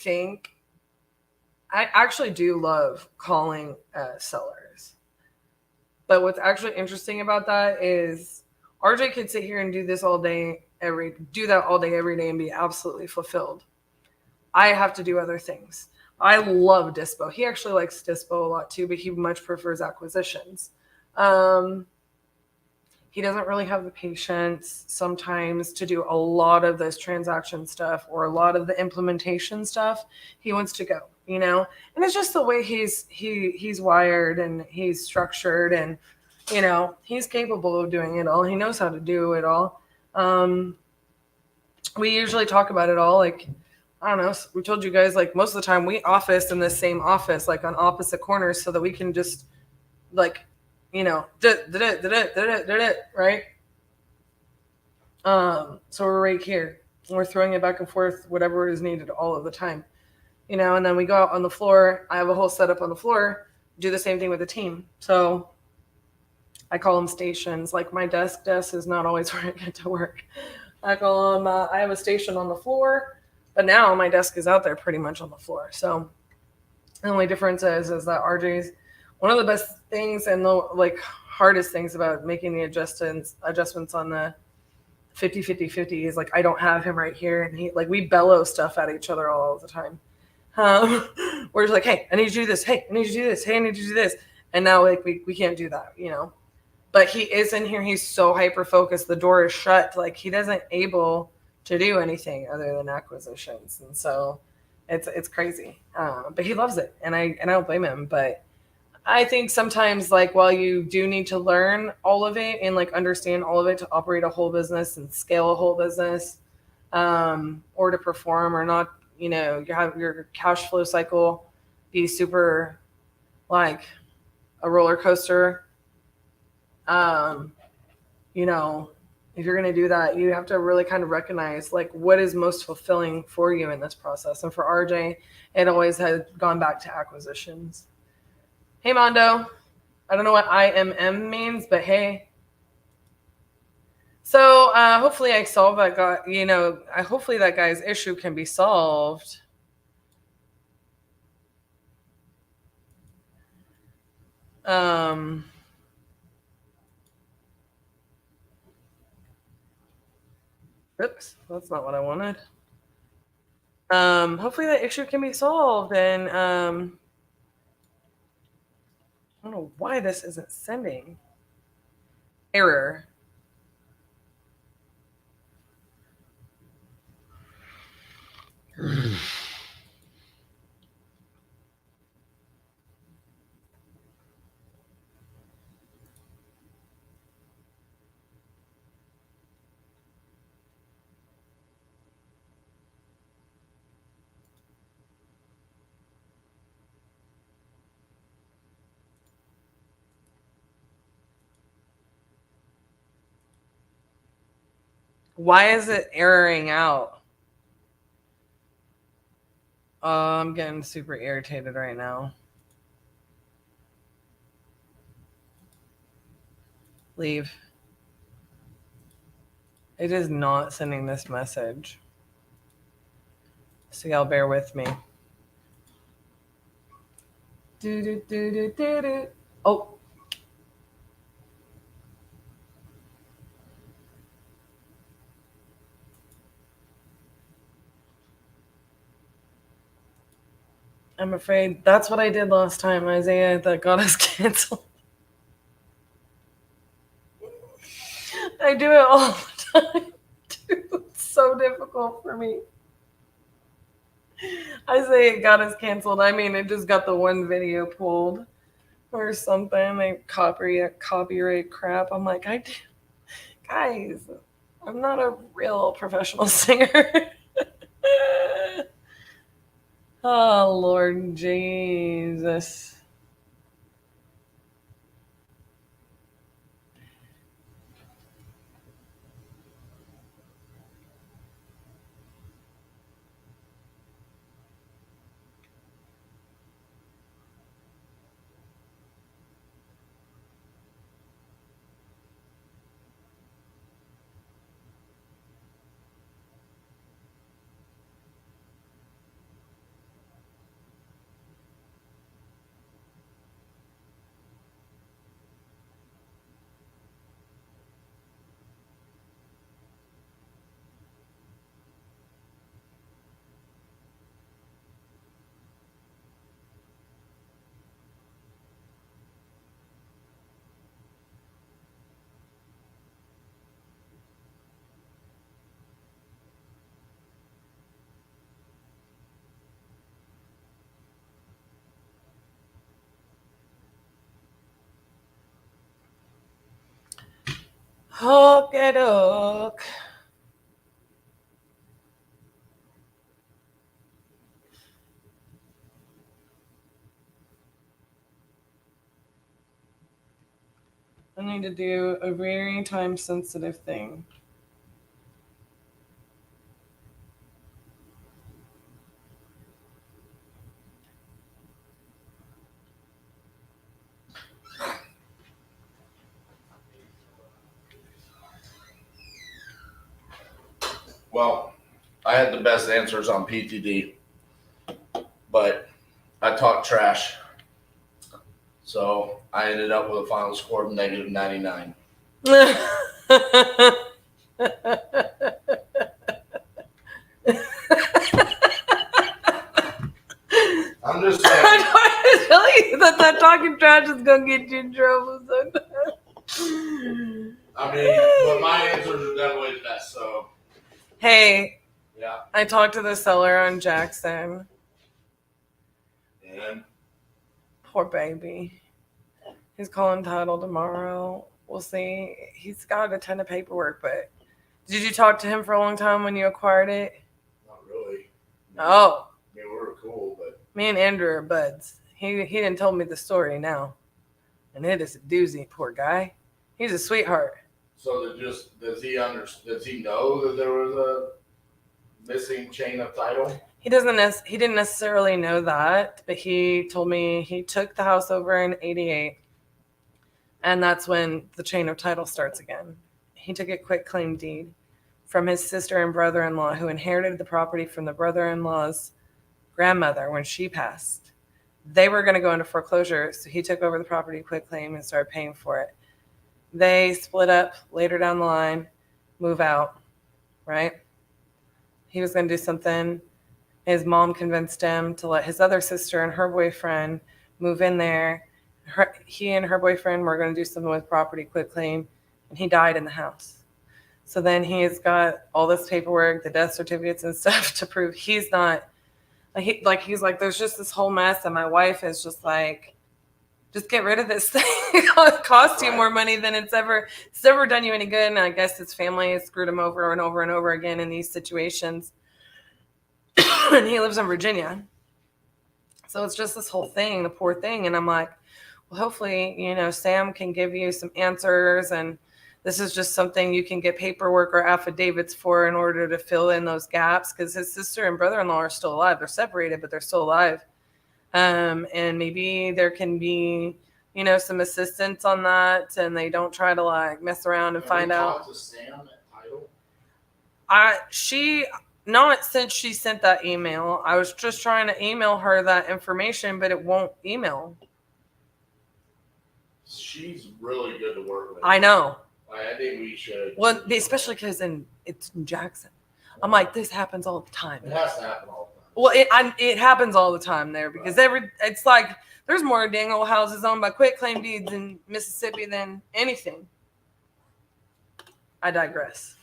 do love calling sellers. But what's actually interesting about that is RJ could sit here and do that all day, every day, and be absolutely fulfilled. I have to do other things. I love Dispo. He actually likes Dispo a lot too, but he much prefers acquisitions. He doesn't really have the patience sometimes to do a lot of this transaction stuff or a lot of the implementation stuff. He wants to go, and it's just the way he's wired and he's structured, and he's capable of doing it all. He knows how to do it all. We usually talk about it all, like, I don't know, we told you guys, like, most of the time we office in the same office, like on opposite corners, so that we can just, like, right? So we're right here. We're throwing it back and forth, whatever is needed all of the time. And then we go out on the floor. I have a whole setup on the floor, do the same thing with the team. So I call them stations. Like, my desk is not always where I get to work. I call them, I have a station on the floor, but now my desk is out there pretty much on the floor. So the only difference is that RJ's one of the best things and the hardest things about making the adjustments on the 50-50-50 is, like, I don't have him right here, and we bellow stuff at each other all the time. We're just like, hey, I need you to do this. Hey, I need you to do this. Hey, I need you to do this. And now, like, we can't do that, But he is in here. He's so hyper focused. The door is shut. Like, he doesn't able to do anything other than acquisitions, and so it's crazy. But he loves it, and I don't blame him. But I think sometimes, like, while you do need to learn all of it and, like, understand all of it to operate a whole business and scale a whole business, or to perform or not, you have your cash flow cycle be super, like, a roller coaster. If you're going to do that, you have to really kind of recognize, like, what is most fulfilling for you in this process. And for RJ, it always had gone back to acquisitions. Hey, Mondo. I don't know what IMM means, but hey. So hopefully I solve that guy, hopefully that guy's issue can be solved. Oops, that's not what I wanted. Hopefully that issue can be solved, and I don't know why this isn't sending. Error. Why is it erroring out? I'm getting super irritated right now. Leave. It is not sending this message. So y'all bear with me. Oh. I'm afraid that's what I did last time, Isaiah, that got us canceled. I do it all the time. Dude, it's so difficult for me. Isaiah got us canceled. I mean, it just got the one video pulled or something. They copyright crap. I'm like, guys, I'm not a real professional singer. Oh, Lord Jesus. Okay, doke. I need to do a very time sensitive thing. Well, I had the best answers on PTD, but I talked trash. So I ended up with a final score of negative 99. I'm just saying. I'm trying to tell you that talking trash is going to get you in trouble sometimes. I mean, but my answers are definitely the best, so. Hey. Yeah. I talked to the seller on Jackson. And? Poor baby. He's calling title tomorrow. We'll see. He's got a ton of paperwork, but did you talk to him for a long time when you acquired it? Not really. Oh. I mean, we were cool, but. Me and Andrew are buds. He didn't tell me the story now. And it is a doozy, poor guy. He's a sweetheart. So does he know that there was a missing chain of title? He didn't necessarily know that, but he told me he took the house over in 88. And that's when the chain of title starts again. He took a quit claim deed from his sister and brother-in-law who inherited the property from the brother-in-law's grandmother when she passed. They were going to go into foreclosure, so he took over the property quit claim and started paying for it. They split up later down the line, move out, right? He was going to do something. His mom convinced him to let his other sister and her boyfriend move in there. He and her boyfriend were going to do something with property quit claim, and he died in the house. So then he's got all this paperwork, the death certificates and stuff to prove he's not. He's like, there's just this whole mess, and my wife is just like, just get rid of this thing. It costs you more money than it's ever done you any good. And I guess his family has screwed him over and over and over again in these situations. And he lives in Virginia. So it's just this whole thing, the poor thing. And I'm like, well, hopefully, Sam can give you some answers. And This is just something you can get paperwork or affidavits for in order to fill in those gaps, because his sister and brother-in-law are still alive. They're separated, but they're still alive. And maybe there can be, you know, some assistance on that, and they don't try to like mess around and find out. To Sam at Title? She, not since she sent that email. I was just trying to email her that information, but it won't email. She's really good to work with. I know. I think we should. Well, especially because it's in Jackson. I'm like, this happens all the time. It has to happen all the time. Well, it happens all the time there, because it's like there's more dang old houses owned by quitclaim deeds in Mississippi than anything. I digress.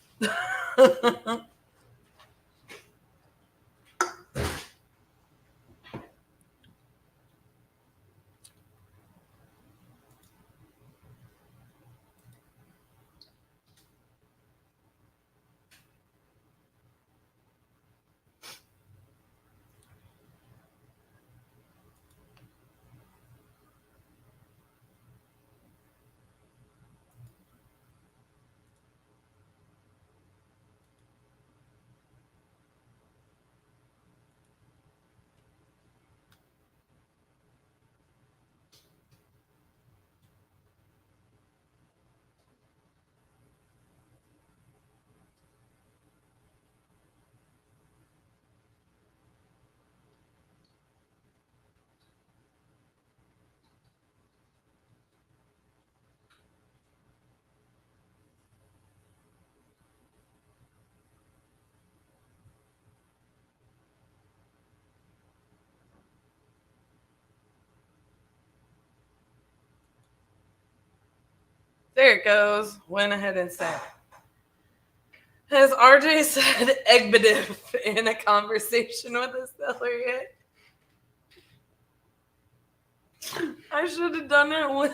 There it goes. Went ahead and said. Has RJ said expletive in a conversation with a seller yet? I should have done it with.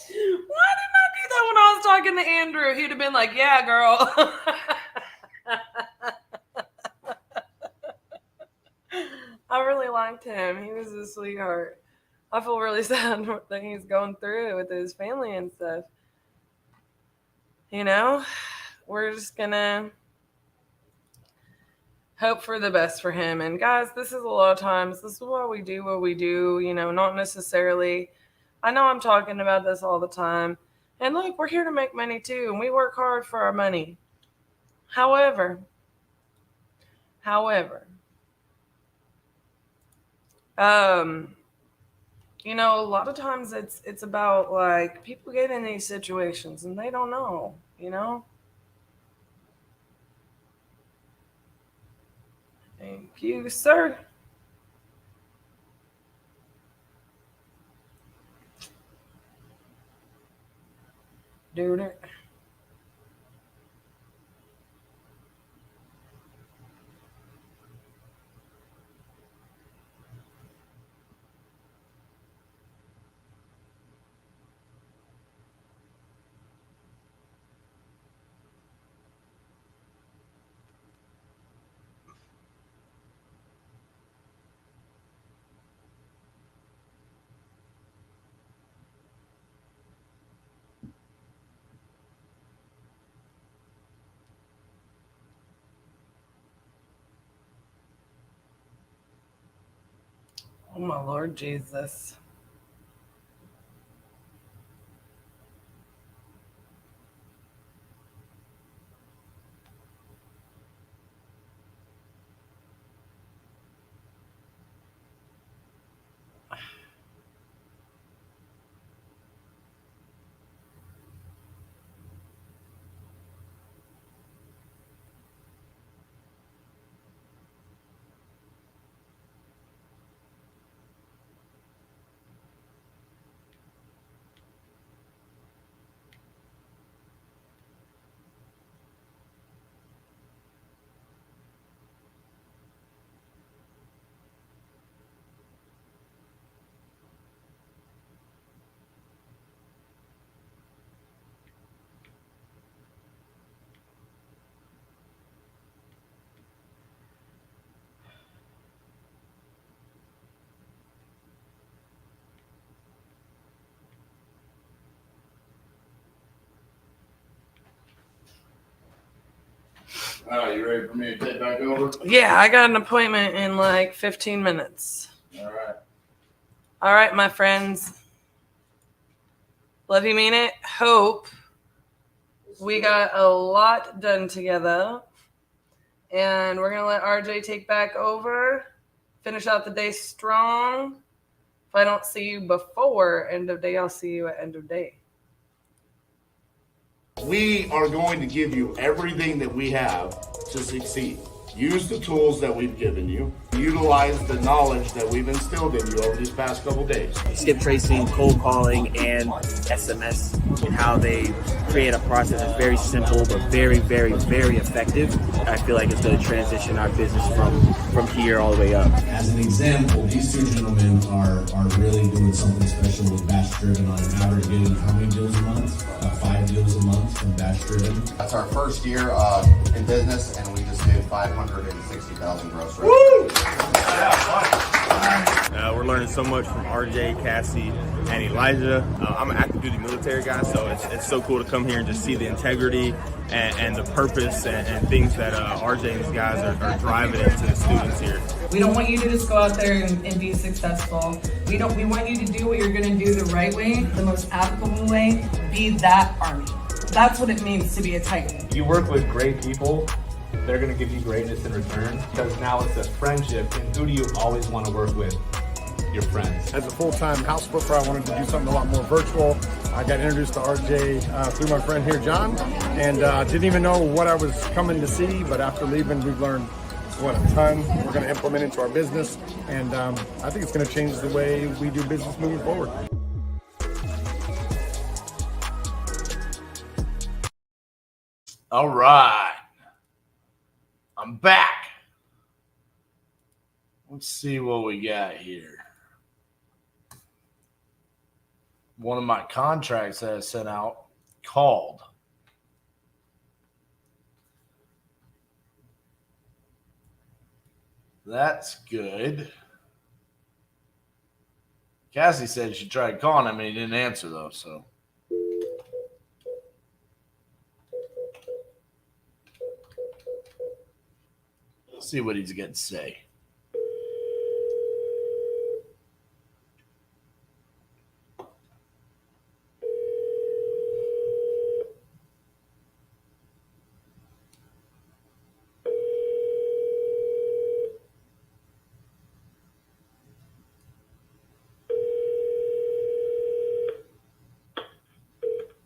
Why didn't I do that when I was talking to Andrew? He'd have been like, yeah, girl. I really liked him. He was a sweetheart. I feel really sad that he's going through it with his family and stuff. You know, we're just gonna hope for the best for him. And guys, this is a lot of times, this is why we do what we do, you know, not necessarily. I know I'm talking about this all the time. And look, we're here to make money too, and we work hard for our money. However, you know, a lot of times it's about like people get in these situations and they don't know, you know? Thank you, sir. Doing it. Oh my Lord Jesus. All right, you ready for me to take back over? Yeah, I got an appointment in like 15 minutes. All right. All right, my friends. Love you, mean it. Hope we got a lot done together. And we're going to let RJ take back over. Finish out the day strong. If I don't see you before end of day, I'll see you at end of day. We are going to give you everything that we have to succeed. Use the tools that we've given you. Utilize the knowledge that we've instilled in you over these past couple days. Skip tracing, cold calling, and SMS, and how they create a process that's very simple but very, very, very effective. I feel like it's going to transition our business from here all the way up. As an example, these two gentlemen are really doing something special with Batch Driven on average, getting how many deals a month? 5 deals a month from Batch Driven. That's our first year in business, and we just did 560,000 gross revenue. Woo! We're learning so much from RJ, Cassie, and Elijah. I'm an active duty military guy, so it's so cool to come here and just see the integrity and the purpose and things that RJ and these guys are driving into the students here. We don't want you to just go out there and be successful. We want you to do what you're going to do the right way, the most applicable way. Be that Army. That's what it means to be a Titan. You work with great people, they're going to give you greatness in return, because now it's a friendship. And who do you always want to work with? Your friends. As a full-time house flipper, I wanted to do something a lot more virtual. I got introduced to RJ through my friend here, John, and didn't even know what I was coming to see, but after leaving, we've learned a ton we're going to implement into our business, and I think it's going to change the way we do business moving forward. All right. I'm back. Let's see what we got here. One of my contracts that I sent out called. That's good. Cassie said she tried calling him and he didn't answer though, so. Let's see what he's going to say.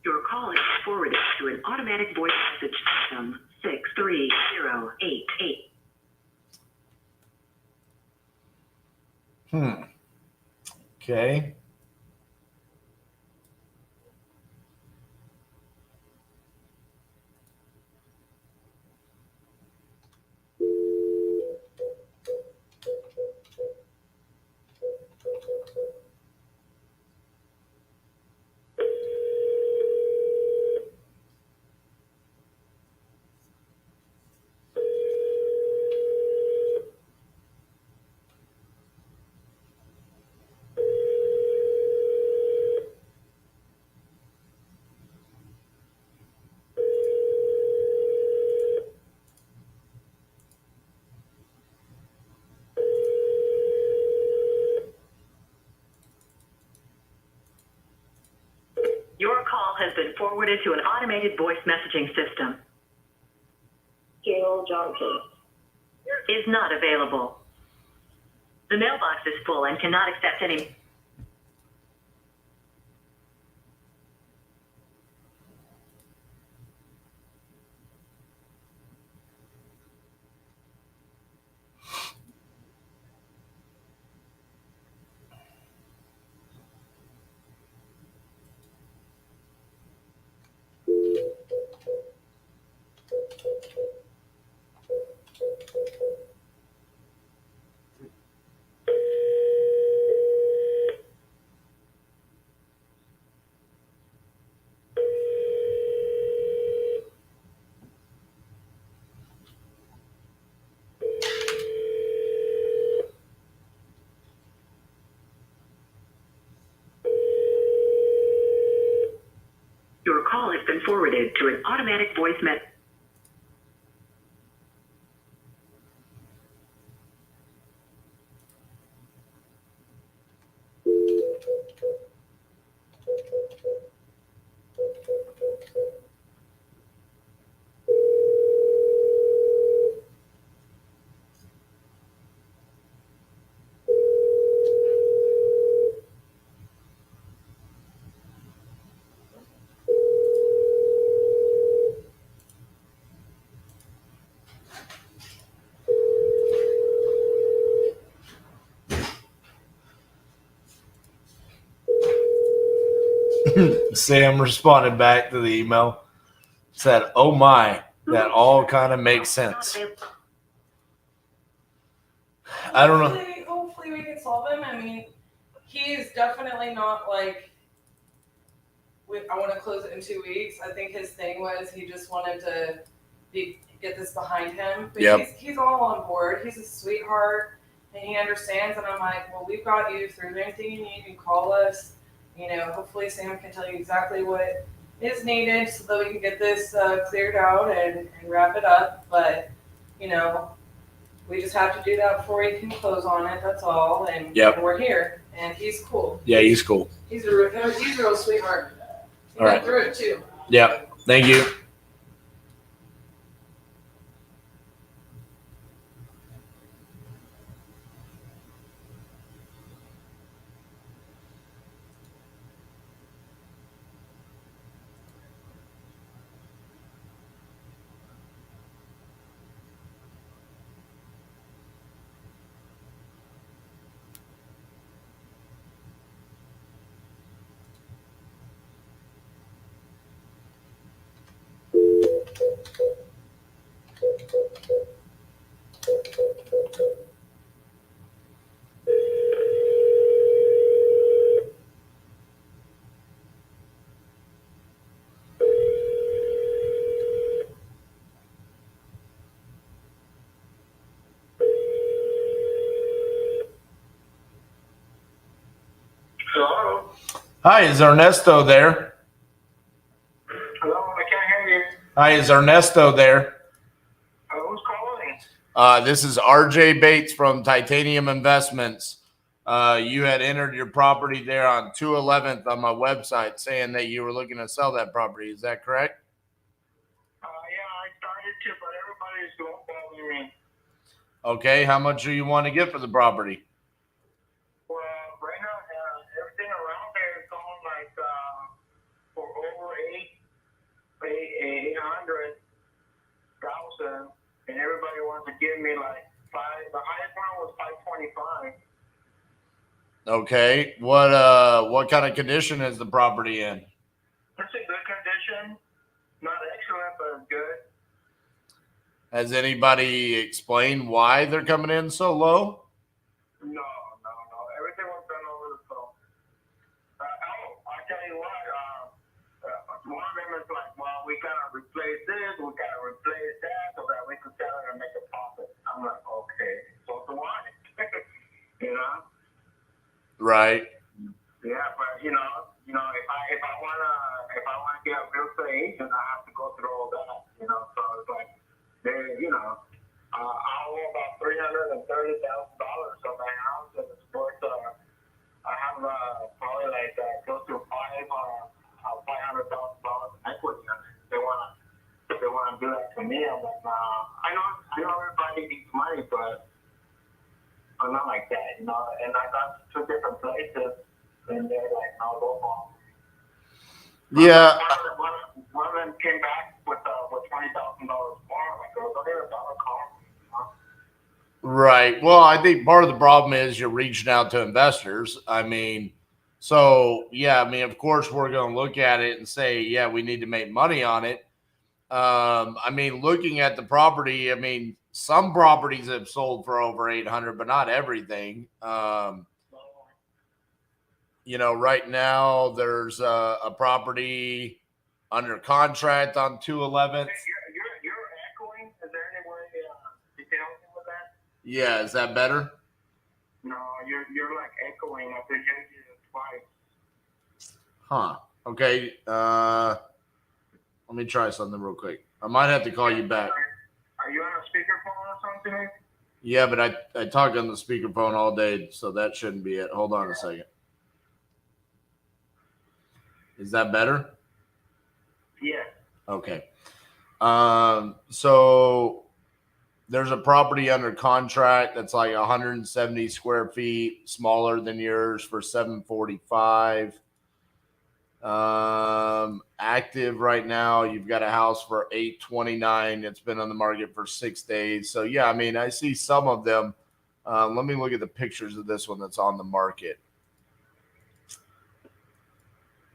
Your call is forwarded to an automatic voice message system 63088. Okay. Your call has been forwarded to an automated voice messaging system. Gail Johnson Is not available. The mailbox is full and cannot accept any. Your call has been forwarded to an automatic voice message. Sam responded back to the email, said, "Oh my, that all kind of makes sense." I don't know. Hopefully we can solve him. I mean, he's definitely not like, I want to close it in 2 weeks. I think his thing was he just wanted to get this behind him. But he's all on board. He's a sweetheart, and he understands. And I'm like, well, we've got you through anything you need. You call us. Hopefully Sam can tell you exactly what is needed so that we can get this cleared out and wrap it up. But, we just have to do that before we can close on it. That's all. And we're here. And he's cool. Yeah, he's cool. He's a real sweetheart. He All went right. through it too. Yep. Thank you. Hello? Hi, is Ernesto there? Hello, I can't hear you. Hi, is Ernesto there? Who's calling? This is RJ Bates from Titanium Investments. You had entered your property there on 2/11 on my website saying that you were looking to sell that property. Is that correct? Yeah, I started to, but everybody's going calling me. Okay, how much do you want to get for the property? Well, right now, everything around there is going like for over 800,000, and everybody wants to give me like five. The highest one was 525. Okay, what kind of condition is the property in? It's in good condition, not excellent, but it's good. Has anybody explained why they're coming in so low? No. Everything was done over the phone. I tell you what, one of them is like, well, we gotta replace this, we gotta replace that, so that we can sell it and make a profit. I'm like, okay, so do I. Right. Yeah, but if I wanna get a real estate agent, I have to go through all that. So it's like, I owe about $330,000 on my house, and it's worth. I have probably like close to $500,000 in equity on it. If they wanna do that to me, I'm like, nah. I know everybody needs money, but I'm not like that, And I got 2 different places, and they're like, no, go home. Yeah. One of them came back with $20,000 more. Like, it was only $1 car. Right. Well, I think part of the problem is you're reaching out to investors. I mean, of course we're going to look at it and say, yeah, we need to make money on it. Looking at the property, some properties have sold for over 800, but not everything. Right now there's a property under contract on 2/11. You're echoing. Is there any way you can help me with that? Yeah, is that better? No, you're like echoing. I think you twice. Huh. Okay. Let me try something real quick. I might have to call you back. Are you on a speakerphone or something? Yeah, but I talk on the speakerphone all day, so that shouldn't be it. Hold on a second. Is that better? Yeah. Okay. So there's a property under contract that's like 170 square feet, smaller than yours, for $745. Active right now, you've got a house for $829. It's been on the market for 6 days. So yeah, I see some of them. Let me look at the pictures of this one that's on the market.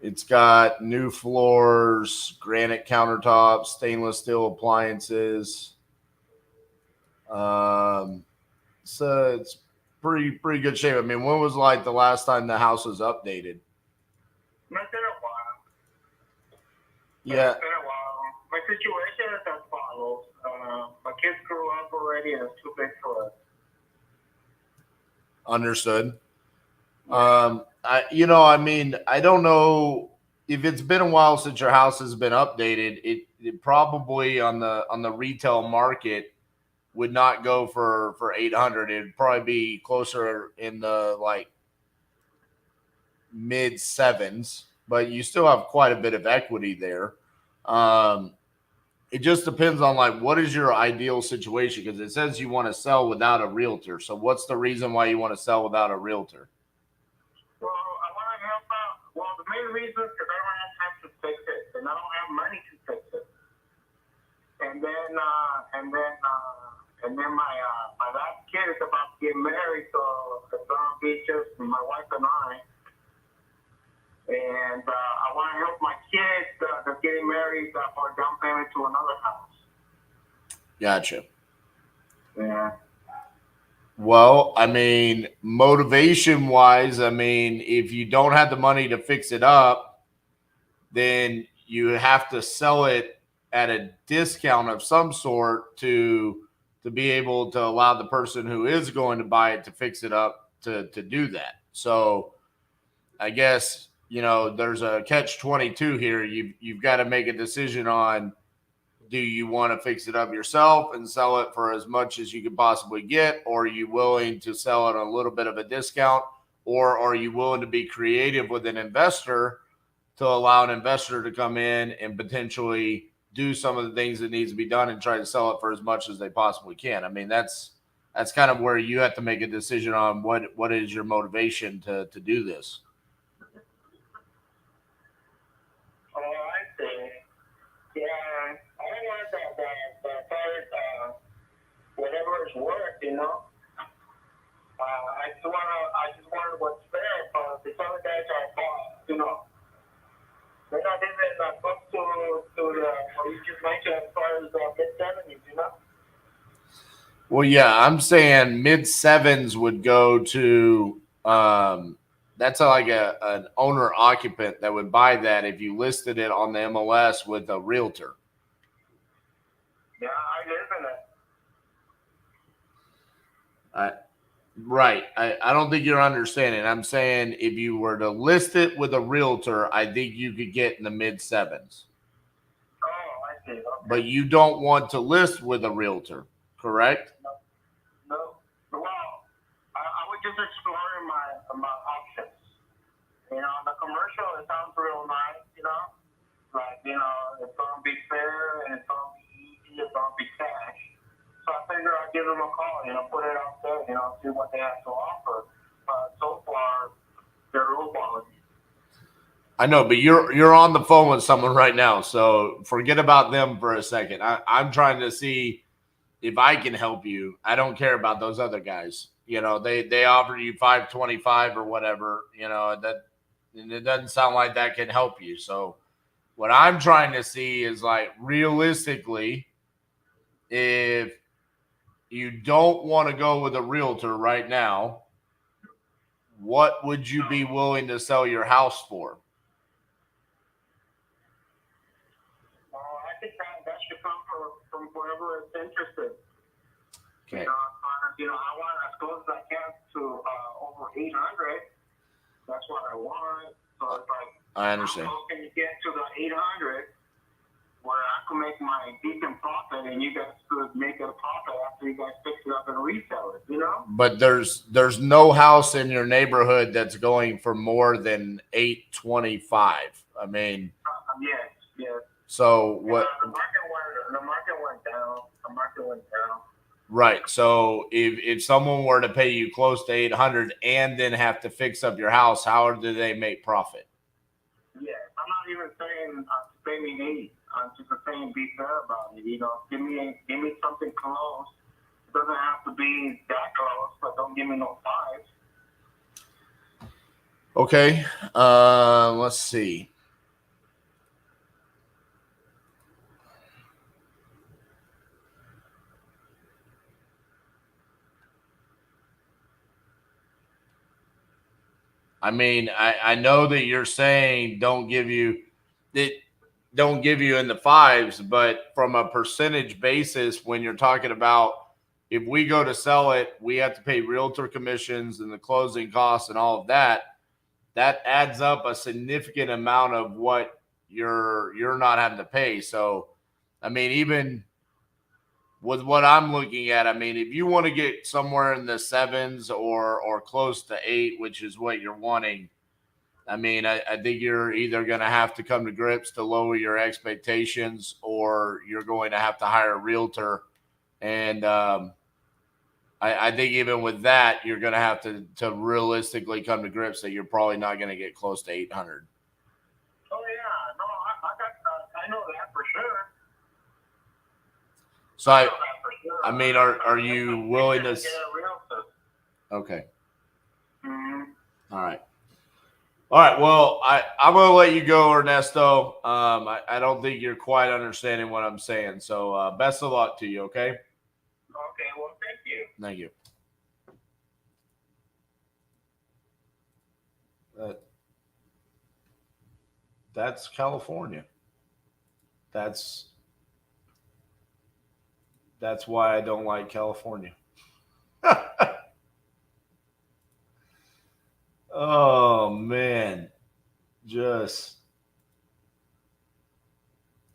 It's got new floors, granite countertops, stainless steel appliances. So it's pretty good shape. I mean, when was like the last time the house was updated? It's been a while. Yeah. It's been a while. My situation is as follows. My kids grew up already and it's too big for us. Understood. I mean, I don't know if it's been a while since your house has been updated. It probably on the retail market would not go for 800. It'd probably be closer in the like mid sevens, but you still have quite a bit of equity there. It just depends on like what is your ideal situation, because it says you want to sell without a realtor. So what's the reason why you want to sell without a realtor? Well, I want to help out. Well, the main reason is because I don't have time to fix it, and I don't have money to fix it. And then my last kid is about to get married, so it's gonna be just my wife and I. And I want to help my kids that's getting married for a down payment to another house. Gotcha. Yeah. Well, I mean, motivation wise, I mean, if you don't have the money to fix it up, then you have to sell it at a discount of some sort to be able to allow the person who is going to buy it to fix it up to do that. So I guess, there's a catch-22 here. You've got to make a decision on, do you want to fix it up yourself and sell it for as much as you could possibly get, or are you willing to sell it a little bit of a discount, or are you willing to be creative with an investor to allow an investor to come in and potentially do some of the things that needs to be done and try to sell it for as much as they possibly can? I mean, that's kind of where you have to make a decision on what is your motivation to do this. Oh, I see. Yeah, I don't want that whatever is worth, I just wanted what's fair, but the other guys are, they're not even close to the what you just mentioned as far as mid-70s, Well, yeah, I'm saying mid sevens would go to that's like an owner occupant that would buy that if you listed it on the MLS with a realtor. Yeah, I live in it. Right. I don't think you're understanding. I'm saying if you were to list it with a realtor, I think you could get in the mid sevens. Oh, I see. Okay. But you don't want to list with a realtor, correct? No. Well, I was just exploring my options. The commercial, it sounds real nice, like, it's going to be fair and it's going to be easy, it's going to be cash. So I figured I'd give them a call, put it out there, see what they have to offer. So far, they're lowballing. I know, but you're on the phone with someone right now, so forget about them for a second. I'm trying to see if I can help you. I don't care about those other guys. They offer you $525 or whatever. It doesn't sound like that can help you. So what I'm trying to see is, like, realistically, if you don't want to go with a realtor right now, what would you be willing to sell your house for? I think that should come from whoever is interested. Okay. I want as close as I can to over 800. That's what I want. So it's like, I understand. How close can you get to the 800 where I can make my decent profit and you guys could make a profit after you guys fix it up and resell it, But there's no house in your neighborhood that's going for more than $825. I mean, yes. So what? The market went down. Right. So if someone were to pay you close to 800 and then have to fix up your house, how do they make profit? Yeah, I'm not even saying to pay me 8. I'm just saying be fair about it. Give me something close. It doesn't have to be that close, but don't give me no 5. Okay. Let's see. I mean, I know that you're saying don't give you in the fives, but from a percentage basis, when you're talking about if we go to sell it, we have to pay realtor commissions and the closing costs and all of that. That adds up a significant amount of what you're not having to pay. So, I mean, even with what I'm looking at, I mean, if you want to get somewhere in the sevens or close to 8, which is what you're wanting, I mean, I think you're either going to have to come to grips to lower your expectations, or you're going to have to hire a realtor. And I think even with that, you're going to have to realistically come to grips that you're probably not going to get close to 800. Oh yeah, no, I know that for sure. So I mean, are you willing to? Okay. All right. All right. Well, I'm going to let you go, Ernesto. I don't think you're quite understanding what I'm saying. So best of luck to you. Okay. Okay. Well, thank you. Thank you. That's California. That's why I don't like California. Oh man, I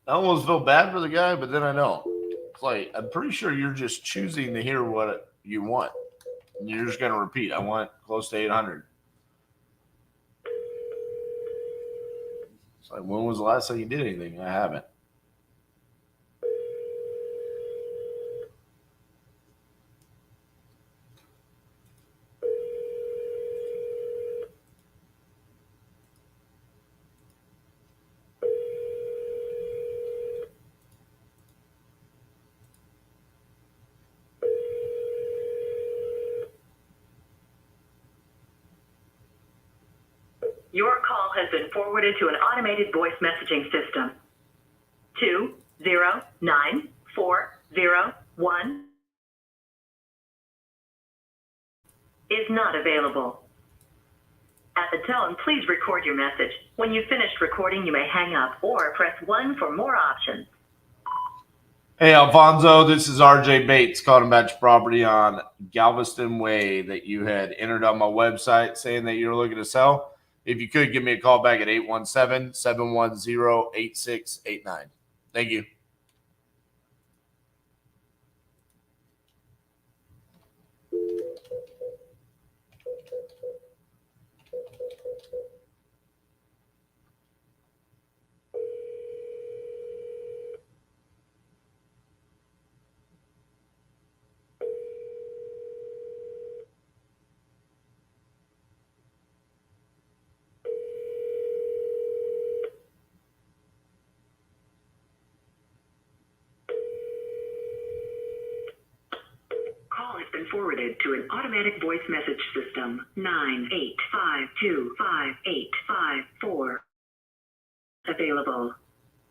almost feel bad for the guy, but then I know it's like I'm pretty sure you're just choosing to hear what you want, and you're just going to repeat. I want close to 800. It's like, when was the last time you did anything? I haven't. Your call has been forwarded to an automated voice messaging system. 209401 is not available. At the tone, please record your message. When you've finished recording, you may hang up or press 1 for more options. Hey, Alfonso, this is RJ Bates calling about your property on Galveston Way that you had entered on my website saying that you're looking to sell. If you could, give me a call back at 817-710-8689. Thank you. Call has been forwarded to an automatic voice message system. 985258554 available.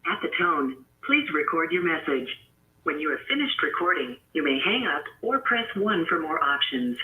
At the tone, please record your message. When you have finished recording, you may hang up or press 1 for more options.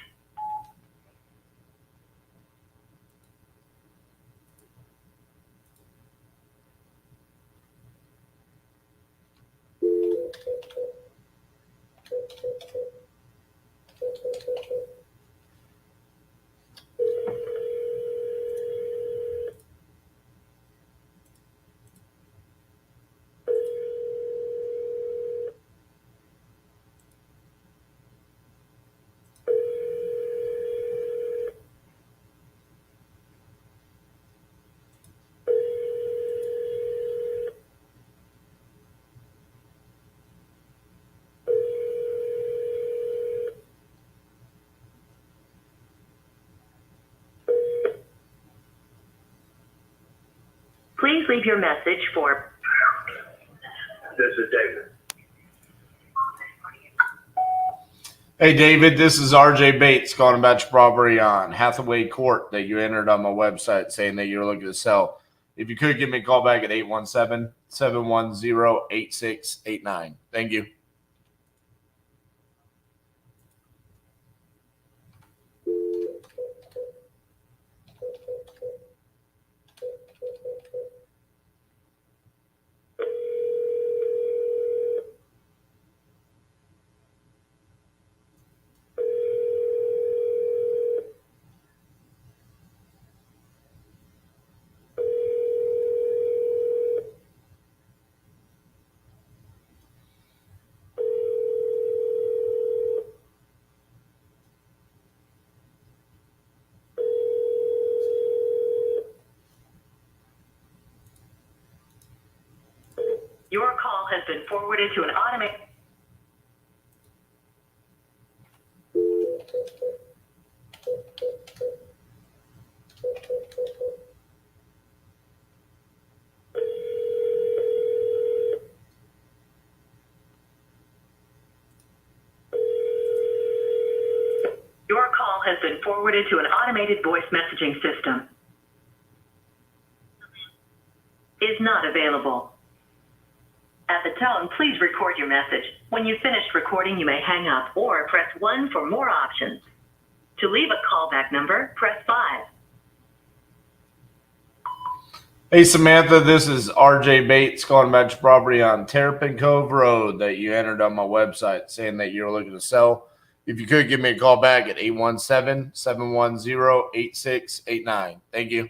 Please leave your message for... This is David. Hey, David, this is RJ Bates calling about your property on Hathaway Court that you entered on my website saying that you're looking to sell. If you could, give me a call back at 817-710-8689. Thank you. been forwarded to an automated. Your call has been forwarded to an automated voice messaging system. Is not available. At the tone, please record your message. When you've finished recording, you may hang up or press 1 for more options. To leave a callback number, press 5. Hey Samantha, this is RJ Bates calling about your property on Terrapin Cove Road that you entered on my website saying that you're looking to sell. If you could give me a call back at 817-710-8689. Thank you.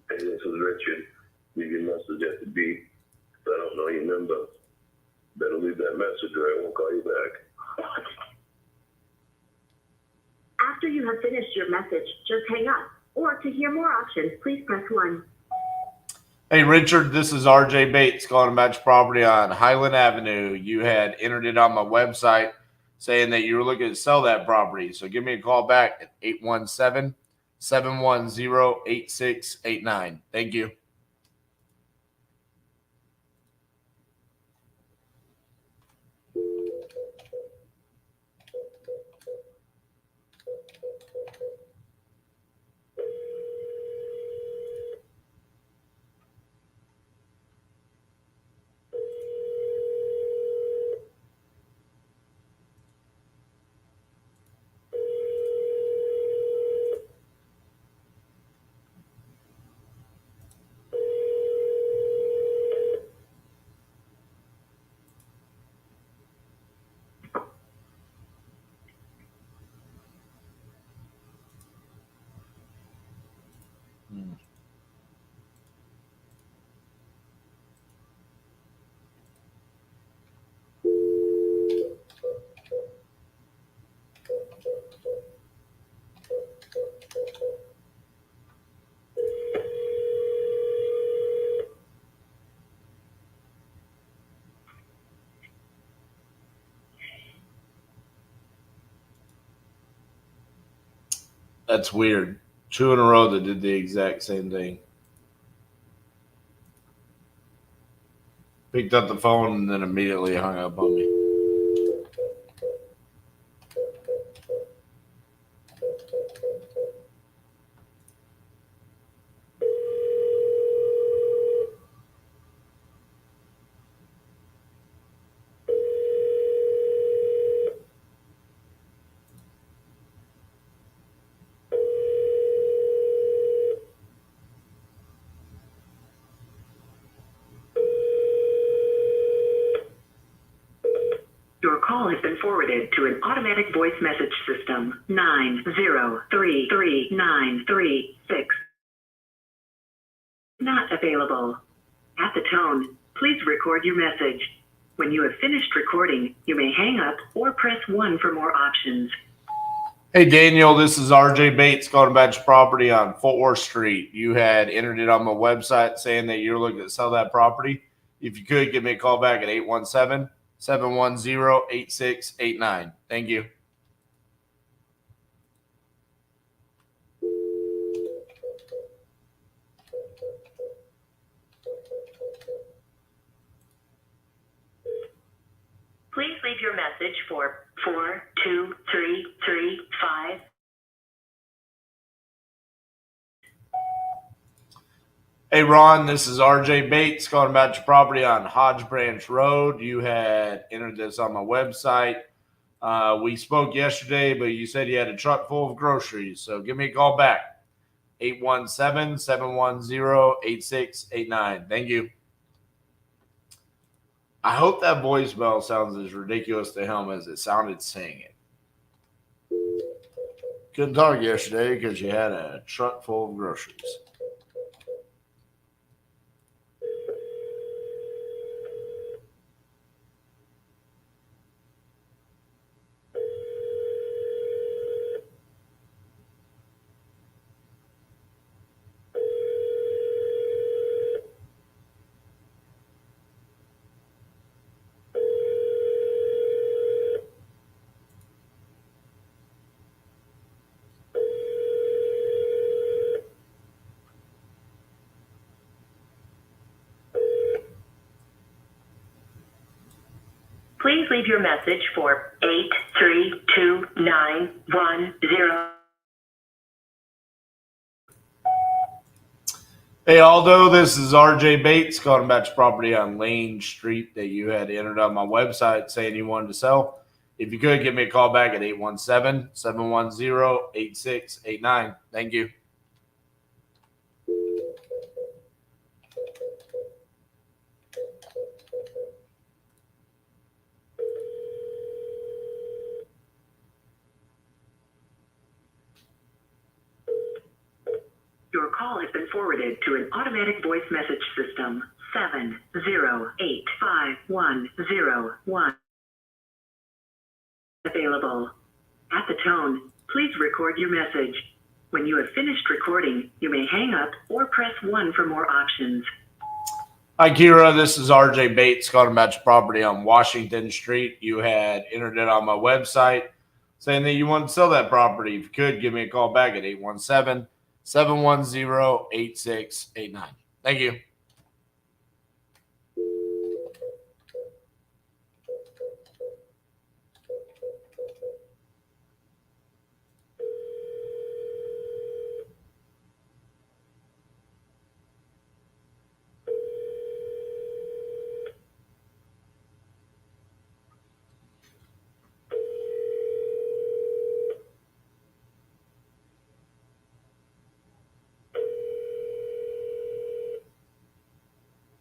Hey, this is Richard. Leave your message at the beep. If I don't know your number, better leave that message or I won't call you back. After you have finished your message, just hang up. Or to hear more options, please press 1. Hey Richard, this is RJ Bates calling about your property on Highland Avenue. You had entered it on my website saying that you were looking to sell that property. So give me a call back at 817-710-8689. Thank you. That's weird. 2 in a row that did the exact same thing. Picked up the phone and then immediately hung up on me. Your call has been forwarded to an automatic voice message system. 9033936. Not available. At the tone, please record your message. When you have finished recording, you may hang up or press 1 for more options. Hey Daniel, this is RJ Bates calling about your property on Fort Worth Street. You had entered it on my website saying that you're looking to sell that property. If you could, give me a call back at 817-710-8689. Thank you. Please leave your message for 42335. Hey Ron, this is RJ Bates calling about your property on Hodge Branch Road. You had entered this on my website. We spoke yesterday, but you said you had a truck full of groceries. So give me a call back. 817-710-8689. Thank you. I hope that voicemail sounds as ridiculous to him as it sounded saying it. Couldn't talk yesterday because you had a truck full of groceries. Please leave your message for 832910. Hey Aldo, this is RJ Bates calling about your property on Lane Street that you had entered on my website saying you wanted to sell. If you could, give me a call back at 817-710-8689. Thank you. Your call has been forwarded to an automatic voice message system. 7085101 available. At the tone, please record your message. When you have finished recording, you may hang up or press 1 for more options. Hi, Kira. This is RJ Bates calling about your property on Washington Street. You had entered it on my website saying that you wanted to sell that property. If you could, give me a call back at 817-710-8689. Thank you.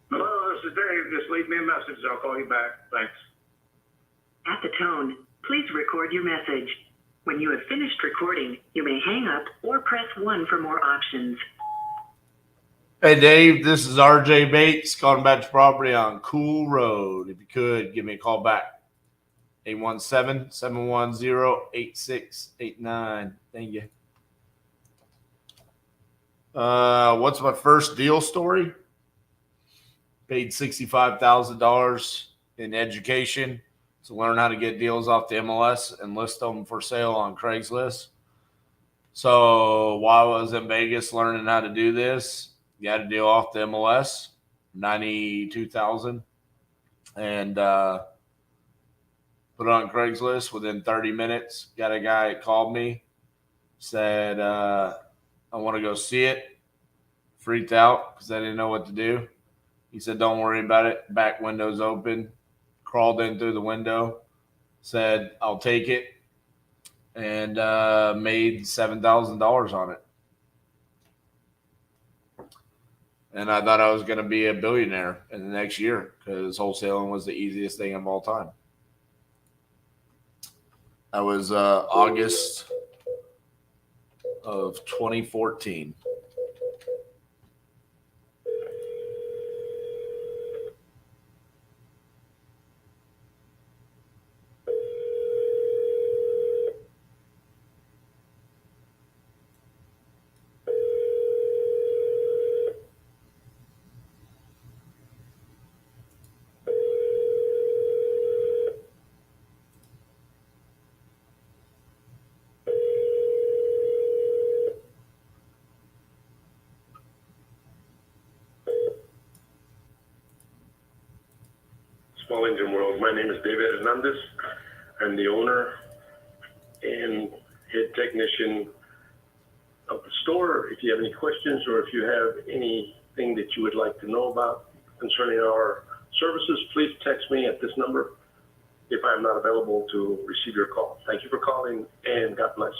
Hello, this is Dave. Just leave me a message. I'll call you back. Thanks. At the tone, please record your message. When you have finished recording, you may hang up or press 1 for more options. Hey, Dave. This is RJ Bates calling about your property on Cool Road. If you could, give me a call back. 817-710-8689. Thank you. What's my first deal story? Paid $65,000 in education to learn how to get deals off the MLS and list them for sale on Craigslist. So while I was in Vegas learning how to do this, got a deal off the MLS, $92,000, and put it on Craigslist. Within 30 minutes, got a guy that called me, said, I want to go see it. Freaked out because I didn't know what to do. He said, don't worry about it. Back window's open. Crawled in through the window. Said, I'll take it. And made $7,000 on it. And I thought I was going to be a billionaire in the next year because wholesaling was the easiest thing of all time. That was August of 2014. Small Engine World. My name is David Hernandez. I'm the owner and head technician of the store. If you have any questions or if you have anything that you would like to know about concerning our services, please text me at this number if I'm not available to receive your call. Thank you for calling, and God bless.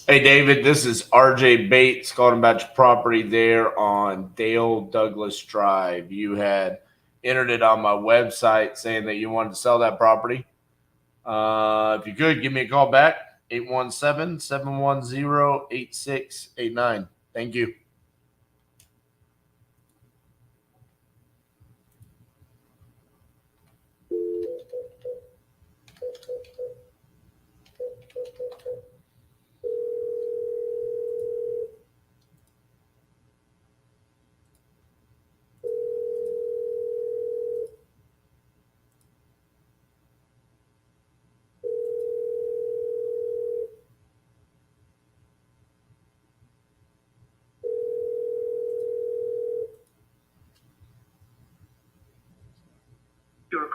Hey, David, this is RJ Bates calling about your property there on Dale Douglas Drive. You had entered it on my website saying that you wanted to sell that property. If you could, give me a call back, 817-710-8689. Thank you.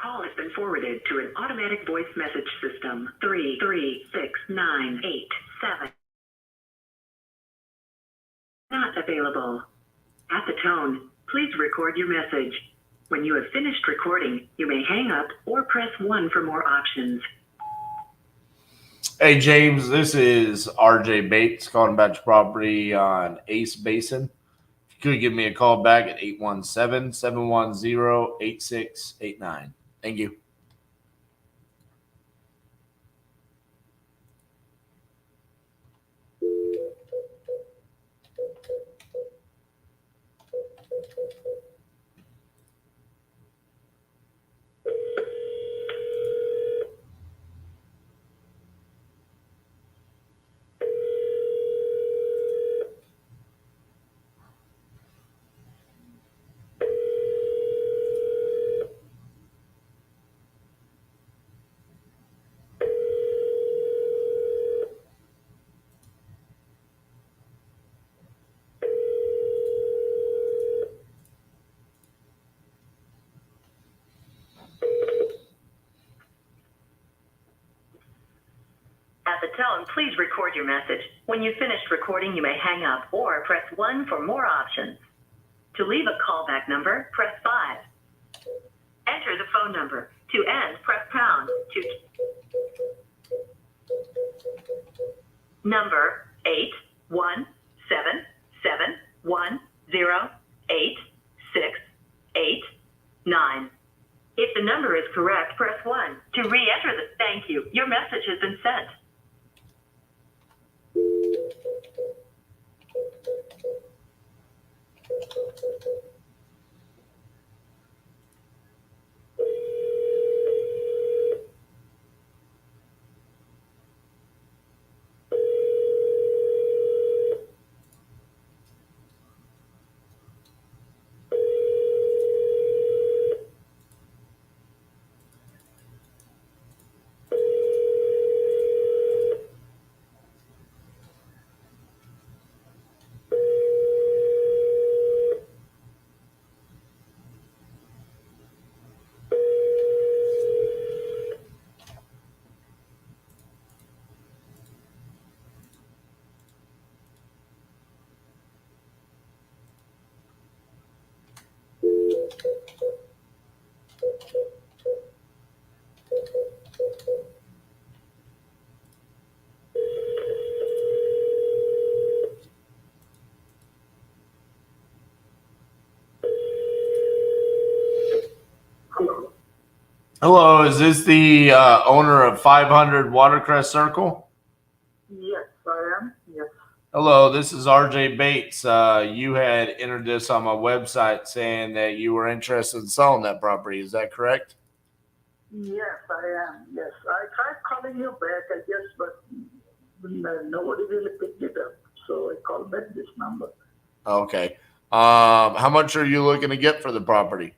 call has been forwarded to an automatic voice message system. 3369887. Not available. At the tone, please record your message. When you have finished recording, you may hang up or press 1 for more options. Hey, James, this is RJ Bates calling about your property on Ace Basin. If you could give me a call back at 817-710-8689. Thank you. At the tone, please record your message. When you've finished recording, you may hang up or press 1 for more options. To leave a callback number, press 5. Enter the phone number. To end, press pound. Number 81771086889. If the number is correct, press 1. To re-enter the thank you. Your message has been sent. Hello, is this the owner of 500 Watercrest Circle? Yes, I am. Yes. Hello, this is RJ Bates. You had entered this on my website saying that you were interested in selling that property. Is that correct? Yes, I am. Yes. I tried calling you back, I guess, but nobody really picked it up. So I called back this number. Okay. How much are you looking to get for the property?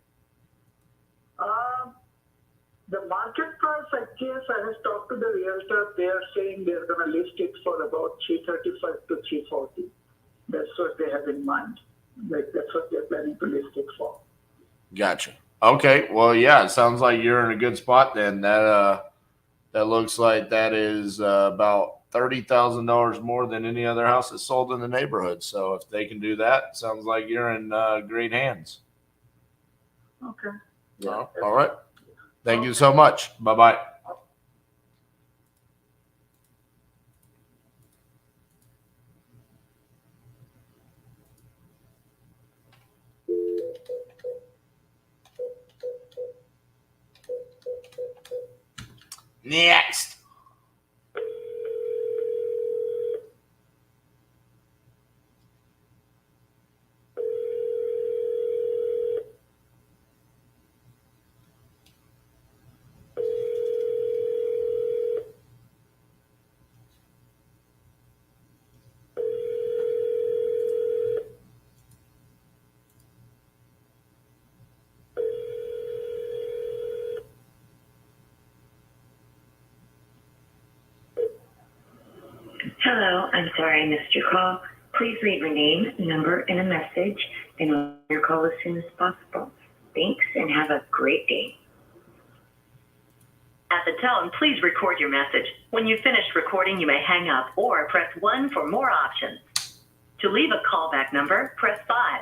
The market price, I guess, I have talked to the realtor. They are saying they're going to list it for about 335 to 340. That's what they have in mind. Like that's what they're planning to list it for. Gotcha. Okay. Well, yeah, it sounds like you're in a good spot then. That looks like that is about $30,000 more than any other house that's sold in the neighborhood. So if they can do that, sounds like you're in great hands. Okay. Yeah. All right. Thank you so much. Bye-bye. Next. Hello, I'm sorry I missed your call. Please leave your name, number, and a message, and I'll your call as soon as possible. Thanks, and have a great day. At the tone, please record your message. When you've finished recording, you may hang up or press 1 for more options. To leave a callback number, press 5.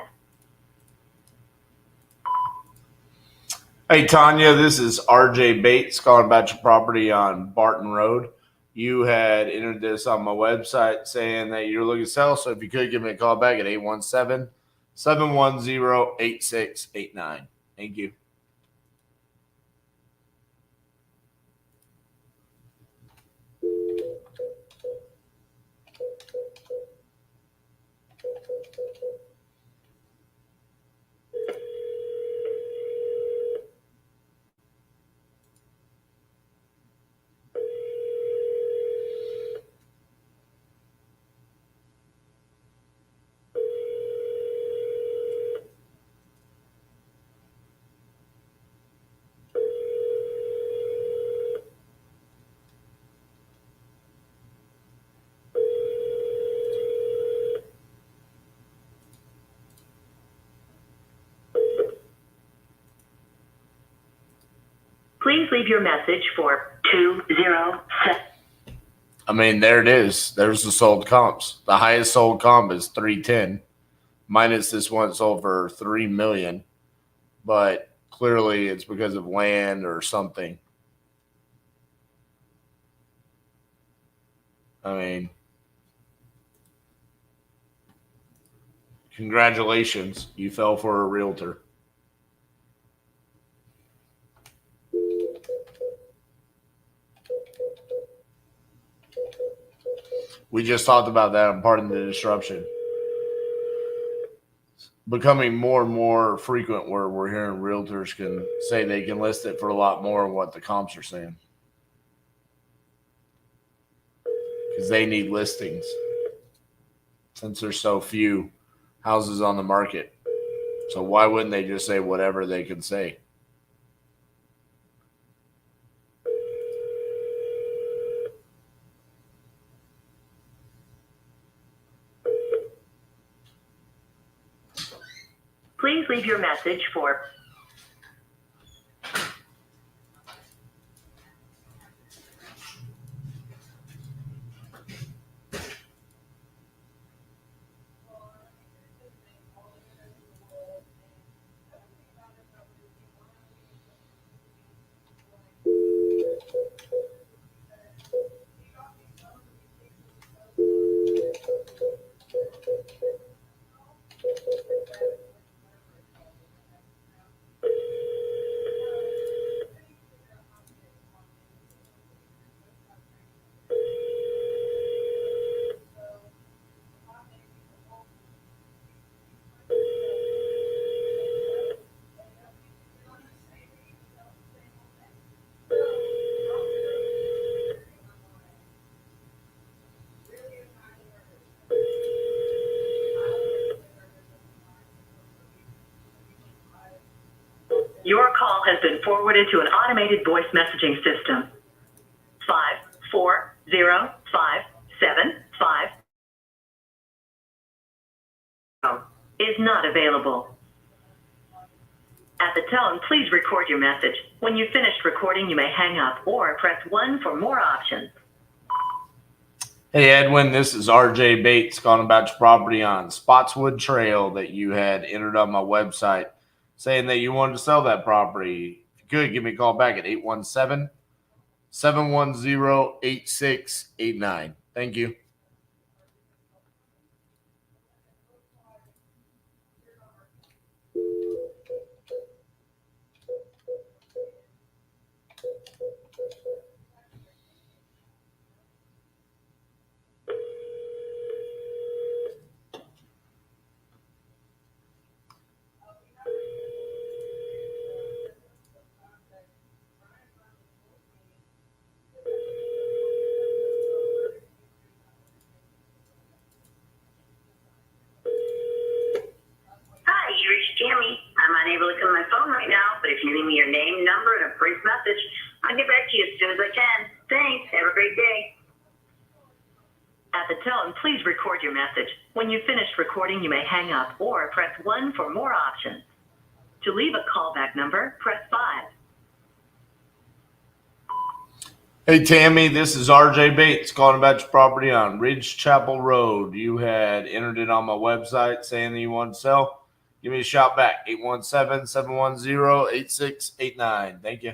Hey, Tanya, this is RJ Bates calling about your property on Barton Road. You had entered this on my website saying that you're looking to sell, so if you could give me a call back at 817-710-8689. Thank you. Please leave your message for 207. I mean, there it is. There's the sold comps. The highest sold comp is 310, minus this one sold for $3 million. But clearly, it's because of land or something. I mean, congratulations, you fell for a realtor. We just talked about that on Pardon the Disruption. Becoming more and more frequent where we're hearing realtors can say they can list it for a lot more than what the comps are saying. Because they need listings. Since there's so few houses on the market. So why wouldn't they just say whatever they can say? Please leave your message for your call has been forwarded to an automated voice messaging system. 5405755 is not available. At the tone, please record your message. When you've finished recording, you may hang up or press 1 for more options. Hey, Edwin, this is RJ Bates calling about your property on Spotswood Trail that you had entered on my website saying that you wanted to sell that property. If you could, give me a call back at 817-710-8689. Thank you. Hi, you reached Tammy. I'm unable to come to my phone right now, but if you leave me your name, number, and a brief message, I'll get back to you as soon as I can. Thanks. Have a great day. At the tone, please record your message. When you've finished recording, you may hang up or press 1 for more options. To leave a callback number, press 5. Hey, Tammy, this is RJ Bates calling about your property on Ridge Chapel Road. You had entered it on my website saying that you want to sell. Give me a shout back, 817-710-8689. Thank you.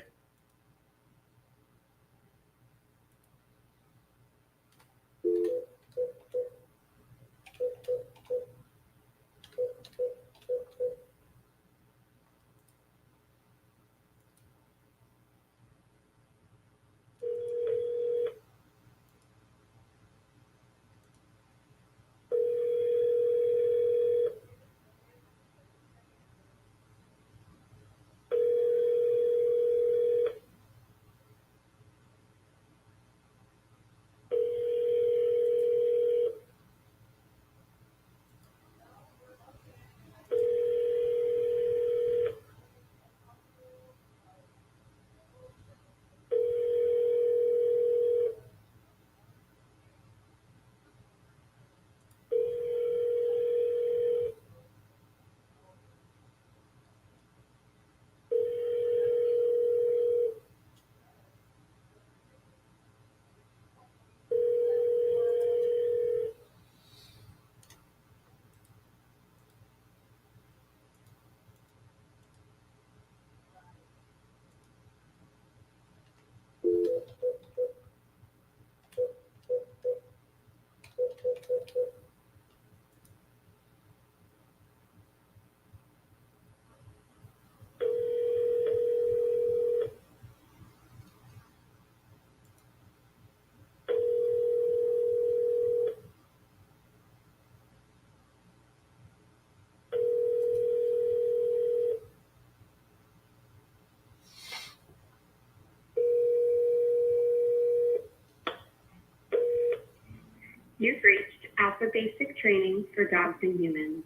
You've reached Alpha Basic Training for Dogs and Humans.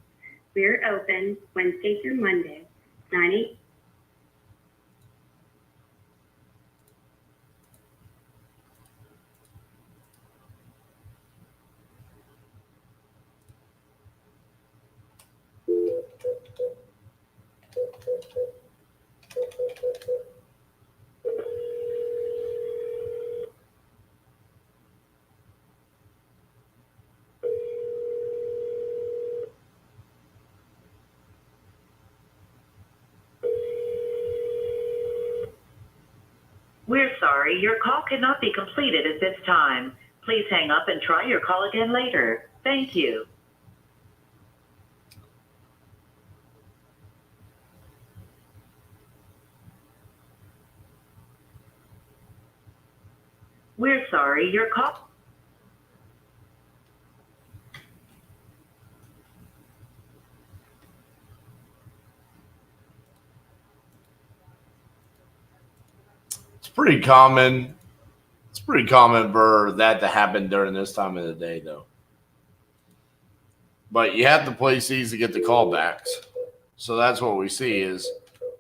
We're open Wednesday through Monday, 9 a.m. We're sorry, your call cannot be completed at this time. Please hang up and try your call again later. Thank you. We're sorry, your call... It's pretty common. It's pretty common for that to happen during this time of the day, though. But you have to place these to get the callbacks. So that's what we see is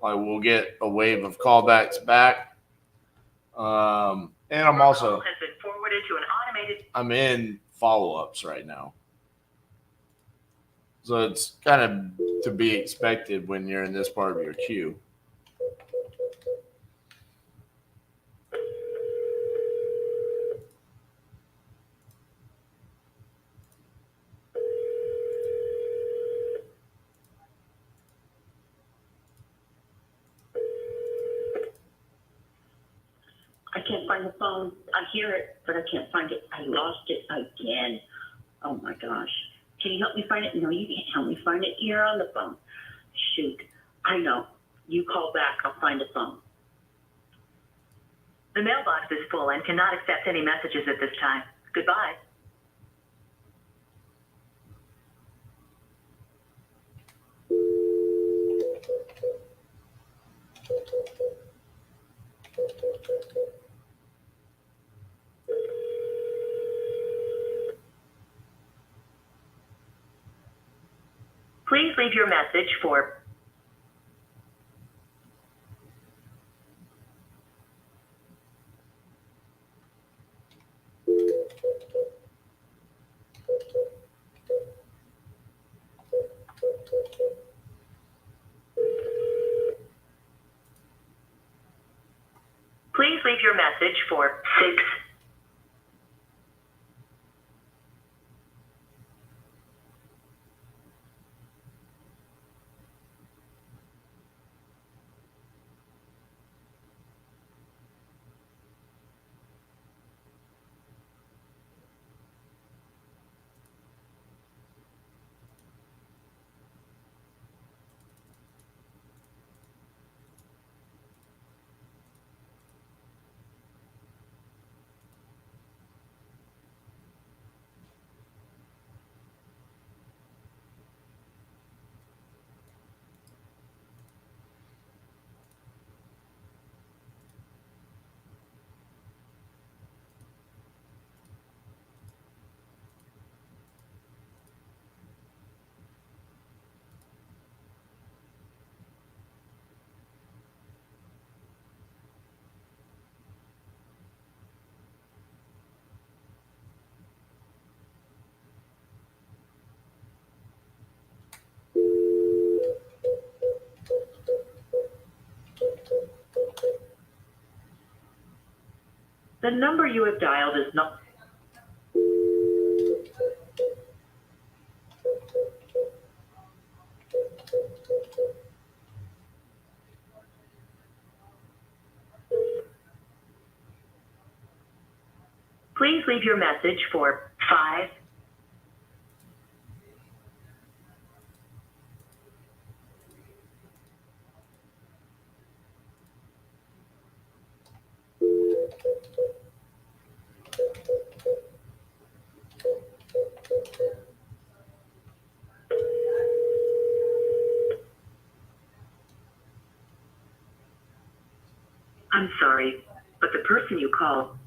like we'll get a wave of callbacks back. And I'm also has been forwarded to an automated... I'm in follow-ups right now. So it's kind of to be expected when you're in this part of your queue. I can't find the phone. I hear it, but I can't find it. I lost it again. Oh my gosh. Can you help me find it? No, you can't help me find it. You're on the phone. Shoot. I know. You call back. I'll find the phone. The mailbox is full and cannot accept any messages at this time. Goodbye. Please leave your message for... Please leave your message for 6. The number you have dialed is not. Please leave your message for 5. I'm sorry, but the person you called.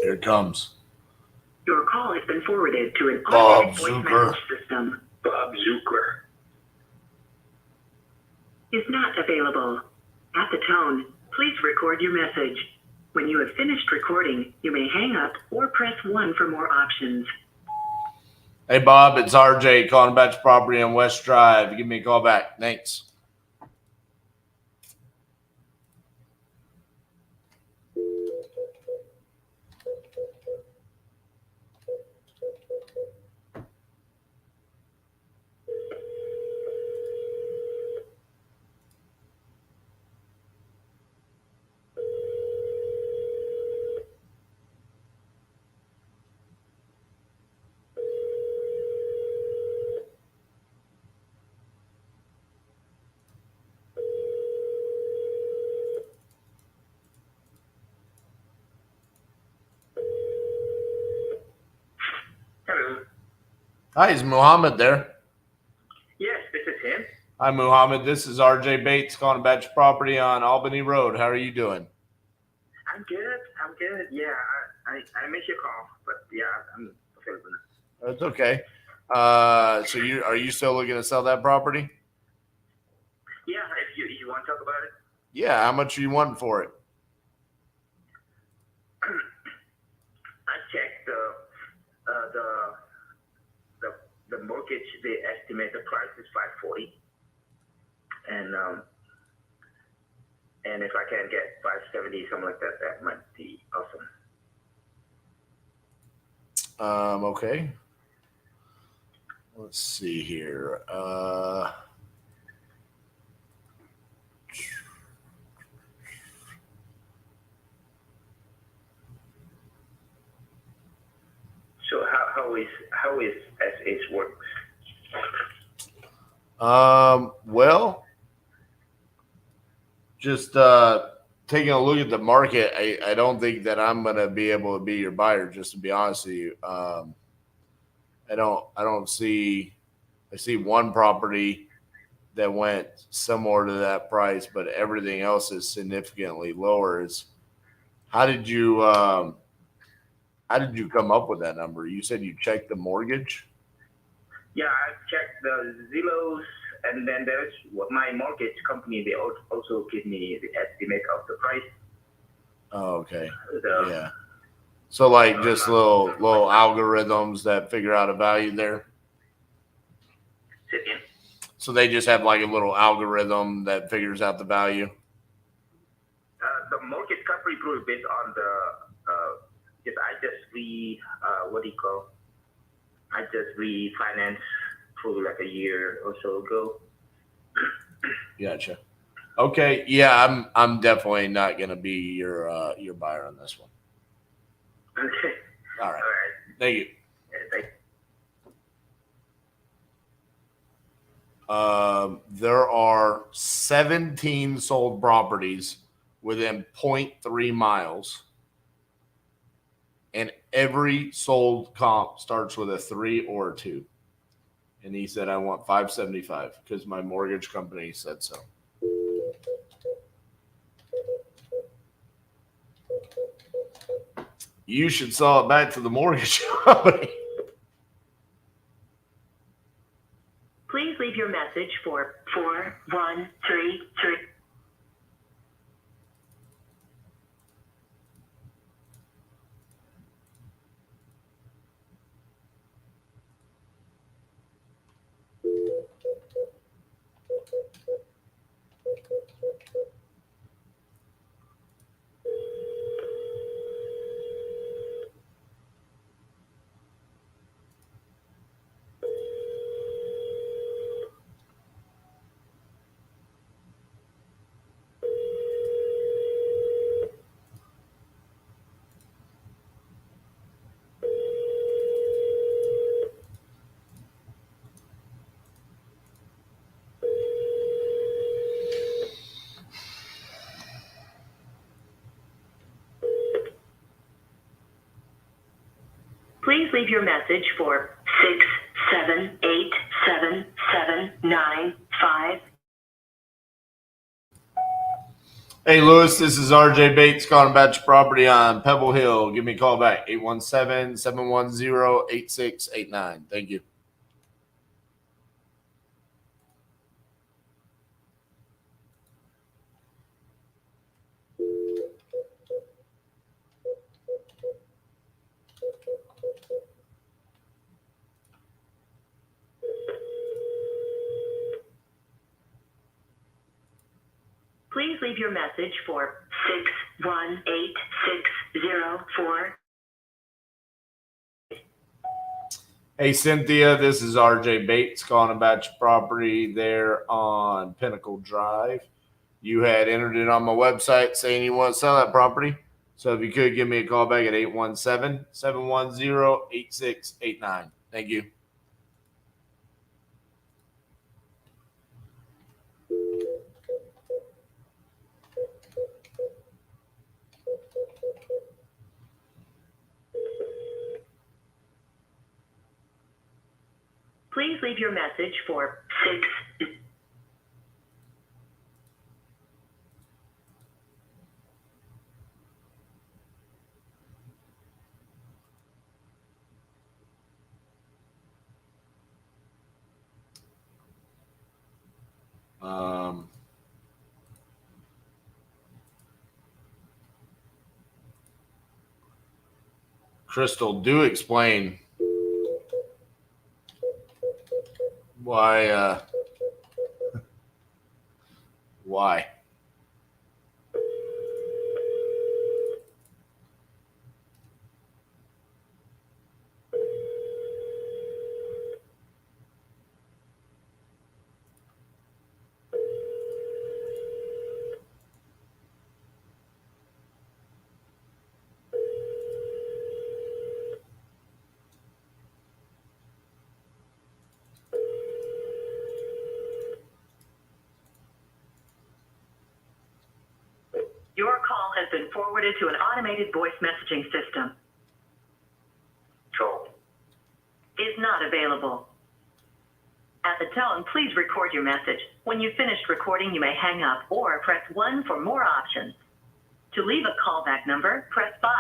Here it comes. Your call has been forwarded to an Bob automatic voice Zucker. message system. Bob Zucker. Is not available. At the tone, please record your message. When you have finished recording, you may hang up or press 1 for more options. Hey, Bob, it's RJ calling about your property on West Drive. Give me a call back. Thanks. Hello. Hi, is Muhammad there? Yes, this is him. Hi, Muhammad. This is RJ Bates calling about your property on Albany Road. How are you doing? I'm good. I'm good. Yeah, I missed your call, but yeah, I'm available. That's okay. So are you still looking to sell that property? Yeah, if you want to talk about it. Yeah. How much are you wanting for it? I checked the mortgage. They estimate the price is $540, and if I can get $570, something like that, that might be awesome. Okay. Let's see here. So how is SH work? Well, just taking a look at the market, I don't think that I'm going to be able to be your buyer, just to be honest with you. I don't see, I see one property that went similar to that price, but everything else is significantly lower. How did you come up with that number? You said you checked the mortgage? Yeah, I checked the Zillows, and then there's what my mortgage company, they also give me the estimate of the price. Oh, okay. Yeah. So like just little algorithms that figure out a value there. So they just have like a little algorithm that figures out the value. The mortgage company approved based on the I just refinanced for like a year or so ago. Gotcha. Okay. Yeah, I'm definitely not gonna be your buyer on this one. Okay. All right. Thank you. There are 17 sold properties within 0.3 miles, and every sold comp starts with a 3 or a 2. And he said, I want 575 because my mortgage company said so. You should sell it back to the mortgage company. Please leave your message for 4133. Please leave your message for 6787795. Hey, Lewis, this is RJ Bates calling about your property on Pebble Hill. Give me a call back, 817-710-8689. Thank you. Please leave your message for 618604. Hey, Cynthia, this is RJ Bates calling about your property there on Pinnacle Drive. You had entered it on my website saying you want to sell that property. So if you could give me a call back at 817-710-8689. Thank you. Please leave your message for 6. Crystal, do explain why. Why? call has been forwarded to an automated voice messaging system. Joel. Is not available. At the tone, please record your message. When you've finished recording, you may hang up or press 1 for more options. To leave a callback number, press 5.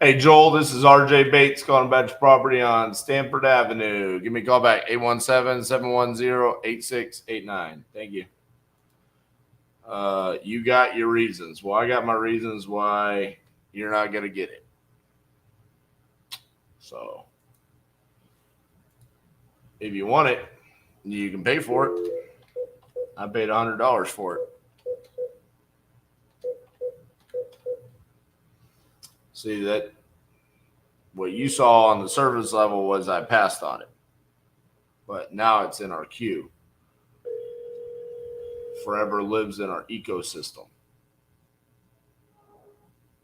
Hey, Joel, this is RJ Bates calling about your property on Stanford Avenue. Give me a call back, 817-710-8689. Thank you. You got your reasons. Well, I got my reasons why you're not going to get it. So, if you want it, you can pay for it. I paid $100 for it. See, that what you saw on the service level was I passed on it. But now it's in our queue. Forever lives in our ecosystem.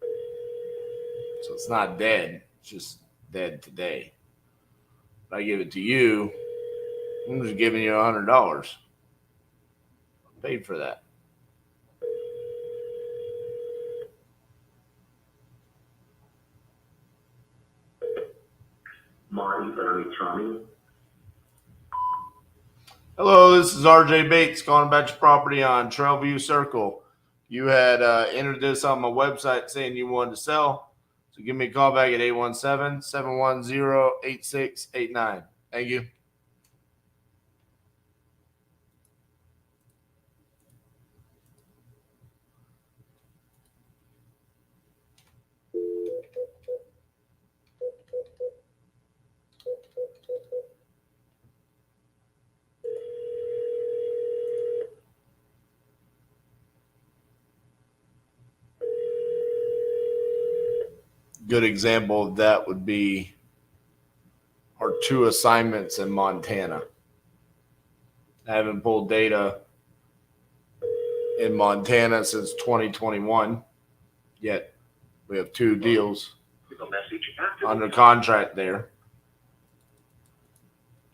So it's not dead. It's just dead today. If I give it to you, I'm just giving you $100. I paid for that. Marty, Tommy. Hello, this is RJ Bates calling about your property on Trailview Circle. You had entered this on my website saying you wanted to sell. So give me a call back at 817-710-8689. Thank you. Good example of that would be our 2 assignments in Montana. I haven't pulled data in Montana since 2021, yet we have 2 deals under contract there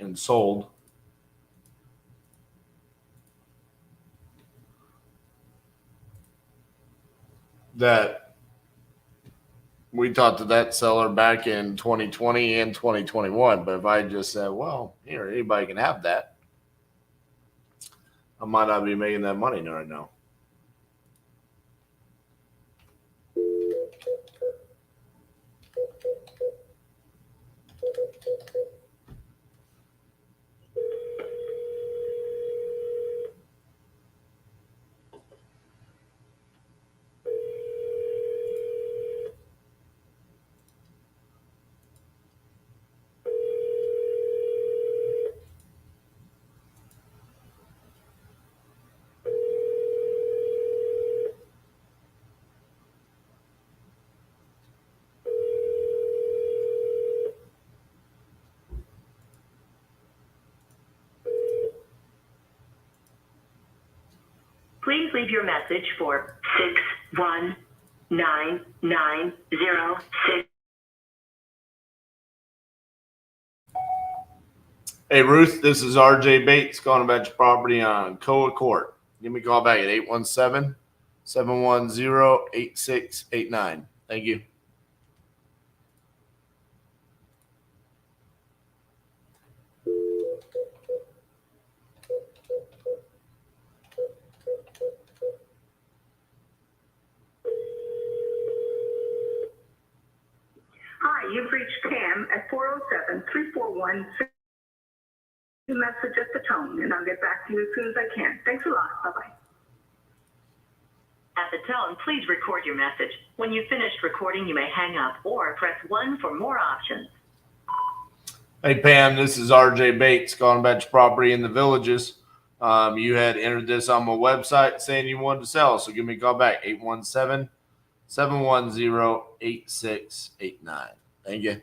and sold. That we talked to that seller back in 2020 and 2021. But if I just said, well, here, anybody can have that, I might not be making that money right now. Please leave your message for 619-906. Hey, Ruth, this is RJ Bates calling about your property on Coa Court. Give me a call back at 817-710-8689. Thank you. Hi, you've reached Cam at 407-341. Message at the tone, and I'll get back to you as soon as I can. Thanks a lot. Bye-bye. At the tone, please record your message. When you've finished recording, you may hang up or press 1 for more options. Hey, Pam, this is RJ Bates calling about your property in the Villages. You had entered this on my website saying you wanted to sell, so give me a call back, 817-710-8689. Thank you.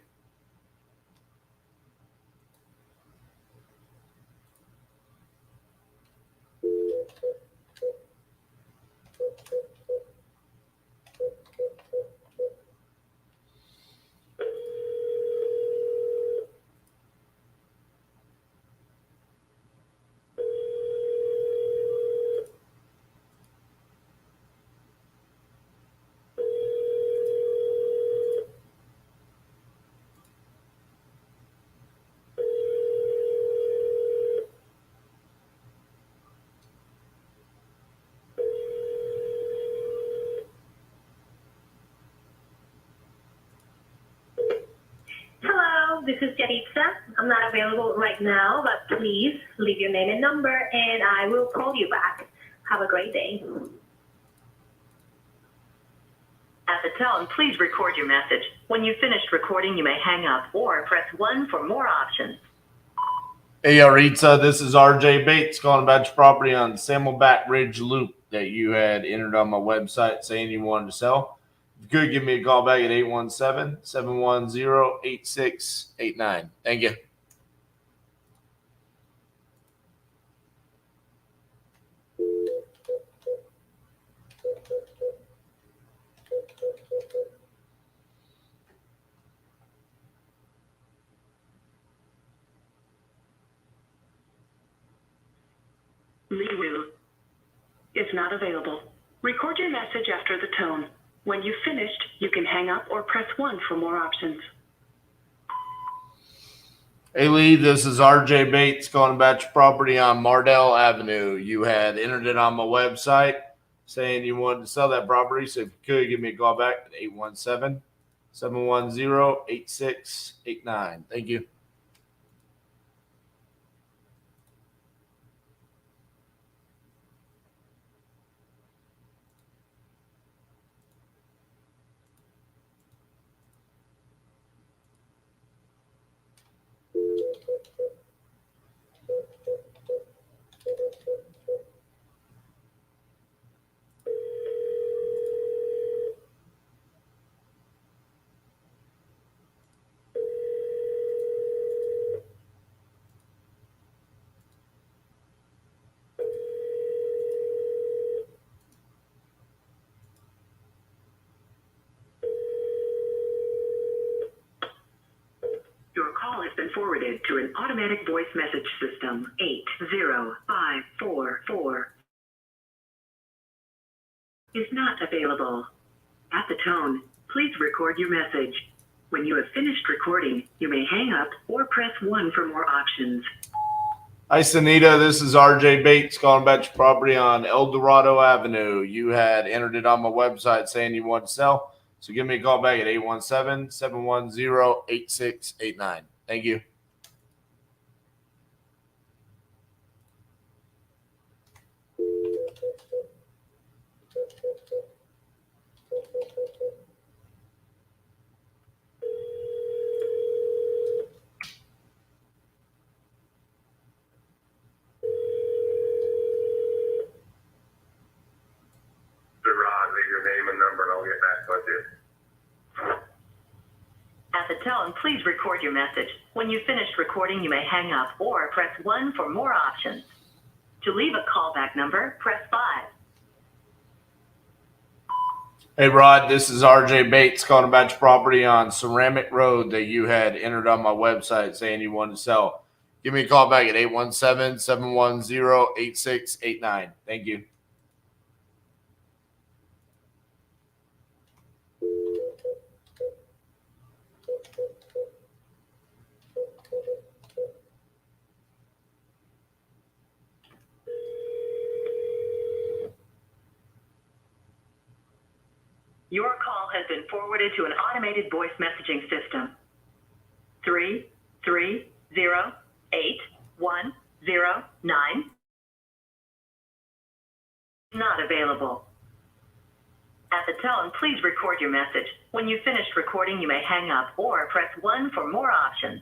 this is Yaritza. I'm not available right now, but please leave your name and number, and I will call you back. Have a great day. At the tone, please record your message. When you've finished recording, you may hang up or press 1 for more options. Hey, Yaritza, this is RJ Bates calling about your property on Samelback Ridge Loop that you had entered on my website saying you wanted to sell. If you could give me a call back at 817-710-8689. Thank you. Liwu is not available. Record your message after the tone. When you've finished, you can hang up or press 1 for more options. Hey, Lee, this is RJ Bates calling about your property on Mardell Avenue. You had entered it on my website saying you wanted to sell that property. So if you could, give me a call back at 817-710-8689. Thank you. Your call has been forwarded to an automatic voice message system. 80544 is not available. At the tone, please record your message. When you have finished recording, you may hang up or press 1 for more options. Hi, Sunita. This is RJ Bates calling about your property on El Dorado Avenue. You had entered it on my website saying you wanted to sell. So give me a call back at 817-710-8689. Thank you. Rod, leave your name and number and I'll get back with you. At the tone, please record your message. When you've finished recording, you may hang up or press 1 for more options. To leave a callback number, press 5. Hey, Rod, this is RJ Bates calling about your property on Ceramic Road that you had entered on my website saying you wanted to sell. Give me a call back at 817-710-8689. Thank you. Your call has been forwarded to an automated voice messaging system. 3308109 not available. At the tone, please record your message. When you've finished recording, you may hang up or press 1 for more options.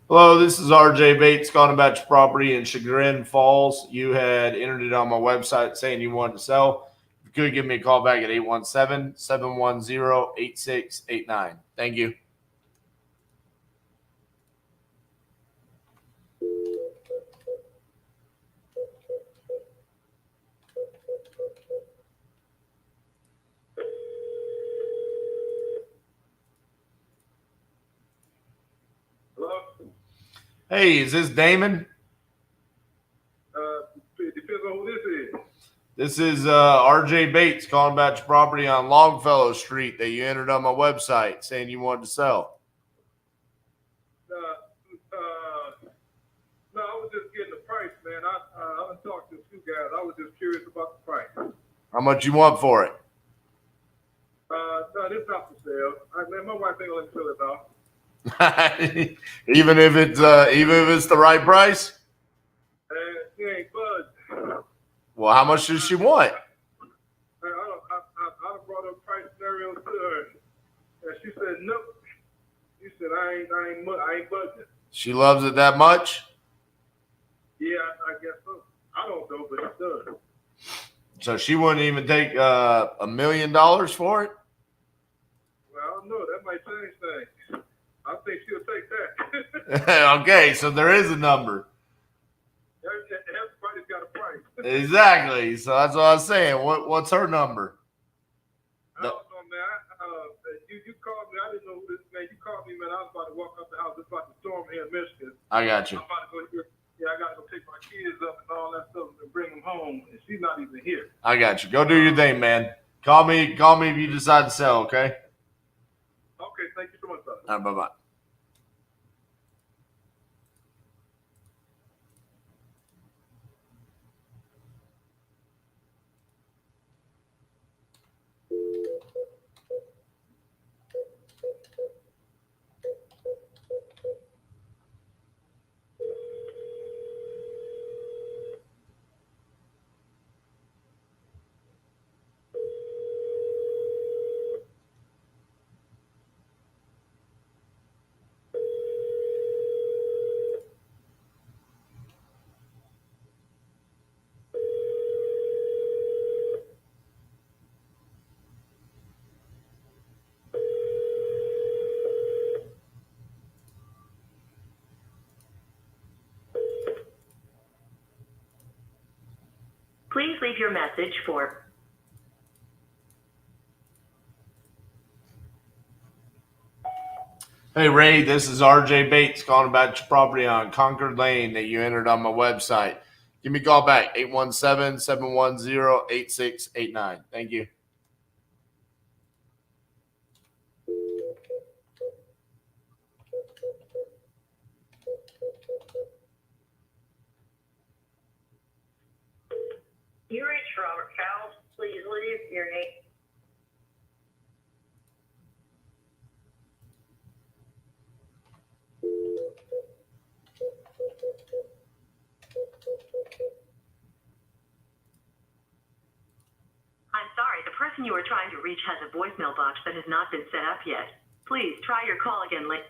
Hello, this is RJ Bates calling about your property in Chagrin Falls. You had entered it on my website saying you wanted to sell. If you could, give me a call back at 817-710-8689. Thank you. Hey, is this Damon? It depends on who this is. This is RJ Bates calling about your property on Longfellow Street that you entered on my website saying you wanted to sell. No, I was just getting the price, man. I haven't talked to a few guys. I was just curious about the price. How much you want for it? No, this is not for sale. Man, my wife ain't gonna let me fill it out. Even if it's the right price. She ain't budging. Well, how much does she want? I brought up price scenario to her, and she said nope. She said I ain't budging. She loves it that much. Yeah, I guess so. I don't know, but it does. So she wouldn't even take $1 million for it. Well, I don't know. That might change things. I think she'll take that. Okay, so there is a number. Everybody's got a price. Exactly. So that's what I was saying. What's her number? I don't know, man. You called me. I didn't know who this man. You called me, man. I was about to walk up the house. It's about to storm here in Michigan. I got you. I'm about to go here. Yeah, I got to go pick my kids up and all that stuff and bring them home. And she's not even here. I got you. Go do your thing, man. Call me if you decide to sell, okay? Okay, thank you so much, brother. All right, bye-bye. Please leave your message for Hey, Ray, this is RJ Bates calling about your property on Concord Lane that you entered on my website. Give me a call back, 817-710-8689. Thank you. You reached Robert Cowles. Please leave your name. I'm sorry, the person you are trying to reach has a voicemail box that has not been set up yet. Please try your call again later.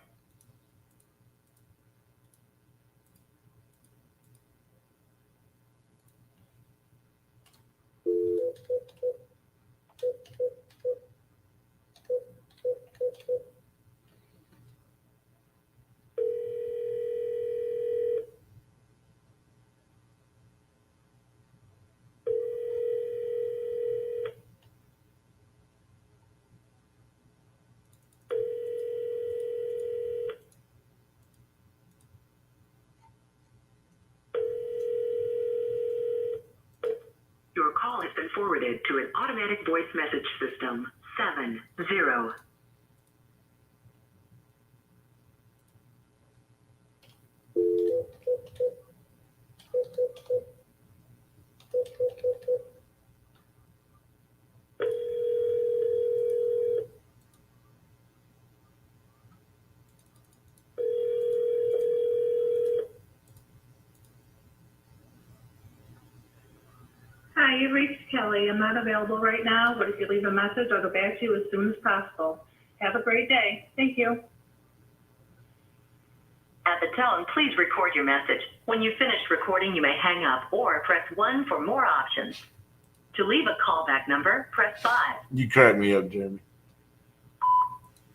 Your call has been forwarded to an automatic voice message system. 70. Hi, you reached Kelly. I'm not available right now, but if you leave a message, I'll go back to you as soon as possible. Have a great day. Thank you. At the tone, please record your message. When you've finished recording, you may hang up or press 1 for more options. To leave a callback number, press 5. You crack me up, Jeremy.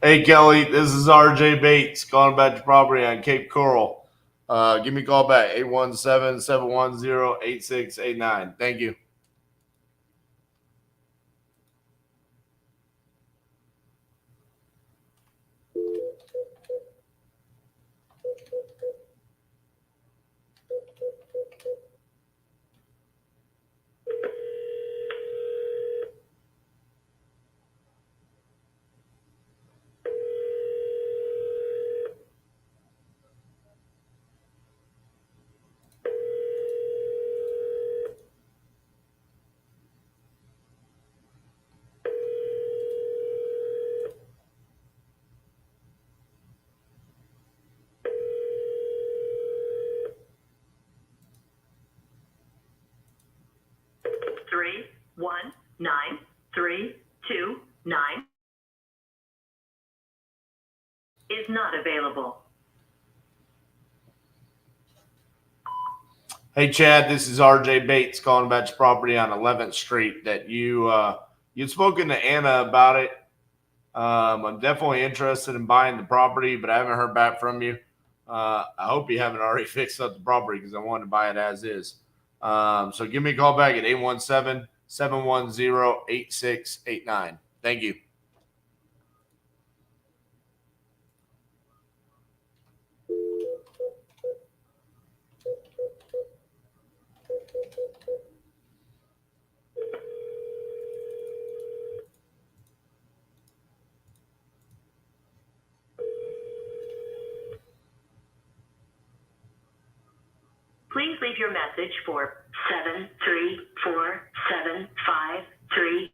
Hey, Kelly, this is RJ Bates calling about your property on Cape Coral. Give me a call back, 817-710-8689. Thank you. 19329 is not available. Hey, Chad, this is RJ Bates calling about your property on 11th Street that you'd spoken to Anna about it. I'm definitely interested in buying the property, but I haven't heard back from you. I hope you haven't already fixed up the property because I wanted to buy it as is. So give me a call back at 817-710-8689. Thank you. Please leave your message for 734-753.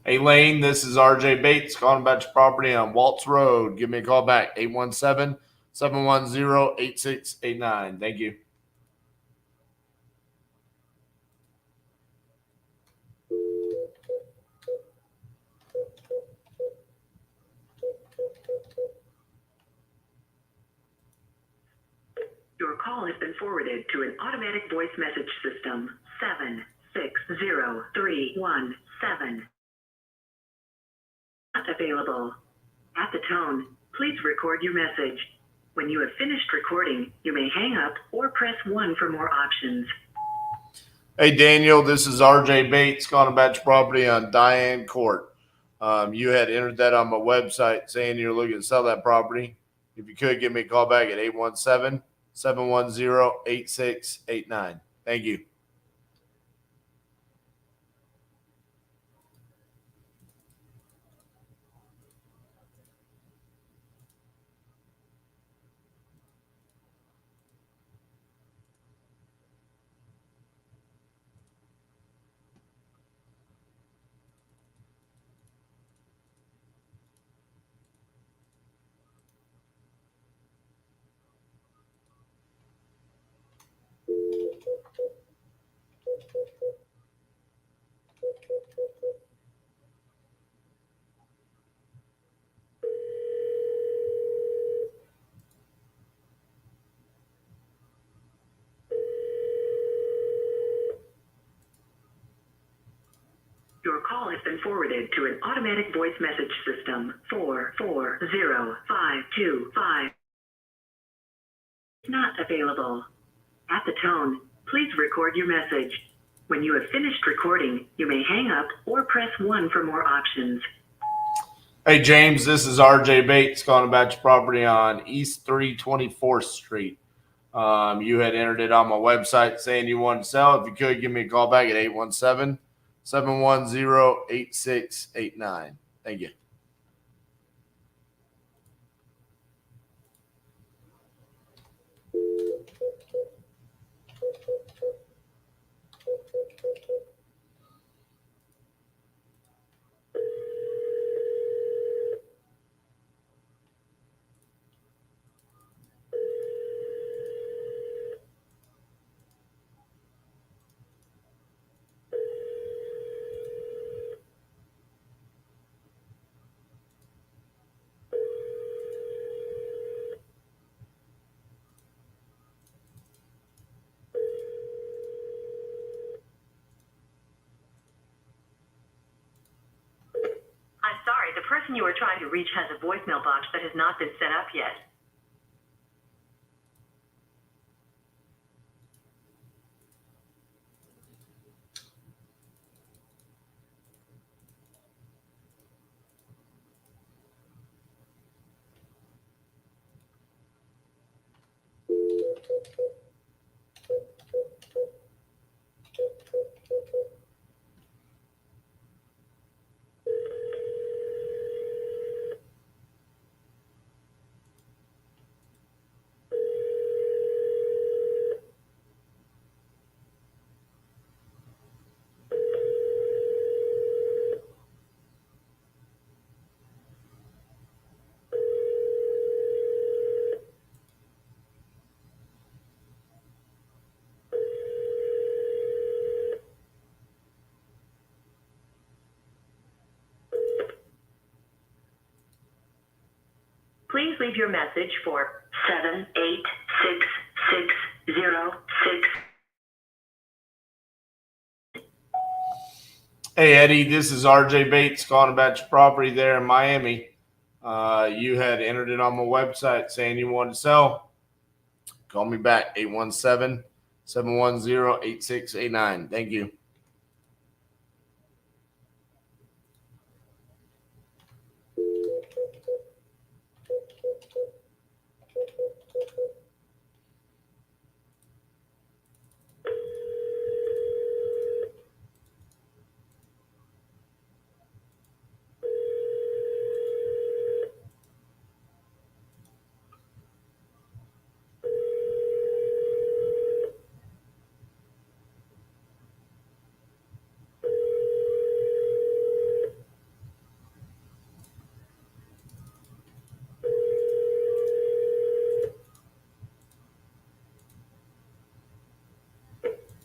Hey, Lane, this is RJ Bates calling about your property on Waltz Road. Give me a call back, 817-710-8689. Thank you. Your call has been forwarded to an automatic voice message system. 760317. Not available. At the tone, please record your message. When you have finished recording, you may hang up or press 1 for more options. Hey, Daniel, this is RJ Bates calling about your property on Diane Court. You had entered that on my website saying you're looking to sell that property. If you could, give me a call back at 817-710-8689. Thank you. Your call has been forwarded to an automatic voice message system. 440525. Not available. At the tone, please record your message. When you have finished recording, you may hang up or press 1 for more options. Hey, James, this is RJ Bates calling about your property on East 324th Street. You had entered it on my website saying you wanted to sell. If you could, give me a call back at 817-710-8689. Thank you. I'm sorry, the person you are trying to reach has a voicemail box that has not been set up yet. Please leave your message for 7866606. Hey, Eddie, this is RJ Bates calling about your property there in Miami. You had entered it on my website saying you wanted to sell. Call me back, 817-710-8689. Thank you.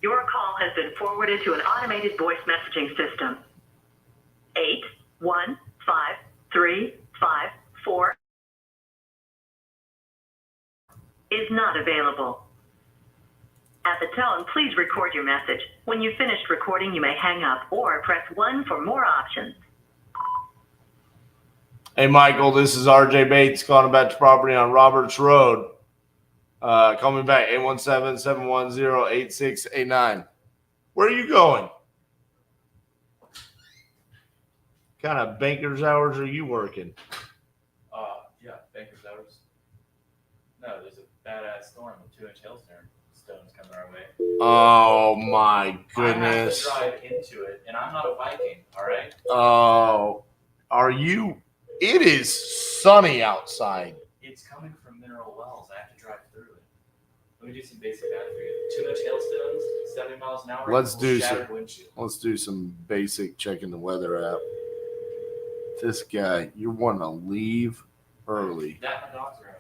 Your call has been forwarded to an automated voice messaging system. 815354 is not available. At the tone, please record your message. When you've finished recording, you may hang up or press 1 for more options. Hey, Michael, this is RJ Bates calling about your property on Roberts Road. Call me back, 817-710-8689. Where are you going? What kind of banker's hours are you working? Yeah, banker's hours. No, there's a badass storm with 2-inch hailstones coming our way. Oh, my goodness. I have to drive into it, and I'm not a Viking, all right? Oh, are you? It is sunny outside. It's coming from mineral wells. I have to drive through it. Let me do some basic math for you. 2-inch hailstones, 70 miles an hour. Let's do windshield. some basic checking the weather app. This guy, you want to leave early. That my dogs are out.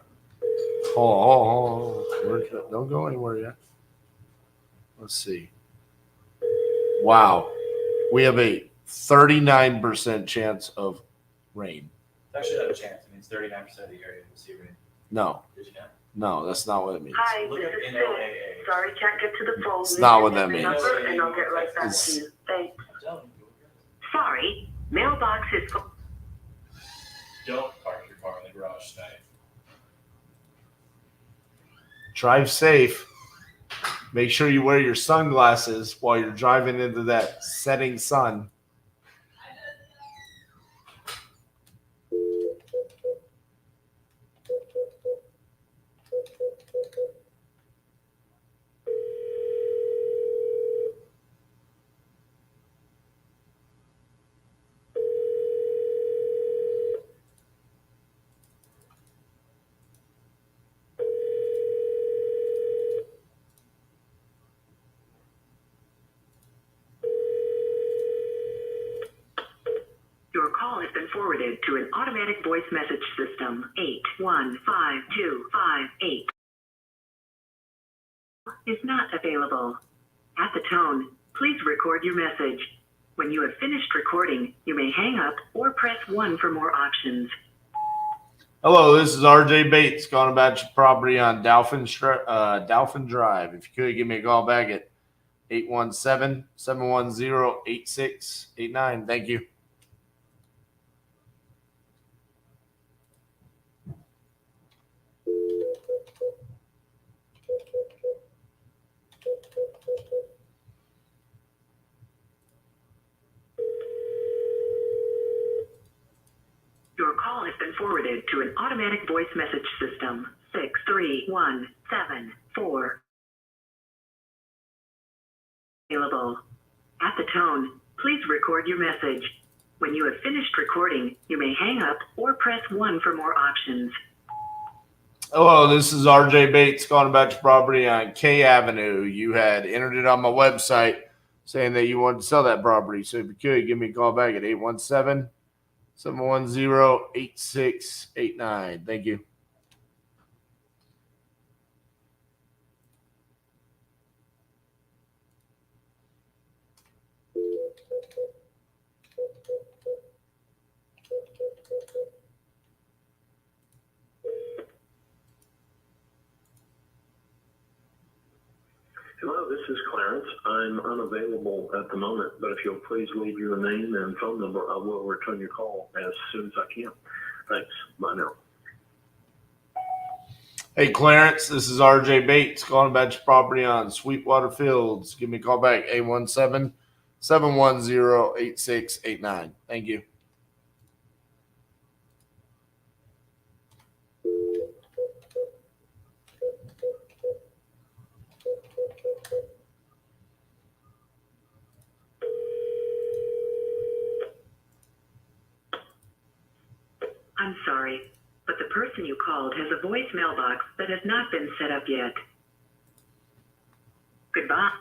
Hold on. Don't go anywhere yet. Let's see. Wow. We have a 39% chance of rain. That should have a chance. It means 39% of the area will see rain. No. Did you know? No, that's not what it means. Hi, Look this up is Sid. NOAA. Sorry, can't get to the phone. It's not what that means. Number, and I'll get right back to you. Thanks. Sorry, mailbox is... Don't park your car in the garage tonight. Drive safe. Make sure you wear your sunglasses while you're driving into that setting sun. Your call has been forwarded to an automatic voice message system. 815258 is not available. At the tone, please record your message. When you have finished recording, you may hang up or press 1 for more options. Hello, this is RJ Bates calling about your property on Dolphin Drive. If you could, give me a call back at 817-710-8689. Thank you. Your call has been forwarded to an automatic voice message system. 63174 available. At the tone, please record your message. When you have finished recording, you may hang up or press 1 for more options. Hello, this is RJ Bates calling about your property on K Avenue. You had entered it on my website saying that you wanted to sell that property. So if you could, give me a call back at 817-710-8689. Thank you. Clarence. I'm unavailable at the moment, but if you'll please leave your name and phone number, I will return your call as soon as I can. Thanks. Bye now. Hey, Clarence, this is RJ Bates calling about your property on Sweetwater Fields. Give me a call back, 817-710-8689. Thank you. I'm sorry, but the person you called has a voicemail box that has not been set up yet. Goodbye.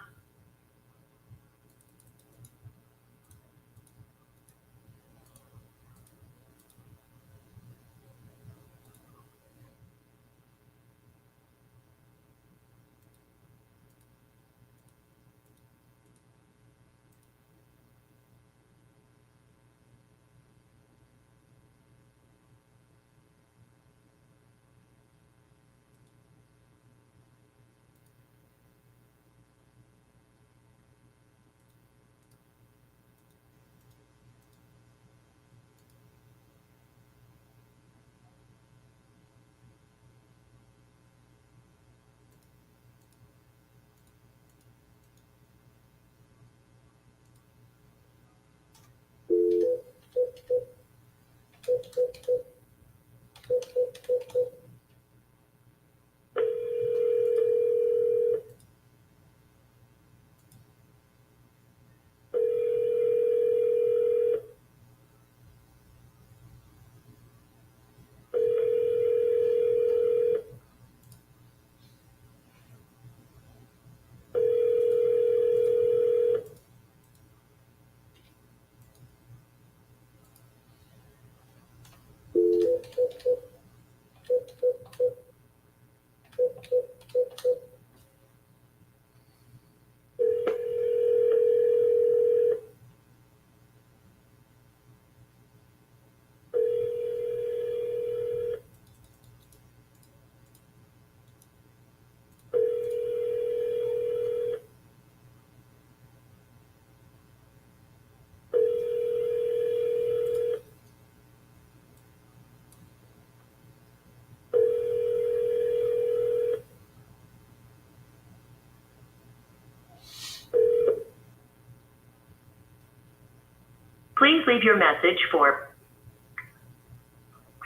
Please leave your message for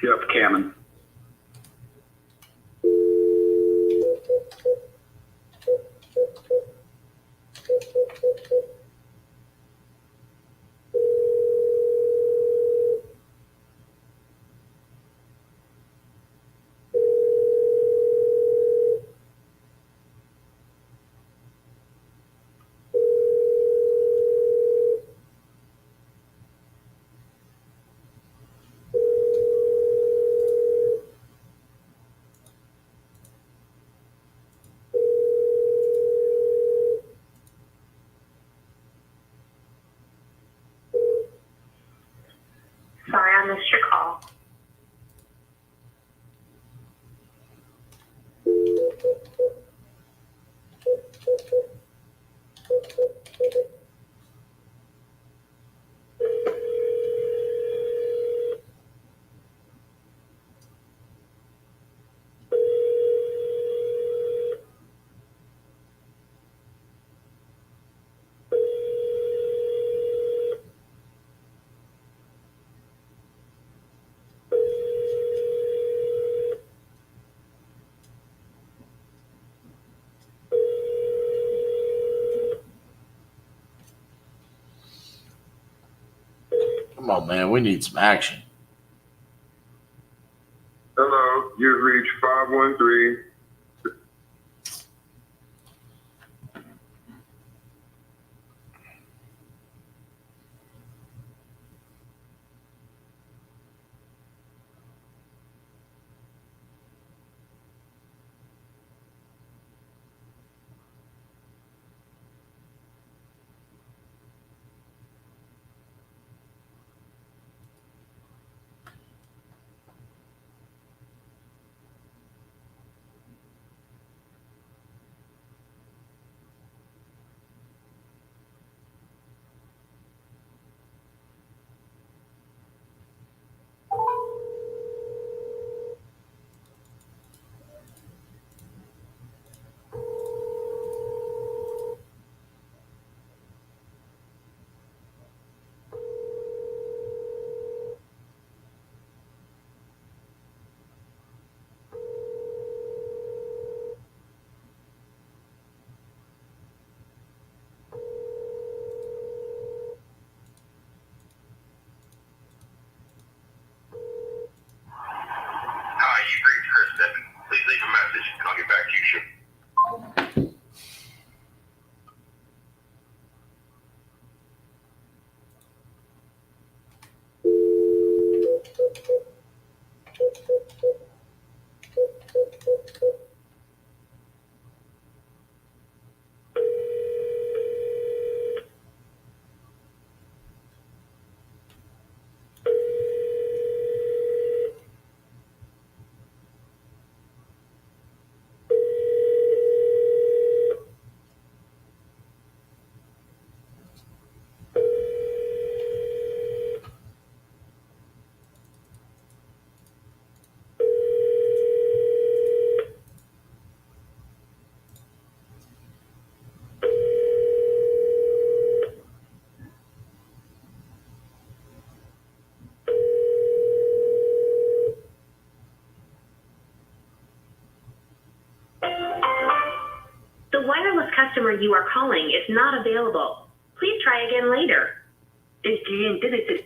Jeff Cannon. Sorry, I missed your call. Come on, man. We need some action. Hello, you've reached 513. customer you are calling is not available. Please try again later. El cliente de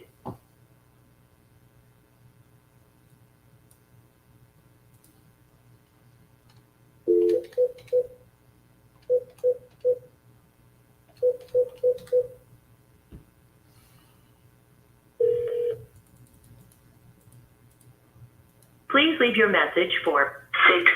Please leave your message for 6.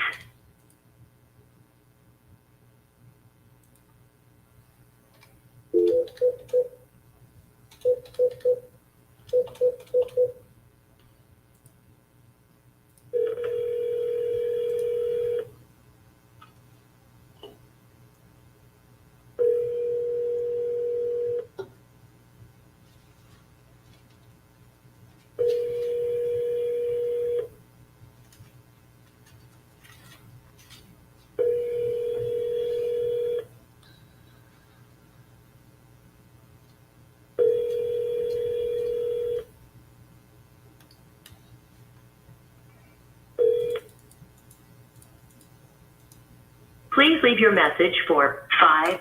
Please leave your message for 5.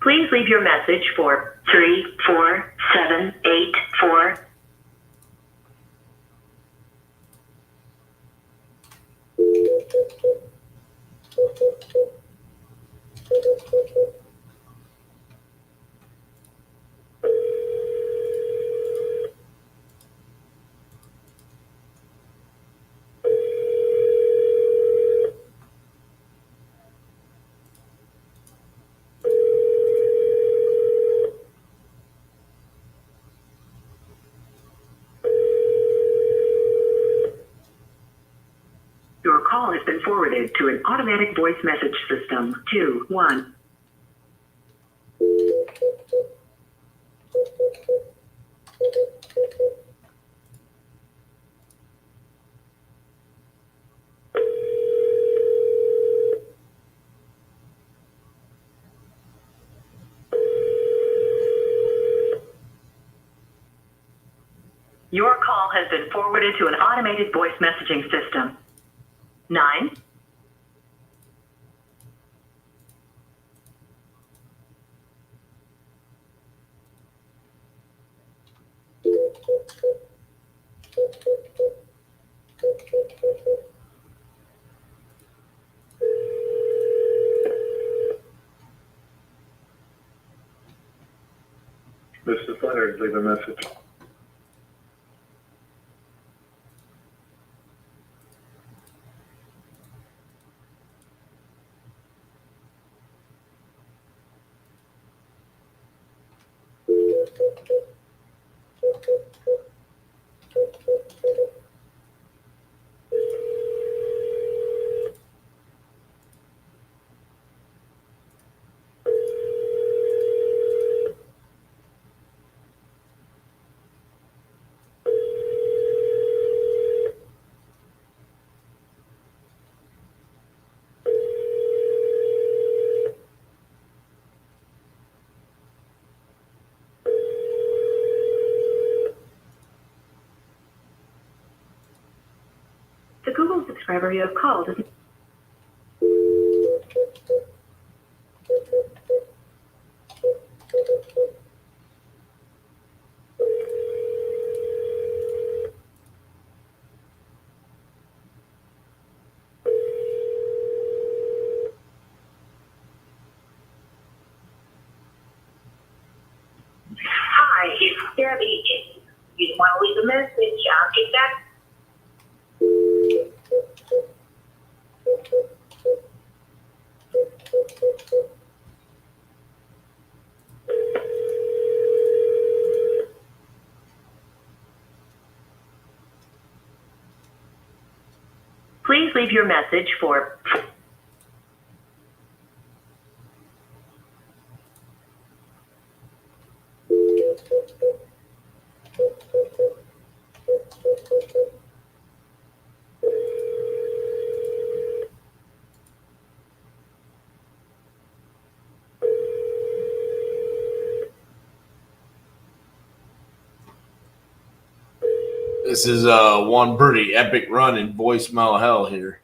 Please leave your message for 34784. Your call has been forwarded to an automatic voice message system. 21. Your call has been forwarded to an automated voice messaging system. 9. Mr. Leonard, leave a message. The Google subscriber you have called is Hi, it's Debbie. If you want to leave a message, I'll get back. leave your message for... This is one pretty epic run in voicemail hell here.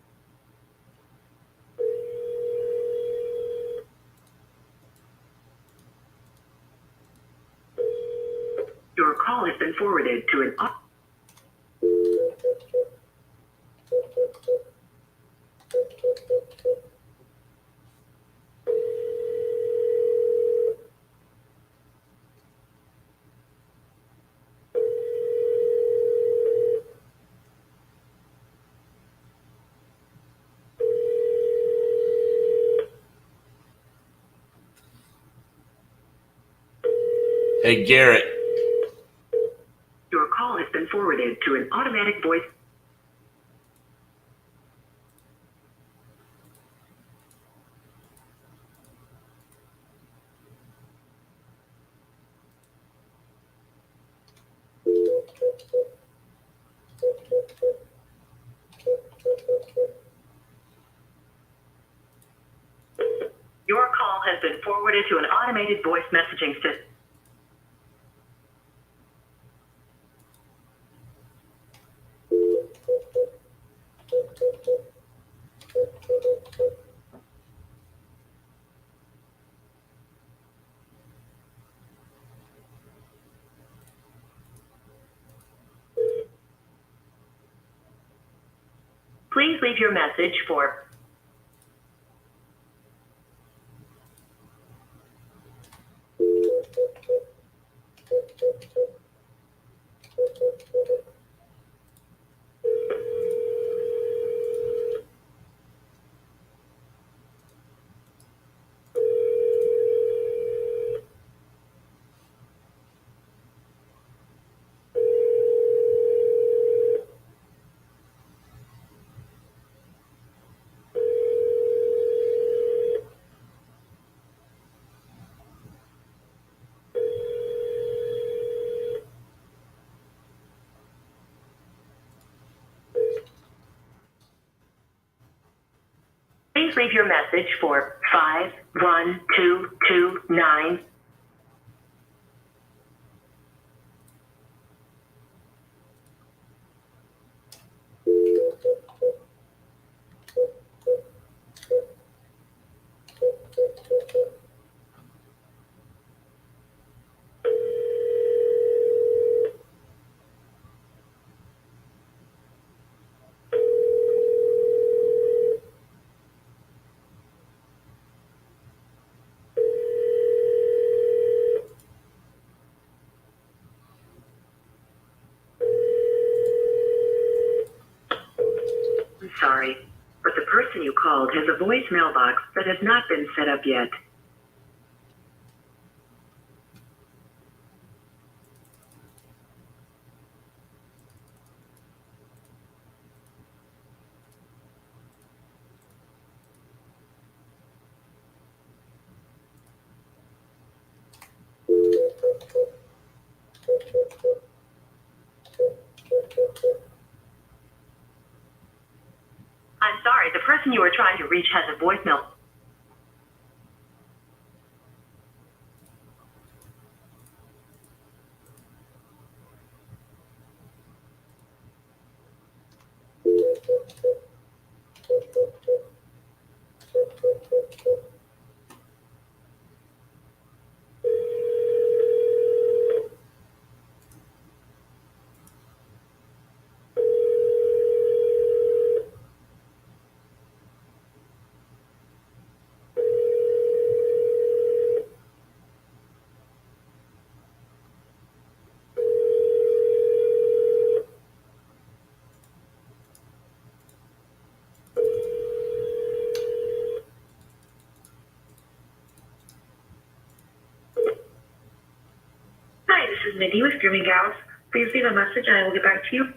Your call has been forwarded to an... Hey, Garrett. Your call has been forwarded to an automatic voice... Your call has been forwarded to an automated voice messaging system. Please leave your message for... Please leave your message for 51229. I'm sorry, but the person you called has a voicemail box that has not been set up yet. I'm sorry, the person you are trying to reach has a voicemail. Hi, this is Mindy with Grooming Gals. Please leave a message and I will get back to you.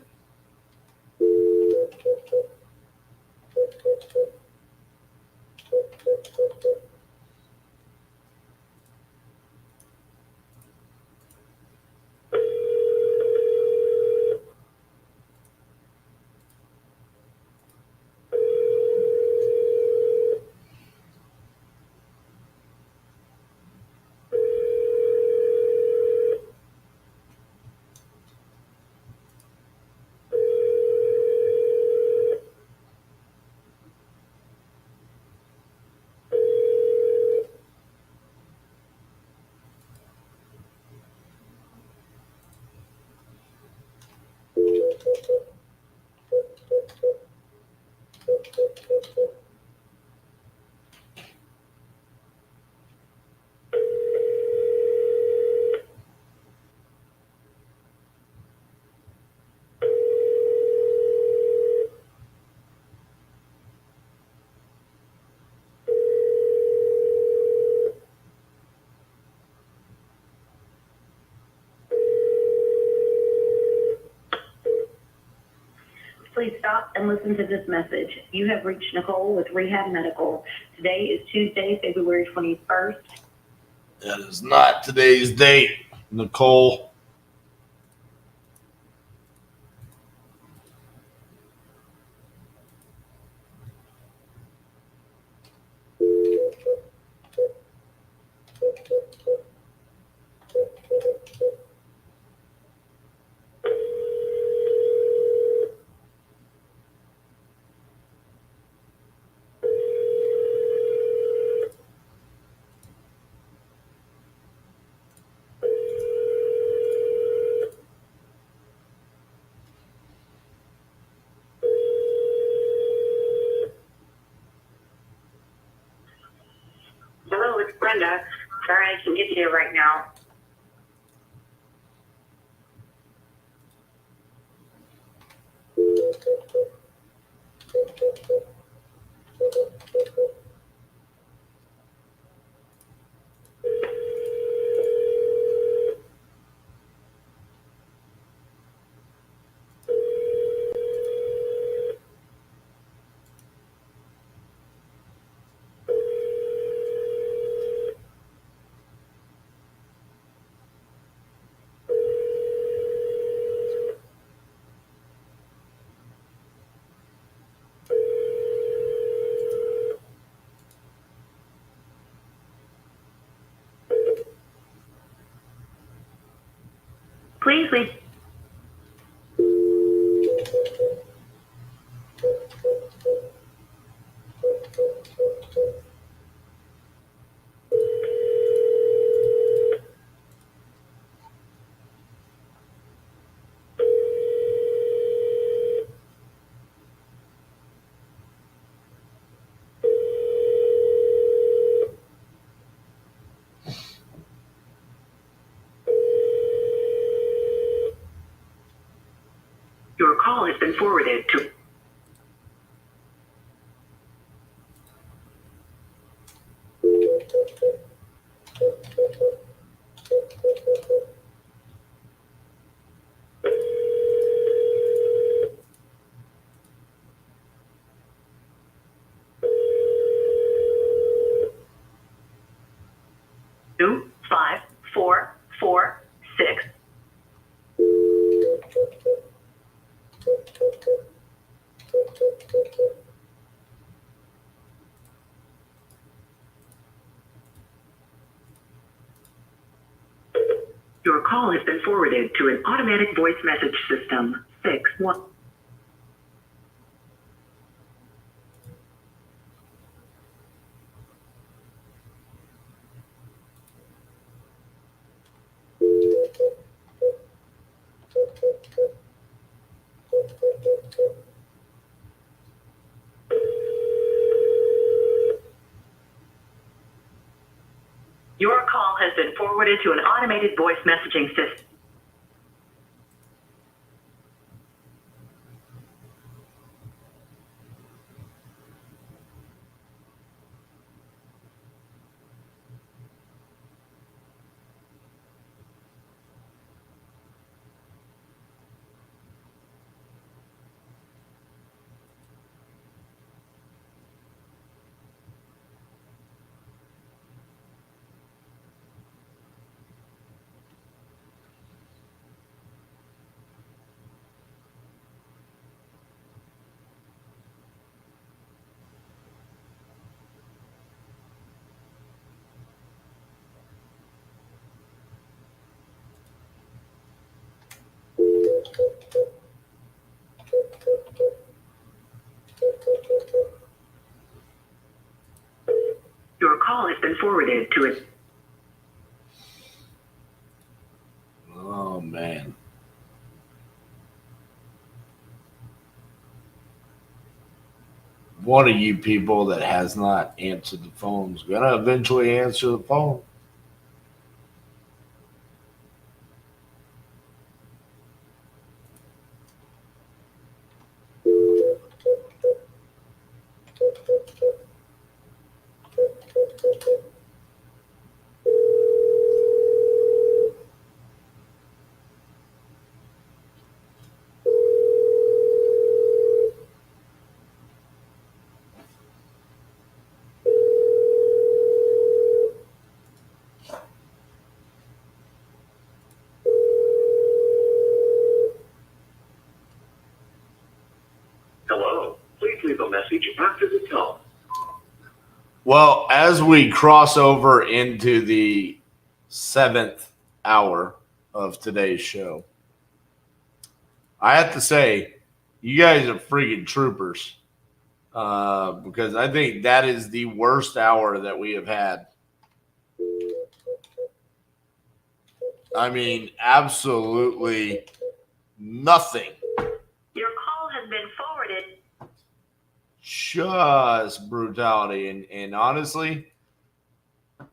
Please stop and listen to this message. You have reached Nicole with Rehab Medical. Today is Tuesday, February 21st. That is not today's date, Nicole. Hello, it's Brenda. Sorry I can't get to you right now. Please leave. Your call has been forwarded to. Two, 5, 4, 4, 6. Your call has been forwarded to an automatic voice message system. 6, 1. Your call has been forwarded to an automated voice messaging system. Your call has been forwarded to a. Oh, man. one of you people that has not answered the phone is going to eventually answer the phone. Hello, please leave a message after the tone. Well, as we cross over into the 7th hour of today's show, I have to say, you guys are freaking troopers. Because I think that is the worst hour that we have had. I mean, absolutely nothing. Your call has been forwarded. Just brutality. And honestly,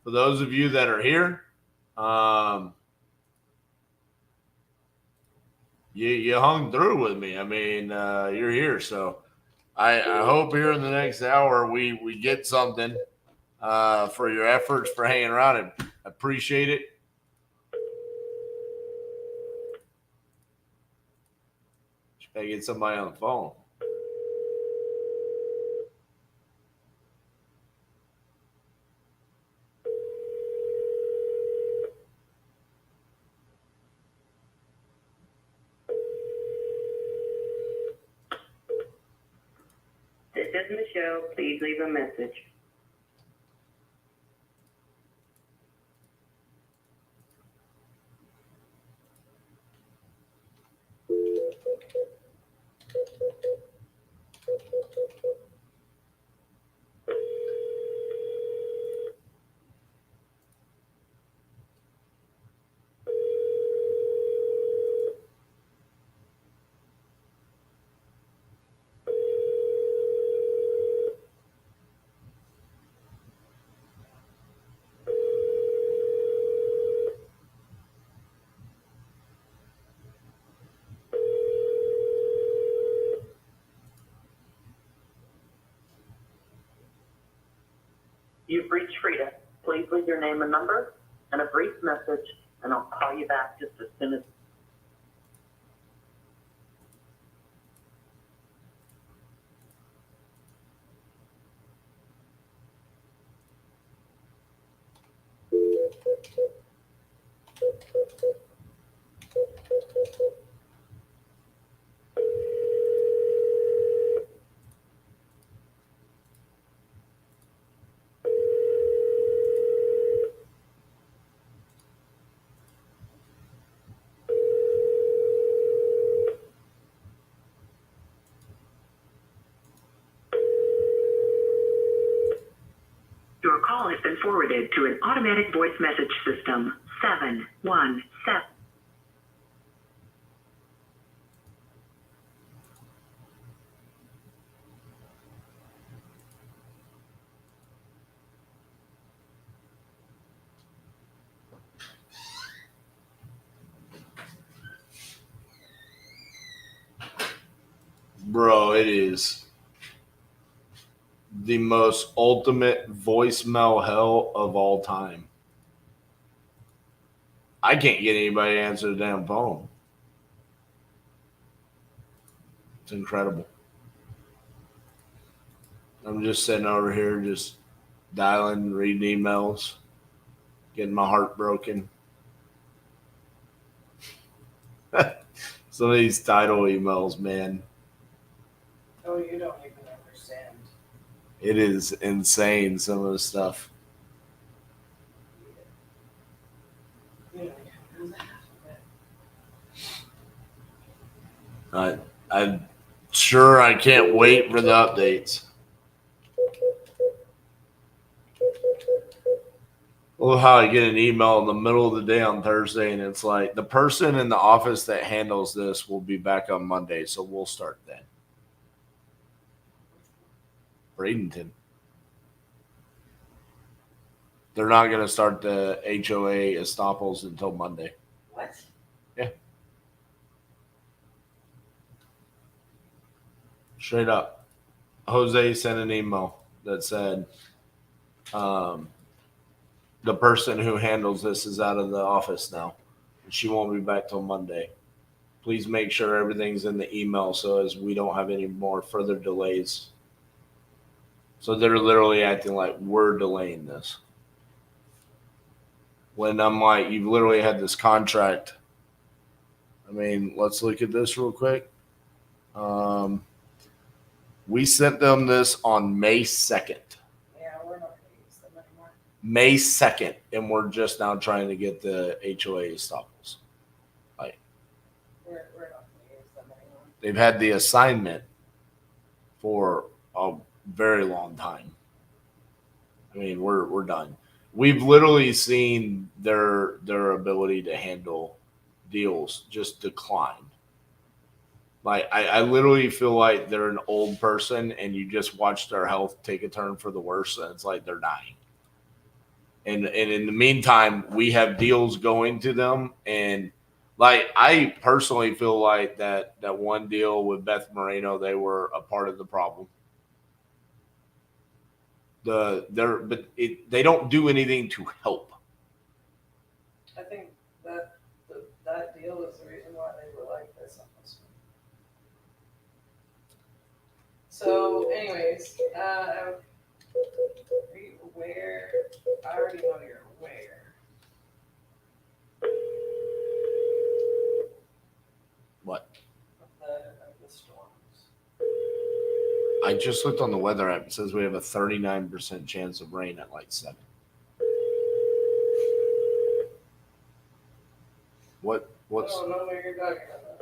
for those of you that are here, you hung through with me. I mean, you're here. So I hope here in the next hour we get something for your efforts for hanging around. And appreciate it. Gotta get somebody on the phone. This isn't the show. Please leave a message. You've reached Frida. Please leave your name and number and a brief message, and I'll call you back just as soon as. Your call has been forwarded to an automatic voice message system. 717. Bro, it is the most ultimate voicemail hell of all time. I can't get anybody to answer the damn phone. It's incredible. I'm just sitting over here just dialing, reading emails, getting my heart broken. Some of these title emails, man. Oh, you don't even understand. It is insane, some of the stuff. I'm sure I can't wait for the updates. Oh, how I get an email in the middle of the day on Thursday, and it's like, the person in the office that handles this will be back on Monday, so we'll start then. Bradenton. They're not going to start the HOA estoppels until Monday. What? Yeah. Straight up. Jose sent an email that said the person who handles this is out of the office now. And she won't be back till Monday. Please make sure everything's in the email so as we don't have any more further delays. So they're literally acting like we're delaying this. When I'm like, you've literally had this contract. I mean, let's look at this real quick. We sent them this on May 2nd. Yeah, we're not going to use them anymore. May 2nd, and we're just now trying to get the HOA estoppels. Like, We're not going to use them anymore. they've had the assignment for a very long time. I mean, we're done. We've literally seen their ability to handle deals just decline. Like I literally feel like they're an old person and you just watch their health take a turn for the worse, and it's like they're dying. And in the meantime, we have deals going to them, and like I personally feel like that one deal with Beth Moreno, they were a part of the problem. They don't do anything to help. I think that deal is the reason why they were like this on this one. So, anyways, are you aware? I already know you're aware. What? Of the storms. I just looked on the weather app. It says we have a 39% chance of rain at like 7. What's I don't know what you're talking about.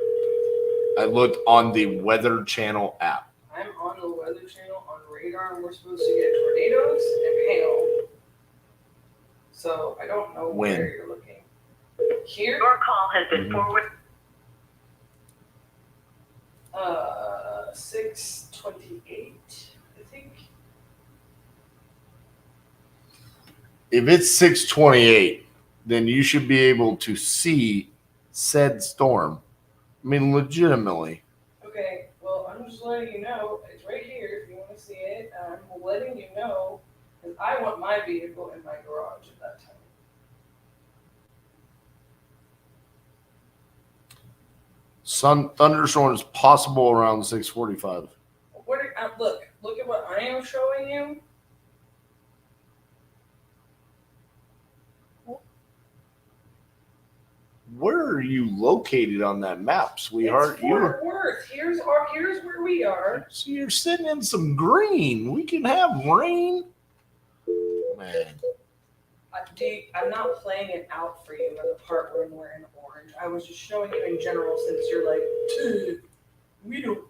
I looked on the Weather Channel app. I'm on the Weather Channel on radar, and we're supposed to get tornadoes and hail. So I don't know When? where you're looking. Here? Your call has been forwarded. 6:28, I think. If it's 6:28, then you should be able to see said storm. I mean, legitimately. Okay, well, I'm just letting you know. It's right here if you want to see it. I'm letting you know because I want my vehicle in my garage at that time. Thunderstorms possible around 6:45. Look at what I am showing you. Where are you located on that map, sweetheart? Fort Worth. Here's where we are. So you're sitting in some green. We can have rain. Man. I'm not playing it out for you in the part where we're in orange. I was just showing you in general since you're like, we don't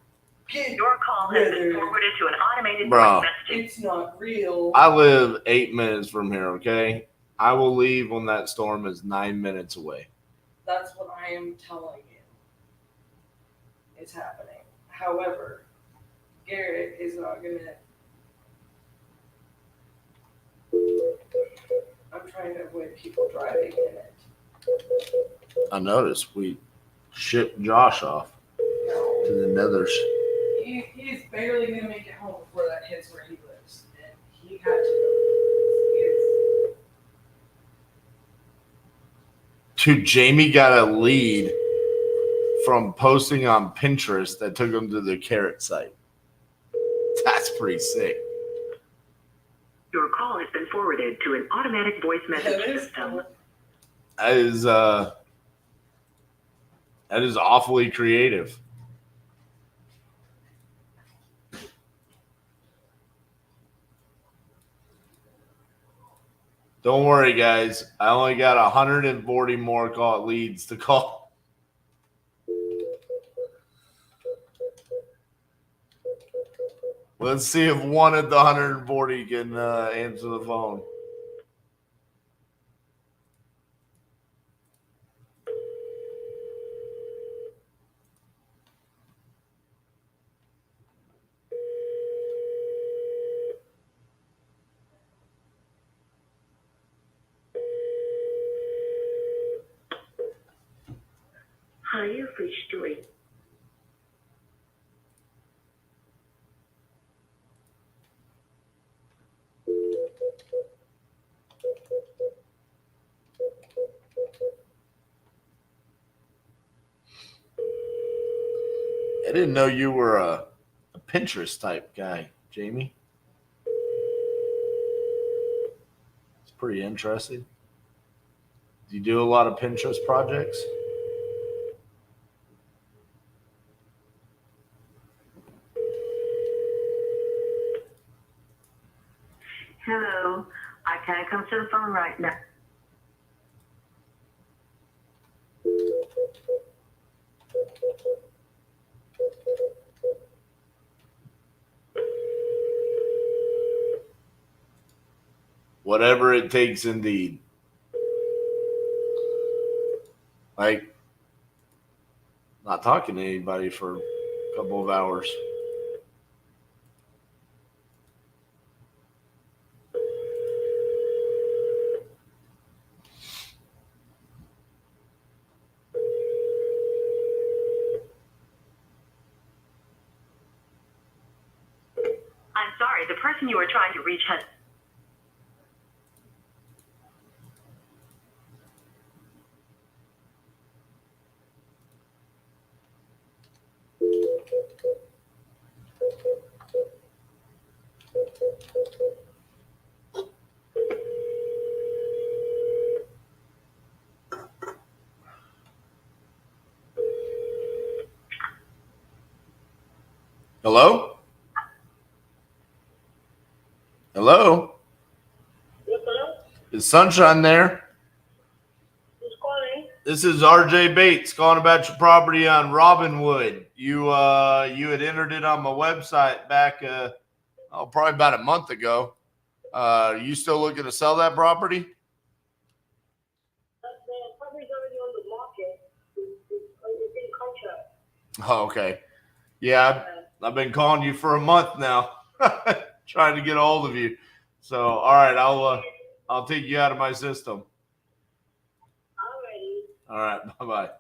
get Your call has been forwarded to an automated Bro. voice messaging. It's not real. I live 8 minutes from here, okay? I will leave when that storm is 9 minutes away. That's what I am telling you. It's happening. However, Garrett is not gonna. I'm trying to avoid people driving in it. I noticed we shipped Josh off to the nethers. He's barely gonna make it home before that hits where he lives, and he had to. Dude, Jamie got a lead from posting on Pinterest that took him to the Carrot site. That's pretty sick. Your call has been forwarded to an automatic voice message system. That is awfully creative. Don't worry, guys. I only got 140 more leads to call. Let's see if one of the 140 can answer the phone. Hi, you've reached Joy. I didn't know you were a Pinterest type guy, Jamie. It's pretty interesting. Do you do a lot of Pinterest projects? Hello. I can't come to the phone right now. Whatever it takes, indeed. Like, not talking to anybody for a couple of hours. I'm sorry, the person you were trying to reach has... Hello? Hello? Yes, hello? Is Sunshine there? Who's calling? This is RJ Bates calling about your property on Robinwood. You had entered it on my website back probably about a month ago. Are you still looking to sell that property? The property's already on the market. It's in contract. Oh, okay. Yeah, I've been calling you for a month now, trying to get a hold of you. So, all right, I'll take you out of my system. Alrighty. All right, bye-bye.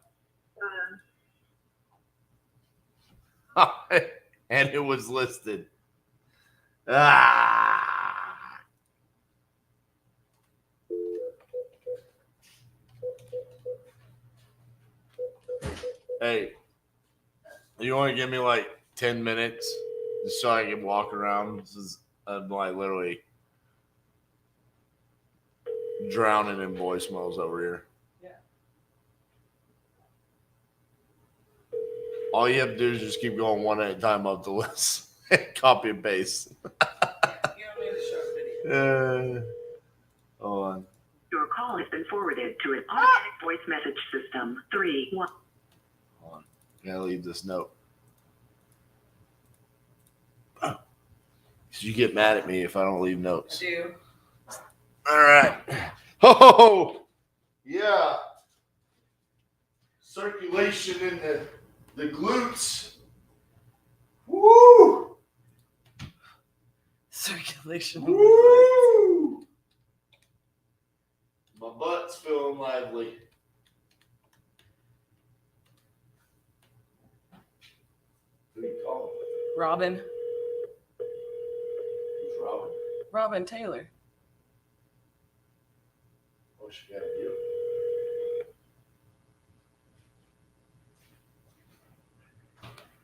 And it was listed. Hey, you want to give me like 10 minutes just so I can walk around? I'm like literally drowning in voicemails over here. Yeah. All you have to do is just keep going one at a time up the list. Copy and paste. You don't need to show video. Hold on. Your call has been forwarded to an automatic voice message system. 3-1. Hold on. Gotta leave this note. Because you get mad at me if I don't leave notes. I do. All right. Oh, yeah. Circulation in the glutes. Woo! Circulation. Woo! My butt's feeling lively. Who you calling? Robin. Who's Robin? Robin Taylor. What she got to do?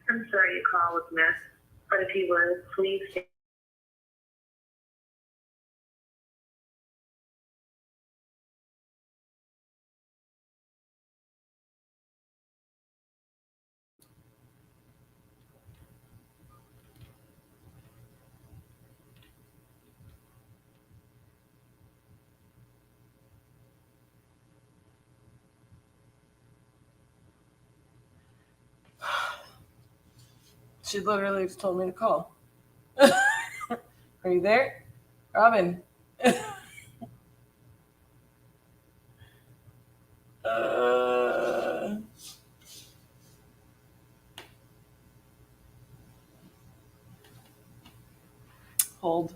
I'm sorry your call was missed, but if you would, please stay. She literally just told me to call. Are you there? Robin. Hold.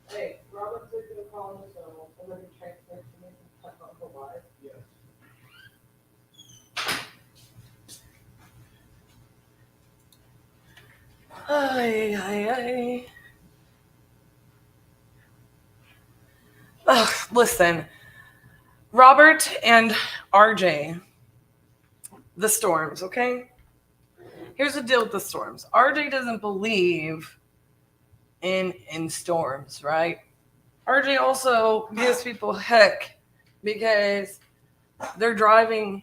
Hey, Robin's taking a call on his own. Listen, Robert and RJ, the storms, okay? Here's the deal with the storms. RJ doesn't believe in storms, right? RJ also gives people heck because they're driving,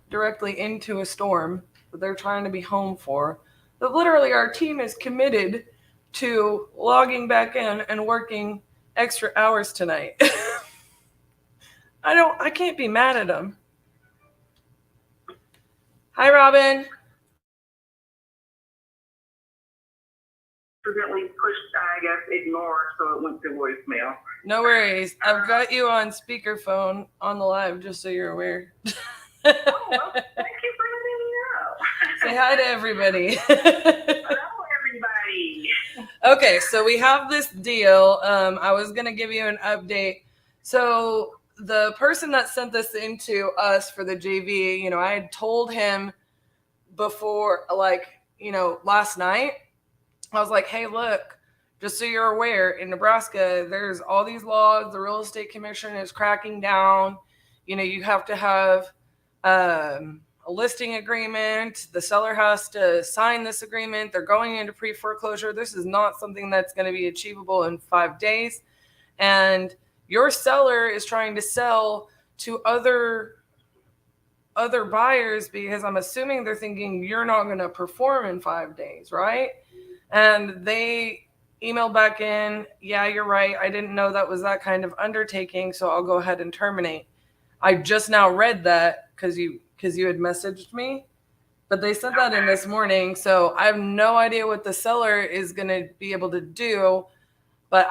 directly into a storm that they're trying to be home for. But literally, our team is committed to logging back in and working extra hours tonight. I can't be mad at them. Hi, Robin. Accidentally pushed, I guess, ignore, so it went to voicemail. No worries. I've got you on speakerphone on the live, just so you're aware. Well, thank you for letting me know. Say hi to everybody. Hello, everybody. Okay, so we have this deal. I was going to give you an update. So the person that sent this into us for the JV, I had told him before, last night, I was like, hey, look, just so you're aware, in Nebraska, there's all these laws. The real estate commission is cracking down. You have to have a listing agreement. The seller has to sign this agreement. They're going into pre-foreclosure. This is not something that's going to be achievable in 5 days. And your seller is trying to sell to other buyers because I'm assuming they're thinking you're not going to perform in 5 days, right? And they emailed back in, yeah, you're right. I didn't know that was that kind of undertaking, so I'll go ahead and terminate. I just now read that because you had messaged me, but they sent that in this morning, so I have no idea what the seller is going to be able to do. But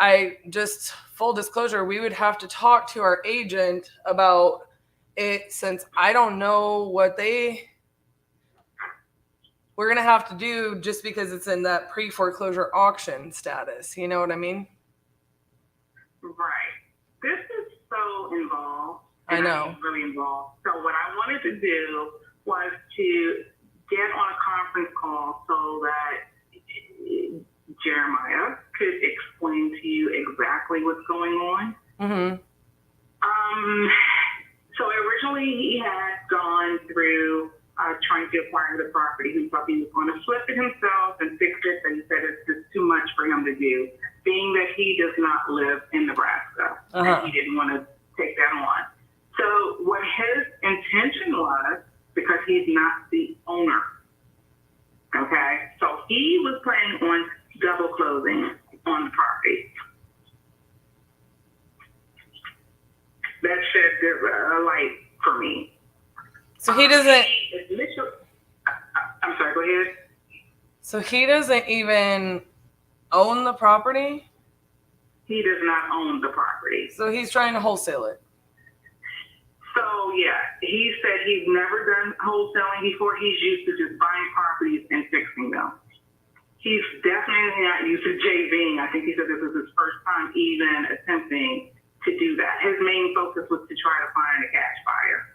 full disclosure, we would have to talk to our agent about it since I don't know what we're going to have to do just because it's in that pre-foreclosure auction status. You know what I mean? Right. This is so involved. I know. Really involved. So what I wanted to do was to get on a conference call so that Jeremiah could explain to you exactly what's going on. Mm-hmm. So originally he had gone through trying to acquire the property. He thought he was going to flip it himself and fix it, but he said it's just too much for him to do, being that he does not live in Nebraska. And he didn't want to take that on. So what his intention was, because he's not the owner, okay? So he was planning on double closing on the property. That shed a light for me. So he doesn't. I'm sorry, go ahead. So he doesn't even own the property? He does not own the property. So he's trying to wholesale it. So, yeah, he said he's never done wholesaling before. He's used to just buying properties and fixing them. He's definitely not used to JVing. I think he said this was his first time even attempting to do that. His main focus was to try to find a cash buyer.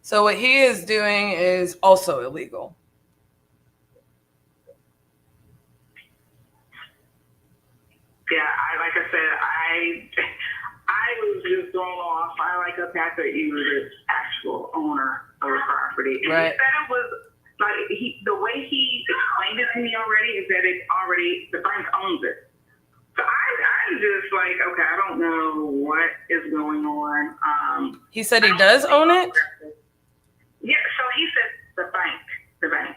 So what he is doing is also illegal. Yeah, like I said, I was just thrown off. I like the fact that he was the actual owner of the property. And right. He said it was like the way he explained it to me already is that the bank owns it. So I'm just like, okay, I don't know what is going on. He said he does own it? Yeah, so he said the bank.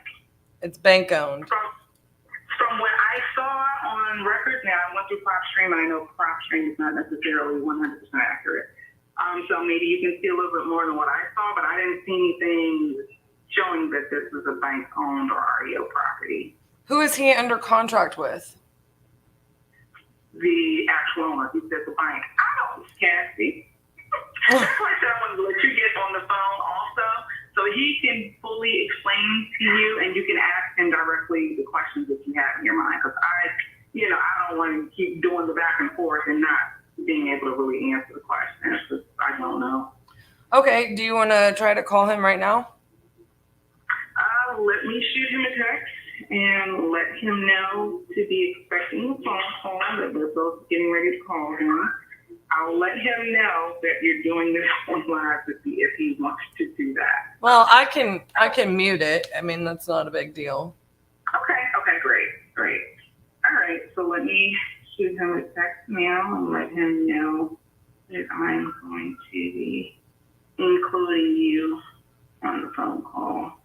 It's bank owned. From what I saw on record, now I went through PropStream, and I know PropStream is not necessarily 100% accurate. So maybe you can see a little bit more than what I saw, but I didn't see anything showing that this is a bank-owned or REO property. Who is he under contract with? The actual owner. He said the bank. I know it's Cassi. That's why I said I wanted to let you get on the phone also, so he can fully explain to you, and you can ask him directly the questions that you have in your mind. Because I don't want to keep doing the back and forth and not being able to really answer the questions. Because I don't know. Okay. Do you want to try to call him right now? Let me shoot him a text and let him know to be expecting a phone call, that we're both getting ready to call him. I'll let him know that you're doing this on live if he wants to do that. Well, I can mute it. I mean, that's not a big deal. Okay, great. All right, so let me shoot him a text now and let him know that I'm going to be including you on the phone call.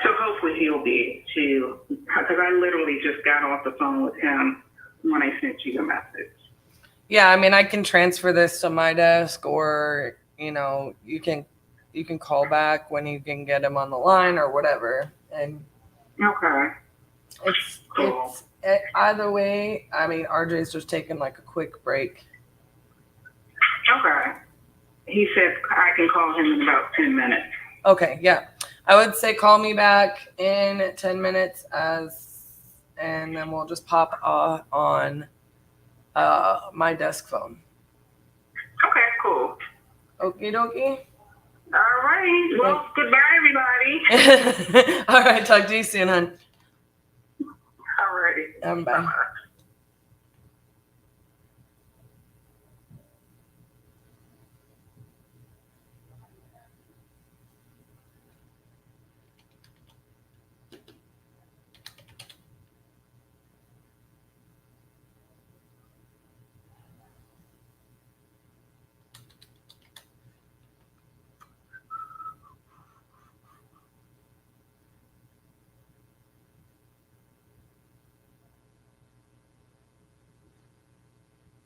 So hopefully he'll be to, because I literally just got off the phone with him when I sent you the message. Yeah, I mean, I can transfer this to my desk, or you can call back when you can get him on the line or whatever. And Okay. it's either way. I mean, RJ's just taking like a quick break. Okay. He said I can call him in about 10 minutes. Okay, yeah. I would say call me back in 10 minutes and then we'll just pop on my desk phone. Okay, cool. Okie dokie. All right. Well, goodbye, everybody. All right, talk to you soon, hon. All righty. Bye.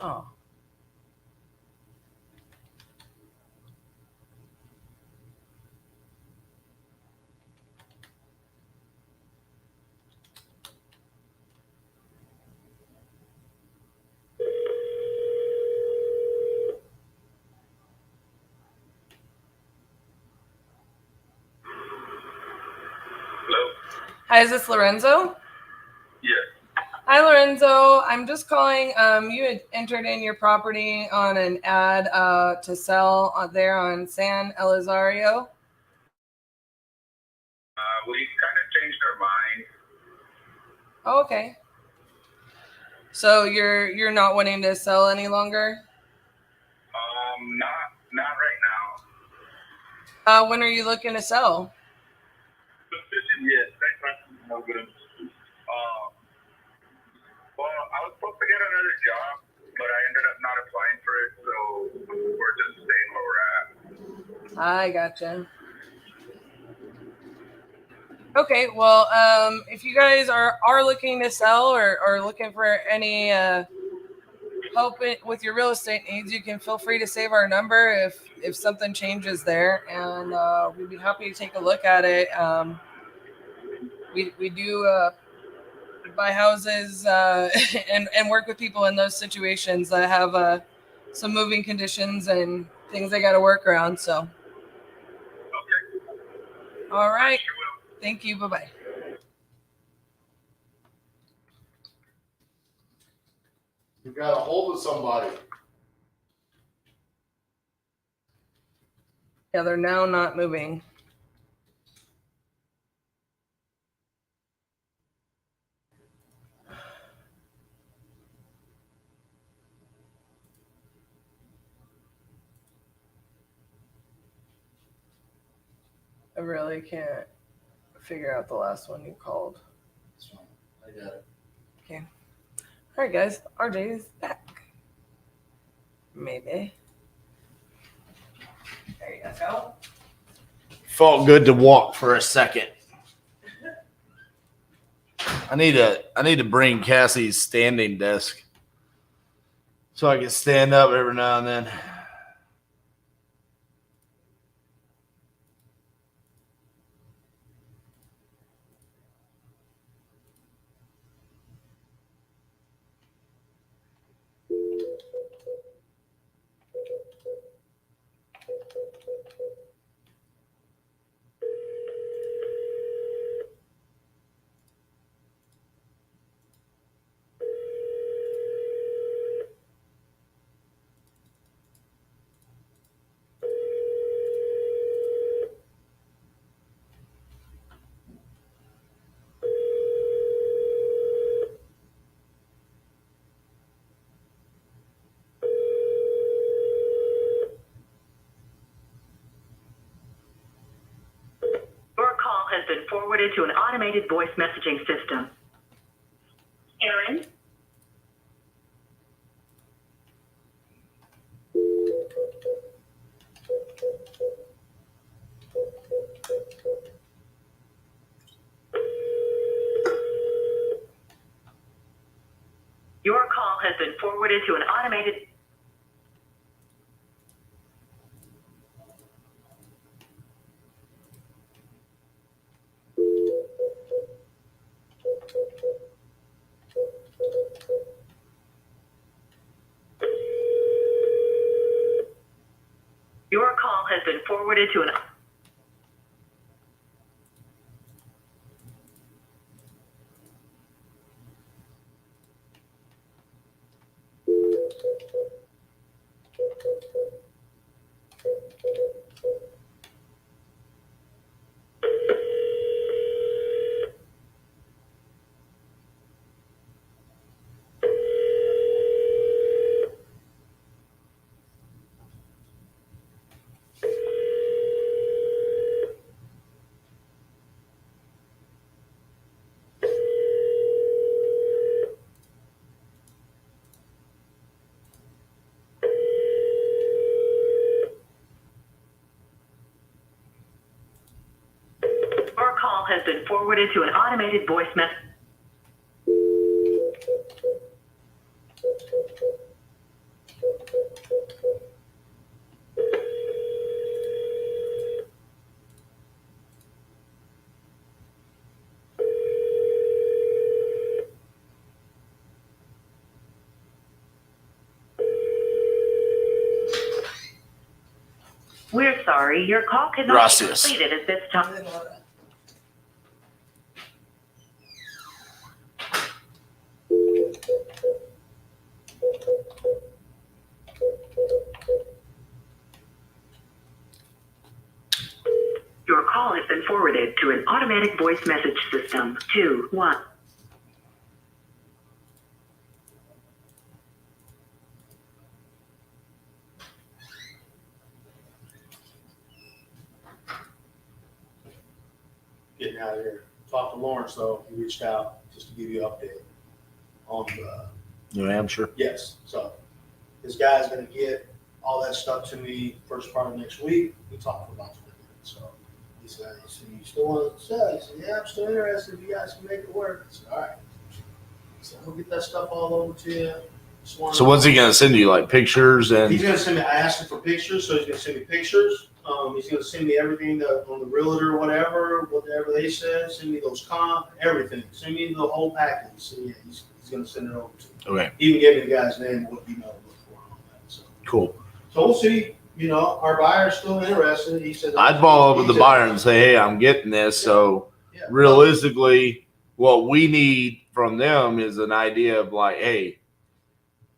Oh. Hello? Hi, is this Lorenzo? Yes. Hi, Lorenzo. I'm just calling. You had entered in your property on an ad to sell there on San Elizario. We kind of changed our mind. Oh, okay. So you're not wanting to sell any longer? Not right now. When are you looking to sell? Yes, that's no good. Well, I was supposed to get another job, but I ended up not applying for it, so we're just staying where we're at. I gotcha. Okay, well, if you guys are looking to sell or looking for any help with your real estate needs, you can feel free to save our number if something changes there, and we'd be happy to take a look at it. We do buy houses and work with people in those situations that have some moving conditions and things they got to work around. So, all right. Thank you. Bye-bye. You got a hold of somebody. Yeah, they're now not moving. I really can't figure out the last one you called. I got it. Okay. All right, guys. RJ is back. Maybe. There you go. Felt good to walk for a second. I need to bring Cassie's standing desk so I can stand up every now and then. forwarded to an automated voice messaging system. Aaron? Your call has been forwarded to an automated. Your call has been forwarded to an. Your call has been forwarded to an automated voice message. We're sorry, your call cannot be Gracias. completed at this time. Your call has been forwarded to an automatic voice message system. 2-1. Getting out of here. Talked to Lawrence though. He reached out just to give you an update on the. New Hampshire. Yes. So this guy's gonna get all that stuff to me first part of next week. We talked for about 20 minutes. So he said, "You still want to sell?" He said, "Yeah, I'm still interested. If you guys can make it work." I said, "All right." He said, "We'll get that stuff all over to you." So what's he gonna send you? Like pictures and He's gonna send me. I asked him for pictures, so he's gonna send me pictures. He's gonna send me everything on the realtor, whatever they said. Send me those everything. Send me the whole package. So yeah, he's gonna send it over to me. Okay. He even gave me the guy's name, what email to look for, and all that. So Cool. we'll see. You know, our buyer's still interested. He said I'd follow up with the buyer and say, hey, I'm getting this. So realistically, what we need from them is an idea of like, hey,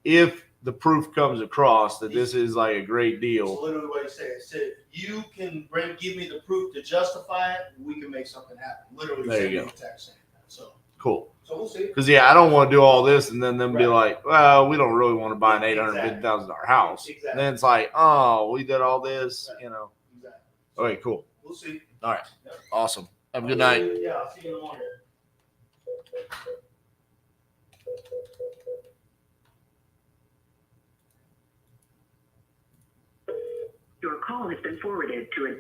if the proof comes across that this is like a great That's deal. literally what he said. He said, if you can give me the proof to justify it, we can make something happen. Literally, There sent you me go. a text saying that. So Cool. we'll see. Because yeah, I don't want to do all this and then them be like, well, we don't really want to buy an $850,000 house. Exactly. And then it's like, oh, we did all this, you know. Exactly. Okay, cool. We'll see. All right. Awesome. Have a good night. Yeah, I'll see you in the morning. Your call has been forwarded to an.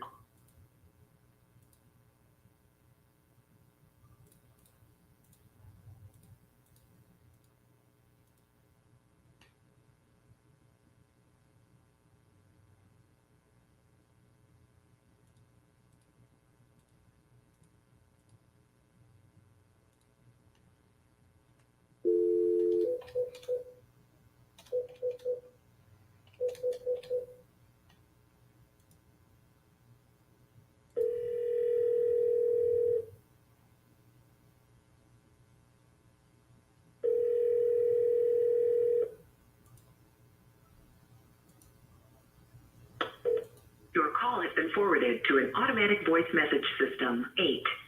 Your call has been forwarded to an automatic voice message system.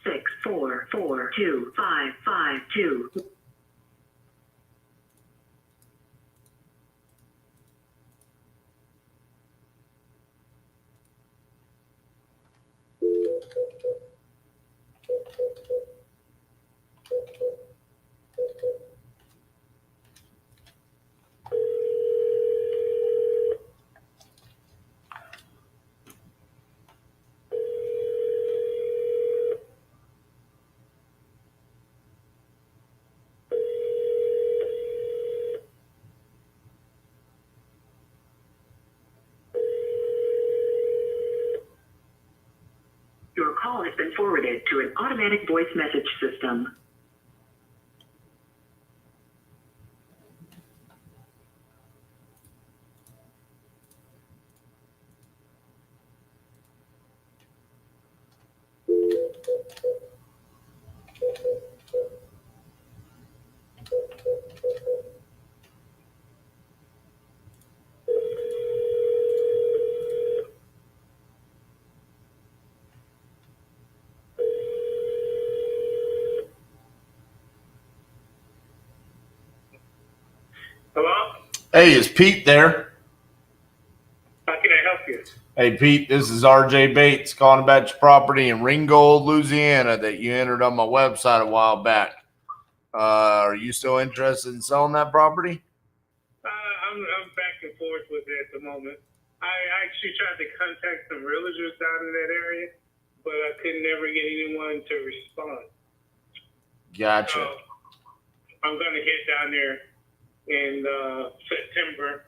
864425552. been forwarded to an automatic voice message system. Hello? Hey, is Pete there? How can I help you? Hey, Pete, this is RJ Bates calling about your property in Ringgold, Louisiana that you entered on my website a while back. Are you still interested in selling that property? I'm back and forth with it at the moment. I actually tried to contact some realtors down in that area, but I could never get anyone to respond. Gotcha. So I'm going to head down there in September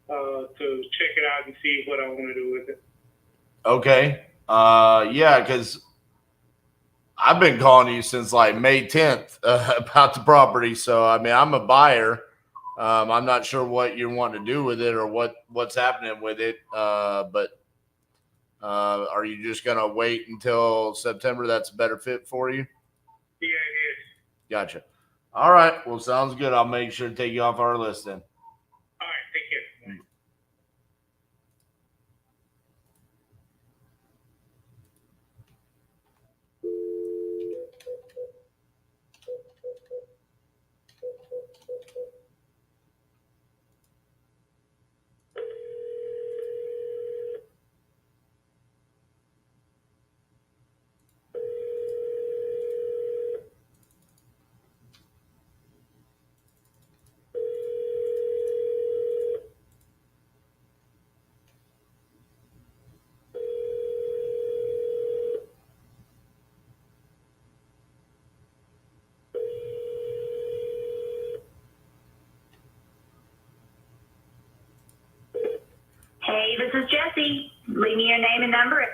to check it out and see what I want to do with it. Okay. Yeah, because I've been calling you since like May 10th about the property. So, I mean, I'm a buyer. I'm not sure what you're wanting to do with it or what's happening with it. But are you just going to wait until September? That's a better fit for you? Yeah, it is. Gotcha. All right. Well, sounds good. I'll make sure to take you off our list then. All right, take care. Hey, this is Jessie. Leave me your name and number.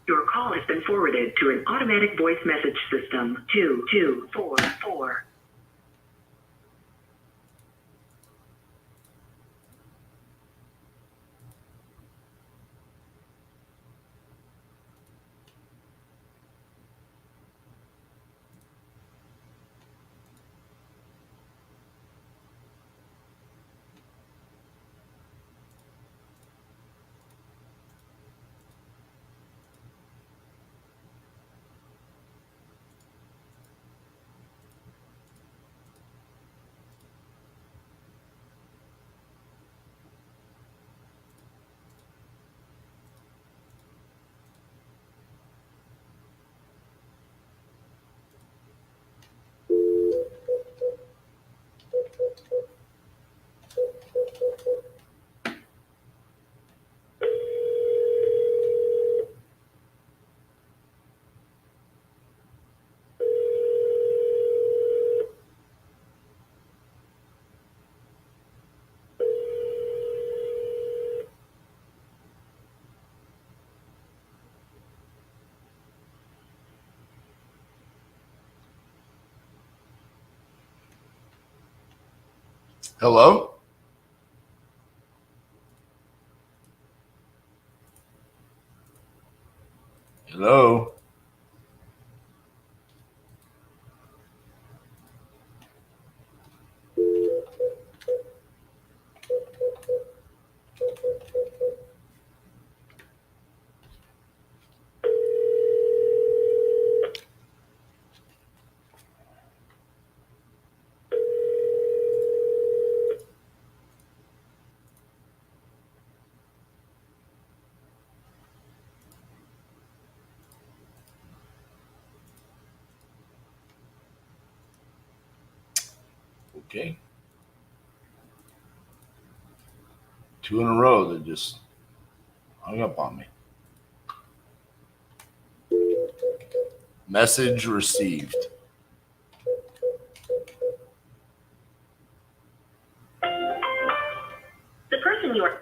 Your call has been forwarded to an automatic voice message system. 2244. Hello? Hello? Okay. 2 in a row that just hung up on me. Message received. The person you are.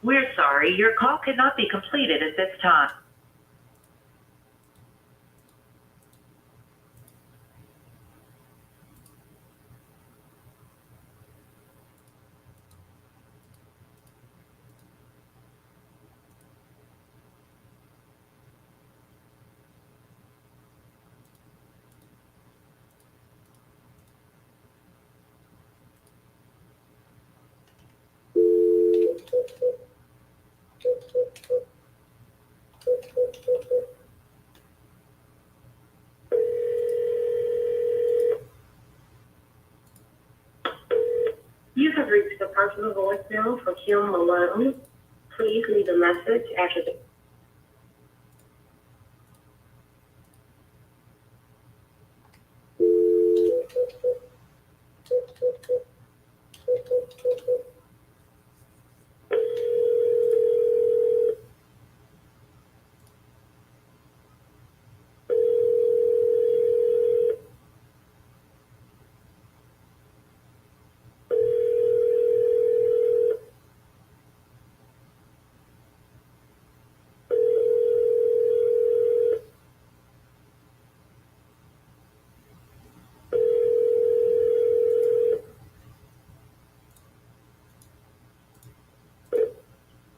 We're sorry, your call cannot be completed at this time. You have reached the personal voicemail for Kim Malone. Please leave a message after the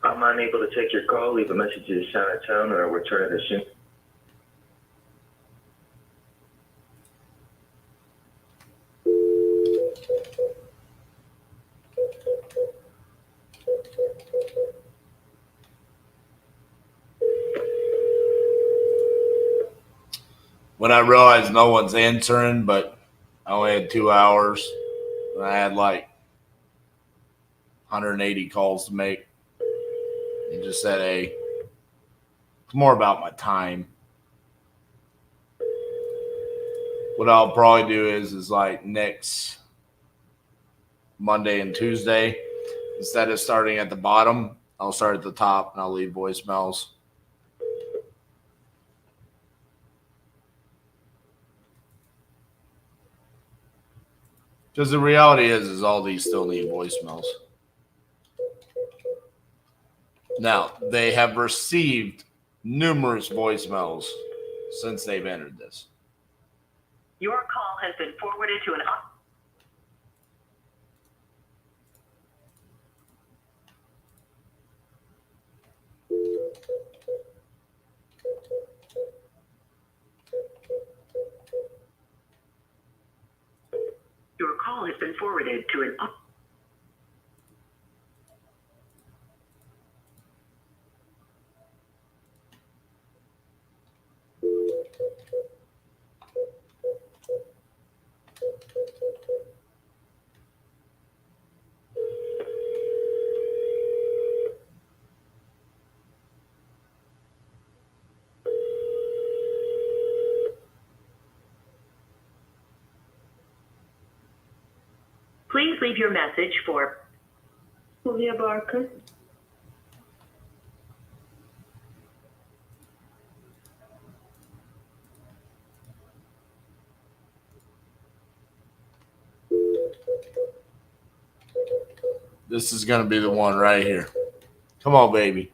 I'm unable to take your call. Leave a message to the sound of tone or return it as soon. When I realized no one's answering, but I only had 2 hours, and I had like 180 calls to make, and just said, hey, it's more about my time. What I'll probably do is like next Monday and Tuesday, instead of starting at the bottom, I'll start at the top and I'll leave voicemails. Because the reality is all these still need voicemails. Now, they have received numerous voicemails since they've entered this. Your call has been forwarded to an. Your call has been forwarded to an. Please leave your message for Julia Barker. This is going to be the one right here. Come on, baby.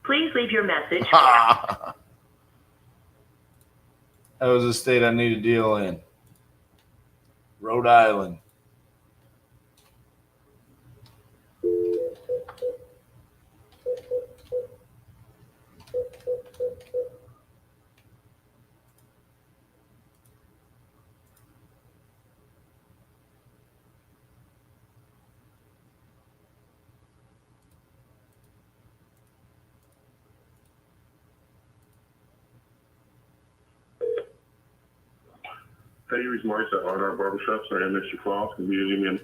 Please leave your message. That was a state I need a deal in. Rhode Island. Hey, you reached Maurice at R&R Barbershop. Sorry, I missed your call. Can you give me a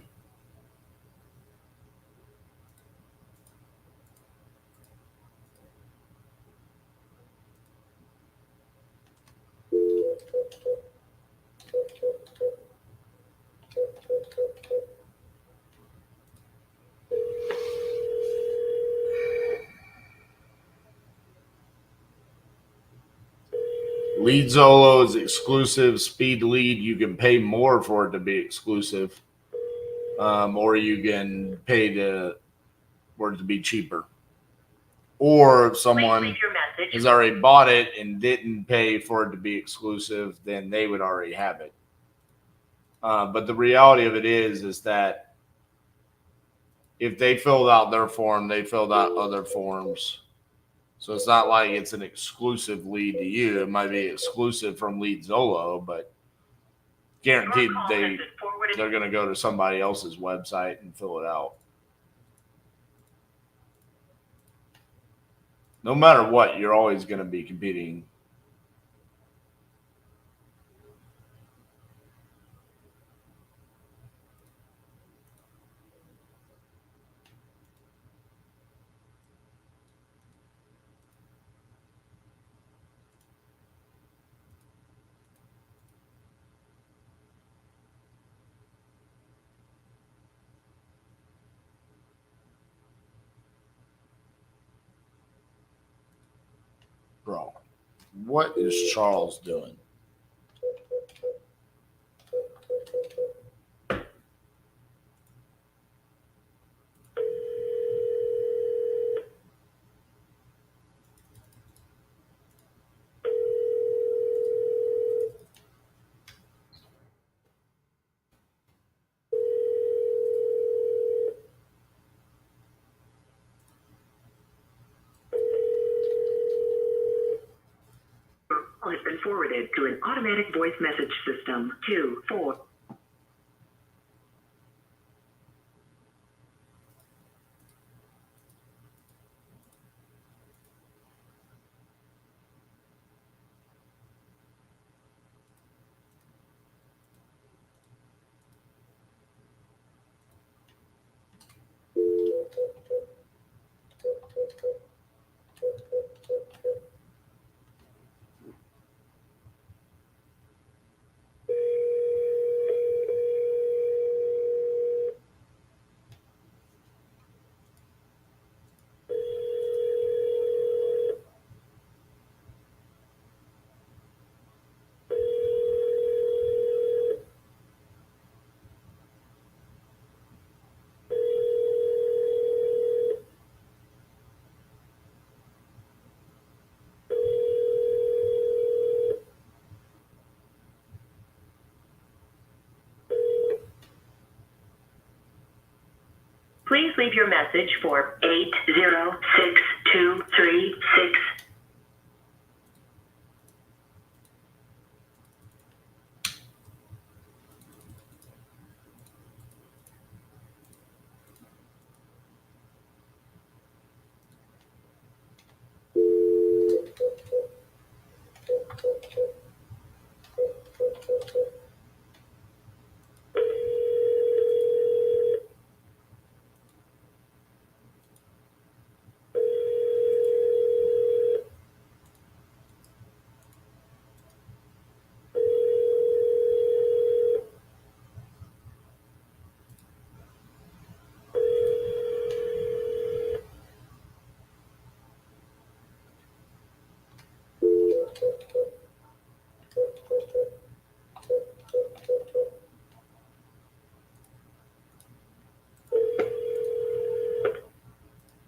Lead Zolo is exclusive. Speed Lead, you can pay more for it to be exclusive, or you can pay for it to be cheaper. Or if someone has already bought it and didn't pay for it to be exclusive, then they would already have it. But the reality of it is that if they filled out their form, they filled out other forms. So it's not like it's an exclusive lead to you. It might be exclusive from Lead Zolo, but guaranteed they're going to go to somebody else's website and fill it out. No matter what, you're always going to be competing. Bro, what is Charles doing? Has been forwarded to an automatic voice message system. 2-4. Please leave your message for 806-236.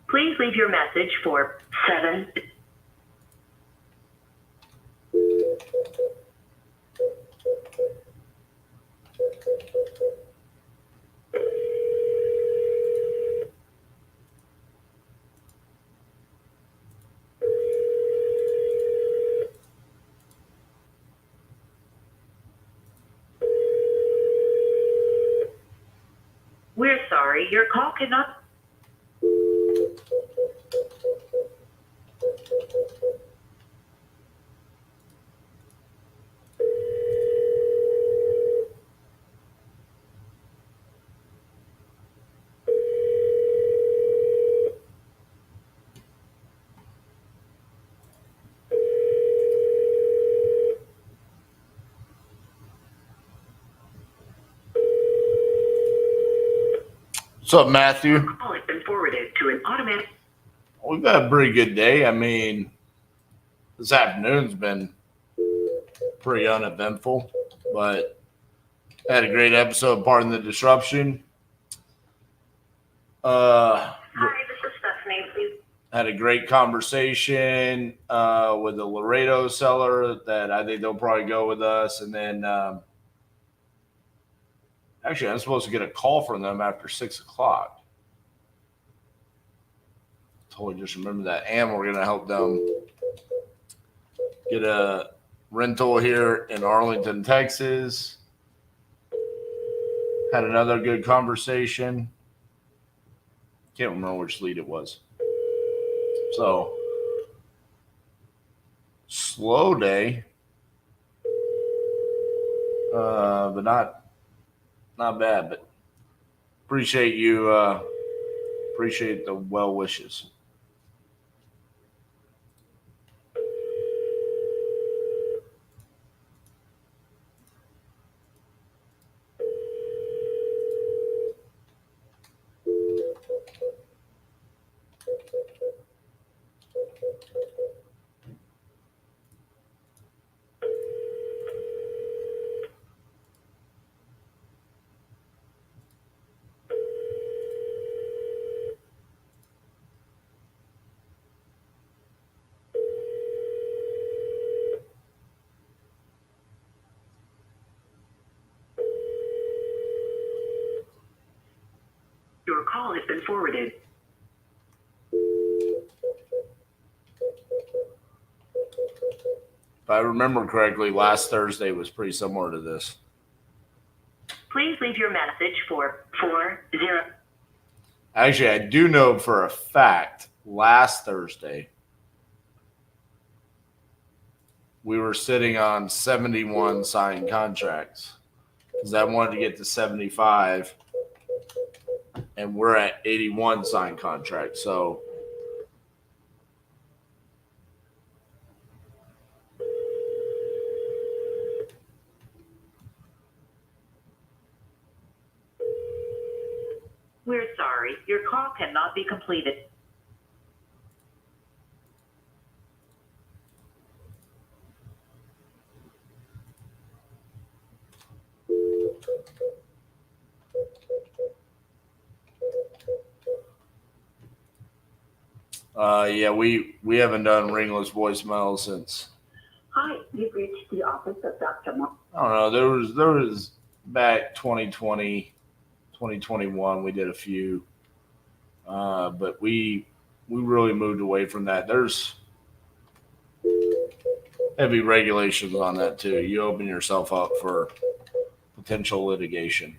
Please leave your message for 7. We're sorry, your call cannot. What's up, Matthew? Call has been forwarded to an automatic. We've had a pretty good day. I mean, this afternoon's been pretty uneventful, but had a great episode, Pardon the Disruption. Hi, this is Stephanie. Please. Had a great conversation with a Laredo seller that I think they'll probably go with us. And then actually, I'm supposed to get a call from them after 6 o'clock. Totally just remember that. And we're going to help them get a rental here in Arlington, Texas. Had another good conversation. Can't remember which lead it was. So, slow day, but not bad. But appreciate you. Appreciate the well wishes. Your call has been forwarded. If I remember correctly, last Thursday was pretty similar to this. Please leave your message for 40. Actually, I do know for a fact last Thursday we were sitting on 71 signed contracts because I wanted to get to 75, and we're at 81 signed contracts. So We're sorry. Your call cannot be completed. yeah, we haven't done ringless voicemail since, Hi, you've reached the office of Dr. I don't know, there was back 2020, 2021, we did a few, but we really moved away from that. There's heavy regulations on that too. You open yourself up for potential litigation.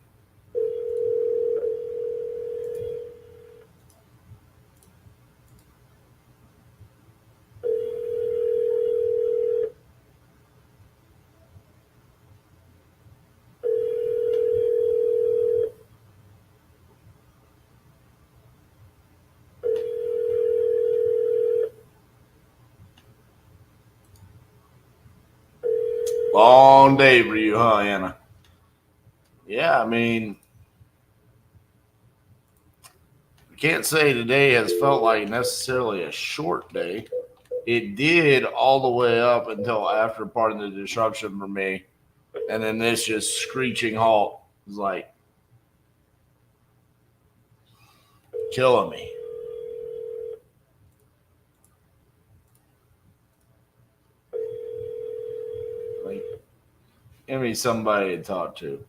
Long day for you, huh, Anna? Yeah, I mean, I can't say today has felt like necessarily a short day. It did all the way up until after part of the disruption for me. And then this just screeching halt was like killing me. Like, give me somebody to talk to.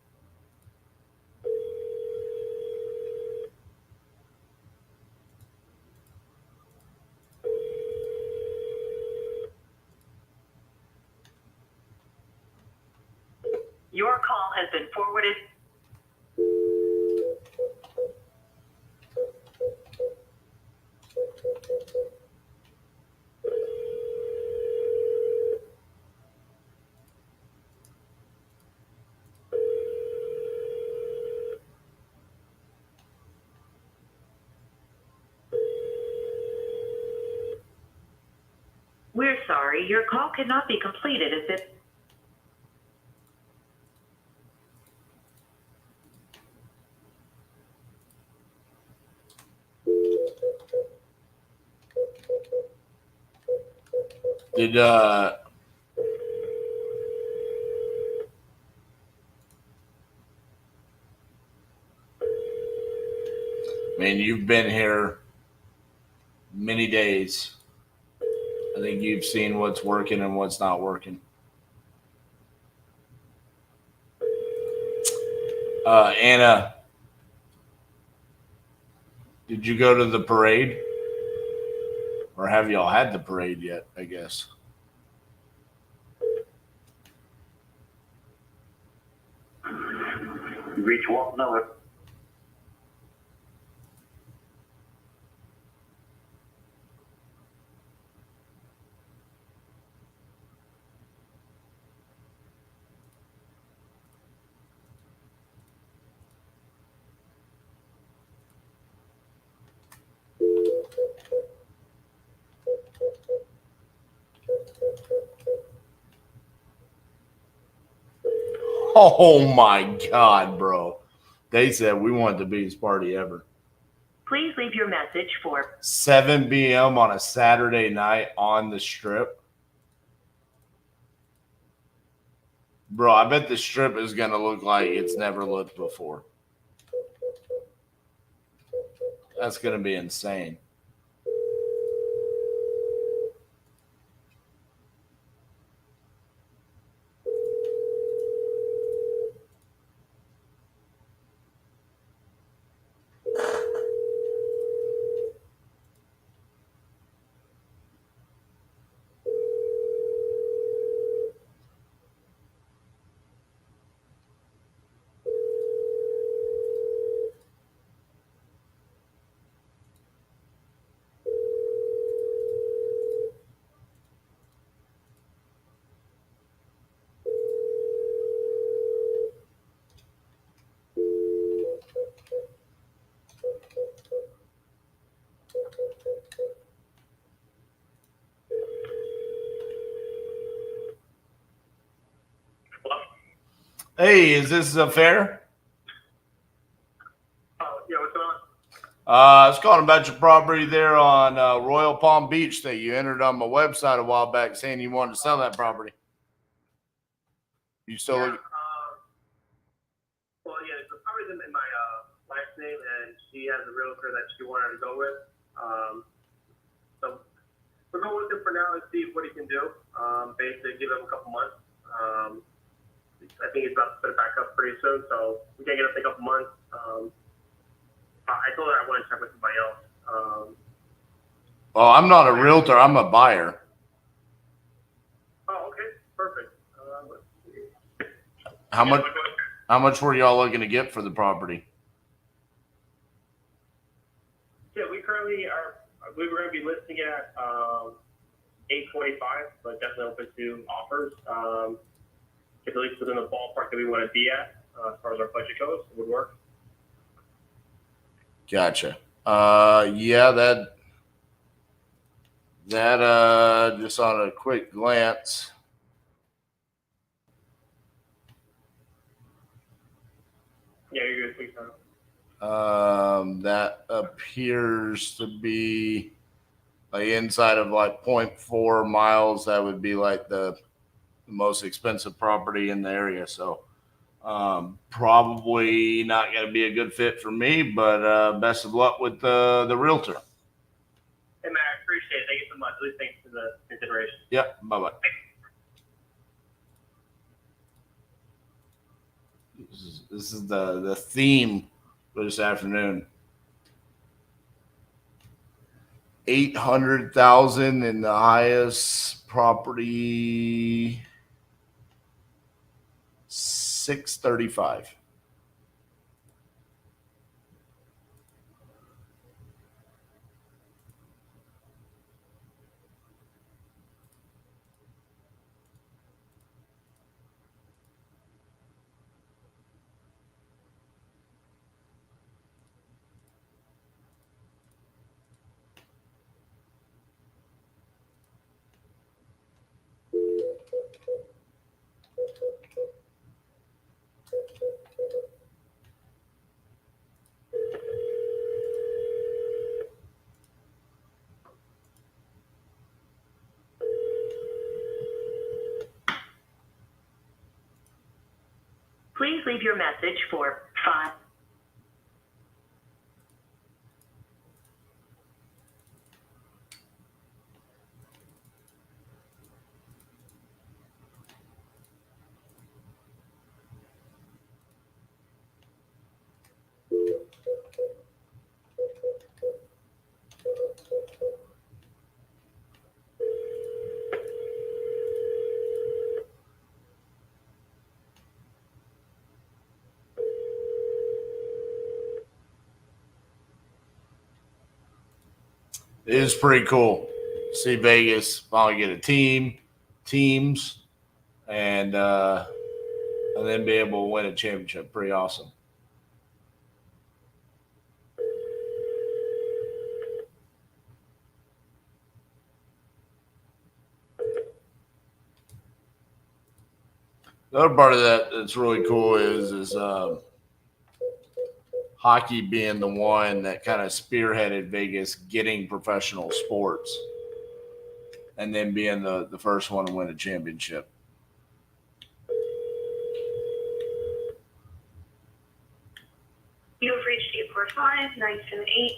Your call has been forwarded. We're sorry, your call cannot be completed as if. Did man, you've been here many days. I think you've seen what's working and what's not working. Anna, did you go to the parade? Or have y'all had the parade yet, I guess? Reach Walt Miller. Oh my God, bro. They said we want the biggest party ever. Please leave your message for 7 p.m. on a Saturday night on the strip. Bro, I bet the strip is going to look like it's never looked before. That's going to be insane. Hey, is this a fair? Yeah, what's on? I was calling about your property there on Royal Palm Beach that you entered on my website a while back saying you wanted to sell that property. You still look? Well, yeah, the property's in my wife's name, and she has a realtor that she wanted to go with. So we're going with him for now and see what he can do. Basically, give him a couple months. I think he's about to put it back up pretty soon, so we can get up in a couple months. I told her I want to check with somebody else. Well, I'm not a realtor. I'm a buyer. Oh, okay, perfect. How much were y'all looking to get for the property? Yeah, we currently are. We were going to be listing it at $825, but definitely open to offers. If at least within the ballpark that we want to be at, as far as our budget goes, it would work. Gotcha. Yeah, that just on a quick glance. Yeah, you're good. Please, That appears to be like inside of like 0.4 miles. That would be like the most expensive property in the area. So probably not going to be a good fit for me, but best of luck with the realtor. Hey, Matt, I appreciate it. Thank you so much. At least thanks for the consideration. Yep. Bye-bye. This is the theme for this afternoon. 800,000 in the highest property. 635. Please leave your message for 5. It is pretty cool. See Vegas finally get a teams, and then be able to win a championship. Pretty awesome. The other part of that that's really cool is hockey being the one that kind of spearheaded Vegas getting professional sports, and then being the first one to win a championship. You have reached 845-978.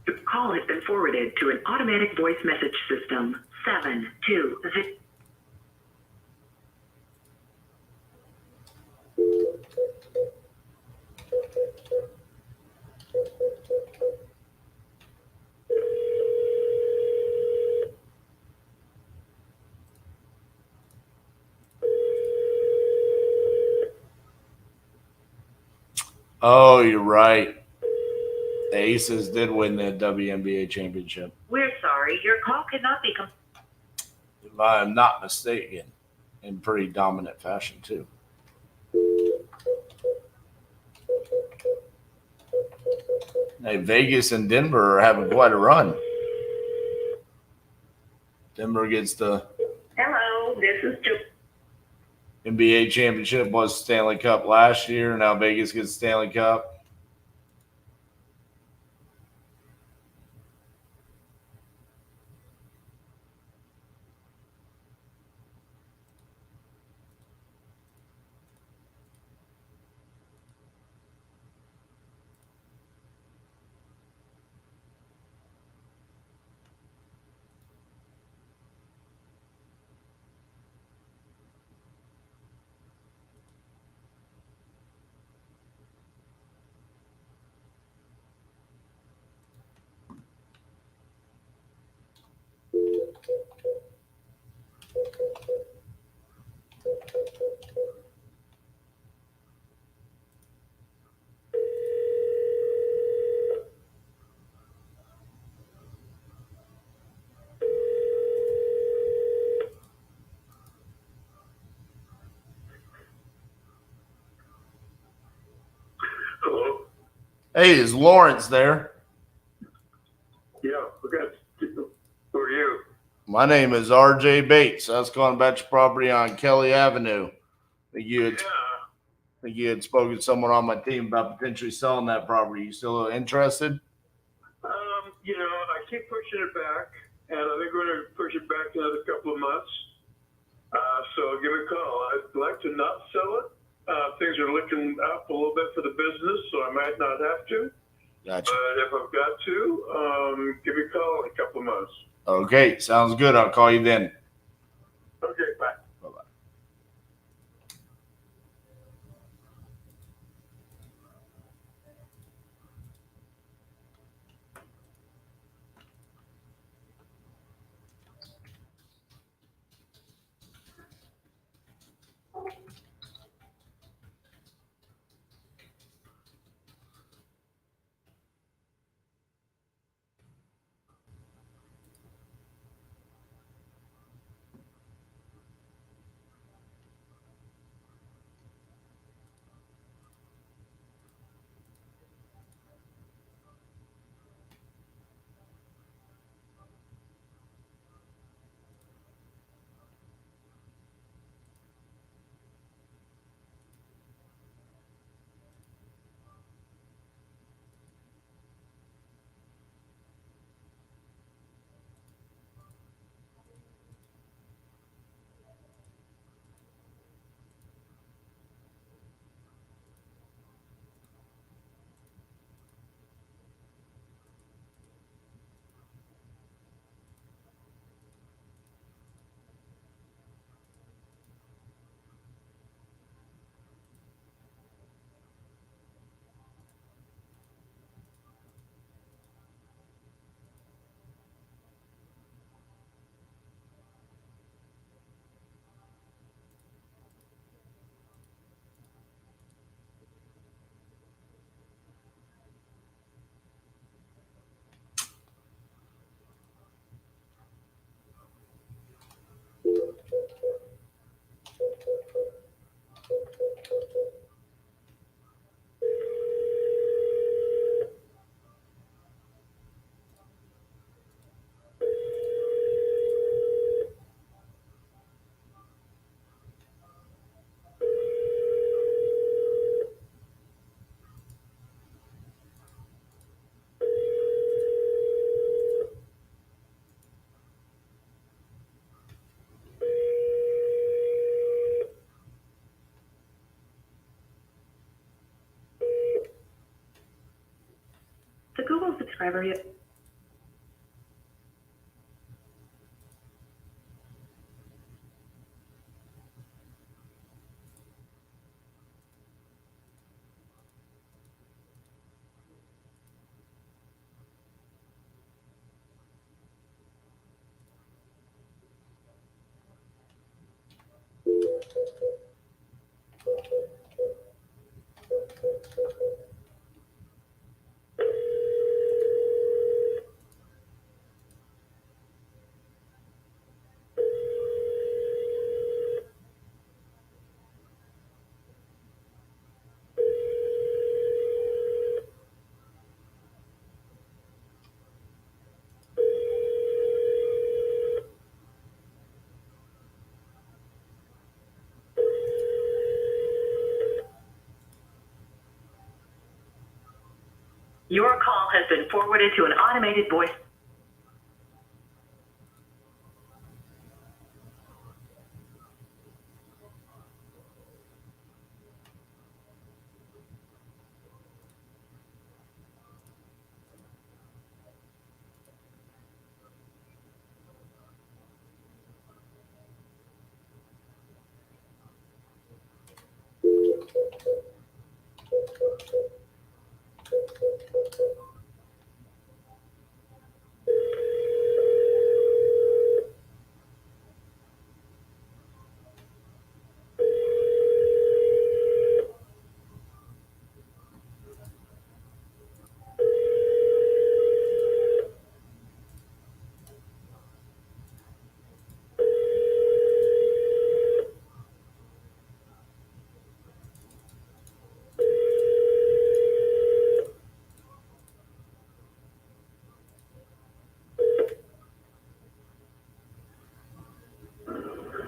Your call has been forwarded to an automatic voice message system. 720. Oh, you're right. The Aces did win the WNBA championship. We're sorry, your call cannot be If I'm not mistaken, in pretty dominant fashion too. Hey, Vegas and Denver are having quite a run. Denver gets the Hello, this is Joe. NBA championship, was Stanley Cup last year. Now Vegas gets Stanley Cup. Hello? Hey, is Lawrence there? Yeah, okay. Who are you? My name is R.J. Bates. I was calling about your property on Kelly Avenue. I think you had spoken to someone on my team about potentially selling that property. You still interested? I keep pushing it back, and I think we're going to push it back another couple of months. So give me a call. I'd like to not sell it. Things are looking up a little bit for the business, so I might not have to. Gotcha. But if I've got to, give me a call in a couple of months. Okay, sounds good. I'll call you then. Okay, bye. Bye-bye. Google subscriber you. Your call has been forwarded to an automated voice.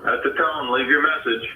At the tone, leave your message.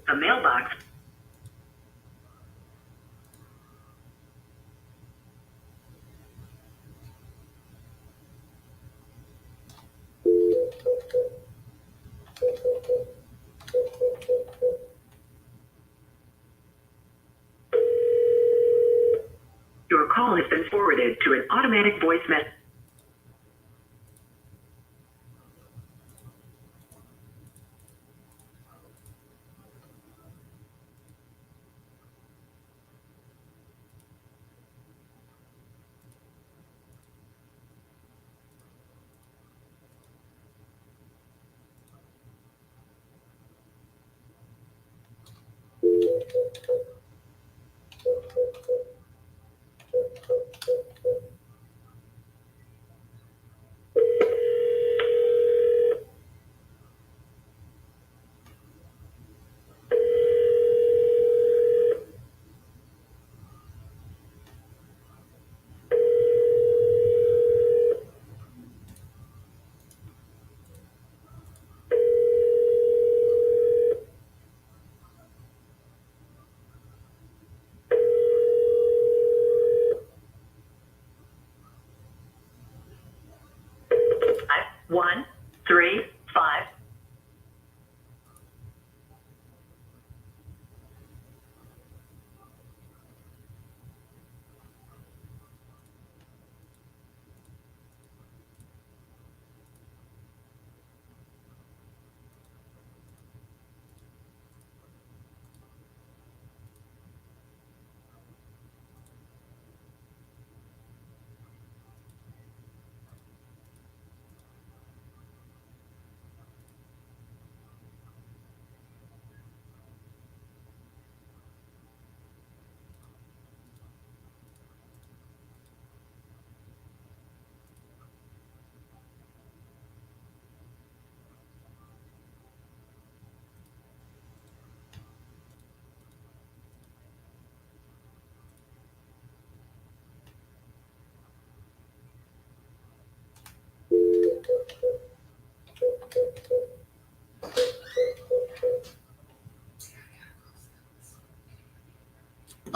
A mailbox. Your call has been forwarded to an automatic voice message.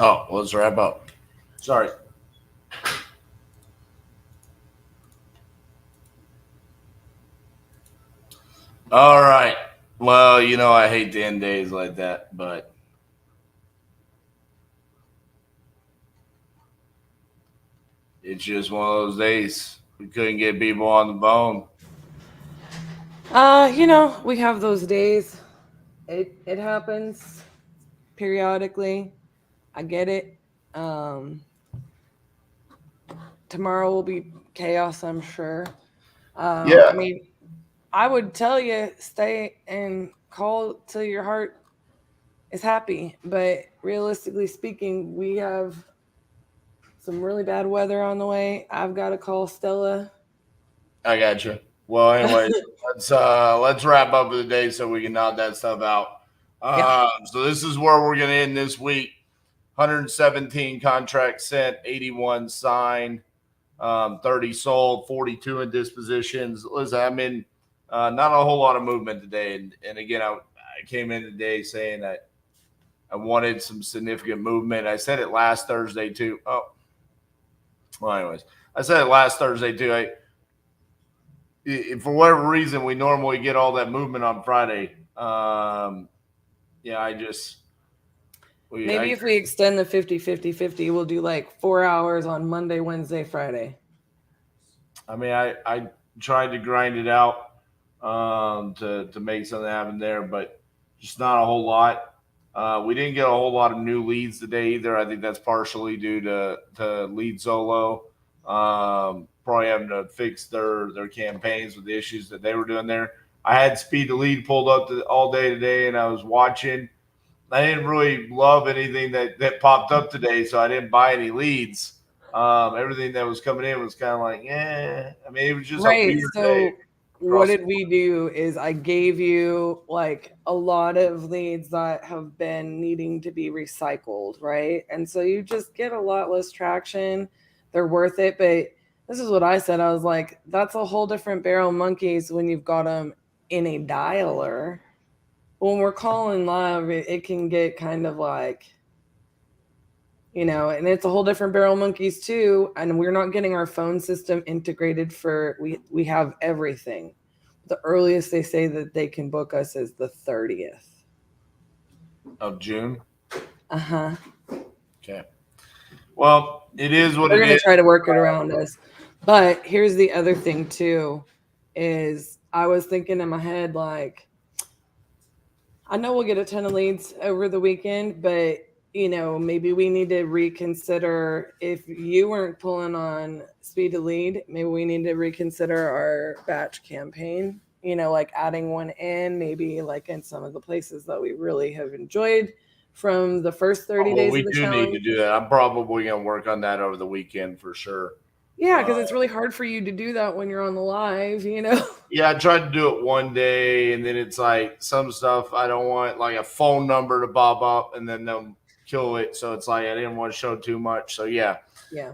Oh, let's wrap up. Sorry. All right. Well, I hate to end days like that, but it's just one of those days. We couldn't get people on the phone. We have those days. It happens periodically. I get it. Tomorrow will be chaos, I'm sure. Yeah. I mean, I would tell you stay and call till your heart is happy, but realistically speaking, we have some really bad weather on the way. I've got to call Stella. I got you. Well, anyway, let's wrap up for the day so we can knock that stuff out. So this is where we're going to end this week. 117 contracts sent, 81 signed, 30 sold, 42 in dispositions. Listen, I mean, not a whole lot of movement today. And again, I came in today saying that I wanted some significant movement. I said it last Thursday too. Well, anyways, I said it last Thursday too. For whatever reason, we normally get all that movement on Friday. Maybe if we extend the 50-50-50, we'll do like 4 hours on Monday, Wednesday, Friday. I mean, I tried to grind it out to make something happen there, but just not a whole lot. We didn't get a whole lot of new leads today either. I think that's partially due to lead solo. Probably having to fix their campaigns with the issues that they were doing there. I had speed to lead pulled up all day today, and I was watching. I didn't really love anything that popped up today, so I didn't buy any leads. Everything that was coming in was kind of like, I mean, it was just a weird day. What did we do is I gave you like a lot of leads that have been needing to be recycled, right? And so you just get a lot less traction. They're worth it, but this is what I said. I was like, that's a whole different barrel of monkeys when you've got them in a dialer. When we're calling live, it can get kind of like, and it's a whole different barrel of monkeys too. And we're not getting our phone system integrated we have everything. The earliest they say that they can book us is the 30th of June. Uh-huh. Okay. Well, it is what it is. We're going to try to work it around us. But here's the other thing too, is I was thinking in my head, like, I know we'll get a ton of leads over the weekend, but maybe we need to reconsider if you weren't pulling on speed to lead, maybe we need to reconsider our batch campaign, like adding one in, maybe like in some of the places that we really have enjoyed from the first 30 days of the challenge. We do need to do that. I'm probably going to work on that over the weekend for sure. Yeah, because it's really hard for you to do that when you're on the live, Yeah, I tried to do it one day, and then it's like some stuff I don't want, like a phone number to bob up, and then they'll kill it. So it's like I didn't want to show too much. So yeah.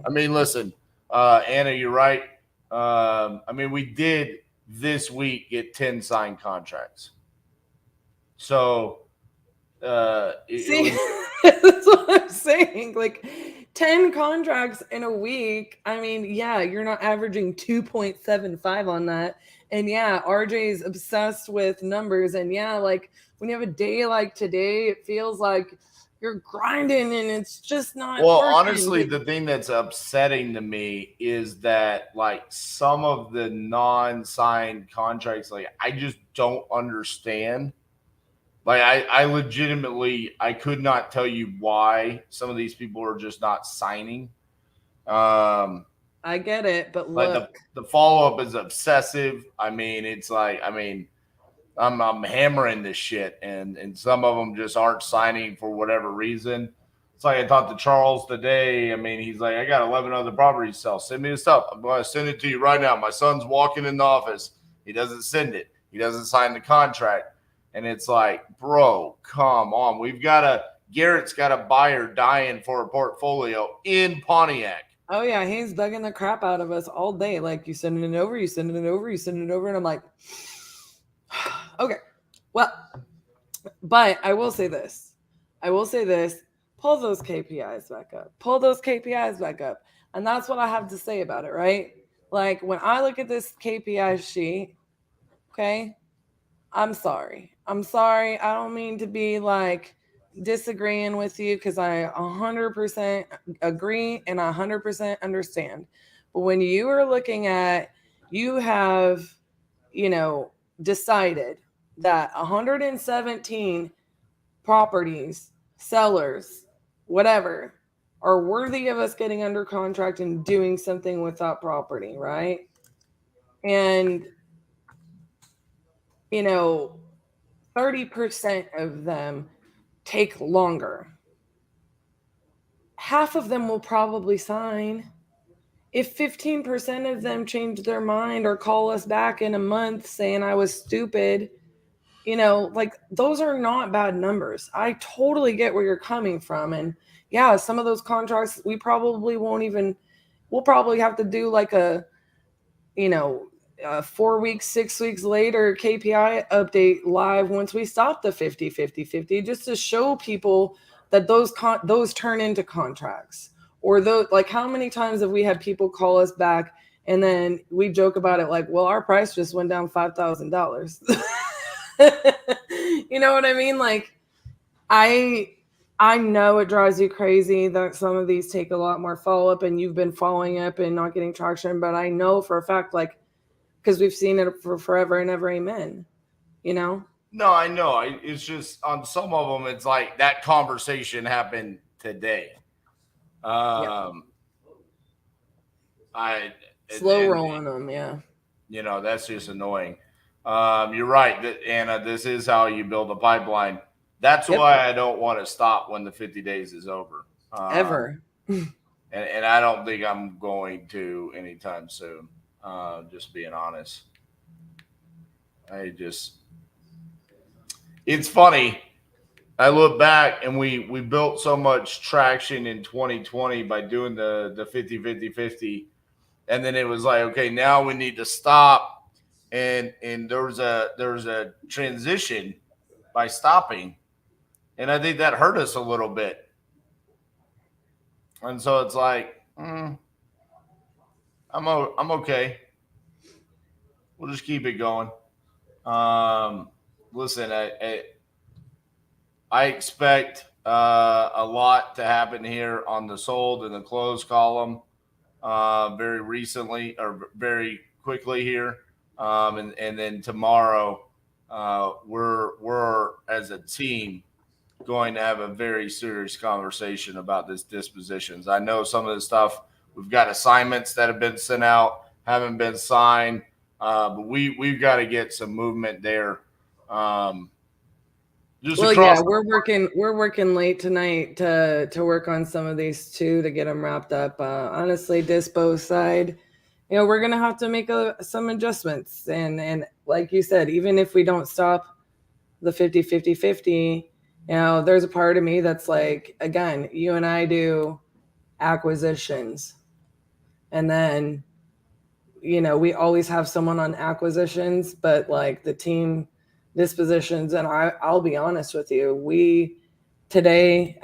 I mean, listen, Anna, you're right. I mean, we did this week get 10 signed contracts. So see, that's what I'm saying. Like 10 contracts in a week. I mean, yeah, you're not averaging 2.75 on that. And yeah, RJ's obsessed with numbers. And yeah, like when you have a day like today, it feels like you're grinding and it's just not. Well, honestly, the thing that's upsetting to me is that like some of the non-signed contracts, like I just don't understand. Like I legitimately, I could not tell you why some of these people are just not signing. I get it, but like look, the follow-up is obsessive. I mean, it's like, I'm hammering this shit, and some of them just aren't signing for whatever reason. It's like I talked to Charles today. I mean, he's like, I got 11 other properties to sell. Send me the stuff. I'm going to send it to you right now. My son's walking in the office. He doesn't send it. He doesn't sign the contract. And it's like, bro, come on. Garrett's got a buyer dying for a portfolio in Pontiac. Oh, yeah, he's bugging the crap out of us all day. Like, you sending it over, you sending it over, you sending it over. And I'm like, okay, well, but I will say this. pull those KPIs back up. Pull those KPIs back up. And that's what I have to say about it, right? Like when I look at this KPI sheet, okay, I'm sorry. I don't mean to be like disagreeing with you because I 100% agree and I 100% understand. But when you are looking at, you have, decided that 117 properties, sellers, whatever, are worthy of us getting under contract and doing something with that property, right? And, 30% of them take longer. Half of them will probably sign. If 15% of them change their mind or call us back in a month saying I was stupid, like those are not bad numbers. I totally get where you're coming from. And yeah, some of those contracts, we'll probably have to do like a 4 weeks, 6 weeks later KPI update live once we stop the 50-50-50, just to show people that those turn into contracts. Or those, like, how many times have we had people call us back and then we joke about it like, well, our price just went down $5,000. You know what I mean? Like, I know it drives you crazy that some of these take a lot more follow-up and you've been following up and not getting traction, but I know for a fact, like, because we've seen it for forever and ever, amen. No, I know. It's just on some of them, it's like that conversation happened today. Slow rolling them, yeah. That's just annoying. You're right, Anna. This is how you build a pipeline. That's why I don't want to stop when the 50 days is over. Ever. And I don't think I'm going to anytime soon. Just being honest. It's funny. I look back and we built so much traction in 2020 by doing the 50-50-50. And then it was like, okay, now we need to stop. And there was a transition by stopping. And I think that hurt us a little bit. And so it's like, I'm okay. We'll just keep it going. Listen, I expect a lot to happen here on the sold and the closed column very recently or very quickly here. And then tomorrow, we're as a team going to have a very serious conversation about this dispositions. I know some of the stuff, we've got assignments that have been sent out, haven't been signed, but we've got to get some movement there. We're working late tonight to work on some of these too, to get them wrapped up. Honestly, dispo side, we're gonna have to make some adjustments, and like you said, even if we don't stop the 50-50-50, there's a part of me that's like, again, you and I do acquisitions, and then we always have someone on acquisitions, but like the team dispositions, and I'll be honest with you, we today,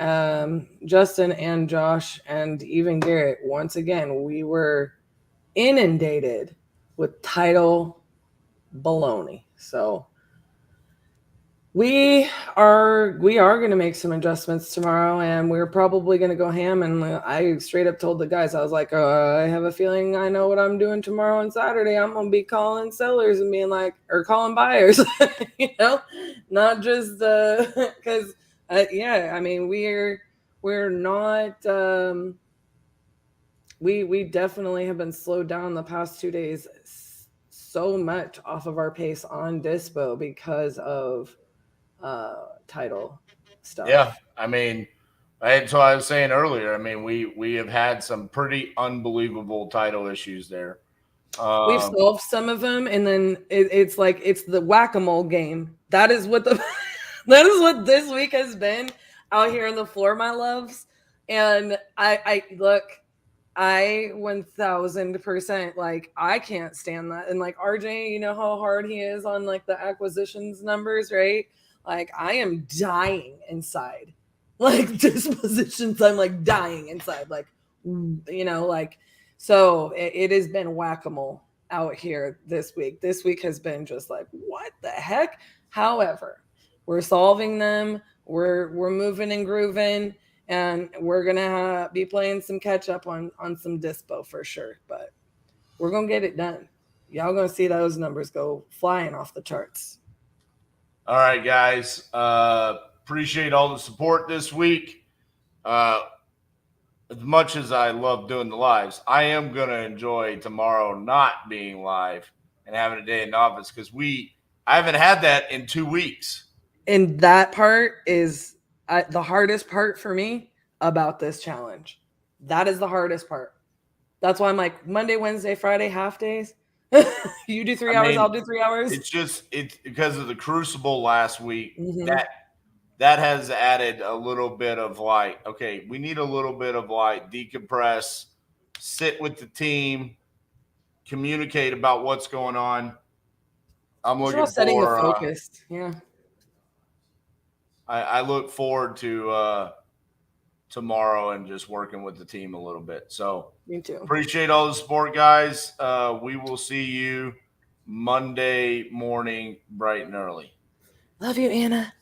Justin and Josh and even Garrett, once again, we were inundated with title baloney. So we are going to make some adjustments tomorrow, and we're probably going to go ham. And I straight up told the guys, I was like, I have a feeling I know what I'm doing tomorrow and Saturday. I'm going to be calling sellers and being like, or calling buyers, not just because, I mean, we're not, we definitely have been slowed down the past 2 days so much off of our pace on dispo because of title stuff. Yeah, I mean, that's what I was saying earlier. I mean, we have had some pretty unbelievable title issues there. We've solved some of them, and then it's like it's the whack-a-mole game. That is what that is what this week has been out here on the floor, my loves. And I look, I 1000%, like, I can't stand that. And like RJ, you know how hard he is on like the acquisitions numbers, right? Like, I am dying inside. like dispositions. I'm like dying inside, like, so it has been whack-a-mole out here this week. This week has been just like, what the heck? However, we're solving them. We're moving and grooving, and we're gonna be playing some catch up on some dispo for sure. But we're gonna get it done. Y'all gonna see those numbers go flying off the charts. All right, guys. Appreciate all the support this week. As much as I love doing the lives, I am going to enjoy tomorrow not being live and having a day in the office because I haven't had that in 2 weeks. And that part is the hardest part for me about this challenge. That is the hardest part. That's why I'm like Monday, Wednesday, Friday, half days. You do 3 hours, I'll do 3 hours. It's because of the Crucible last week that has added a little bit of like, okay, we need a little bit of like decompress, sit with the team, communicate about what's going on. I'm looking for setting the focus. Yeah. I look forward to tomorrow and just working with the team a little bit. So me too. Appreciate all the support, guys. We will see you Monday morning, bright and early. Love you, Anna.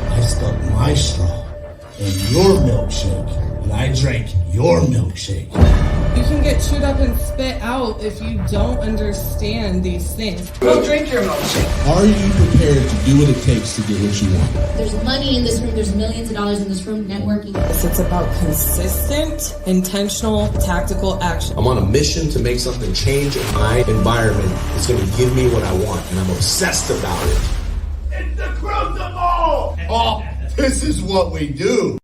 I stuck my straw in your milkshake, and I drank your milkshake. You can get chewed up and spit out if you don't understand these things. Go drink your milkshake. Are you prepared to do what it takes to get what you want? There's money in this room. There's millions of dollars in this room. Networking. It's about consistent, intentional, tactical action. I'm on a mission to make something change in my environment. It's going to give me what I want, and I'm obsessed about it. It's the Crucible! Oh, this is what we do.